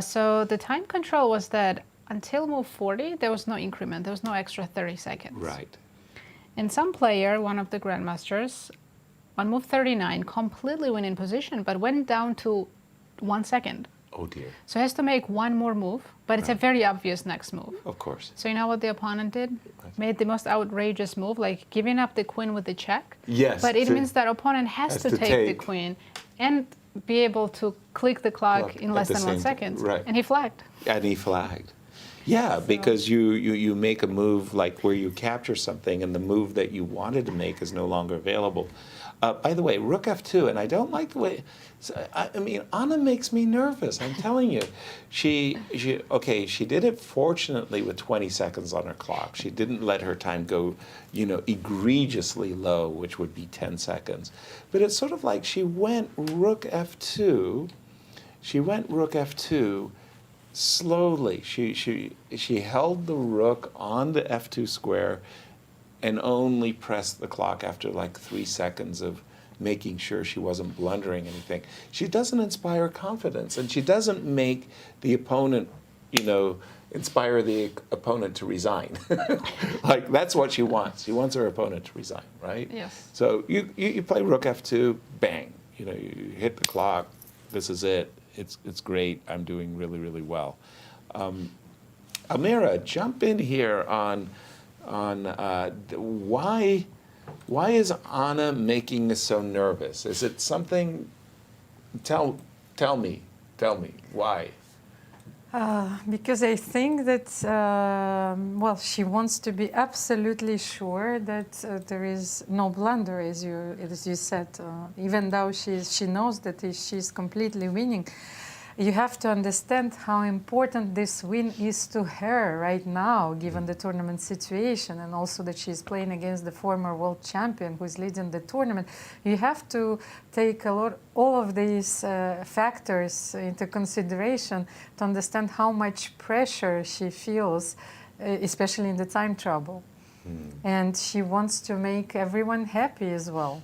So the time control was that until move 40, there was no increment. There was no extra 30 seconds. Right. And some player, one of the grandmasters, on move 39, completely went in position, but went down to 1 second. Oh dear. So he has to make one more move, but it's a very obvious next move. Of course. So you know what the opponent did? Made the most outrageous move, like giving up the queen with the check. Yes. But it means that opponent has to take the queen and be able to click the clock in less than 1 second. Right. And he flagged. And he flagged. Yeah, because you make a move like where you capture something and the move that you wanted to make is no longer available. By the way, rook f2, and I don't like the way, I mean, Anna makes me nervous, I'm telling you. She did it fortunately with 20 seconds on her clock. She didn't let her time go, you know, egregiously low, which would be 10 seconds. But it's sort of like she went rook f2, slowly. She held the rook on the f2 square and only pressed the clock after like 3 seconds of making sure she wasn't blundering anything. She doesn't inspire confidence, and she doesn't make the opponent, you know, inspire the opponent to resign. Like, that's what she wants. She wants her opponent to resign, right? Yes. So you play rook f2, bang. You know, you hit the clock. This is it. It's great. I'm doing really, really well. Almira, jump in here on why is Anna making us so nervous? Is it something? Tell me why. Because I think that, well, she wants to be absolutely sure that there is no blunder, as you said. Even though she knows that she's completely winning, you have to understand how important this win is to her right now, given the tournament situation, and also that she's playing against the former world champion who's leading the tournament. You have to take all of these factors into consideration to understand how much pressure she feels, especially in the time trouble. And she wants to make everyone happy as well.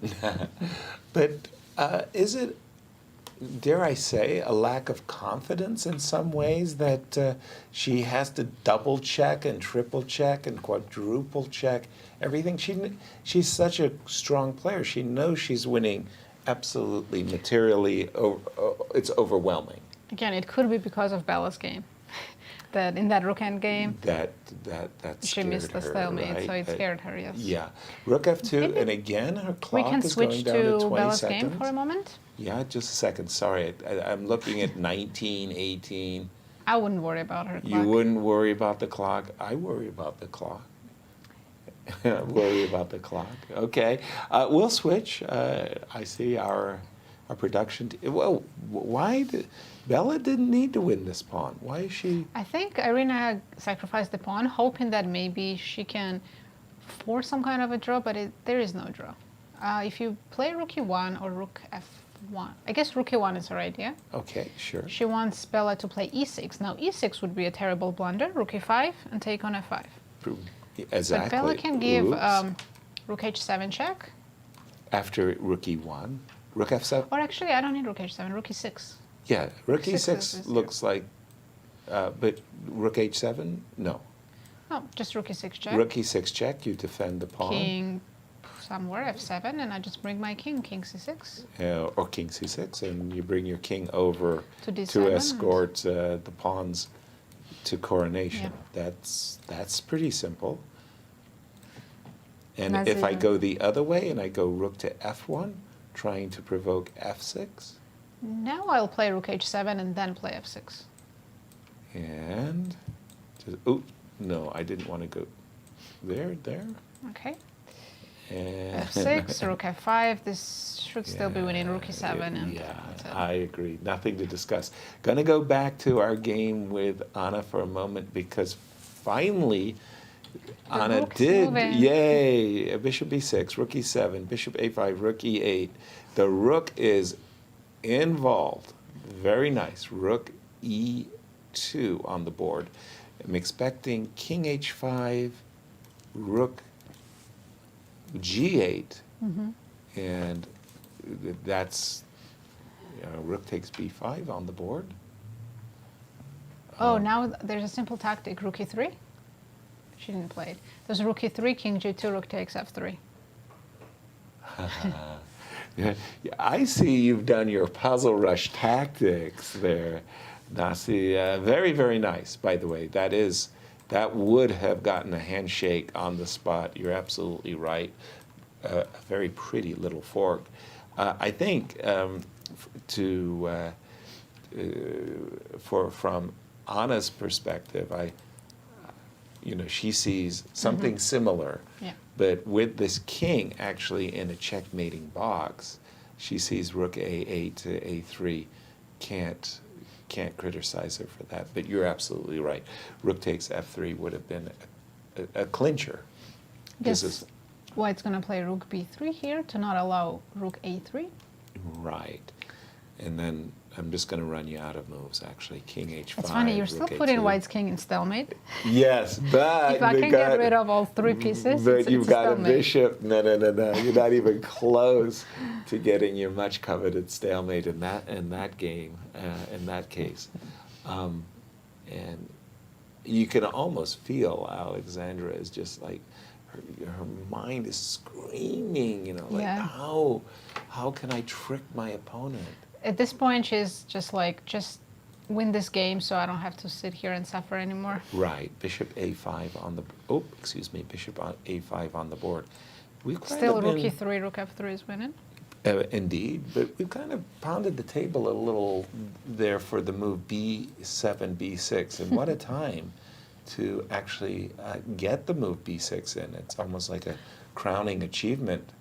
But is it dare I say, a lack of confidence in some ways that she has to double check and triple check and quadruple check everything. She's such a strong player. She knows she's winning absolutely materially. It's overwhelming. Again, it could be because of Bella's game. That in that rook end game, that she missed the stalemate, right? so it scared her. Yes. Yeah, rook f2, and again her clock we can is switch going down to 20 Bella's seconds. game for a moment. Yeah, just a second. Sorry, I'm looking at 19, 18. I wouldn't worry about her clock. You wouldn't worry about the clock. I worry about the clock. Worry about the clock. Okay, we'll switch. I see our production. Well, why did Bella didn't need to win this pawn? Why is she? I think Irina sacrificed the pawn, hoping that maybe she can force some kind of a draw, but there is no draw. If you play rook e1 or rook f1, I guess rook e1 is her idea. Okay, sure. She wants Bella to play e6. Now e6 would be a terrible blunder. Rook e5 and take on f5. Exactly. But Bella can give rook h7 check. After rook e1, rook f7. Or actually, I don't need rook h7. Rook e6. Yeah, rook Six e6 looks like, but rook h7, no. No, just rook e6 check. Rook e6 check, you defend the pawn. King somewhere, f7, and I just bring my king c6. Or king c6, and you bring your king over to to escort the pawns to coronation. Yeah. That's pretty simple. And Nazi, if I go the other way and I go rook to f1, trying to provoke f6. Now I'll play rook h7 and then play f6. And, oh, no, I didn't want to go there. Okay. And f6, rook f5. This should still be winning rook e7. And yeah, I agree. Nothing to discuss. Going to go back to our game with Anna for a moment because finally Anna did. Moving. Yay! Bishop e6, rook e7, bishop a5, rook e8. The rook is involved. Very nice. Rook e2 on the board. I'm expecting king h5, rook g8, and that's rook takes b5 on the board. Oh, now there's a simple tactic, rook e3. She didn't play it. There's rook e3, king g2, rook takes f3. Yeah, I see you've done your puzzle rush tactics there, Nasi. Very, very nice, by the way. That would have gotten a handshake on the spot. You're absolutely right. A very pretty little fork. I think from Anna's perspective, she sees something similar. Yeah. But with this king actually in a checkmating box, she sees rook a8 to a3. Can't criticize her for that. But you're absolutely right. Rook takes f3 would have been a clincher. This is White's going to play rook b3 here to not allow rook a3. Right. And then I'm just going to run you out of moves, actually. King h5. It's funny, you're still putting a2. White's king in stalemate. Yes, but if I can get rid of all three pieces, but you've got a stalemate. bishop. No. You're not even close to getting your much coveted stalemate in that game. In that case, and you can almost feel Alexandra is just like her mind is screaming. Like how can I trick my opponent? At this point, she's just like, just win this game so I don't have to sit here and suffer anymore. Right. Bishop a5 on the... Oh, excuse me. Bishop on a5 on the board. Still rook e3, rook f3 is winning. Indeed. But we've kind of pounded the table a little there for the move b7, b6. And what a time to actually get the move b6 in. It's almost like a crowning achievement.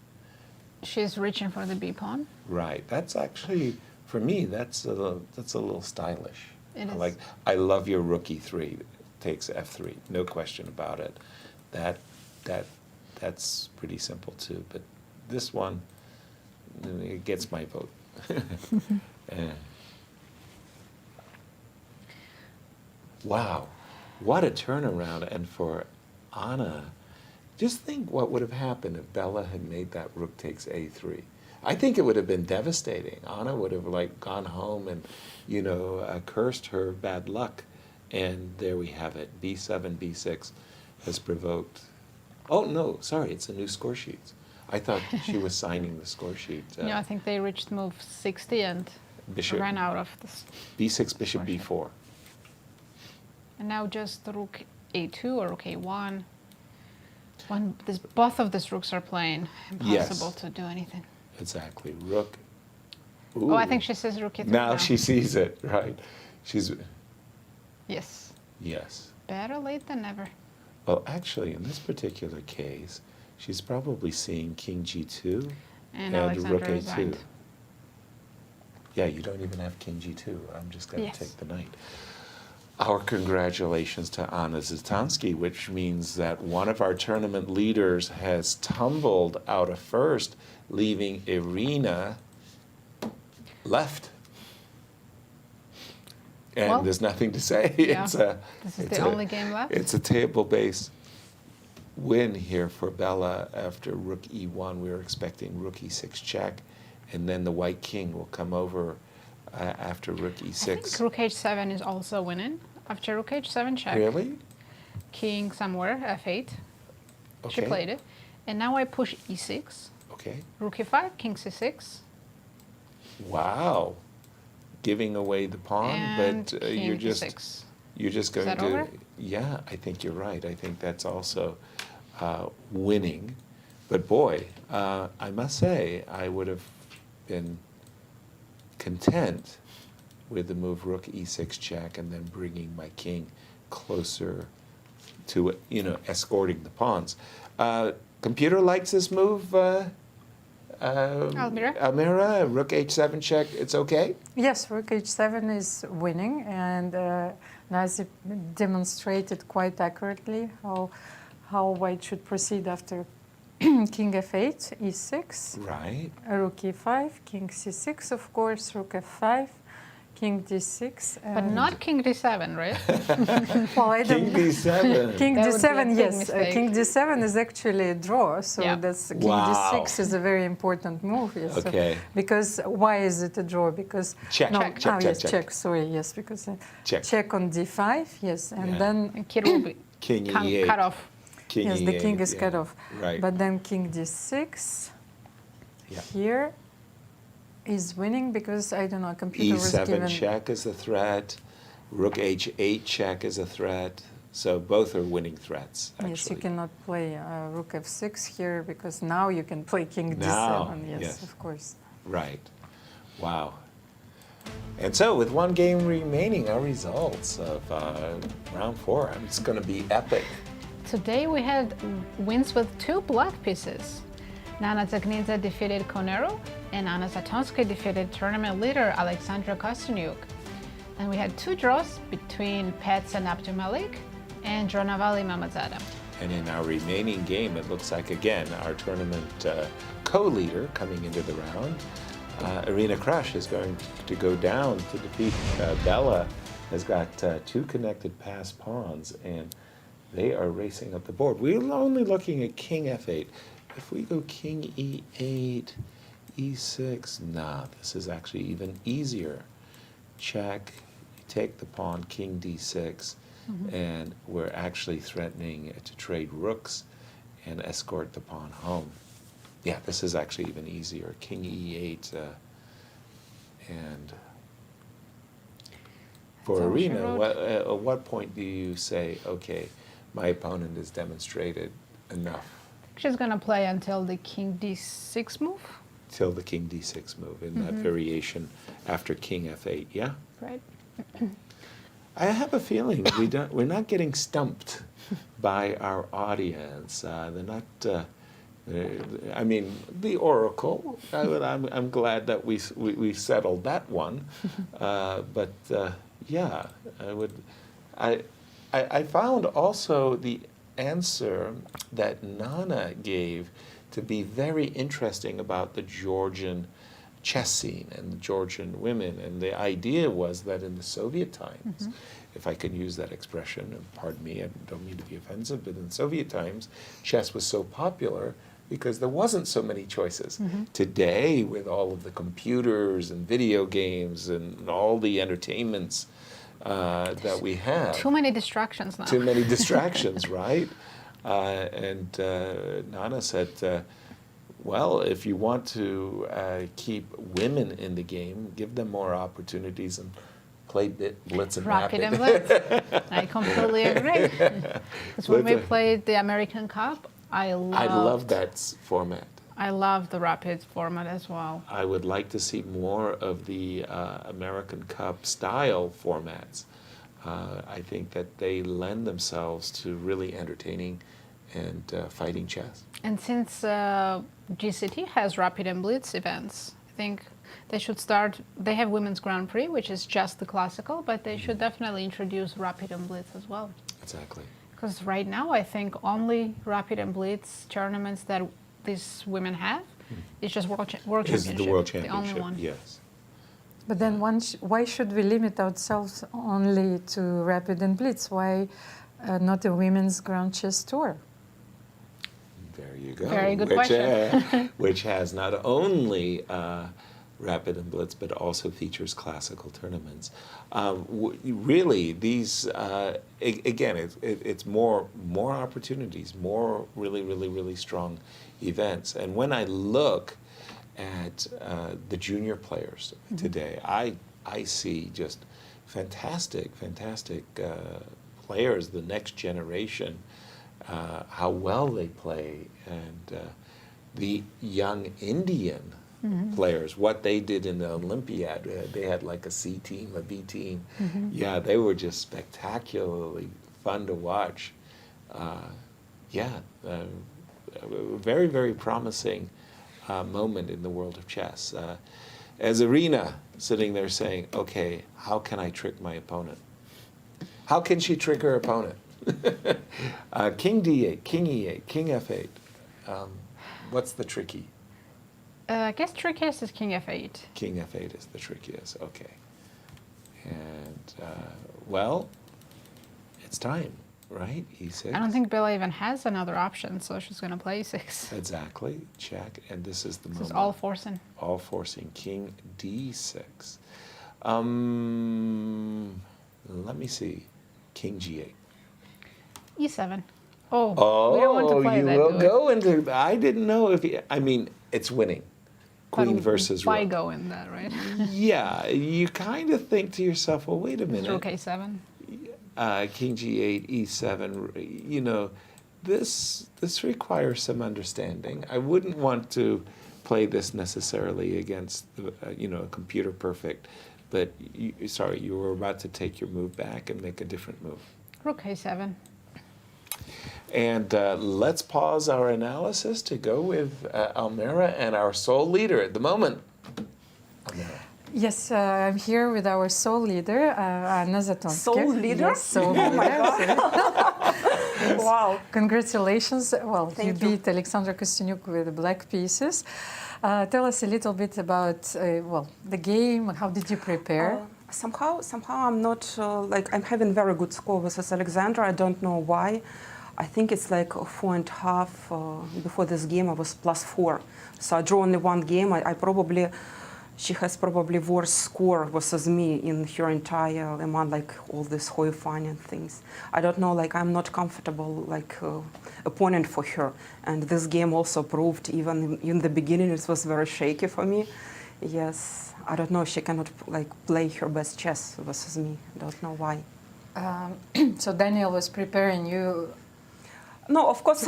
She's reaching for the b pawn. Right. That's actually... For me, that's a little stylish. It is. I love your rook e3 takes f3, no question about it. That's pretty simple too. But this one, it gets my vote. Wow, what a turnaround! And for Anna, just think what would have happened if Bella had made that rook takes a3. I think it would have been devastating. Anna would have like gone home and, you know, cursed her bad luck. And there we have it. B7, B6 has provoked. Oh, no, sorry, it's a new score sheet. I thought she was signing the score sheet. No, I think they reached move 60 and Bishop, ran out of this. B6, Bishop B4. And now just rook A2 or rook A1. When both of these rooks are playing, impossible to do anything. Exactly. Rook. Ooh. Oh, I think she says rook A3 now. She sees it, right. She's... Yes. Yes. Better late than never. Well, actually, in this particular case, she's probably seeing king G2 and rook A2. Resigned. Yeah, you don't even have king G2. I'm just going to take the knight. Our congratulations to Anna Zatonskih, which means that one of our tournament leaders has tumbled out of first, leaving Irina left. And there's nothing to say. Yeah. This is the only game left. It's a table-based win here for Bella after rook E1. We were expecting rook E6 check, and then the white king will come over after rook E6. I think rook H7 is also winning. After rook H7 check. Really? King somewhere, F8. Okay. She played it. And now I push E6. Okay. Rook E5, king C6. Wow. Giving away the pawn, and but you're just D6. You're just going to. Over? Yeah, I think you're right. I think that's also winning. But boy, I must say, I would have been content with the move rook E6 check and then bringing my king closer to, you know, escorting the pawns. Computer likes this move. Almira, rook H7 check, it's okay? Yes, rook H7 is winning, and Nazi demonstrated quite accurately how white should proceed after king F8, E6. Right. Rook E5, king C6, of course, rook F5, king D6. But not king D7, right? Well, I don't King D7. King D7, yes. King D7 is actually a draw, so that's king D6 is a very important move. Yes. Okay. So, because why is it a draw? Because check. Check. Sorry, yes, because check on D5, yes, and then king will be king E8. cut off. King yes, E8, the king is cut off. Right. But then king D6 here is winning because, I don't know, computer was given... E7 check is a threat, rook H8 check is a threat, so both are winning threats, actually. Yes, you cannot play rook F6 here because now you can play king now, D7, yes, of course. Right, wow. And so with one game remaining, our results of round 4, it's going to be epic. Today we had wins with 2 black pieces. Nana Dzagnidze defeated Koneru, and Anna Zatonskih defeated tournament leader Alexandra Kosteniuk. And we had 2 draws between Paehtz and Abdumalik, and Dronavalli Mammadzada. And in our remaining game, it looks like, again, our tournament co-leader coming into the round, Irina Krush, is going to go down to defeat Bella, has got 2 connected pass pawns, and they are racing up the board. We're only looking at king F8. If we go king E8, E6, nah, this is actually even easier. Check, you take the pawn, king D6, and we're actually threatening to trade rooks and escort the pawn home. Yeah, this is actually even easier. King E8, and for Irina, at what point do you say, okay, my opponent has demonstrated enough? She's going to play until the king D6 move. Till the king D6 move in that variation after king F8, yeah? Right. I have a feeling we're not getting stumped by our audience. They're not. I mean, the Oracle. I'm glad that we settled that one. But yeah, I found also the answer that Nana gave to be very interesting about the Georgian chess scene and the Georgian women. And the idea was that in the Soviet times, if I can use that expression, and pardon me, I don't mean to be offensive, but in Soviet times, chess was so popular because there wasn't so many choices. Today, with all of the computers and video games and all the entertainments that we have. Too many distractions now. Too many distractions, right? And Nana said, well, if you want to keep women in the game, give them more opportunities and play blitz and rapid. And blitz. I completely agree. Because when we played the American Cup, I love that format. I love the rapid format as well. I would like to see more of the American Cup style formats. I think that they lend themselves to really entertaining and fighting chess. And since GCT has rapid and blitz events, I think they should start. They have Women's Grand Prix, which is just the classical, but they should definitely introduce rapid and blitz as well. Exactly. Because right now, I think only rapid and blitz tournaments that these women have is just world championship. Is the world championship? The only one. Yes. But then why should we limit ourselves only to rapid and blitz? Why not a women's Grand Chess Tour? There you go. Very good question. Which has not only rapid and blitz, but also features classical tournaments. Really, these again, it's more opportunities, more really strong events. And when I look at the junior players today, I see just fantastic players, the next generation. How well they play, and the young Indian players, what they did in the Olympiad. They had like a C team, a B team. Yeah, they were just spectacularly fun to watch. Very promising moment in the world of chess. As Irina sitting there saying, okay, how can I trick my opponent? How can she trick her opponent? King D8, King E8, King F8. What's the tricky? I guess trickiest is King F8. King F8 is the trickiest, okay. And, well, it's time, right? E6. I don't think Bella even has another option, so she's going to play E6. Exactly, check, and this is the moment. This is all forcing. All forcing, King D6. Let me see, King G8. E7. Oh, we don't want to play you that, will go into. I didn't know if you. I mean, it's winning. Queen versus why rook. go in that, right? Yeah, you kind of think to yourself, well, wait a minute. Rook A7. King G8, E7. You know, this requires some understanding. I wouldn't want to play this necessarily against a computer perfect. But you were about to take your move back and make a different move. Rook A7. And let's pause our analysis to go with Almira and our sole leader at the moment. Almira. Yes, I'm here with our sole leader, Zatonskih. Sole leader? Yes, sole Oh my leader. God. Wow. Congratulations. Well, you Thank you. beat Alexandra Kosteniuk with the black pieces. Tell us a little bit about, the game. How did you prepare? Somehow I'm not, I'm having very good score versus Alexandra. I don't know why. I think it's like 4.5. Before this game, I was +4. So I drew only one game. She has probably worse score versus me in her entire among all these Hoyfanian things. I don't know, I'm not comfortable opponent for her. And this game also proved, even in the beginning, it was very shaky for me. Yes, I don't know, she cannot play her best chess versus me. I don't know why. So Daniel was preparing you. No, of course,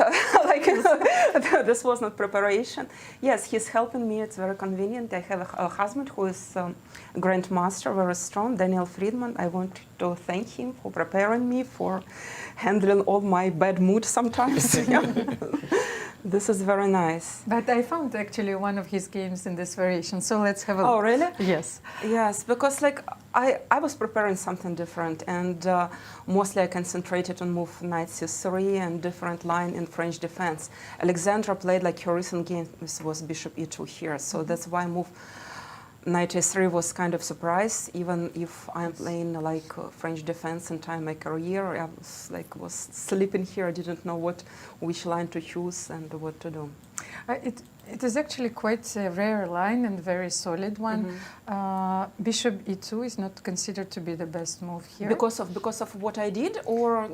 this was not preparation. Yes, he's helping me. It's very convenient. I have a husband who is a grandmaster, very strong, Daniel Friedman. I want to thank him for preparing me, for handling all my bad mood sometimes. This is very nice. But I found actually one of his games in this variation, so let's have a Oh, really? Yes. Yes, because I was preparing something different, and mostly I concentrated on move knight c3 and different line in French defense. Alexandra played her recent game was bishop e2 here, so that's why I moved knight a3 was kind of surprise, even if I'm playing like French defense entire my career. I was sleeping here. I didn't know which line to choose and what to do. It is actually quite a rare line and very solid one. Bishop e2 is not considered to be the best move here. Because of what I did, or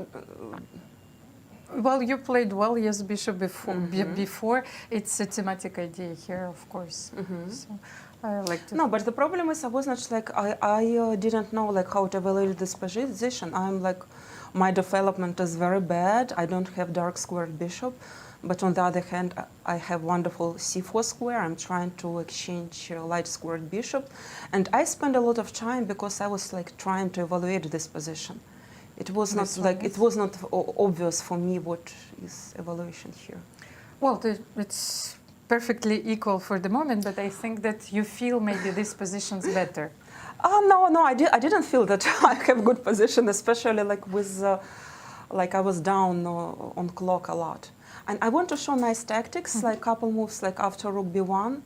well, you played well, yes, bishop before. Before it's a thematic idea here, of course. So I like to. No, but the problem is I was not like I didn't know like how to evaluate this position. I'm like, my development is very bad. I don't have dark squared bishop. But on the other hand, I have wonderful c4 square. I'm trying to exchange light squared bishop. And I spent a lot of time because I was like trying to evaluate this position. It was not like, it was not obvious for me what is evaluation here. Well, it's perfectly equal for the moment, but I think that you feel maybe this position's better. No, I didn't feel that I have good position, especially like with, like I was down on clock a lot. And I want to show nice tactics, like couple moves, like after rook b1.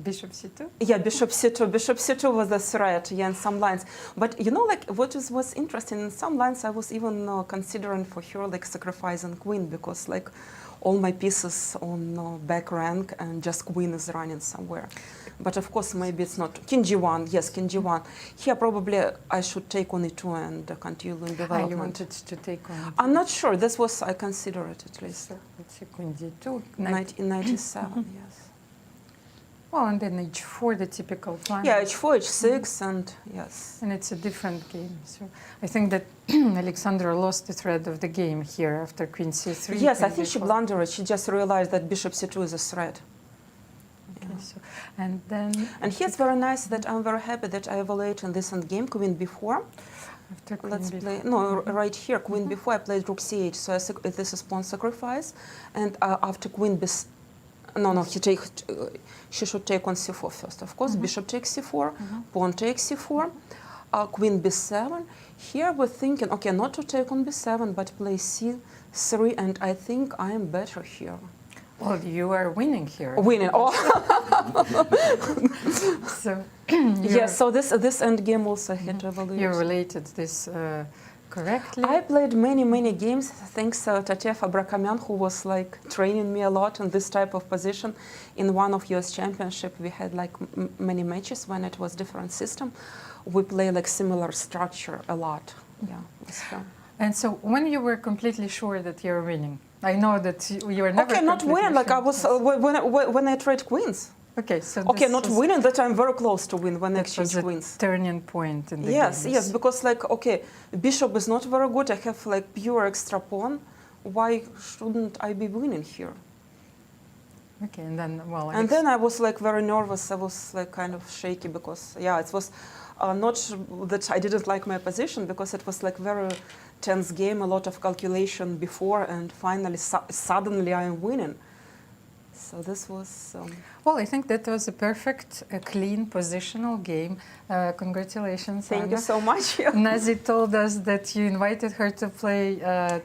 Bishop c2? Yeah, bishop c2. Bishop c2 was a threat, yeah, in some lines. But you know, like was interesting, in some lines I was even considering for her like sacrificing queen, because like all my pieces on back rank and just queen is running somewhere. But of course, maybe it's not. King g1, yes, king g1. Here probably I should take on e2 and continue in development. You wanted to take on e2? I'm not sure. This was, I consider it at least. So let's see, queen d2. Knight in 97, yes. Well, and then h4, the typical plan. Yeah, h4, h6, and yes. And it's a different game. So I think that Alexandra lost the thread of the game here after queen c3. Yes, I think she blundered. She just realized that bishop c2 is a threat. Okay, so, and then... And here's very nice that I'm very happy that I evaluated in this endgame, queen b4. After queen Let's b4. play, no, right here, queen b4, I played rook c8, so this is pawn sacrifice. And after queen b... No, she should take on c4 first, of course. Bishop takes c4, pawn takes c4, queen b7. Here we're thinking, okay, not to take on b7, but play c3, and I think I am better here. Well, you are winning here. Winning, oh! So, yes, so this end game also had to evaluate. You related this correctly? I played many games, thanks to Tatev Abrakamyan, who was like training me a lot in this type of position. In one of US championship, we had like many matches when it was different system. We play like similar structure a lot. Yeah, it was fun. And so when you were completely sure that you're winning, I know that you were never. Okay, not win. Like I was when I tried queens. Okay, so okay, not winning. That I'm very close to win when I exchange queens. Turning point in the yes, games. Yes, because like okay, bishop is not very good. I have like pure extra pawn. Why shouldn't I be winning here? Okay, and then well. And then I was like very nervous. I was like kind of shaky because yeah, it was not that I didn't like my position, because it was like very tense game, a lot of calculation before, and finally suddenly I am winning. So this was... well, I think that was a perfect, clean, positional game. Congratulations, Thank Anna. you so much. Nazi told us that you invited her to play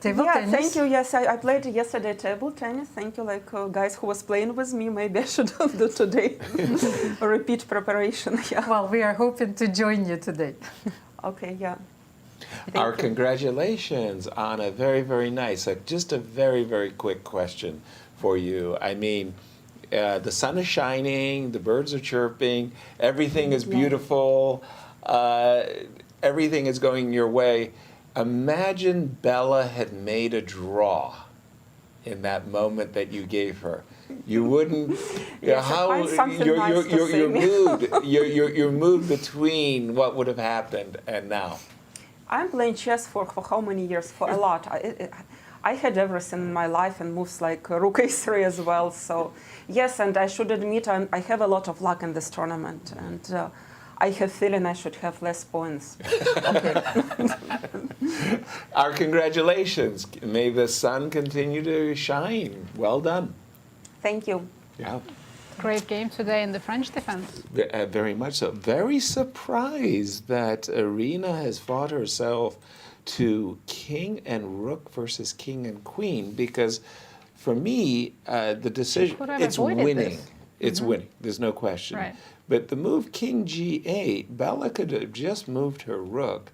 table tennis. Thank you. Yes, I played yesterday table tennis. Thank you, like guys who was playing with me. Maybe I should do today. A repeat preparation. Yeah. Well, we are hoping to join you today. Okay, yeah. Our congratulations, Anna. Very, very nice. Just a very quick question for you. I mean, the sun is shining, the birds are chirping, everything is beautiful, everything is going your way. Imagine Bella had made a draw in that moment that you gave her. You wouldn't. Yes, how your mood between what would have happened and now. I'm playing chess for how many years? For a lot. I had everything in my life and moves like rook a3 as well. So yes, and I should admit I have a lot of luck in this tournament, and I have feeling I should have less points. Okay. Our congratulations. May the sun continue to shine. Well done. Thank you. Yeah. Great game today in the French defense. Very much so. Very surprised that Irina has fought herself to king and rook versus king and queen, because for me, the decision, it's winning. It's winning. There's no question. Right. But the move King G8, Bella could have just moved her rook,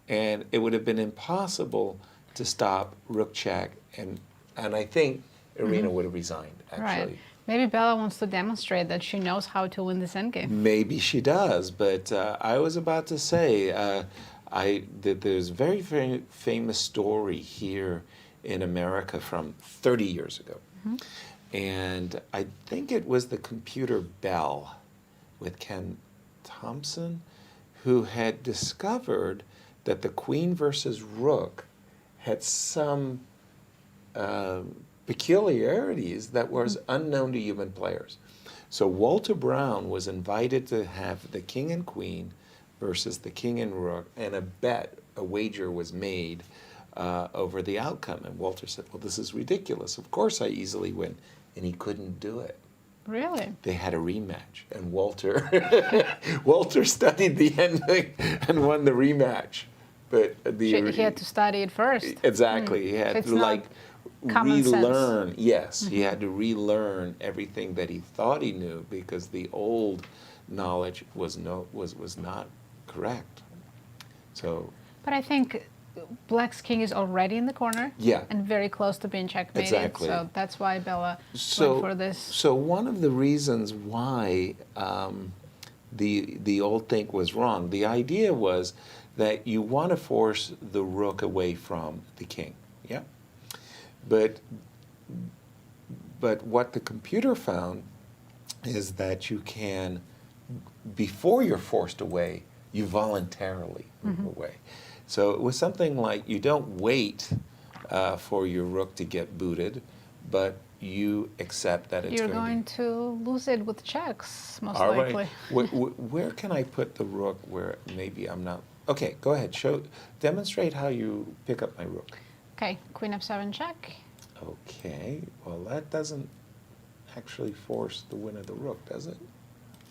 and it would have been impossible to stop rook check, and I think Irina would have resigned, actually. Right. Maybe Bella wants to demonstrate that she knows how to win this endgame. Maybe she does, but I was about to say that there's a very, very famous story here in America from 30 years ago. And I think it was the computer Bell with Ken Thompson, who had discovered that the queen versus rook had some peculiarities that was unknown to human players. So Walter Brown was invited to have the king and queen versus the king and rook, and a wager was made over the outcome. And Walter said, well, this is ridiculous. Of course I easily win. And he couldn't do it. Really? They had a rematch, and Walter studied the ending and won the rematch. But he had to study it first. Exactly. He had to relearn. Sense. Yes, he had to relearn everything that he thought he knew because the old knowledge was not correct. So. But I think Black's king is already in the corner. Yeah. And very close to being checkmated. Exactly. So that's why Bella went for this. So one of the reasons why the old think was wrong, the idea was that you want to force the rook away from the king. Yeah. But what the computer found is that you can, before you're forced away, you voluntarily move away. So it was something like you don't wait for your rook to get booted, but you accept that it's going to lose it with checks, most All likely. Right. Where can I put the rook where maybe I'm not? Okay, go ahead. Demonstrate how you pick up my rook. Okay, queen f7 check. Okay, well that doesn't actually force the win of the rook, does it?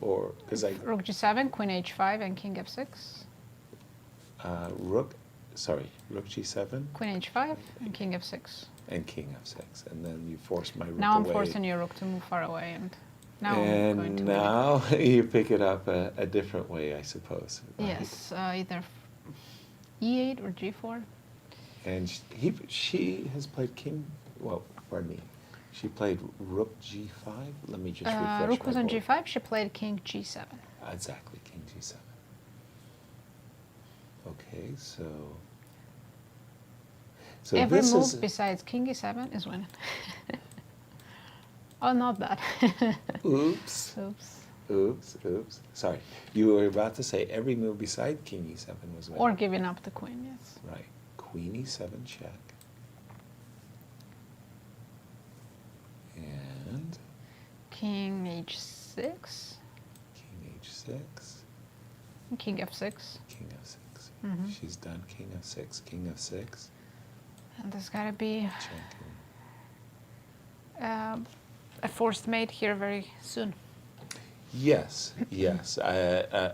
Or because rook g7, queen h5, and king f6. Rook g7. Queen h5 and king f6. And king f6, and then you force my rook Now I'm away. forcing your rook to move far away, and now I'm going to now you pick it up a different way, I suppose. Right? Yes, either e8 or g4. And she has played king. Well, pardon me. She played rook g5. Let me just refresh. Rook was my on board. g5. She played king g7. Exactly, king g7. Okay, so every this move is besides king e7 is winning. Oh, not that. Oops. Oops. Oops. Oops. Sorry, you were about to say every move beside king e7 was winning. Or giving up the queen. Yes. Right. Queen e7 check. And king h6. King h6. And king f6. King f6. Mm-hmm. She's done king f6, king f6. And there's got to be a forced mate here very soon. Yes, yes.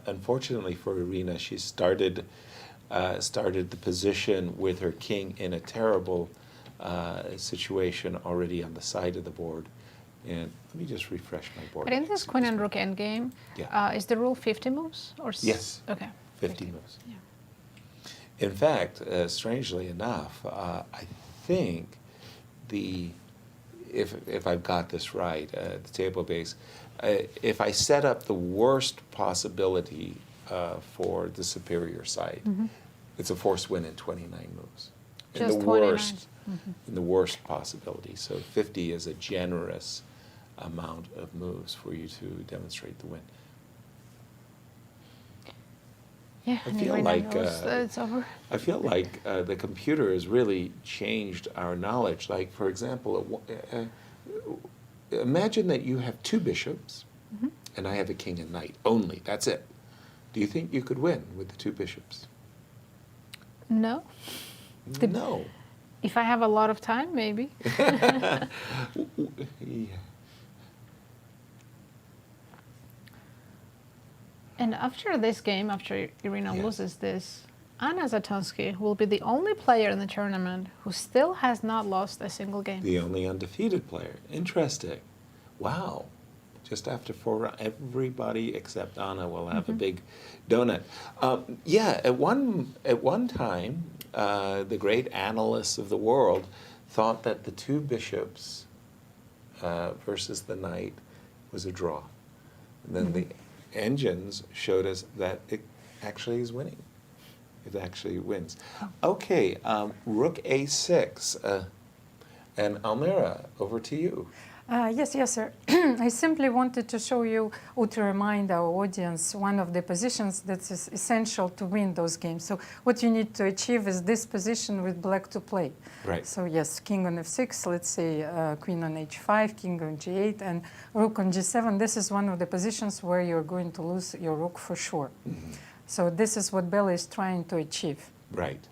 Unfortunately for Irina, she started the position with her king in a terrible situation already on the side of the board. And let me just refresh my board. But in this queen and rook endgame, is the rule 50 moves? Or yes. Okay. 50 moves. Yeah. In fact, strangely enough, I think if I've got this right, the table base, if I set up the worst possibility for the superior side, it's a forced win in 29 moves. Just in the 29. worst, in the worst possibility. So 50 is a generous amount of moves for you to demonstrate the win. Yeah, I feel like it's over. I feel like the computer has really changed our knowledge. Like, for example, imagine that you have two bishops, and I have a king and knight only. That's it. Do you think you could win with the two bishops? No. No. If I have a lot of time, maybe. Yeah. And after this game, after Irina loses this, Anna Zatonskih will be the only player in the tournament who still has not lost a single game. The only undefeated player. Interesting. Wow. just after 4 rounds. Everybody except Anna will have a big donut. Yeah, at one time, the great analysts of the world thought that the 2 bishops versus the knight was a draw. And then the engines showed us that it actually is winning. It actually wins. Okay, rook a6. And Almira, over to you. Yes, sir. I simply wanted to show you or to remind our audience one of the positions that is essential to win those games. So what you need to achieve is this position with black to play. Right. So yes, king on f6, let's say queen on h5, king on g8, and rook on g7. This is one of the positions where you're going to lose your rook for sure. So this is what Bella is trying to achieve. Right.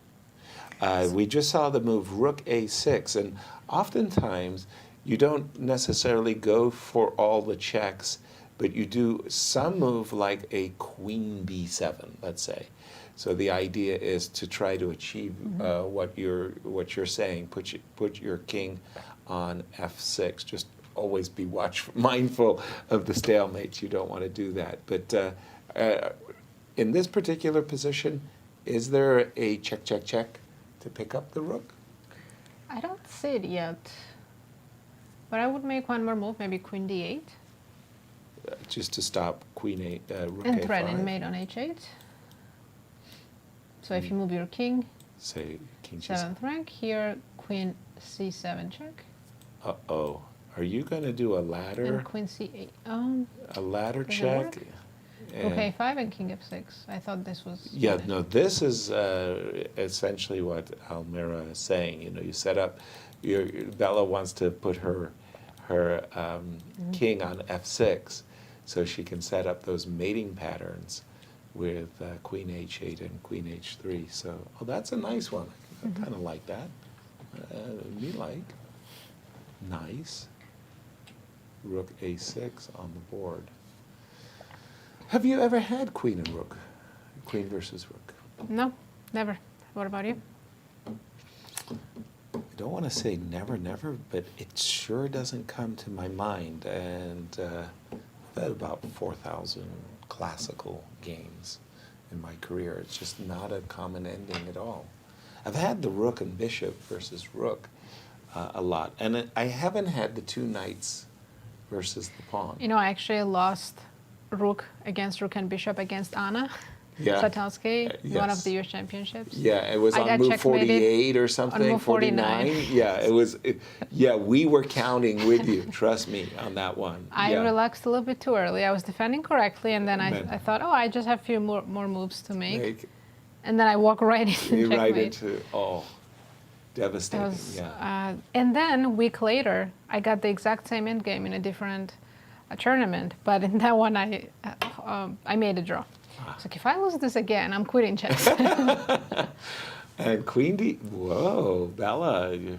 We just saw the move rook a6, and oftentimes you don't necessarily go for all the checks, but you do some move like a queen b7, let's say. So the idea is to try to achieve what you're saying. Put your king on f6. Just always be mindful of the stalemates. You don't want to do that. But in this particular position, is there a check to pick up the rook? I don't see it yet. But I would make one more move, maybe queen d8. Just to stop queen 8, rook and a5. threaten mate on h8. So if you move your king, say king g7. 7th rank, here queen c7 check. Uh-oh. Are you going to do a ladder? And queen c8. A ladder check? Rook a5 and king f6. I thought this was... Yeah, no, this is essentially what Almira is saying. You know, you set up... Bella wants to put her king on f6 so she can set up those mating patterns with queen h8 and queen h3. So, that's a nice one. I kind of like that. Me like. Nice. Rook a6 on the board. Have you ever had queen and rook? Queen versus rook? No, never. What about you? I don't want to say never, but it sure doesn't come to my mind. And I've had about 4,000 classical games in my career. It's just not a common ending at all. I've had the rook and bishop versus rook a lot. And I haven't had the 2 knights versus the pawn. You know, I actually lost rook against rook and bishop against Anna. Yeah. Zatonskih, Yes. one of the US championships. Yeah, it was on move 48 or something, on move 49. Yeah, it was. We were counting with you. Trust me on that one. I relaxed a little bit too early. I was defending correctly, and then I thought, I just have a few more moves to make. And then I walk right into checkmate. Devastating. And then a week later, I got the exact same endgame in a different tournament, but in that one I made a draw. So if I lose this again, I'm quitting chess. And queen d. Whoa, Bella, you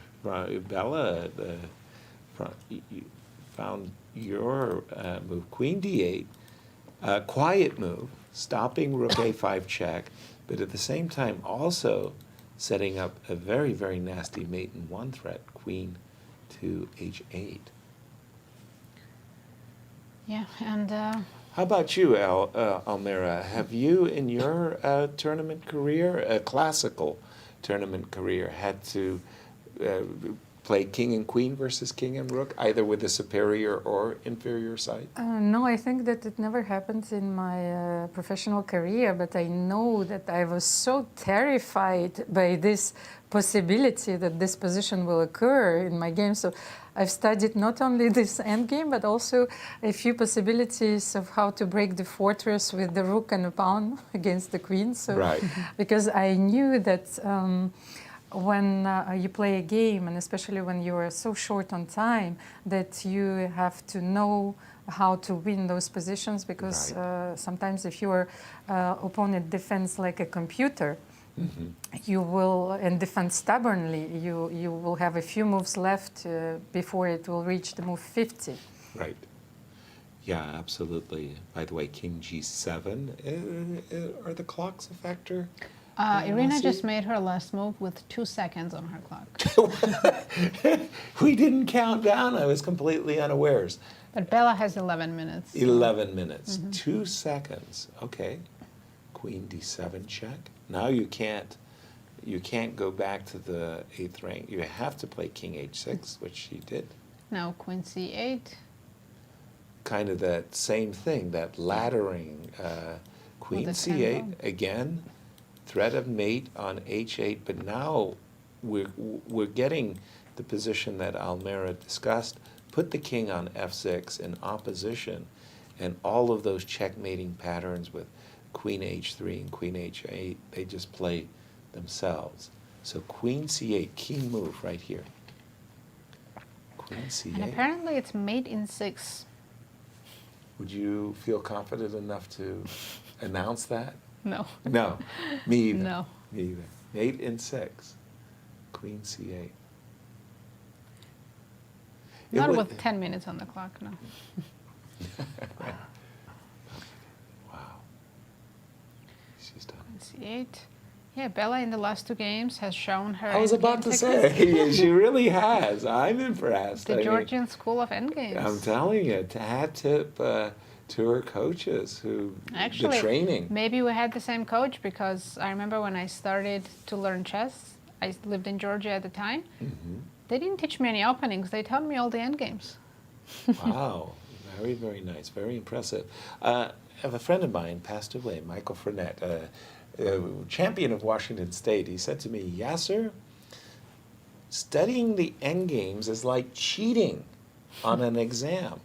found your move. Queen d8, quiet move, stopping rook a5 check, but at the same time also setting up a very, very nasty mate in one threat, queen to h8. Yeah, and... How about you, Almira? Have you, in your tournament career, a classical tournament career, had to play king and queen versus king and rook, either with a superior or inferior side? No, I think that it never happened in my professional career, but I know that I was so terrified by this possibility that this position will occur in my game. So I've studied not only this endgame, but also a few possibilities of how to break the fortress with the rook and a pawn against the queen. So, right. Because I knew that when you play a game, and especially when you are so short on time, that you have to know how to win those positions, because sometimes if your opponent defends like a computer, you will, and defend stubbornly, you will have a few moves left before it will reach the move 50. Right. Yeah, absolutely. By the way, king g7, are the clocks a factor? Irina just made her last move with 2 seconds on her clock. We didn't count down. I was completely unawares. But Bella has 11 minutes. 11 minutes, 2 seconds. Okay. Queen d7 check. Now you can't go back to the 8th rank. You have to play king h6, which she did. Now Queen c8. Kind of that same thing, that laddering. Queen c8 again, threat of mate on h8, but now we're getting the position that Almira discussed. Put the king on f6 in opposition, and all of those checkmating patterns with queen h3 and queen h8, they just play themselves. So queen c8, key move right here. Queen c8. And apparently it's mate in 6. Would you feel confident enough to announce that? No. No, me either. No. Me either. Mate in 6, queen c8. Not with 10 minutes on the clock, no. Wow. She's done. C8. Yeah, Bella in the last 2 games has shown her. I was about to say, she really has. I'm impressed. The Georgian School of Endgames. I'm telling you, hat tip to her coaches who Actually, the training. Maybe we had the same coach, because I remember when I started to learn chess, I lived in Georgia at the time. They didn't teach me any openings. They taught me all the endgames. Wow, very, very nice, very impressive. I have a friend of mine passed away, Michael Fournette, champion of Washington State. He said to me, Yasser, studying the endgames is like cheating on an exam,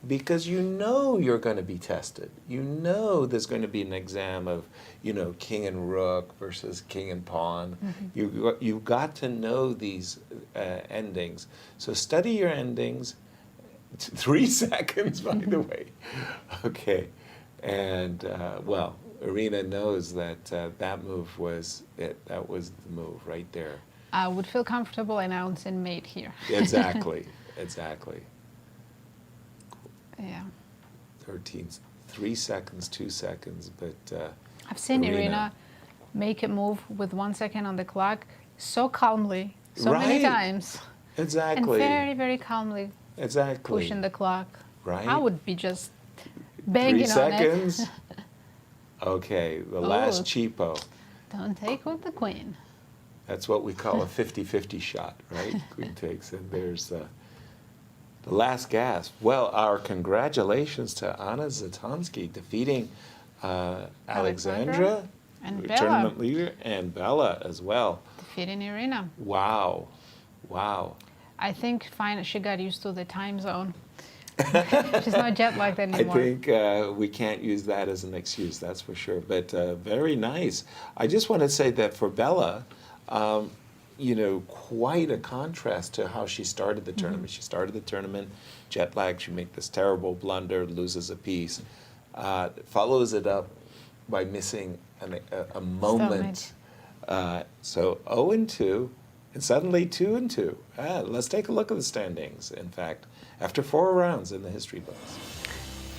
because you know you're going to be tested. You know there's going to be an exam of, king and rook versus king and pawn. You've got to know these endings. So study your endings. 3 seconds, by the way. Okay. And, well, Irina knows that that move was it. That was the move right there. I would feel comfortable announcing mate here. Exactly. Exactly. Yeah. 3 seconds, 2 seconds, but I've seen Irina make a move with 1 second on the clock so calmly, so many times. Exactly. And very, very calmly pushing the clock. Right. I would be just banging 3 seconds. Okay, the last cheapo. Don't take with the queen. That's what we call a 50-50 shot, right? Queen takes, and there's the last gasp. Well, our congratulations to Anna Zatonskih defeating Alexandra, and tournament Bella. leader, and Bella as well. Defeating Irina. Wow. Wow. I think fine, she got used to the time zone. She's not jet lagged I anymore. think we can't use that as an excuse, that's for sure. But very nice. I just want to say that for Bella, quite a contrast to how she started the tournament. She started the tournament jet lagged. She made this terrible blunder, loses a piece, follows it up by missing a moment. So 0-2, and suddenly 2-2. Let's take a look at the standings. In fact, after 4 rounds in the history books.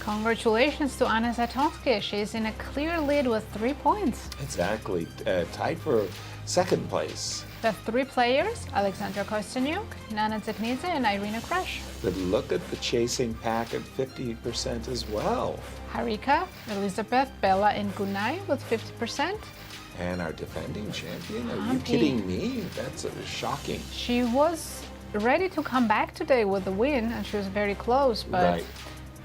Congratulations to Anna Zatonskih. She's in a clear lead with 3 points. Exactly. Tied for 2nd place. The 3 players, Alexandra Kosteniuk, Nana Dzagnidze, and Irina Krush. But look at the chasing pack at 50% as well. Harika, Elisabeth, Bella, and Gunay with 50%. And our defending champion? Are you Humpy. kidding me? That's shocking. She was ready to come back today with the win, and she was very close, but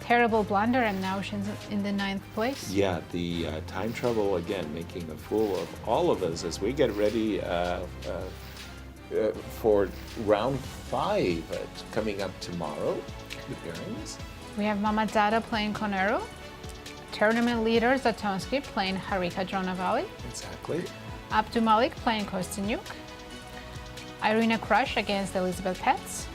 terrible blunder, and now she's in the 9th place. Yeah, the time trouble, again, making a fool of all of us as we get ready for round 5 coming up tomorrow. The pairings. We have Mammadzada playing Koneru, tournament leader Zatonskih playing Harika Dronavalli, Exactly. Abdumalik playing Kosteniuk, Irina Krush against Elisabeth Paehtz,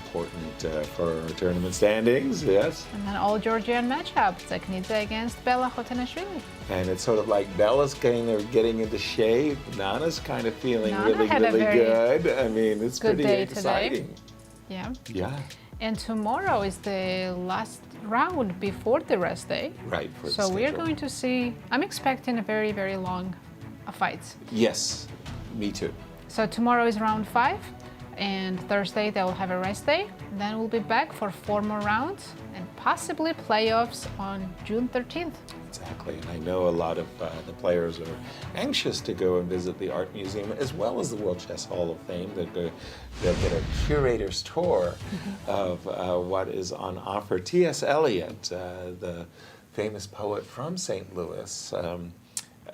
Important for our tournament standings, yes. and an all-Georgian matchup, Dzagnidze against Bella Khotenashvili. And it's sort of like Bella's getting into shape. Nana's kind of feeling Nana really, had a really very good. I mean, it's good pretty day exciting. today. Yeah. Yeah. And tomorrow is the last round before the rest day. Right. For So the we're schedule. going to see, I'm expecting a very, very long fight. Yes, me too. So tomorrow is round 5, and Thursday they'll have a rest day. Then we'll be back for 4 more rounds and possibly playoffs on June 13th. Exactly, and I know a lot of the players are anxious to go and visit the Art Museum as well as the World Chess Hall of Fame. They'll get a curator's tour of what is on offer. T.S. Eliot, the famous poet from St. Louis,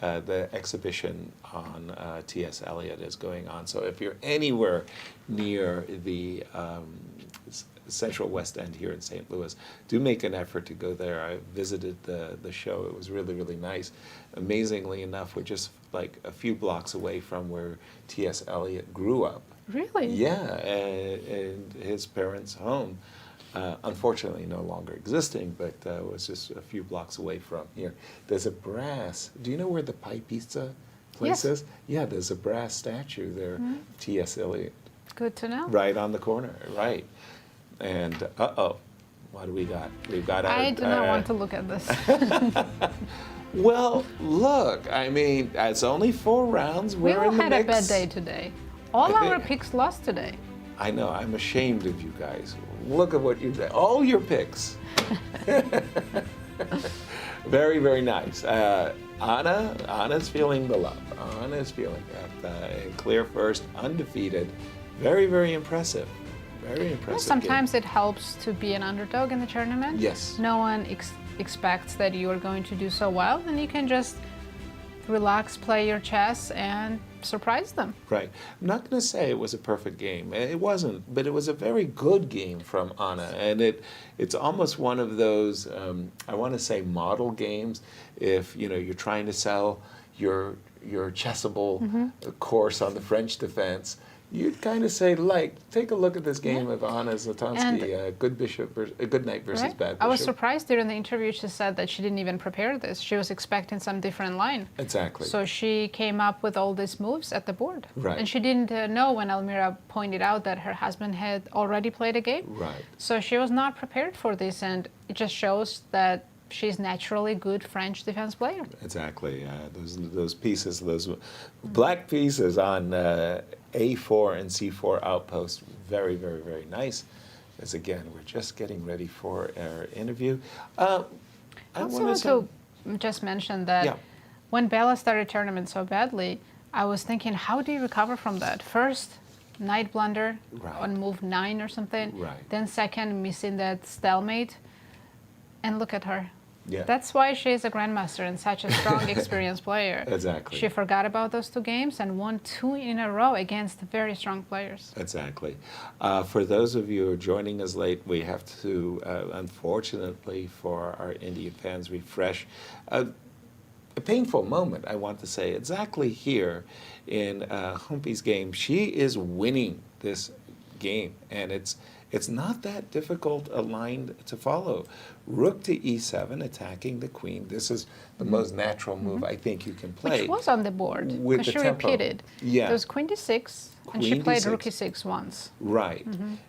the exhibition on T.S. Eliot is going on. So if you're anywhere near the Central West End here in St. Louis, do make an effort to go there. I visited the show. It was really, really nice. Amazingly enough, we're just like a few blocks away from where T.S. Eliot grew up. Really? Yeah, and his parents' home, unfortunately no longer existing, but was just a few blocks away from here. There's a brass, do you know where the Paehtz place is? Yeah, there's a brass statue there, T.S. Eliot. Good to know. Right on the corner, right. And uh-oh, what do we got? We've got our... I do not want to look at this. Well, look, I mean, it's only 4 rounds. We all in the had mix. a bad day today. All our picks lost today. I know, I'm ashamed of you guys. Look at what you've done. All your picks. Very, very nice. Anna's feeling the love. Anna's feeling that. And clear first, undefeated. Very, very impressive. Very impressive. Sometimes it helps to be an underdog in the tournament. Yes. No one expects that you are going to do so well, and you can just relax, play your chess, and surprise them. Right. I'm not going to say it was a perfect game. It wasn't, but it was a very good game from Anna, and it's almost one of those I want to say model games. If you're trying to sell your chessable course on the French defense, you'd kind of say, take a look at this game of Anna Zatonskih, good knight versus right? bad bishop. I was surprised during the interview she said that she didn't even prepare this. She was expecting some different line. Exactly. So she came up with all these moves at the board. Right. And she didn't know when Almira pointed out that her husband had already played a game. Right. So she was not prepared for this, and it just shows that she's naturally good French defense player. Exactly. Those pieces, those black pieces on A4 and C4 outposts, very, very, very nice. As again, we're just getting ready for our interview. I also want to just mention that when Bella started tournament so badly, I was thinking, how do you recover from that? First, knight blunder on move 9 or something. Right. Then second, missing that stalemate. And look at her. Yeah. That's why she's a grandmaster and such a strong, experienced player. Exactly. She forgot about those 2 games and won 2 in a row against very strong players. Exactly. For those of you who are joining us late, we have to, unfortunately for our Indian fans, refresh a painful moment, I want to say, exactly here in Humpy's game. She is winning this game, and it's not that difficult a line to follow. Rook to e7, attacking the queen. This is the most natural move I think you can play. Which was on the board, because she repeated. Yeah. It was queen d6, and she played rook e6 once. Right.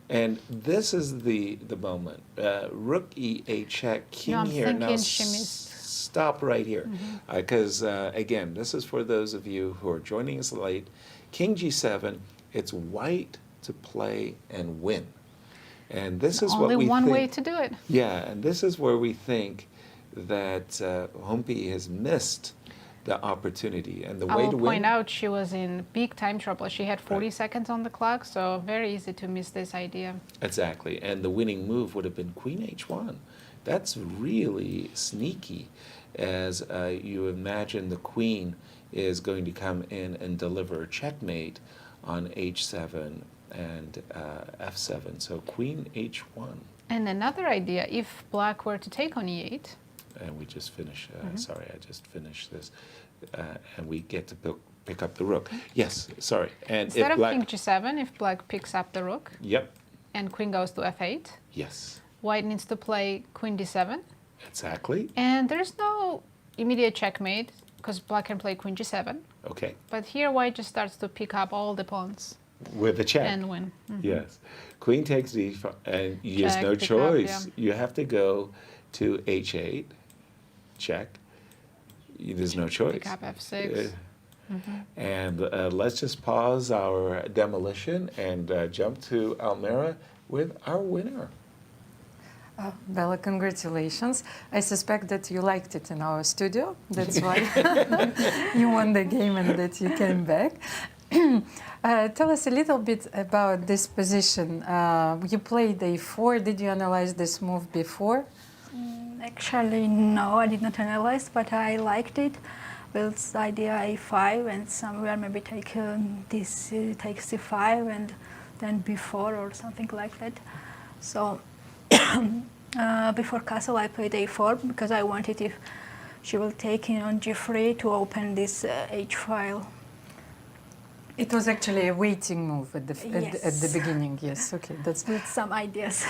And this is the moment. Rook e8 check, king here. I'm now thinking she missed. Stop right here. Because, again, this is for those of you who are joining us late. King g7, it's white to play and win. And this is what we think. Only one way to do it. Yeah, and this is where we think that Humpy has missed the opportunity and the way to win. I will point out she was in big time trouble. She had 40 seconds on the clock, so very easy to miss this idea. Exactly, and the winning move would have been queen h1. That's really sneaky, as you imagine the queen is going to come in and deliver a checkmate on h7 and f7, so queen h1. And another idea, if black were to take on e8. And we just finished, sorry, I just finished this, and we get to pick up the rook. Yes, sorry. And instead if of black, king g7, if black picks up the rook. Yep. And queen goes to f8. Yes. White needs to play queen d7. Exactly. And there's no immediate checkmate, because black can play queen g7. Okay. But here white just starts to pick up all the pawns. With a check. And win. Yes. Queen takes d5, and there's no pick choice. up, You have to go to h8, check. There's no choice. Pick up f6. And let's just pause our demolition and jump to Almira with our winner. Bella, congratulations. I suspect that you liked it in our studio. That's why you won the game and that you came back. Tell us a little bit about this position. You played A4. Did you analyze this move before? Actually, no, I did not analyze, but I liked it. Builds idea A5 and somewhere maybe take this take C5 and then B4 or something like that. So before castle I played A4 because I wanted if she will take in on G3 to open this H file. It was actually a waiting move at the beginning, yes. Okay, that's with some ideas.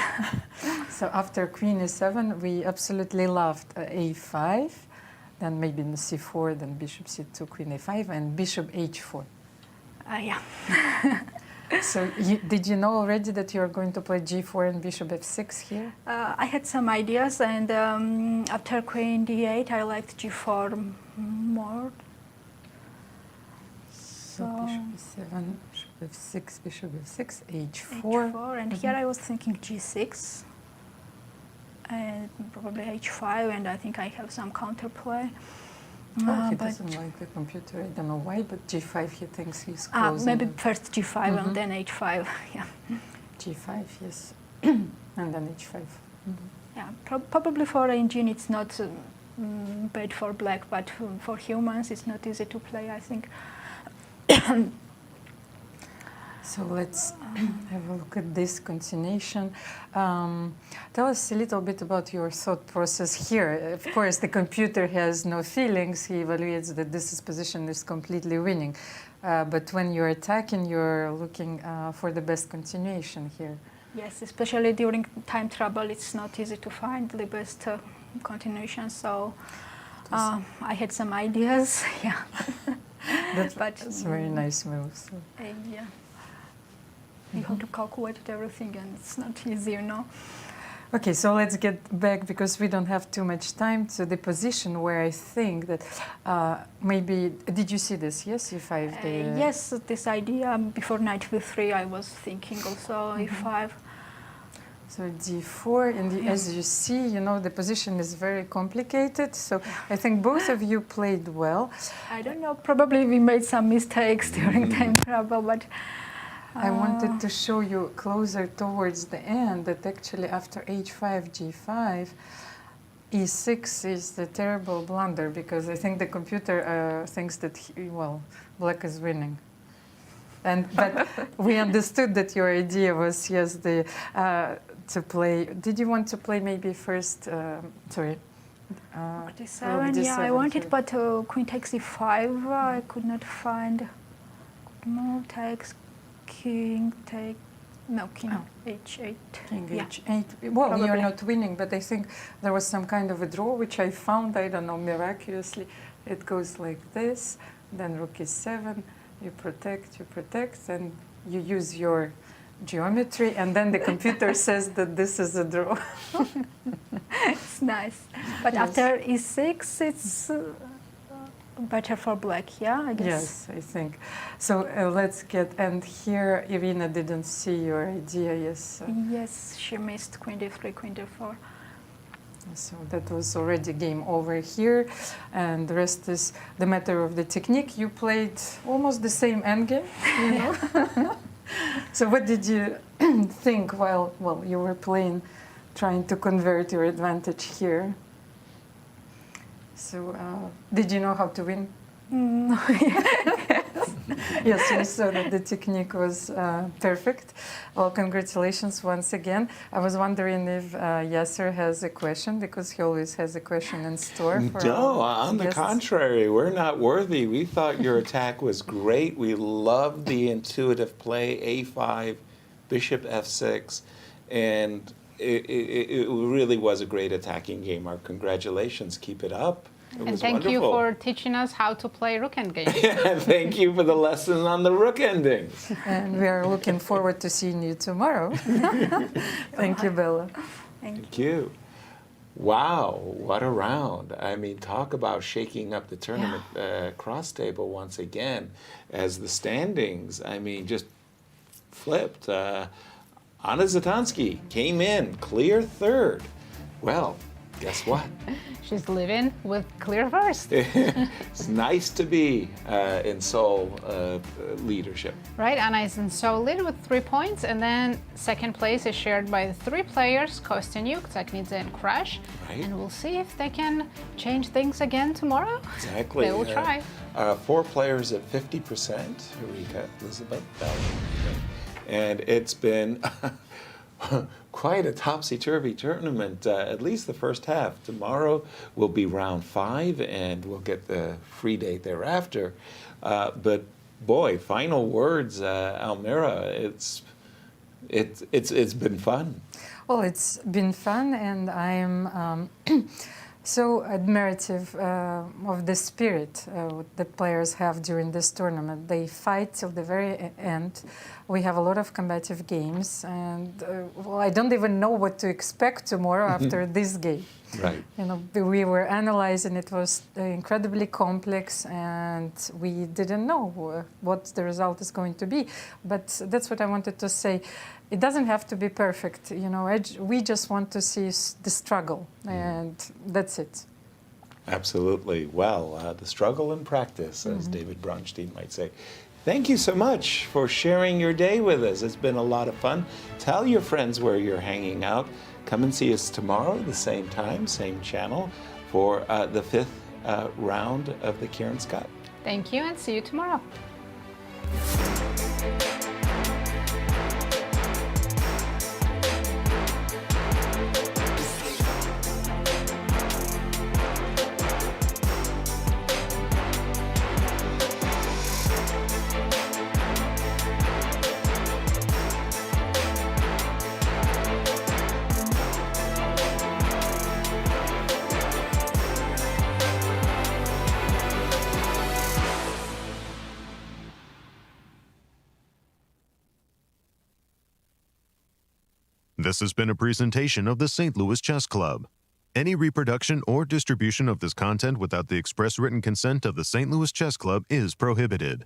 So after Queen E7, we absolutely loved A5, then maybe in C4, then Bishop C2, Queen A5, and Bishop H4. Yeah. So did you know already that you're going to play G4 and Bishop F6 here? I had some ideas, and after Queen D8, I liked G4 more. So Bishop E7, Bishop F6, Bishop F6, H4. H4, and here I was thinking G6, and probably H5, and I think I have some counterplay. He doesn't like the computer, I don't know why, but G5 he thinks he's closing. Maybe first G5 and then H5, yeah. G5, yes, and then H5. Yeah, probably for engine it's not bad for black, but for humans it's not easy to play, I think. So let's have a look at this continuation. Tell us a little bit about your thought process here. Of course, the computer has no feelings. He evaluates that this position is completely winning. But when you're attacking, you're looking for the best continuation here. Yes, especially during time trouble, it's not easy to find the best continuation. So I had some ideas, yeah. That's a very nice move. So. Yeah. You have to calculate everything, and it's not easy, you know. Okay, so let's get back, because we don't have too much time, to the position where I think that maybe, did you see this? Yes, E5? Yes, this idea before knight B3, I was thinking also E5. So D4, and as you see, you know, the position is very complicated. So I think both of you played well. I don't know, probably we made some mistakes during time trouble, but I wanted to show you closer towards the end that actually after H5, G5, E6 is the terrible blunder, because I think the computer thinks that, black is winning. But we understood that your idea was, yes, to play. Did you want to play maybe first, D7, yeah, I wanted, but queen takes E5, I could not find. Move, takes, king, take, no, king, H8. King, H8. Well, probably. You're not winning, but I think there was some kind of a draw, which I found, I don't know, miraculously. It goes like this, then rook E7, you protect, and you use your geometry, and then the computer says that this is a draw. It's nice. But yes. After E6, it's better for black, yeah, I guess. Yes, I think. So let's get, and here Irina didn't see your idea, yes? Yes, she missed queen D3, queen D4. So that was already game over here, and the rest is the matter of the technique. You played almost the same endgame, you know? So what did you think while you were playing, trying to convert your advantage here? So did you know how to win? No. Yes, we saw that the technique was perfect. Well, congratulations once again. I was wondering if Yasser has a question, because he always has a question in store. No, on the contrary, we're not worthy. We thought your attack was great. We loved the intuitive play, A5, Bishop F6, and it really was a great attacking game. Our congratulations. Keep it up. And thank you for teaching us how to play rook endgame. Yeah, thank you for the lesson on the rook endings. And we are looking forward to seeing you tomorrow. Thank you, Bella. Thank you. Wow, what a round. I mean, talk about shaking up the tournament cross table once again as the standings, I mean, just flipped. Anna Zatonskih came in clear third. Well, guess what? She's living with clear first. It's nice to be in Seoul leadership. Right, Anna is in Seoul lead with 3 points, and then second place is shared by the 3 players, Kosteniuk, Dzagnidze, and Krush. Right. And we'll see if they can change things again tomorrow. Exactly. They will try. 4 players at 50%, Harika, Elisabeth, and it's been quite a topsy-turvy tournament, at least the first half. Tomorrow will be round 5, and we'll get the free date thereafter. But boy, final words, Almira. It's been fun. Well, it's been fun, and I'm so admirative of the spirit the players have during this tournament. They fight till the very end. We have a lot of combative games, and well, I don't even know what to expect tomorrow after this game. Right. You know, we were analyzing, it was incredibly complex, and we didn't know what the result is going to be. But that's what I wanted to say. It doesn't have to be perfect, you know. We just want to see the struggle, and that's it. Absolutely. Well, the struggle in practice, as David Bronstein might say. Thank you so much for sharing your day with us. It's been a lot of fun. Tell your friends where you're hanging out. Come and see us tomorrow, the same time, same channel, for the 5th round of the Cairns Cup. Thank you, and see you tomorrow. This has been a presentation of the St. Louis Chess Club. Any reproduction or distribution of this content without the express written consent of the St. Louis Chess Club is prohibited.